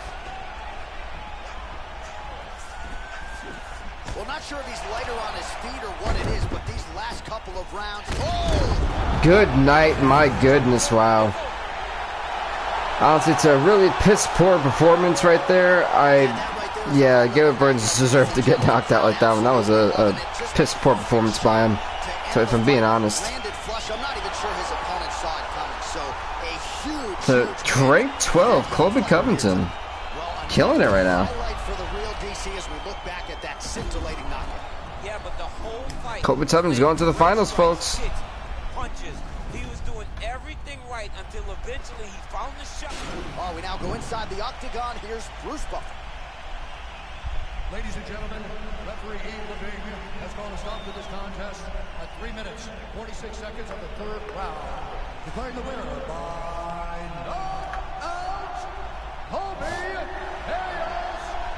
Well, not sure if he's lighter on his feet or what it is, but these last couple of rounds. Oh! Good night, my goodness, wow. Honestly, it's a really piss-poor performance right there. Yeah, Gilbert Burns deserved to get knocked out like that one. That was a piss-poor performance by him, so if I'm being honest. The rank 12, Colby Covington, killing it right now. Colby Covington's going to the finals, folks. He was doing everything right until eventually he found the shot. Oh, we now go inside the octagon. Here's Bruce Buffer. Ladies and gentlemen, referee Ep1 has called a stop to this contest at 3 minutes, 46 seconds of the third round. Declaring the winner by knockout, Colby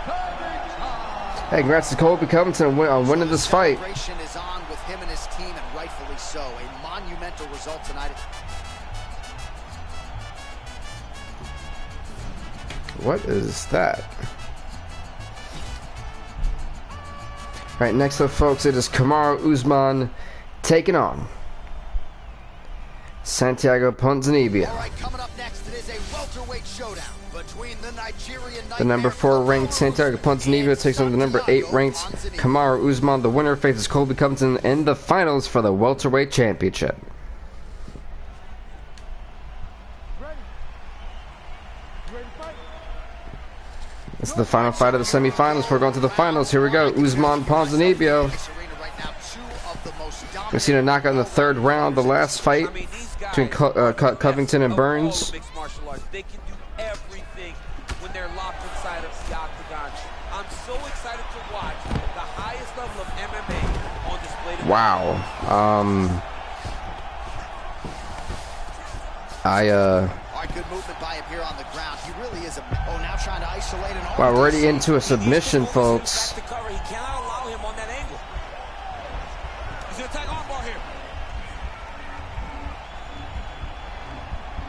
Covington. Hey, congrats to Colby Covington on winning this fight. Celebration is on with him and his team, and rightfully so. A monumental result tonight. What is that? Alright, next up, folks, it is Kamaru Usman taking on Santiago Ponzinibbio. All right, coming up next, it is a welterweight showdown between the Nigerian The number 4 ranked Santiago Ponzinibbio takes on the number 8 ranked Kamaru Usman. The winner faces Colby Covington in the finals for the welterweight championship. This is the final fight of the semifinals. We're going to the finals. Here we go. Usman Ponzinibbio. We've seen a knockout in the third round. The last fight between Covington and Burns. They can do everything when they're locked inside of the octagon. I'm so excited to watch the highest level of MMA on display. Wow. Good movement by him here on the ground. He really is now trying to isolate an Wow, we're already into a submission, folks. He cannot allow him on that angle. He's gonna attack armbar here.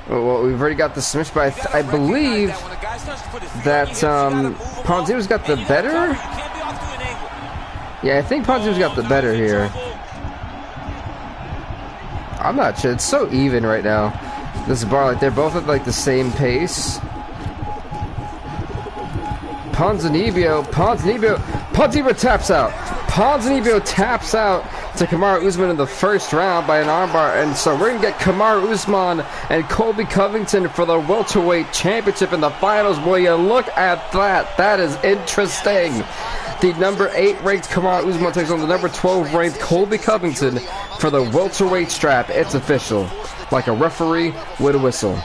Well, we've already got the submission, but I believe that Ponzinibbio's got the better. Yeah, I think Ponzinibbio's got the better here. I'm not sure. It's so even right now. This bar, like, they're both at like the same pace. Ponzinibbio taps out. Ponzinibbio taps out to Kamaru Usman in the first round by an armbar. And so we're going to get Kamaru Usman and Colby Covington for the welterweight championship in the finals. Boy, you look at that. That is interesting. The number 8 ranked Kamaru Usman takes on the number 12 ranked Colby Covington for the welterweight strap. It's official. Like a referee with a whistle.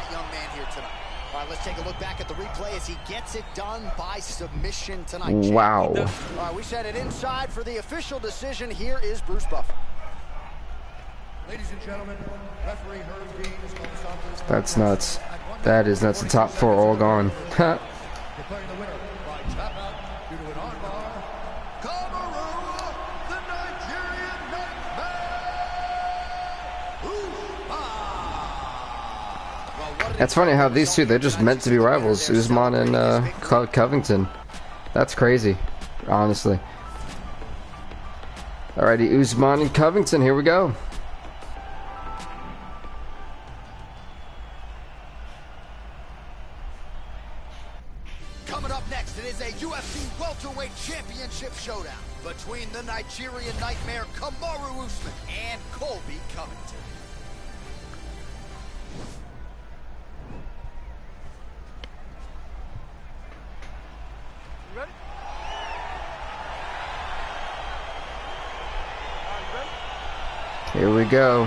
Let's take a look back at the replay as he gets it done by submission tonight. Wow. All right, we set it inside for the official decision. Here is Bruce Buffer. Ladies and gentlemen, referee Herb Dean is going to stop this. That's nuts. That is nuts. The top 4 all gone. Declaring the winner by tap out due to an armbar, Kamaru, the Nigerian Nightmare. That's funny how these two, they're just meant to be rivals. Usman and Covington. That's crazy, honestly. Alrighty, Usman and Covington, here we go. Coming up next, it is a UFC welterweight championship showdown between the Nigerian Nightmare Kamaru Usman and Colby Covington. You ready? Here we go.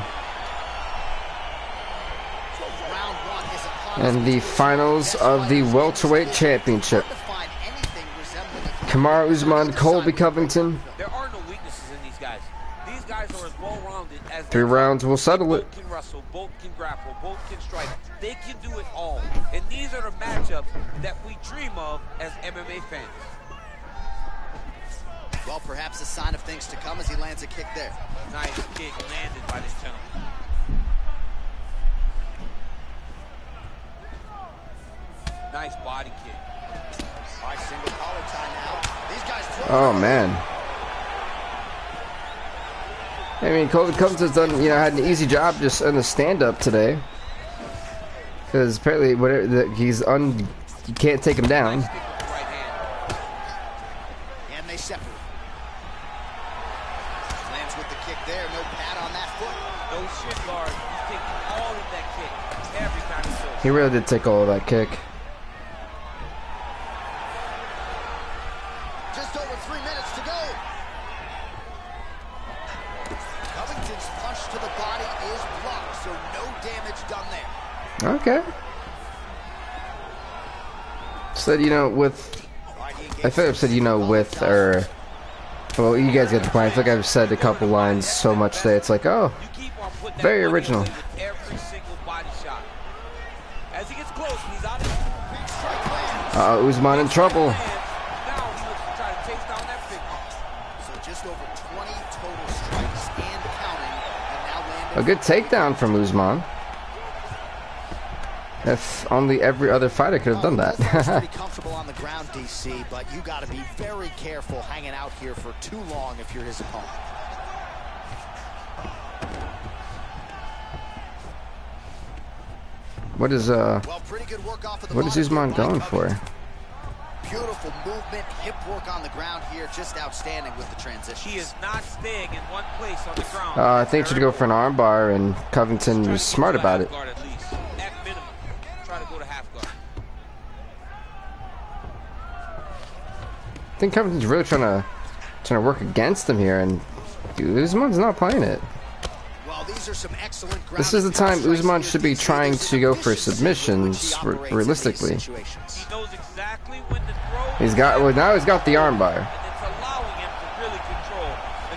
Round 1 is upon us. And the finals of the welterweight championship. Hard to find anything resembling a Kamaru Usman, Colby Covington. There are no weaknesses in these guys. These guys are as well-rounded as 3 rounds will settle it. Both can wrestle, both can grapple, both can strike. They can do it all. And these are the matchups that we dream of as MMA fans. Well, perhaps a sign of things to come as he lands a kick there. Nice kick landed by this gentleman. Nice body kick. All right, single collar tie now. These guys Oh, man. I mean, Colby Covington's done, had an easy job just in the stand-up today. Because apparently, you can't take him down. Nice kick with the right hand. And they separate. Lands with the kick there. No pad on that foot. No shin guard. He's taking all of that kick every time he goes. He really did take all of that kick. Just over 3 minutes to go. Covington's punch to the body is blocked, so no damage done there. Okay. Said, with... I feel like I've said, with, or... Well, you guys get the point. I feel like I've said a couple lines so much today. It's like, oh, You keep on putting that very money original. away with every single body shot. As he gets close, he's out of Big strike lands. Usman in trouble. Now he looks to try to chase down that big one. So just over 20 total strikes and counting, and now landed. A good takedown from Usman. If only every other fighter could have done Both guys that. pretty comfortable on the ground, DC, but you got to be very careful hanging out here for too long if you're his opponent. What is Well, pretty good work off of the what is body Usman here by going Covington. for? Beautiful movement, hip work on the ground here, just outstanding with the transition. He is not staying in one place on the ground. I think he should go for an armbar, and Covington Try to was go smart to about half it. guard at least. At minimum, try to go to half guard. I think Covington's really trying to work against him here, and Usman's not playing it. Well, these are some excellent This is the time ground Usman strikes should be here, DC. trying There's to go for efficiency with which he submissions, operates in these realistically. situations. He knows exactly when to throw. Now he's got the armbar. And it's allowing him to really control.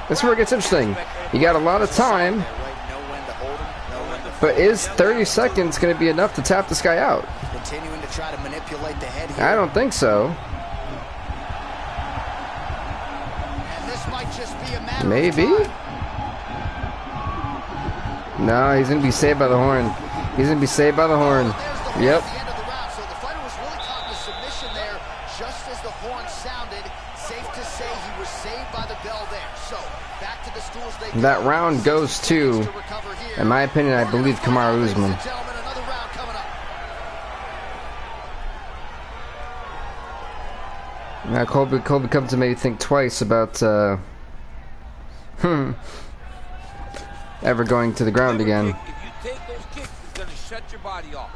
This is where it gets interesting. You got a lot of time, Know when to hold him, know when to but is 30 seconds going to be enough to tap this guy out? continuing to try to manipulate the head here. I don't think so. And this might just be a matter Maybe? of time. No, he's going to be saved by the horn. He's going to be saved by the horn. There's the horn Yep. at the end of the round. So the fighter was really caught in a submission there just as the horn sounded. Safe to say he was saved by the bell there. So back to the stools they go. That round goes to, To recover here. in my opinion, I believe Kamaru Ladies Usman. and gentlemen, another round coming up. Now Colby Covington made me think twice about ever going to the ground again. If you take those kicks, it's going to shut your body off.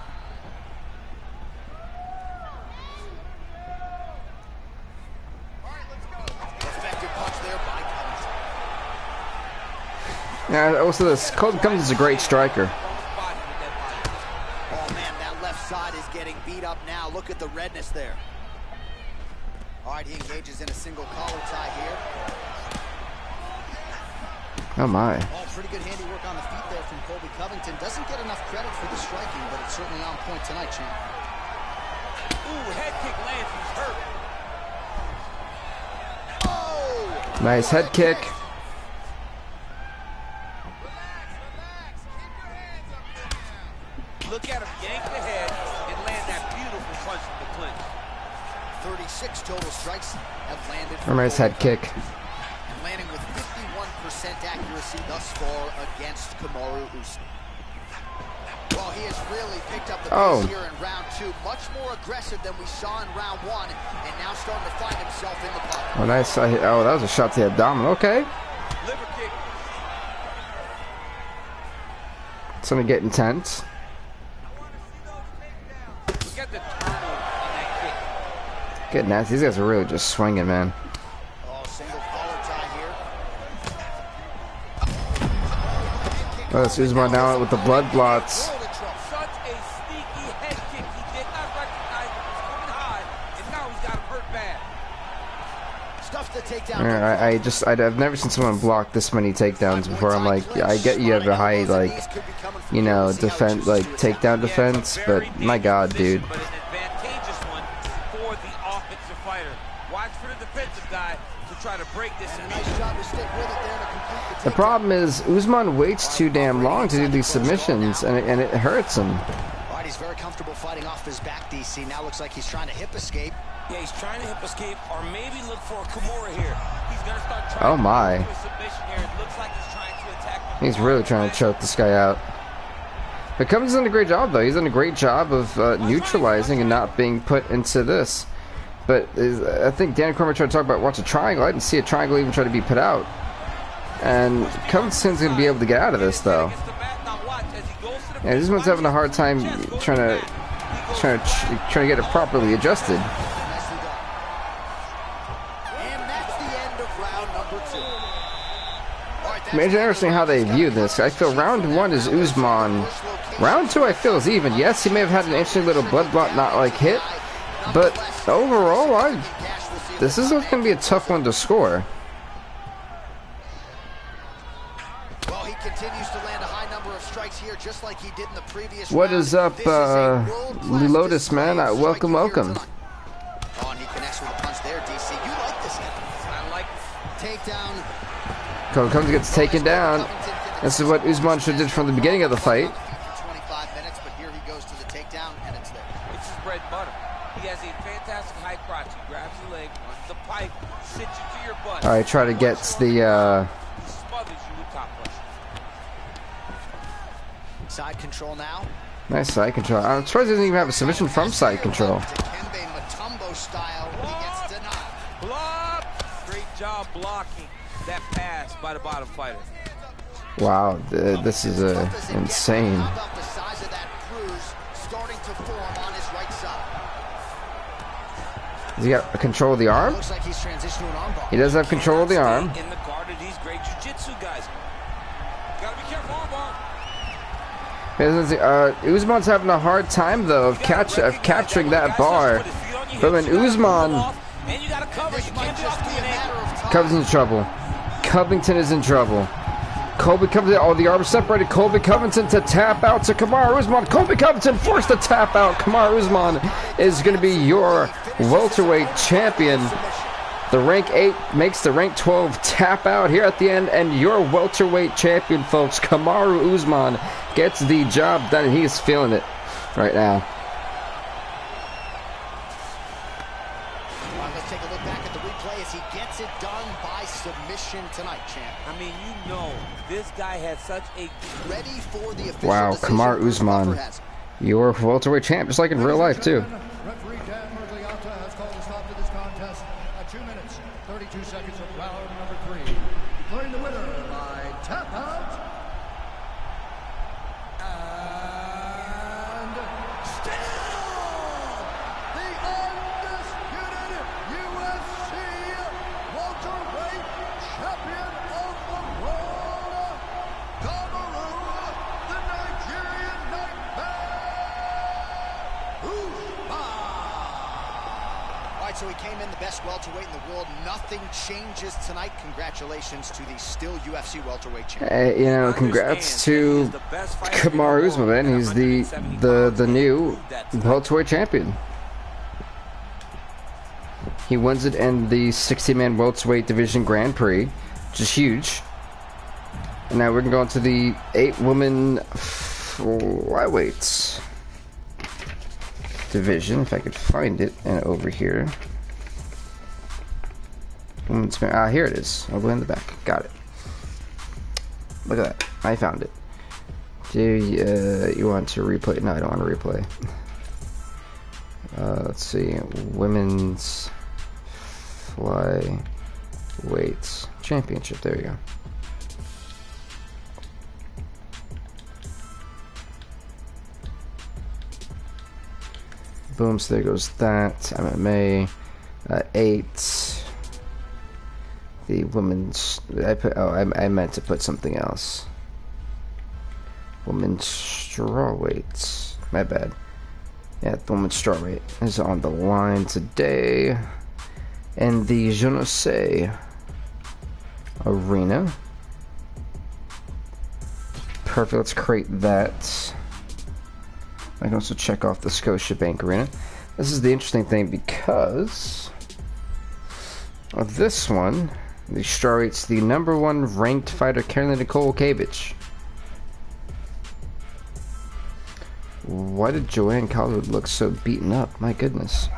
Effective punch there by Covington. Yeah, also this Colby Covington's a great striker. Oh man, that left side is getting beat up now. Look at the redness there. All right, he engages in a single collar tie here. Oh my. Oh, pretty good handiwork on the feet there from Colby Covington. Doesn't get enough credit for the striking, but it's certainly on point tonight, champ. Ooh, head kick lands. He's hurt. Oh! Nice head kick. Look at him yank the head and land that beautiful punch from the clinch. 36 total strikes have landed. A nice head kick. And landing with 51% accuracy thus far against Kamaru Usman. Well, he has really picked up the pace here in round 2. Much more aggressive than we saw in round 1, and now starting to find himself in the pocket. Oh, nice. Oh, that was a shot to the abdomen. Okay. Liver kick. It's gonna get intense. Look at the turnover on that kick. Get nasty. These guys are really just swinging, man. Oh, single collar tie here. Oh, this Usman now with the blood blots. Such a sneaky head kick. He did not recognize it was coming high, and now he's got him hurt bad. Stuff the takedown. Yeah, I've never seen someone block this many takedowns before. I'm like, I get you have a high, like, you know, defense, like takedown defense, but my God, dude. But an advantageous one for the offensive fighter. Watch for the defensive guy to try to break this. Nice job to stick with it there to complete The problem is Usman waits too damn long to do these submissions, and it hurts him. All right, he's very comfortable fighting off his back, DC. Now looks like he's trying to hip escape. Yeah, he's trying to hip escape or maybe look for a Kimura here. He's going to start trying Oh my. to do a submission here. It looks like he's trying to attack the He's really trying to choke this guy out. But Cummins done a great job, though. He's done a great job of neutralizing and not being put into this. But I think Danny Cormier tried to talk about watch a triangle. I didn't see a triangle even try to be put out. And Covington's going to be able to get out of this, though. Yeah, this one's having a hard time trying to get it properly adjusted. Nicely done. And that's the end of round number 2. All right, I mean, it's interesting how they view this. I feel round 1 is Usman. Round 2 I feel is even. Yes, he may have had an interesting little blood blot not like hit, but overall, this is going to be a tough one to score. Well, he continues to land a high number of strikes here, just like he did in the previous What round. is up, This is a world-class Lotus display man? of Welcome, striking here welcome. tonight. Oh, and he connects with a punch there, DC. You like this hit. I like Takedown. Covington gets taken down. This is what Usman should have did from the beginning of the fight. 25 minutes, but here he goes to the takedown, and it's there. It's his bread and butter. He has a fantastic high crotch. He grabs your leg, runs the pipe, sits you to your butt. Alright, try to get the, Smothers you with top punch. Side control now. nice side control. I'm surprised he doesn't even have a submission from side control. Dikembe Mutombo style. He gets denied. Block! Great job blocking that pass by the bottom fighter. Wow, this is insane. How about the size of that bruise starting to form on his right side? Does he got control of the arm? Looks like he's transitioned to an armbar. He does have control of the arm. In the guard of these great jiu-jitsu guys. Gotta be careful, armbar. Usman's having a hard time though of capturing that bar. But when Usman, And you gotta cover. You can't be off to an angle. Covington's in trouble. Covington is in trouble. Colby Covington, oh, the arm separated. Colby Covington to tap out to Kamaru Usman. Colby Covington forced to tap out. Kamaru Usman is going to be your welterweight champion. The rank 8 makes the rank 12 tap out here at the end, and your welterweight champion, folks, Kamaru Usman, gets the job done. He's feeling it right now. All right, let's take a look back at the replay as he gets it done by submission tonight, champ. I mean, you know, this guy has such a... Ready for the official Wow, decision. Kamaru Bruce Usman, Buffer has it. your welterweight champ, just like in real life too. Referee Dan Mergliata has called a stop to this contest at 2 minutes, 32 seconds of round number 3. Declaring the winner by tap out, he came in the best welterweight in the world. Nothing changes tonight. Congratulations to the still UFC welterweight champion. You know, congrats to Kamaru Usman, man. He's the new welterweight champion. He wins it in the 60-man welterweight division Grand Prix, which is huge. And now we're going to go on to the 8-woman flyweights division, if I could find it, and over here. Here it is. I'll go in the back. Got it. Look at that. I found it. Do you want to replay? No, I don't want to replay. Let's see. Women's flyweights championship. There you go. Boom, so there goes that. MMA 8. The women's. I meant to put something else. Women's strawweights. My bad. Yeah, the women's strawweight is on the line today. And the Je ne sais arena. Perfect, let's create that. I can also check off the Scotiabank Arena. This is the interesting thing because of this one, the strawweight's the #1 ranked fighter, Carolina Kowalkiewicz. Why did Joanne Calderwood look so beaten up? My goodness.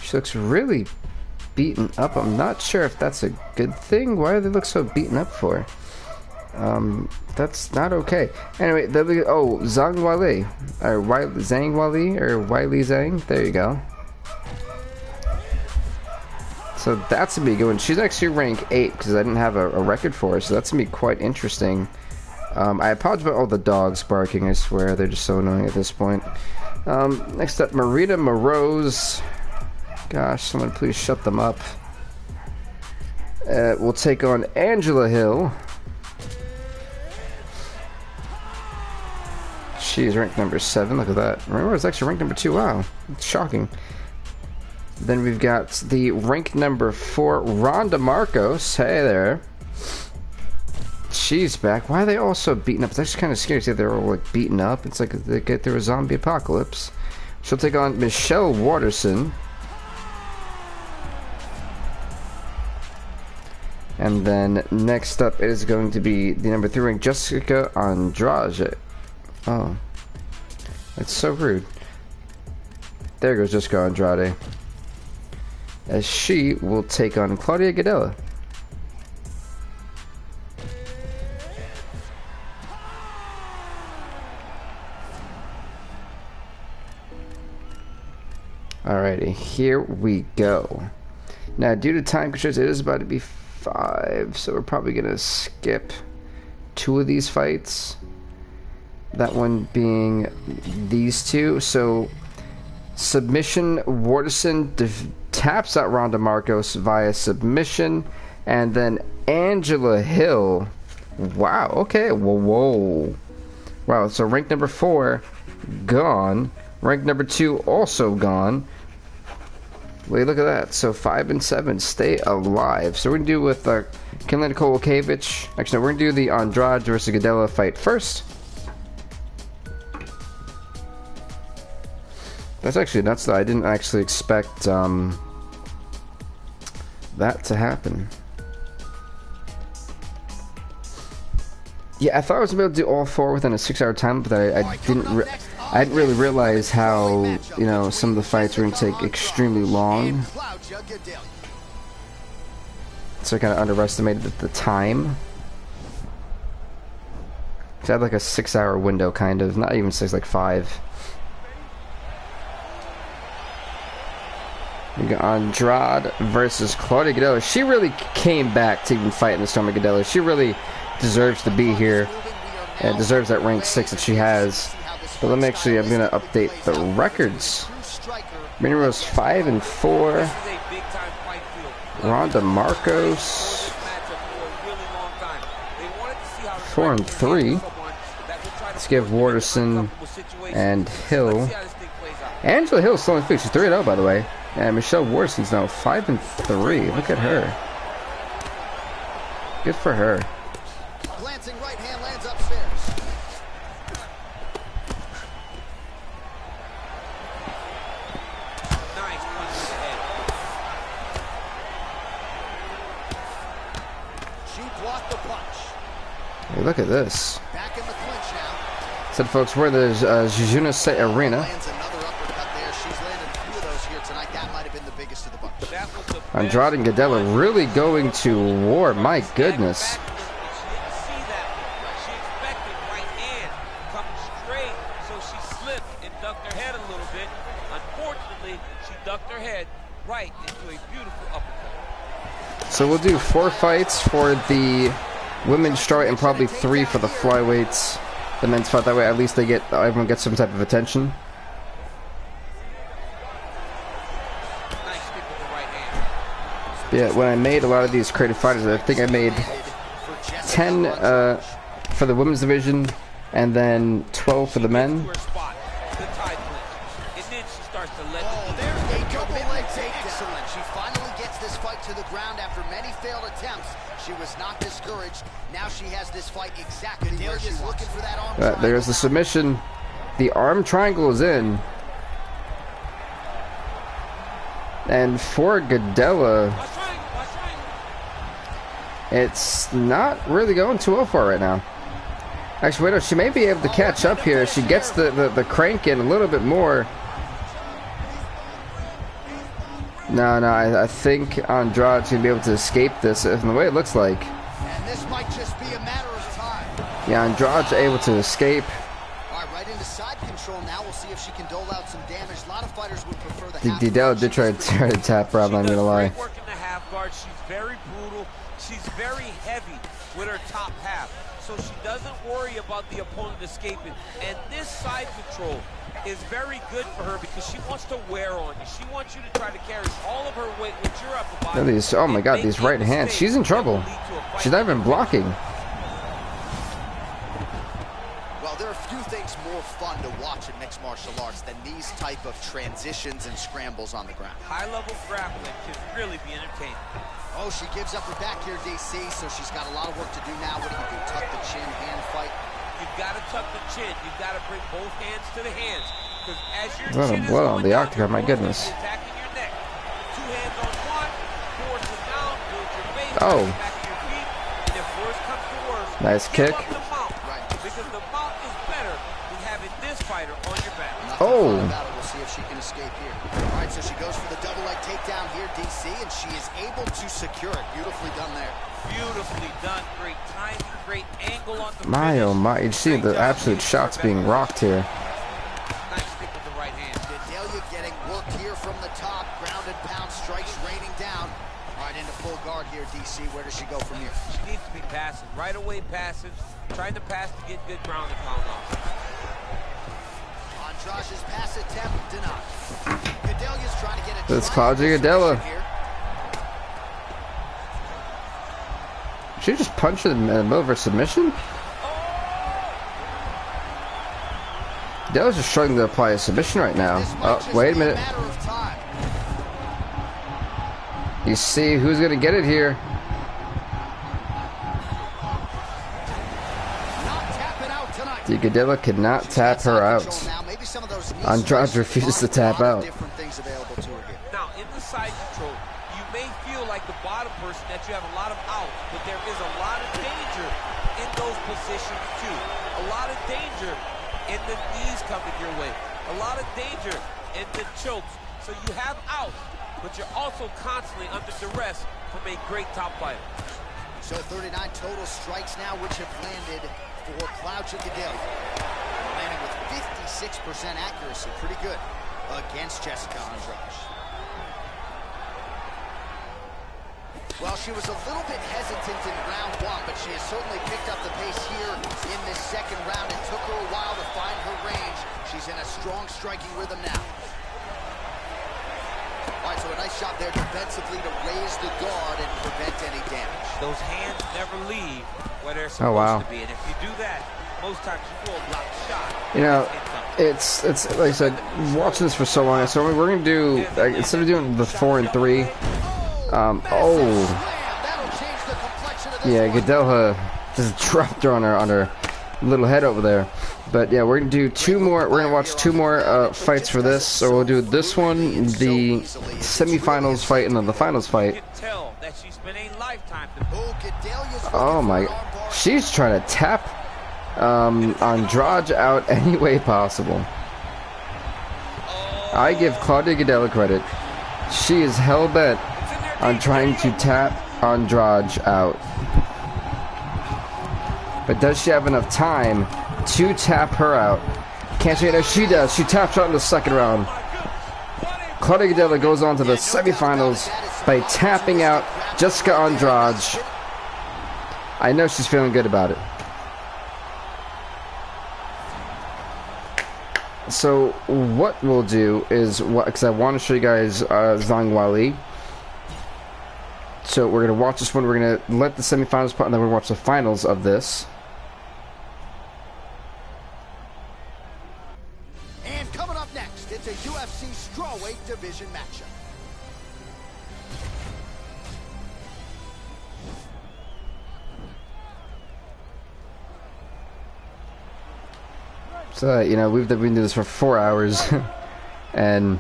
She looks really beaten up. I'm not sure if that's a good thing. Why do they look so beaten up for? That's not okay. Anyway, Zhang Weili, or Zhang Weili, or Weili Zhang. There you go. So that's gonna be good one. She's actually rank 8 because I didn't have a record for her, so that's gonna be quite interesting. I apologize about all the dogs barking. I swear they're just so annoying at this point. Next up, Marita Moroz. Gosh, someone please shut them up. We'll take on Angela Hill. She's ranked #7. Look at that. Remember, it's actually ranked #2. Wow, it's shocking. Then we've got the ranked #4 Ronda Marcos. Hey there. She's back. Why are they all so beaten up? It's actually kind of scary to see they're all like beaten up. It's like they get through a zombie apocalypse. She'll take on Michelle Waterson. And then next up is going to be the #3 ranked Jessica Andrade. Oh, that's so rude. There goes Jessica Andrade, as she will take on Claudia Gadelha. Alrighty, here we go. Now, due to time constraints, it is about to be 5, so we're probably gonna skip 2 of these fights. That one being these 2. So, submission, Waterson taps out Ronda Marcos via submission, and then Angela Hill. Wow, okay, whoa. Wow, so rank #4, gone. Rank #2, also gone. Wait, look at that. So 5 and 7 stay alive. So we're going to do with Carolina Kowalkiewicz. Actually, no, we're going to do the Andrade versus Gadelha fight first. That's actually nuts, though. I didn't actually expect that to happen. Yeah, I thought I was going to be able to do all 4 within a 6-hour time, but I didn't really realize how, you know, some of the fights were going to take extremely long. So I kind of underestimated the time. So I had like a 6-hour window, kind of. Not even 6, like 5. We got Andrade versus Claudia Gadelha. She really came back to even fight in the Storm of Gadelha. She really deserves to be here. And deserves that rank 6 that she has. But let me actually, I'm going to update the records. Marina was 5 and 4. Ronda Marcos 4 and 3. Let's give Waterson and Hill. Angela Hill's still in food. She's 3-0, by the way. And Michelle Warson's now 5-3. Look at her. Good for her. Glancing right hand lands upstairs. Nice punch to the head. She blocked the punch. Hey, look at this. Back in the clinch now. Said folks, we're in the Jujunase Arena. Lands another uppercut there. She's landed a few of those here tonight. That might have been the biggest of the bunch. That was the best. Andrade and Gadella really going to war. My goodness. She didn't see that. She expected right hand coming straight, so she slipped and ducked her head a little bit. Unfortunately, she ducked her head right into a beautiful uppercut. So we'll do 4 fights for the women's start and probably 3 for the flyweights. The men's fight, that way at least everyone gets some type of attention. Nice stick with the right hand. Yeah, when I made a lot of these creative fighters, I think I made 10 for the women's division and then 12 for the men. To her spot, the tie clinch, and then she starts to let Oh, there's a double leg takedown. Excellent. She finally gets this fight to the ground after many failed attempts. She was not discouraged. Now she has this fight exactly where she's looking for that arm triangle. There's the submission. The arm triangle is in. And for Gadella, it's not really going too well for her right now. Actually, wait, no, she may be able to catch up here. She gets the crank in a little bit more. No, I think Andrade's going to be able to escape this from the way it looks like. And this might just be a matter of time. Yeah, Andrade's able to escape. All right into side control now. We'll see if she can dole out some damage. A lot of fighters would prefer the half Gadella guard. did try to tap her, I'm not going to lie. Great work in the half guard. She's very brutal. She's very heavy with her top half. So she doesn't worry about the opponent escaping. And this side control is very good for her because she wants to wear on you. She wants you to try to carry all of her weight with your upper body. Look at these, oh my god, these right hands. She's in trouble. She's not even blocking. Well, there are few things more fun to watch in mixed martial arts than these type of transitions and scrambles on the ground. High-level grappling can really be entertaining. Oh, she gives up her back here, DC, so she's got a lot of work to do now. What do you do? Tuck the chin, hand fight? You've got to tuck the chin. You've got to bring both hands to the hands. Because as your A lot chin of is blood on going the down, octagon, your my opponent's goodness. gonna be attacking your neck. 2 hands on one, force it down, build your base, Oh. back to your feet, and if worse comes to worse, Nice give kick. up the mount. Right. Because the mount is better than having this fighter on your back. Nothing Oh. fun about it. We'll see if she can escape here. All right, so she goes for the double leg takedown here, DC, and she is able to secure it. Beautifully done there. Beautifully done. Great timing, great angle on the My finish. oh my, you see Great the job absolute using shots her being back. rocked here. Nice stick with the right hand. Dedelia getting worked here from the top. Ground and pound strikes raining down. All right, into full guard here, DC. Where does she go from here? She needs to be passing. Right away passing. Trying to pass to get good ground and pound off. Andrade's pass attempt denied. Gadelia's trying to get a That's Claudia Gadella. here. She just punched her in the middle of her submission? Gadella's just struggling to apply a submission right now. This might Oh, just wait a be minute. matter of time. You see who's going to get it here. Not tapping out tonight. Gadella could not tap her out. Andrade refuses to tap out. Different things available to her here. Now, in the side control, you may feel like the bottom person that you have a lot of outs, but there is a lot of danger in those positions too. A lot of danger in the knees coming your way. A lot of danger in the chokes. So you have outs, but you're also constantly under duress from a great top fighter. So 39 total strikes now, which have landed for Claudia Gadelia. Landing with 56% accuracy. Pretty good against Jessica Andrade. Well, she was a little bit hesitant in round 1, but she has certainly picked up the pace here in this second round. It took her a while to find her range. She's in a strong striking rhythm now. All right, so a nice shot there defensively to raise the guard and prevent any damage. Those hands never leave where they're supposed wow. to be, and if you do that, most times you will block the shot. You know, it's like I said, watching this for so long. So we're gonna do instead of doing the 4 and 3. Yeah, Gadelha just dropped her on her little head over there. But yeah, we're gonna do 2 more. We're gonna watch 2 more fights for this. So we'll do this one, the semifinals fight, and then the finals fight. Oh my! She's trying to tap Andrade out any way possible. I give Claudia Gadelha credit. She is hell-bent on trying to tap Andrade out. But does she have enough time to tap her out? Can't she? No, she does. She taps her out in the second round. Claudia Gadelha goes on to the semifinals by tapping out Jessica Andrade. I know she's feeling good about it. So what we'll do is, because I want to show you guys Zhang Weili. So we're going to watch this one. We're going to let the semifinals part, and then we're going to watch the finals of this. And coming up next, it's a UFC strawweight division matchup. So, you know, we've been doing this for 4 hours, and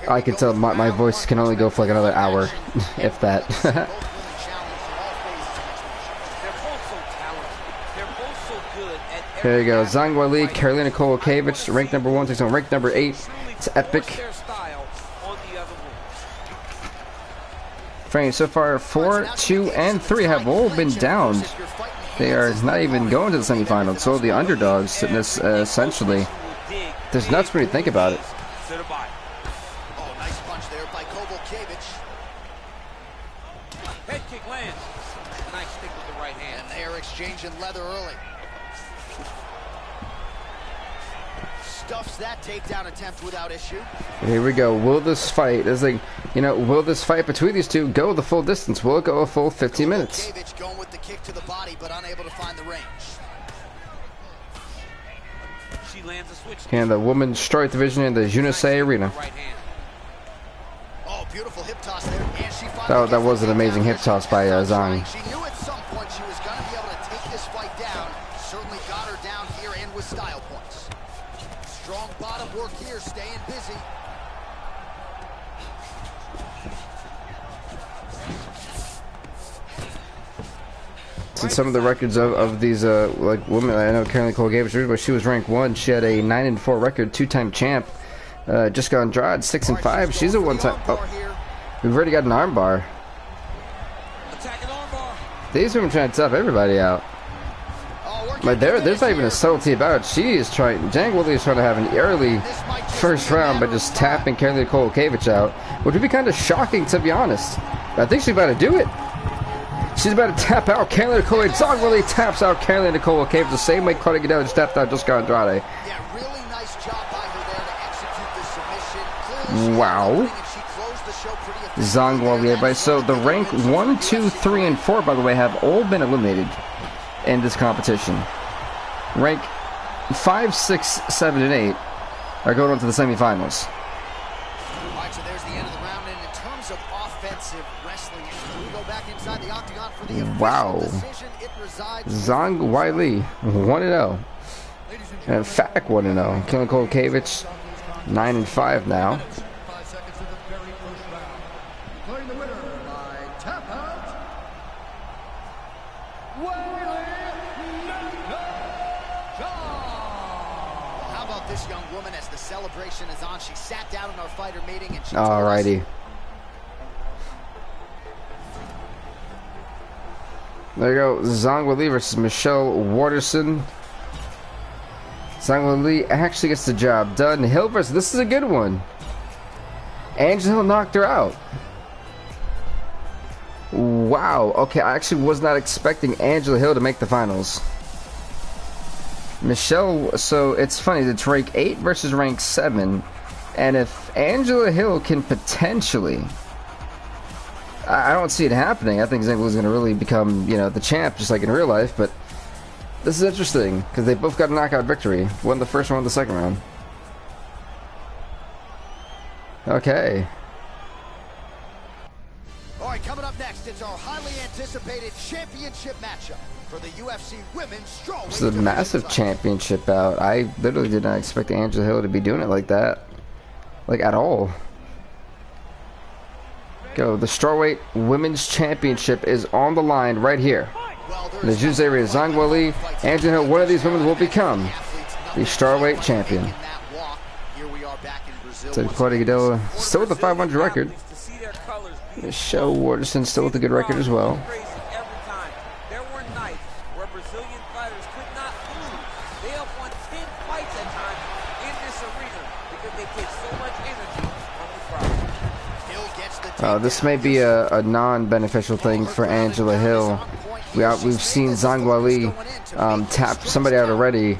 I can tell my voice can only go for like another hour, if that. Here you go, Zhang Weili, Karolina Kowalkiewicz, ranked number 1, takes on ranked number 8. It's epic. Frames so far, 4, 2, and 3 have all been downed. They are not even going to the semifinals, so the underdogs in this, essentially. There's nuts when you think about it. Oh, nice punch there by Kowalkiewicz. Head kick lands. Nice stick with the right hand. And they are exchanging leather early. Stuffs that takedown attempt without issue. Here we go. Will this fight, will this fight between these two go the full distance? Will it go a full 15 minutes? Kowalkiewicz going with the kick to the body, but unable to find the range. She lands a switch. And the women's strawweight division in the UNICE Arena. Oh, beautiful hip toss there. And she That was an amazing hip toss by Zhang. She knew at some point she was going to be able to take this fight down. Certainly got her down here and with style points. Strong bottom work here, staying busy. And some of the records of these like women, I know Karolina Kowalkiewicz, but she was ranked 1. She had a 9-4 record, 2-time champ. Jessica Andrade, 6-5. She's a 1-time. Oh, we've already got an armbar. These women trying to tough everybody out. But there's not even a subtlety about it. She is trying. Zhang Weili is trying to have an early first round by just tapping Karolina Kowalkiewicz out, which would be kind of shocking, to be honest. But I think she's about to do it. She's about to tap out Karolina Kowalkiewicz. Zhang Weili taps out Karolina Kowalkiewicz the same way Claudia Gadelha just tapped out Jessica Andrade. Yeah, really nice job by her there to execute the submission. Wow. Zhang Weili, everybody. So the rank 1, 2, 3, and 4, by the way, have all been eliminated in this competition. Rank 5, 6, 7, and 8 are going on to the semifinals. All right, so there's the end of the round. And in terms of offensive wrestling, we go back inside the octagon for the official decision. It resides Zhang Weili, 1-0. And emphatic 1-0. Karolina Kowalkiewicz, 9-5 now. this young woman as the celebration is on. She sat down in our fighter meeting and she Alrighty. There you go. Zhang Weili versus Michelle Waterson. Zhang Weili actually gets the job done. Hill versus, this is a good one. Angela Hill knocked her out. Wow. Okay, I actually was not expecting Angela Hill to make the finals. Michelle, so it's funny, it's rank 8 versus rank 7. And if Angela Hill can potentially... I don't see it happening. I think Zhang Weili's going to really become, you know, the champ, just like in real life. But this is interesting, because they both got a knockout victory. One the first round, the second round. Okay. All right, coming up next, it's our highly anticipated championship matchup for the UFC Women's Strawweight. It's a massive championship bout. I literally did not expect Angela Hill to be doing it like that. Like, at all. Go, the Strawweight Women's Championship is on the line right here. In the Juice area, Zhang Weili, Angela Hill, one of these women will become the Strawweight Champion. So Claudia Gadelha still with the 500 record. Michelle Waterson still with a good record as well. There were nights where Brazilian fighters could not lose. They have won 10 fights at times in this arena because they take so much energy from the crowd. This may be a non-beneficial thing for Angela Hill. We've seen Zhang Weili tap somebody out already.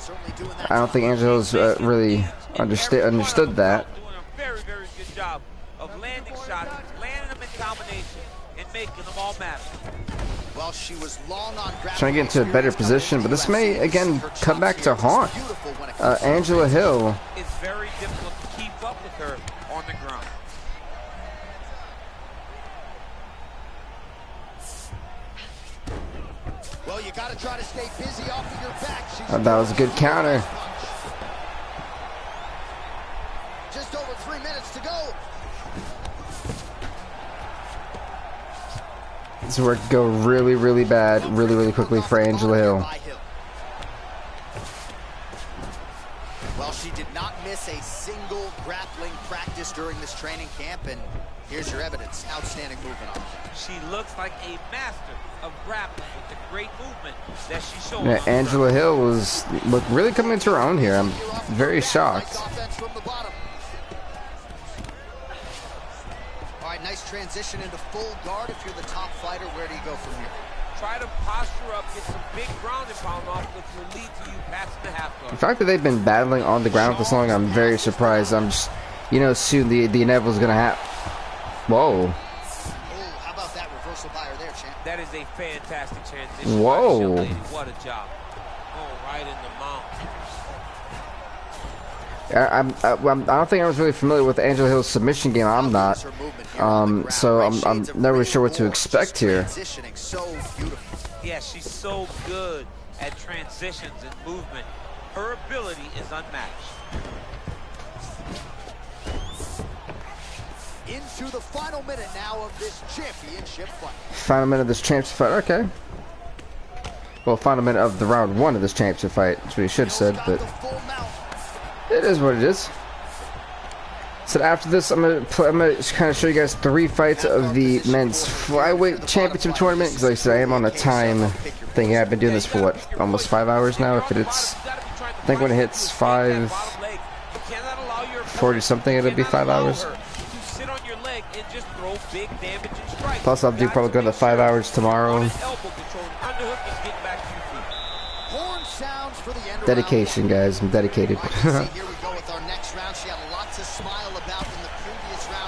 I don't think Angela Hill's really understood that. Doing a very, very good job of landing shots, landing them in combination, and making them all matter. Well, she was long on Trying to get into a better position, but this may again come back to haunt Angela Hill. It's very difficult to keep up with her on the ground. Well, you got to try to stay busy off of your back. That was a good counter. Just over 3 minutes to go. This work go really, really bad, really quickly for Angela Hill. Well, she did not miss a single grappling practice during this training camp, and here's your evidence. Outstanding movement on her. She looks like a master of grappling with the great movement that she's showing. Yeah, Angela Hill was really coming into her own here. I'm very shocked. All right, nice transition into full guard. If you're the top fighter, where do you go from here? Try to posture up, get some big ground and pound off, which will lead to you passing the half guard. The fact that they've been battling on the ground this long, I'm very surprised. I'm just, soon the inevitable is gonna happen. Whoa. Oh, how about that reversal by her there, champ? That is a fantastic transition. Whoa. Young lady. What a job. Oh, right in the mount. I don't think I was really familiar with Angela Hill's submission game. I'm not. So I'm never really sure what to expect here. Yeah, she's so good at transitions and movement. Her ability is unmatched. Into the final minute now of this championship fight. Final minute of this championship fight. Okay. Well, final minute of the round 1 of this championship fight. That's what you should have said, but it is what it is. So after this, I'm gonna kind of show you guys 3 fights of the men's flyweight championship tournament. Because like I said, I am on a time thing. I've been doing this for what, almost 5 hours now. If it's, I think when it hits 5:40 something, it'll be 5 hours. Plus, I'll do probably go to 5 hours tomorrow. Dedication, guys. I'm dedicated.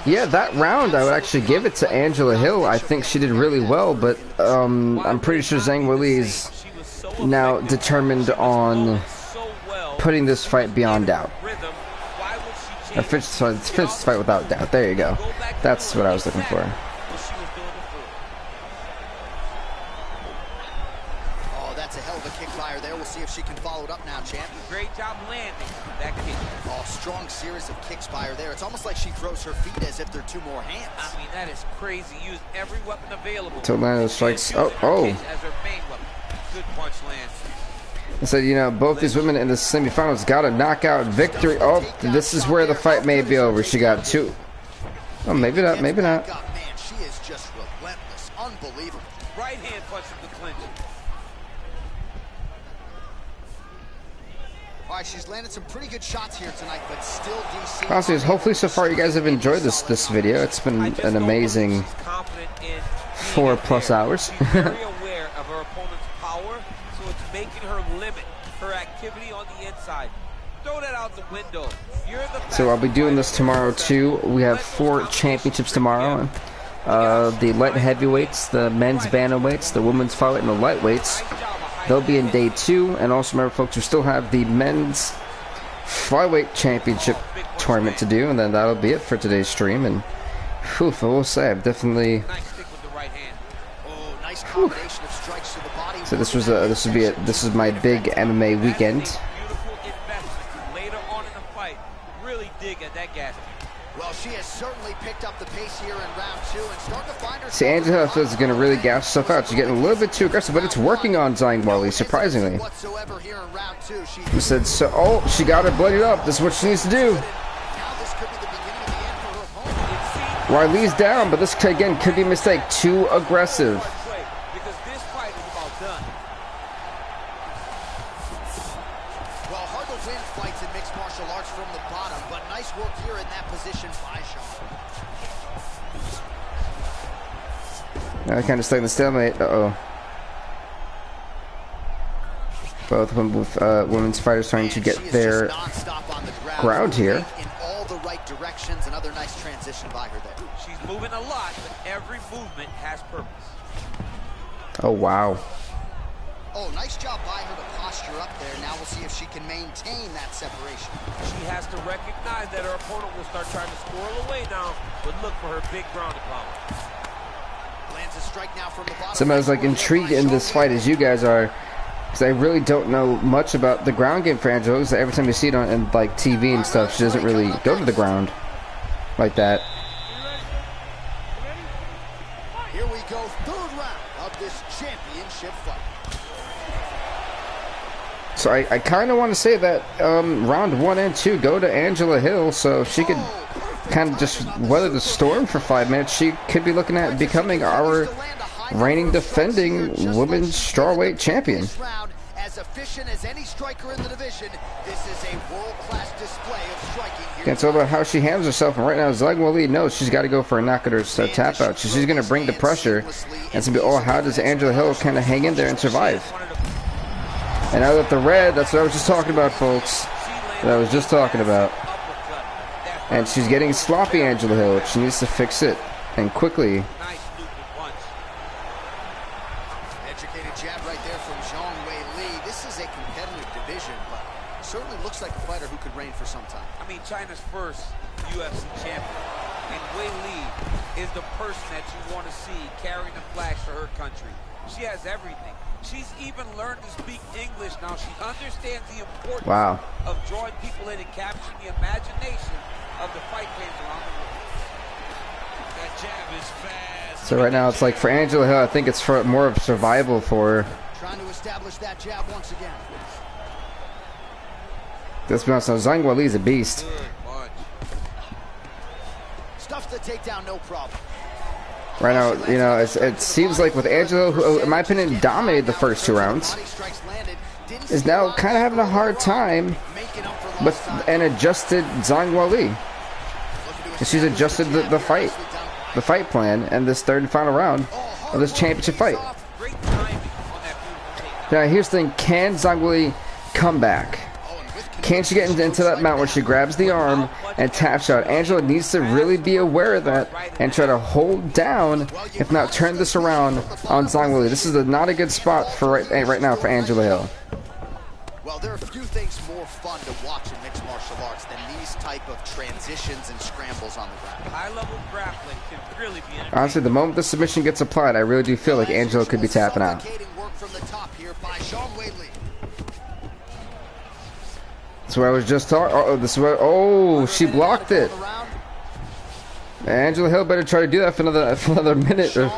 Yeah, that round I would actually give it to Angela Hill. I think she did really well, but I'm pretty sure Zhang Weili is now determined on putting this fight beyond doubt. A fifth fight without doubt. There you go. That's what I was looking for. Oh, that's a hell of a kick by her there. We'll see if she can follow it up now, champ. Great job landing that kick. Oh, strong series of kicks by her there. It's almost like she throws her feet as if they're 2 more hands. I mean, that is crazy. Use every weapon available. To land those strikes. Oh. As her main weapon. Good punch lands. I said, both these women in the semifinals got a knockout victory. Oh, this is where the fight may be over. She got 2. Oh, maybe not. Maybe not. Man, she is just relentless. Unbelievable. Right hand punch from the clinch. All right, she's landed some pretty good shots here tonight, but still DC. Honestly, hopefully so far you guys have enjoyed this video. It's been an amazing 4+ hours. Very aware of her opponent's power, so it's making her limit her activity on the inside. Throw that out the window. So I'll be doing this tomorrow too. We have 4 championships tomorrow. The light heavyweights, the men's bantamweights, the women's flyweight, and the lightweights. They'll be in day 2. And also remember, folks, we still have the men's flyweight championship tournament to do, and then that'll be it for today's stream. And whew, I will say, I've definitely. So this is my big MMA weekend. Later on in the fight, really dig at that gas. Well, she has certainly picked up the pace here in round 2 and starting to find herself. See, Angela Hill is going to really gas herself out. She's getting a little bit too aggressive, but it's working on Zhang Weili, surprisingly. Who said so? Oh, she got her bloodied up. This is what she needs to do. Weili's down, but this again could be a mistake. Too aggressive. Because this fight is about done. Well, hard to win fights in mixed martial arts from the bottom, but nice work here in that position by Sean. Now kind of stuck in the stalemate. Uh-oh. Both women's fighters trying to get their ground here. In all the right directions, another nice transition by her there. She's moving a lot, but every movement has purpose. Oh, wow. Oh, nice job by her to posture up there. Now we'll see if she can maintain that separation. She has to recognize that her opponent will start trying to squirrel away now, but look for her big ground and pound. Lands a strike now from the bottom. So I was like intrigued in this fight as you guys are, because I really don't know much about the ground game for Angela. Because every time you see it on like TV and stuff, she doesn't really go to the ground like that. Here we go, third round of this championship fight. So I kind of want to say that round 1 and 2 go to Angela Hill, so she could kind of just weather the storm for 5 minutes. She could be looking at becoming our reigning defending women's strawweight champion. As efficient as any striker in the division, this is a world-class display of striking here. Can't tell about how she handles herself, and right now Zhang Weili knows she's got to go for a knock at her tap out. She's going to bring the pressure, and it's going to be, oh, how does Angela Hill kind of hang in there and survive? And now that the red, that's what I was just talking about, folks. That I was just talking about. And she's getting sloppy, Angela Hill. She needs to fix it, and quickly. Educated jab right there from Zhang Weili. This is a competitive division, but certainly looks like a fighter who could reign for some time. I mean, China's first UFC champion, and Weili is the person that you want to see carrying the flag for her country. She has everything. She's even learned to speak English now. She understands the importance of drawing people in and capturing the imagination of the fight fans around the world. That jab is fast. So right now it's like for Angela Hill, I think it's for more of survival for her. Trying to establish that jab once again. Let's be honest, Zhang Weili is a beast. Stuffs the takedown, no problem. Right now, you know, it seems like with Angela, who, in my opinion, dominated the first 2 rounds, is now kind of having a hard time with an adjusted Zhang Weili. She's adjusted the fight plan, and this third and final round of this championship fight. Now, here's the thing: can Zhang Weili come back? Can she get into that mount where she grabs the arm and taps out? Angela needs to really be aware of that and try to hold down, if not turn this around on Zhang Weili. This is not a good spot for right now for Angela Hill. Well, there are few things more fun to watch in mixed martial arts than these type of transitions and scrambles on the ground. High-level grappling can really be entertaining. Honestly, the moment the submission gets applied, I really do feel like Angela could be tapping out. Work from the top here by Zhang Weili. That's what I was just talking. Oh, this is what. Oh, she blocked it. Angela Hill better try to do that for another minute, or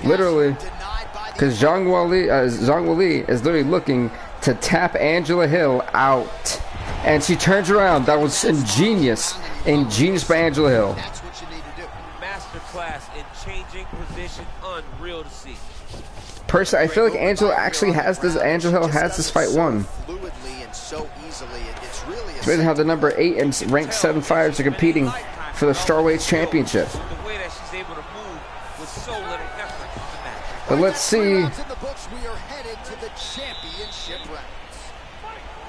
literally, because Zhang Weili is literally looking to tap Angela Hill out, and she turns around. That was ingenious by Angela Hill. That's what you need to do. Masterclass in changing position, unreal to see. Personally, I feel like Angela actually has this. Angela Hill has this fight won. So easily, it's really it's amazing how the number 8 and ranked 7 fighters are competing for the Strawweight Championship. The way that she's able to move with so little effort in the match. But let's see. We are headed to the championship rounds.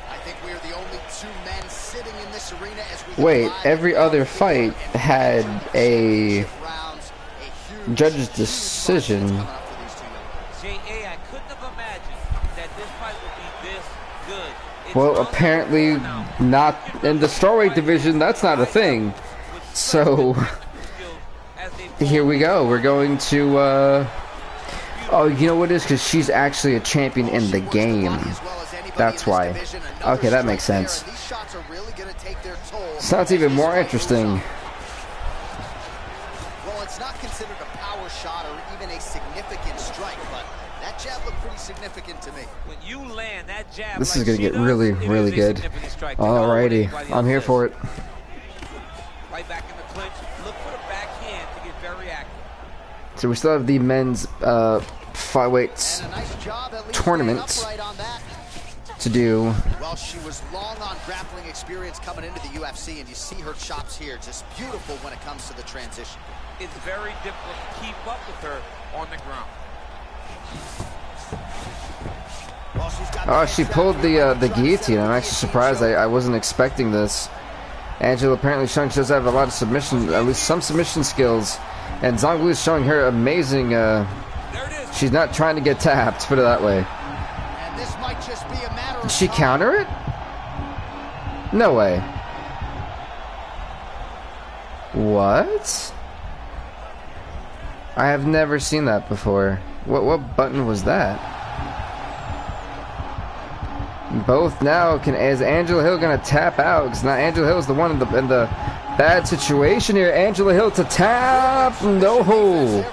I think we are the only 2 men sitting in this arena as we wait, every other fight had a judge's decision. J.A., I couldn't have imagined that this fight would be this good. Well, apparently not in the strawweight division. That's not a thing. So here we go. We're going to. Oh, you know what it is? Because she's actually a champion in the game. That's why. Okay, that makes sense. Sounds even more interesting. Well, it's not considered a power shot or even a significant strike, but that jab looked pretty significant to me. When you land that jab, This is going to get really, really good. Alrighty, I'm here for it. Right back in the clinch. Look for the backhand to get very active. So we still have the men's flyweights tournament to do. Well, she was long on grappling experience coming into the UFC, and you see her chops here, just beautiful when it comes to the transition. It's very difficult to keep up with her on the ground. Well, she's got Oh, she pulled the guillotine. I'm actually surprised. I wasn't expecting this. Angela apparently showing she does have a lot of submission, at least some submission skills. And Zhang Wu is showing her amazing. She's not trying to get tapped, put it that way. And this might just be a matter of Did she counter it? No way. What? I have never seen that before. What button was that? Both now is Angela Hill gonna tap out? Because now Angela Hill is the one in the bad situation here. Angela Hill to tap, no hole.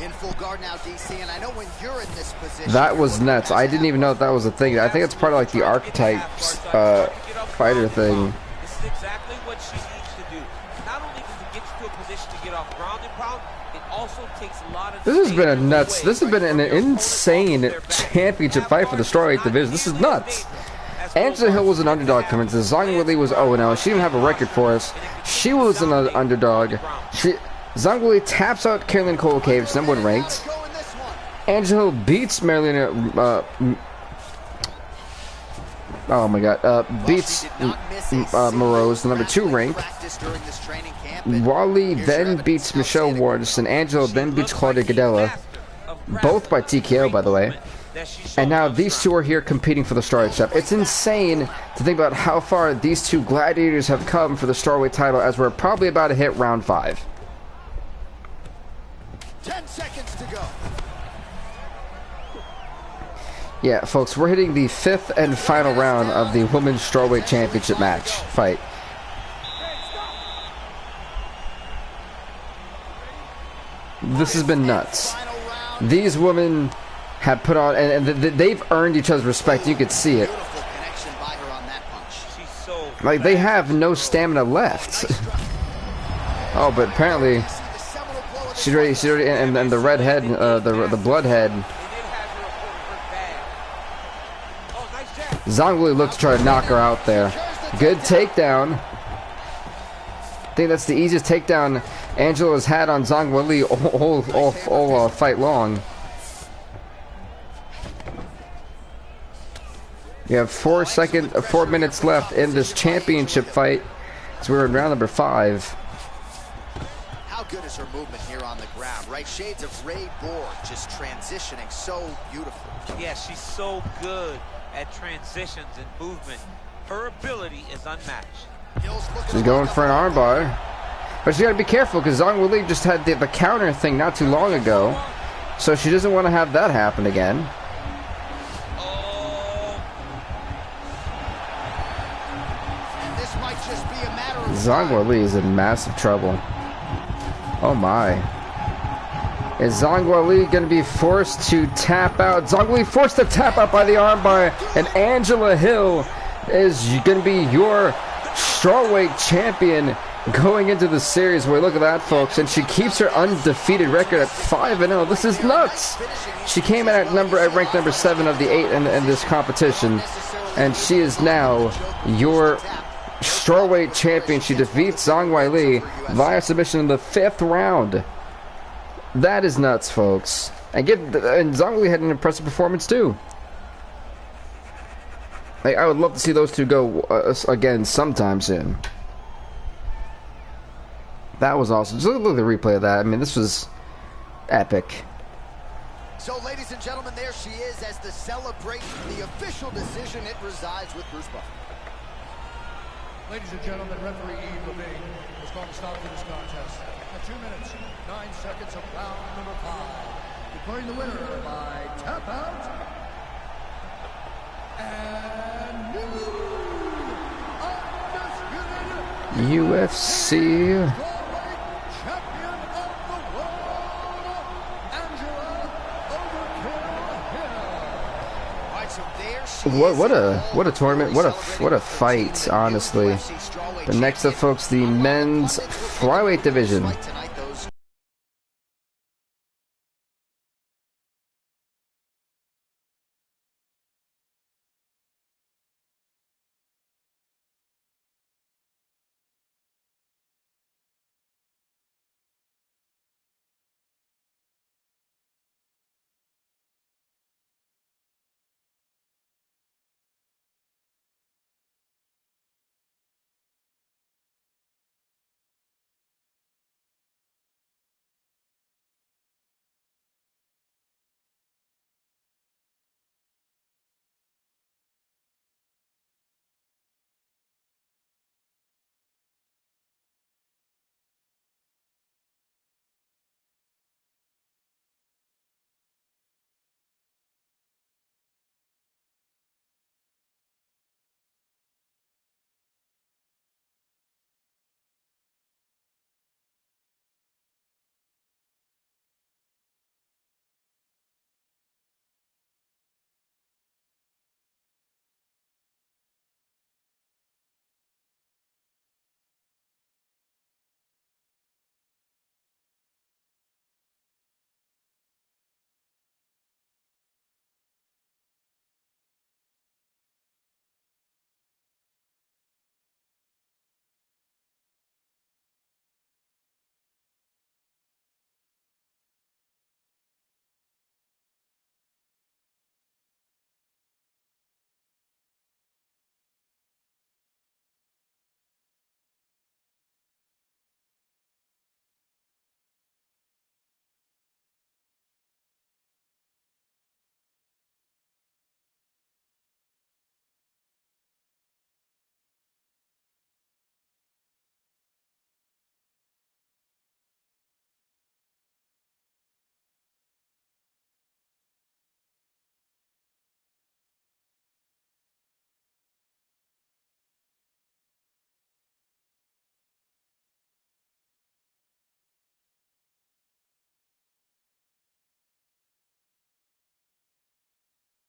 in full guard now, DC, and I know when you're in this position. That was nuts. I didn't even know that was a thing. I think it's part of like the archetypes fighter thing. This is exactly what she needs to do. Not only does it get you to a position to get off ground and pound, it also takes a lot of. This has been a nuts. This has been an insane championship fight for the strawweight division. This is nuts. Angela Hill was an underdog coming into this. Zhang Weili was 0-0. She didn't have a record for us. She was an underdog. Zhang Weili taps out Caroline Cole-Caves, number 1 ranked. Angela Hill beats Marilyn. Oh my God! Beats Morose, the number 2 ranked. Wally then beats Michelle Wardis, and Angela then beats Claudia Gadella, both by TKO, by the way. And now these two are here competing for the strawweight strap. It's insane to think about how far these two gladiators have come for the strawweight title, as we're probably about to hit round 5. 10 seconds to go. Yeah, folks, we're hitting the 5th and final round of the Women's Strawweight Championship match fight. This has been nuts. These women have put on, and they've earned each other's respect. You could see it. Like, they have no stamina left. Oh, but apparently she's already, and the redhead, the bloodhead. Zhang Weili looked to try to knock her out there. Good takedown. I think that's the easiest takedown Angela has had on Zhang Weili all fight long. You have 4 minutes left in this championship fight. So we're in round number 5. How good is her movement here on the ground, right? Shades of Ray Borg, just transitioning so beautiful. Yeah, she's so good at transitions and movement. Her ability is unmatched. She's going for an armbar. But she got to be careful because Zhang Weili just had the counter thing not too long ago. So she doesn't want to have that happen again. Zhang Weili is in massive trouble. Oh my. Is Zhang Weili going to be forced to tap out? Zhang Weili forced to tap out by the armbar. And Angela Hill is going to be your strawweight champion going into the series. Where look at that, folks. And she keeps her undefeated record at 5-0. This is nuts. She came in at ranked number 7 of the 8 in this competition. And she is now your strawweight champion. She defeats Zhang Weili via submission in the 5th round. That is nuts, folks. And Zhang Weili had an impressive performance too. I would love to see those two go again sometime soon. That was awesome. Just look at the replay of that. I mean, this was epic. So, ladies and gentlemen, there she is as the celebration, the official decision. It resides with Bruce Buffer. Ladies and gentlemen, referee Eve Levine has called a stop to this contest at 2 minutes, 9 seconds of round number 5. Declaring the winner by tap out and new undisputed UFC. champion of the world, Angela Overkill Hill. All right, so there she is. What a tournament. What a fight, honestly. But next up, folks, the men's flyweight division.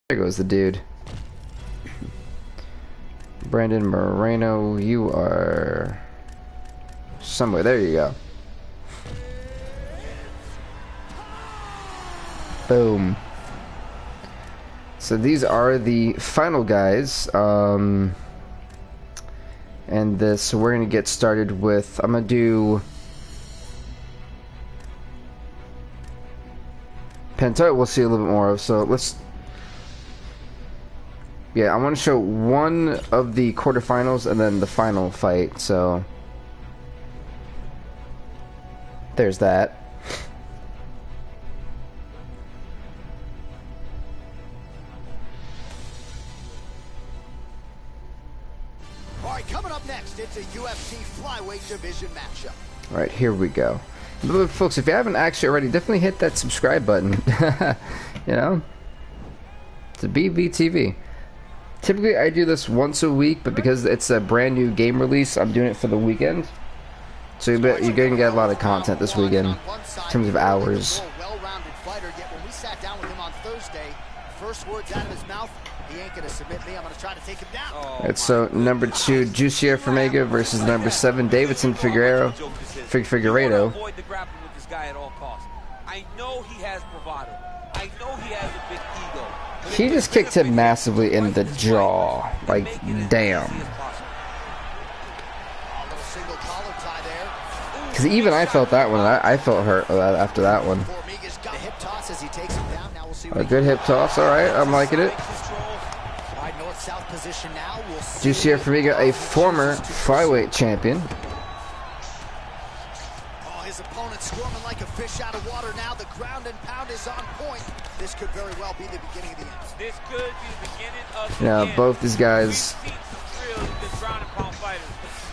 There goes the dude. Brandon Moreno, you are somewhere. There you go. Boom. So these are the final guys. And this, we're gonna get started with, I'm gonna do Penta, we'll see a little bit more of, so let's, yeah, I want to show one of the quarterfinals and then the final fight, so there's that. All right, coming up next, it's a UFC flyweight division matchup. All right, here we go. But folks, if you haven't actually already, definitely hit that subscribe button. You know, it's a BVTV. Typically, I do this once a week, but because it's a brand new game release, I'm doing it for the weekend. So you're going to get a lot of content this weekend in terms of hours. Well-rounded fighter, yet when we sat down with him on Thursday, first words out of his mouth, he ain't going to submit me. I'm going to try to take him down. Alright, so number 2, Jussier Formiga versus number 7, Davidson Figueiredo. Avoid the grappling with this guy at all costs. I know he has bravado. I know he has a big ego. He just kicked him massively in the jaw. Like, damn. Because even I felt that one. I felt hurt after that one. A good hip toss. Alright, I'm liking it. Jussier Formiga, a former flyweight champion. opponent squirming like a fish out of water now. The ground and pound is on point. This could very well be the beginning of the end. This could be the beginning of the Yeah, end. both these guys. We've seen some really good ground and pound fighters.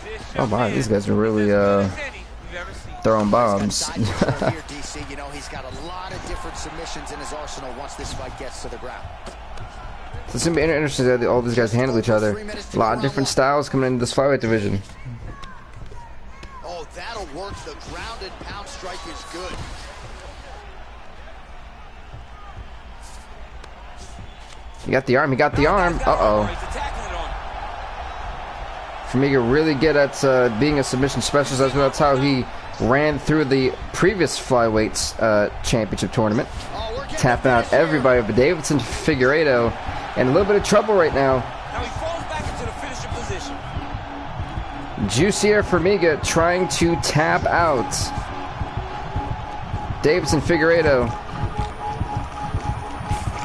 This Oh my, young these man guys are really is as good as any we've ever seen. throwing bombs. He's got side control here, DC. You know, he's got a lot of different submissions in his arsenal once this fight gets to the ground. So it's gonna be interesting that all these guys handle each other. A lot of different styles coming into this flyweight division. Oh, that'll work. The ground and pound strike is good. He got the arm. He got the arm. Uh-oh. Formiga really good at being a submission specialist. That's how he ran through the previous flyweights championship tournament. Tapping out everybody. But Davidson Figueiredo in a little bit of trouble right now. Now he falls back into the finishing position. Jussier Formiga trying to tap out Davidson Figueiredo.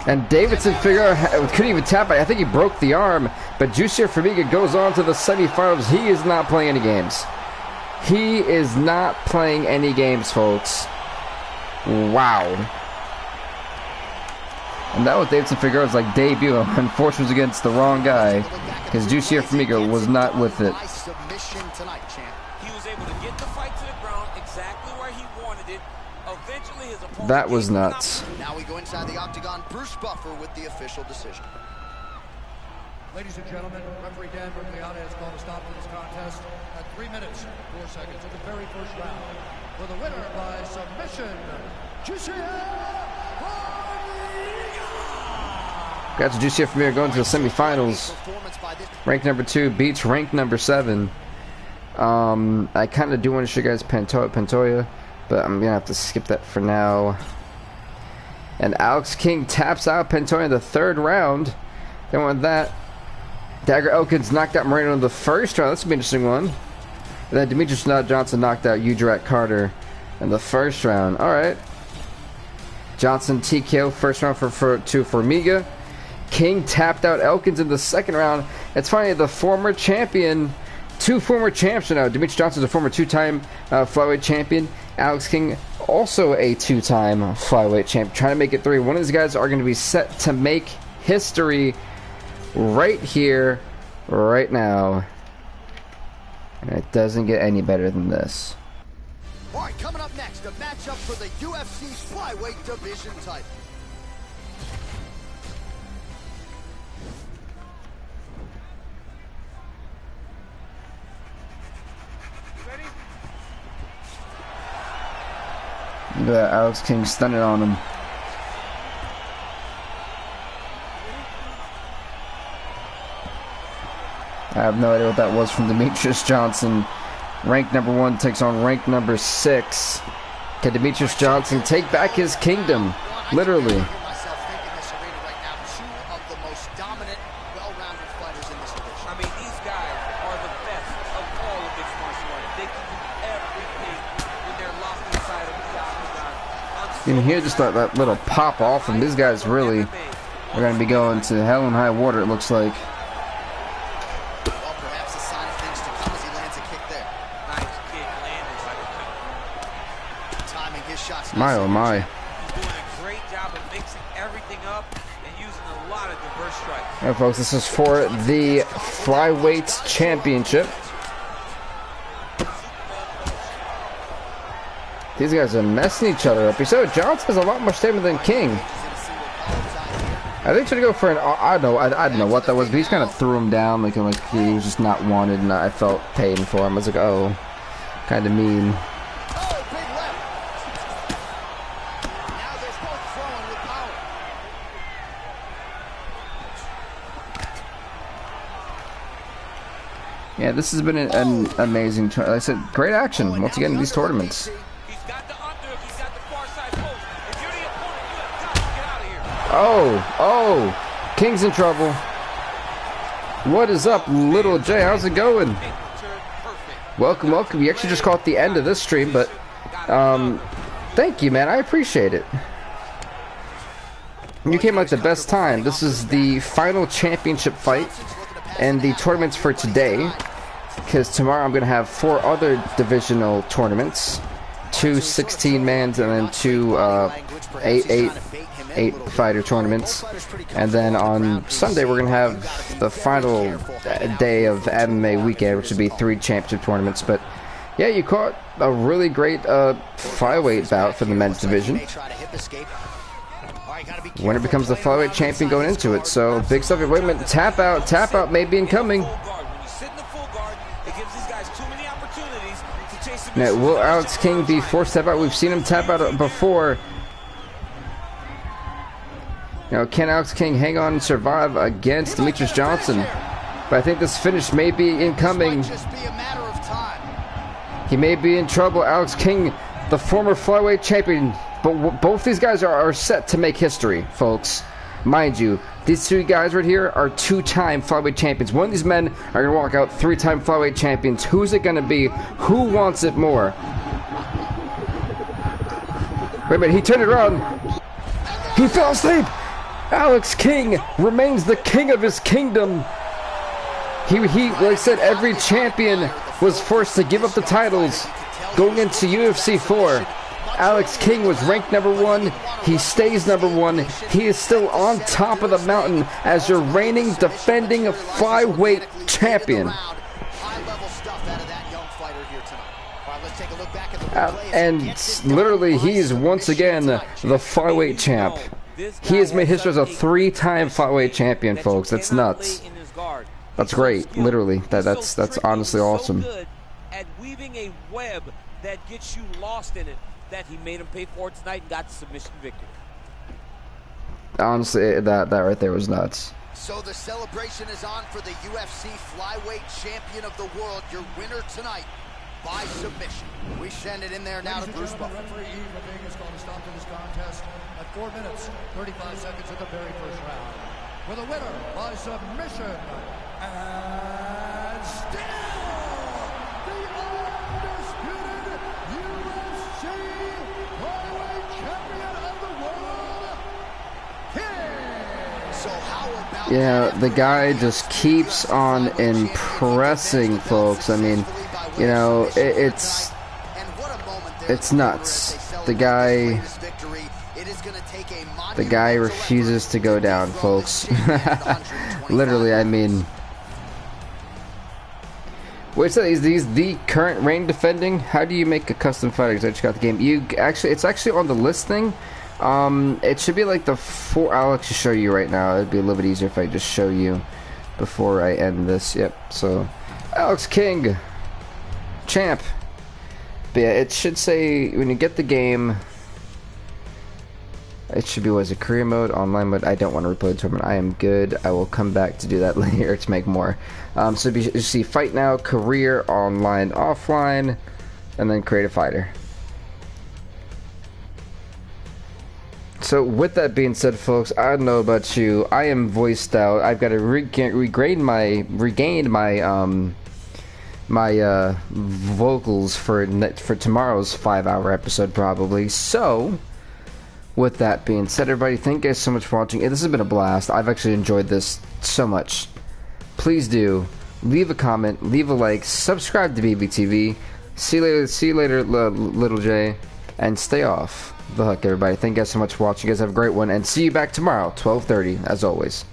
And Davidson Figueiredo couldn't even tap it. I think he broke the arm. But Jussier Formiga goes on to the semifinals. He is not playing any games. He is not playing any games, folks. Wow. And that was Davidson Figueiredo's like debut. Unfortunately, was against the wrong guy, because Jussier Formiga was not with it. He was able to get the fight to the ground exactly where he wanted it. Eventually, his opponent That was nuts. Now we go inside the octagon. Bruce Buffer with the official decision. Ladies and gentlemen, referee Dan Bergliana has called a stop to this contest at 3 minutes, 4 seconds of the very first round. For the winner by submission, Jussier. Got to Jussier Formiga going to the semifinals. Rank number 2 beats rank number 7. I kind of do want to show you guys Pantoja, but I'm gonna have to skip that for now. And Alex King taps out Pantoja in the 3rd round. Don't want that. Dagger Elkins knocked out Moreno in the 1st round. That's gonna be an interesting one. And then Demetrius Johnson knocked out Udrak Carter in the 1st round. All right. Johnson TKO 1st round to Formiga. King tapped out Elkins in the 2nd round. It's funny, the former champion, 2 former champs now. Demetrius Johnson's a former 2-time flyweight champion. Alex King, also a 2-time flyweight champ. Trying to make it 3. One of these guys are going to be set to make history right here, right now. And it doesn't get any better than this. All right, coming up next, a matchup for the UFC's flyweight division title. Look at that, Alex King stunning on him. I have no idea what that was from Demetrius Johnson. Rank number 1 takes on rank number 6. Can Demetrius Johnson take back his kingdom? Literally. I mean, these guys are the best of all of mixed martial arts. They can do everything when they're locked inside of the octagon. You can hear just that little pop off, and these guys really are going to be going to hell and high water, it looks like. Well, perhaps a sign of things to come as he lands a kick there. Nice kick landed by the counter. Timing his shots. My oh my. He's doing a great job of mixing everything up and using a lot of diverse strikes. Alright folks, this is for the Flyweight Championship. These guys are messing each other up. You saw Johnson has a lot more stamina than King. I think he's gonna go for an. I don't know what that was, but he's kind of threw him down like he was just not wanted, and I felt pain for him. I was like, oh, kind of mean. Yeah, this has been an amazing. Like I said, great action once again in these tournaments. Oh, King's in trouble. What is up, Little J? How's it going? Welcome, welcome. We actually just caught the end of this stream, but thank you, man. I appreciate it. You came at the best time. This is the final championship fight and the tournaments for today, because tomorrow I'm going to have 4 other divisional tournaments. 2 16-mans and then 2 eight fighter tournaments. And then on Sunday we're gonna have the final day of MMA weekend, which would be 3 championship tournaments. But yeah, you caught a really great flyweight bout for the men's division. Winner becomes the flyweight champion going into it. So big stuff. Wait a minute, tap out may be incoming. Now, will Alex King be forced to tap out? We've seen him tap out before. Now, can Alex King hang on and survive against Demetrius Johnson? But I think this finish may be incoming. He may be in trouble. Alex King, the former flyweight champion. But both these guys are set to make history, folks. Mind you, these 2 guys right here are 2-time flyweight champions. One of these men are going to walk out 3-time flyweight champions. Who's it going to be? Who wants it more? Wait a minute, he turned it around. He fell asleep. Alex King remains the king of his kingdom. He like I said, every champion was forced to give up the titles going into UFC 4. Alex King was ranked #1. He stays #1. He is still on top of the mountain as your reigning, defending flyweight champion. And literally, he is once again the flyweight champ. He has made history as a 3-time flyweight champion, folks. That's nuts. That's great. Literally, that's honestly awesome. At weaving a web that gets you lost in it. That he made him pay for it tonight and got the submission victory. Honestly, that right there was nuts. So the celebration is on for the UFC flyweight champion of the world. Your winner tonight by submission. We send it in there now to Bruce Buffer. Referee Ep1 is going to stop to this contest at 4 minutes, 35 seconds of the very first round. With a winner by submission, and still the undisputed UFC flyweight champion of the world, King. So how about Yeah, the guy just keeps on impressing, folks. I mean, you know, it's nuts. The guy refuses to go down, folks. Literally, I mean. Wait, so he's the current reign defending? How do you make a custom fighter? Because I just got the game. It's actually on the listing. It should be like the 4. I'll actually show you right now. It'd be a little bit easier if I just show you before I end this. Yep. So, Alex King, champ. But yeah, it should say when you get the game. It should be, was it career mode, online mode? I don't want to replay the tournament. I am good. I will come back to do that later to make more. So you see fight now, career, online, offline, and then create a fighter. So with that being said, folks, I don't know about you. I am voiced out. I've got to regain my vocals for tomorrow's 5-hour episode probably. So with that being said, everybody, thank you guys so much for watching. This has been a blast. I've actually enjoyed this so much. Please do leave a comment, leave a like, subscribe to BVTV. See you later, Little J, and stay off the hook, everybody. Thank you guys so much for watching. You guys have a great one, and see you back tomorrow, 12:30, as always.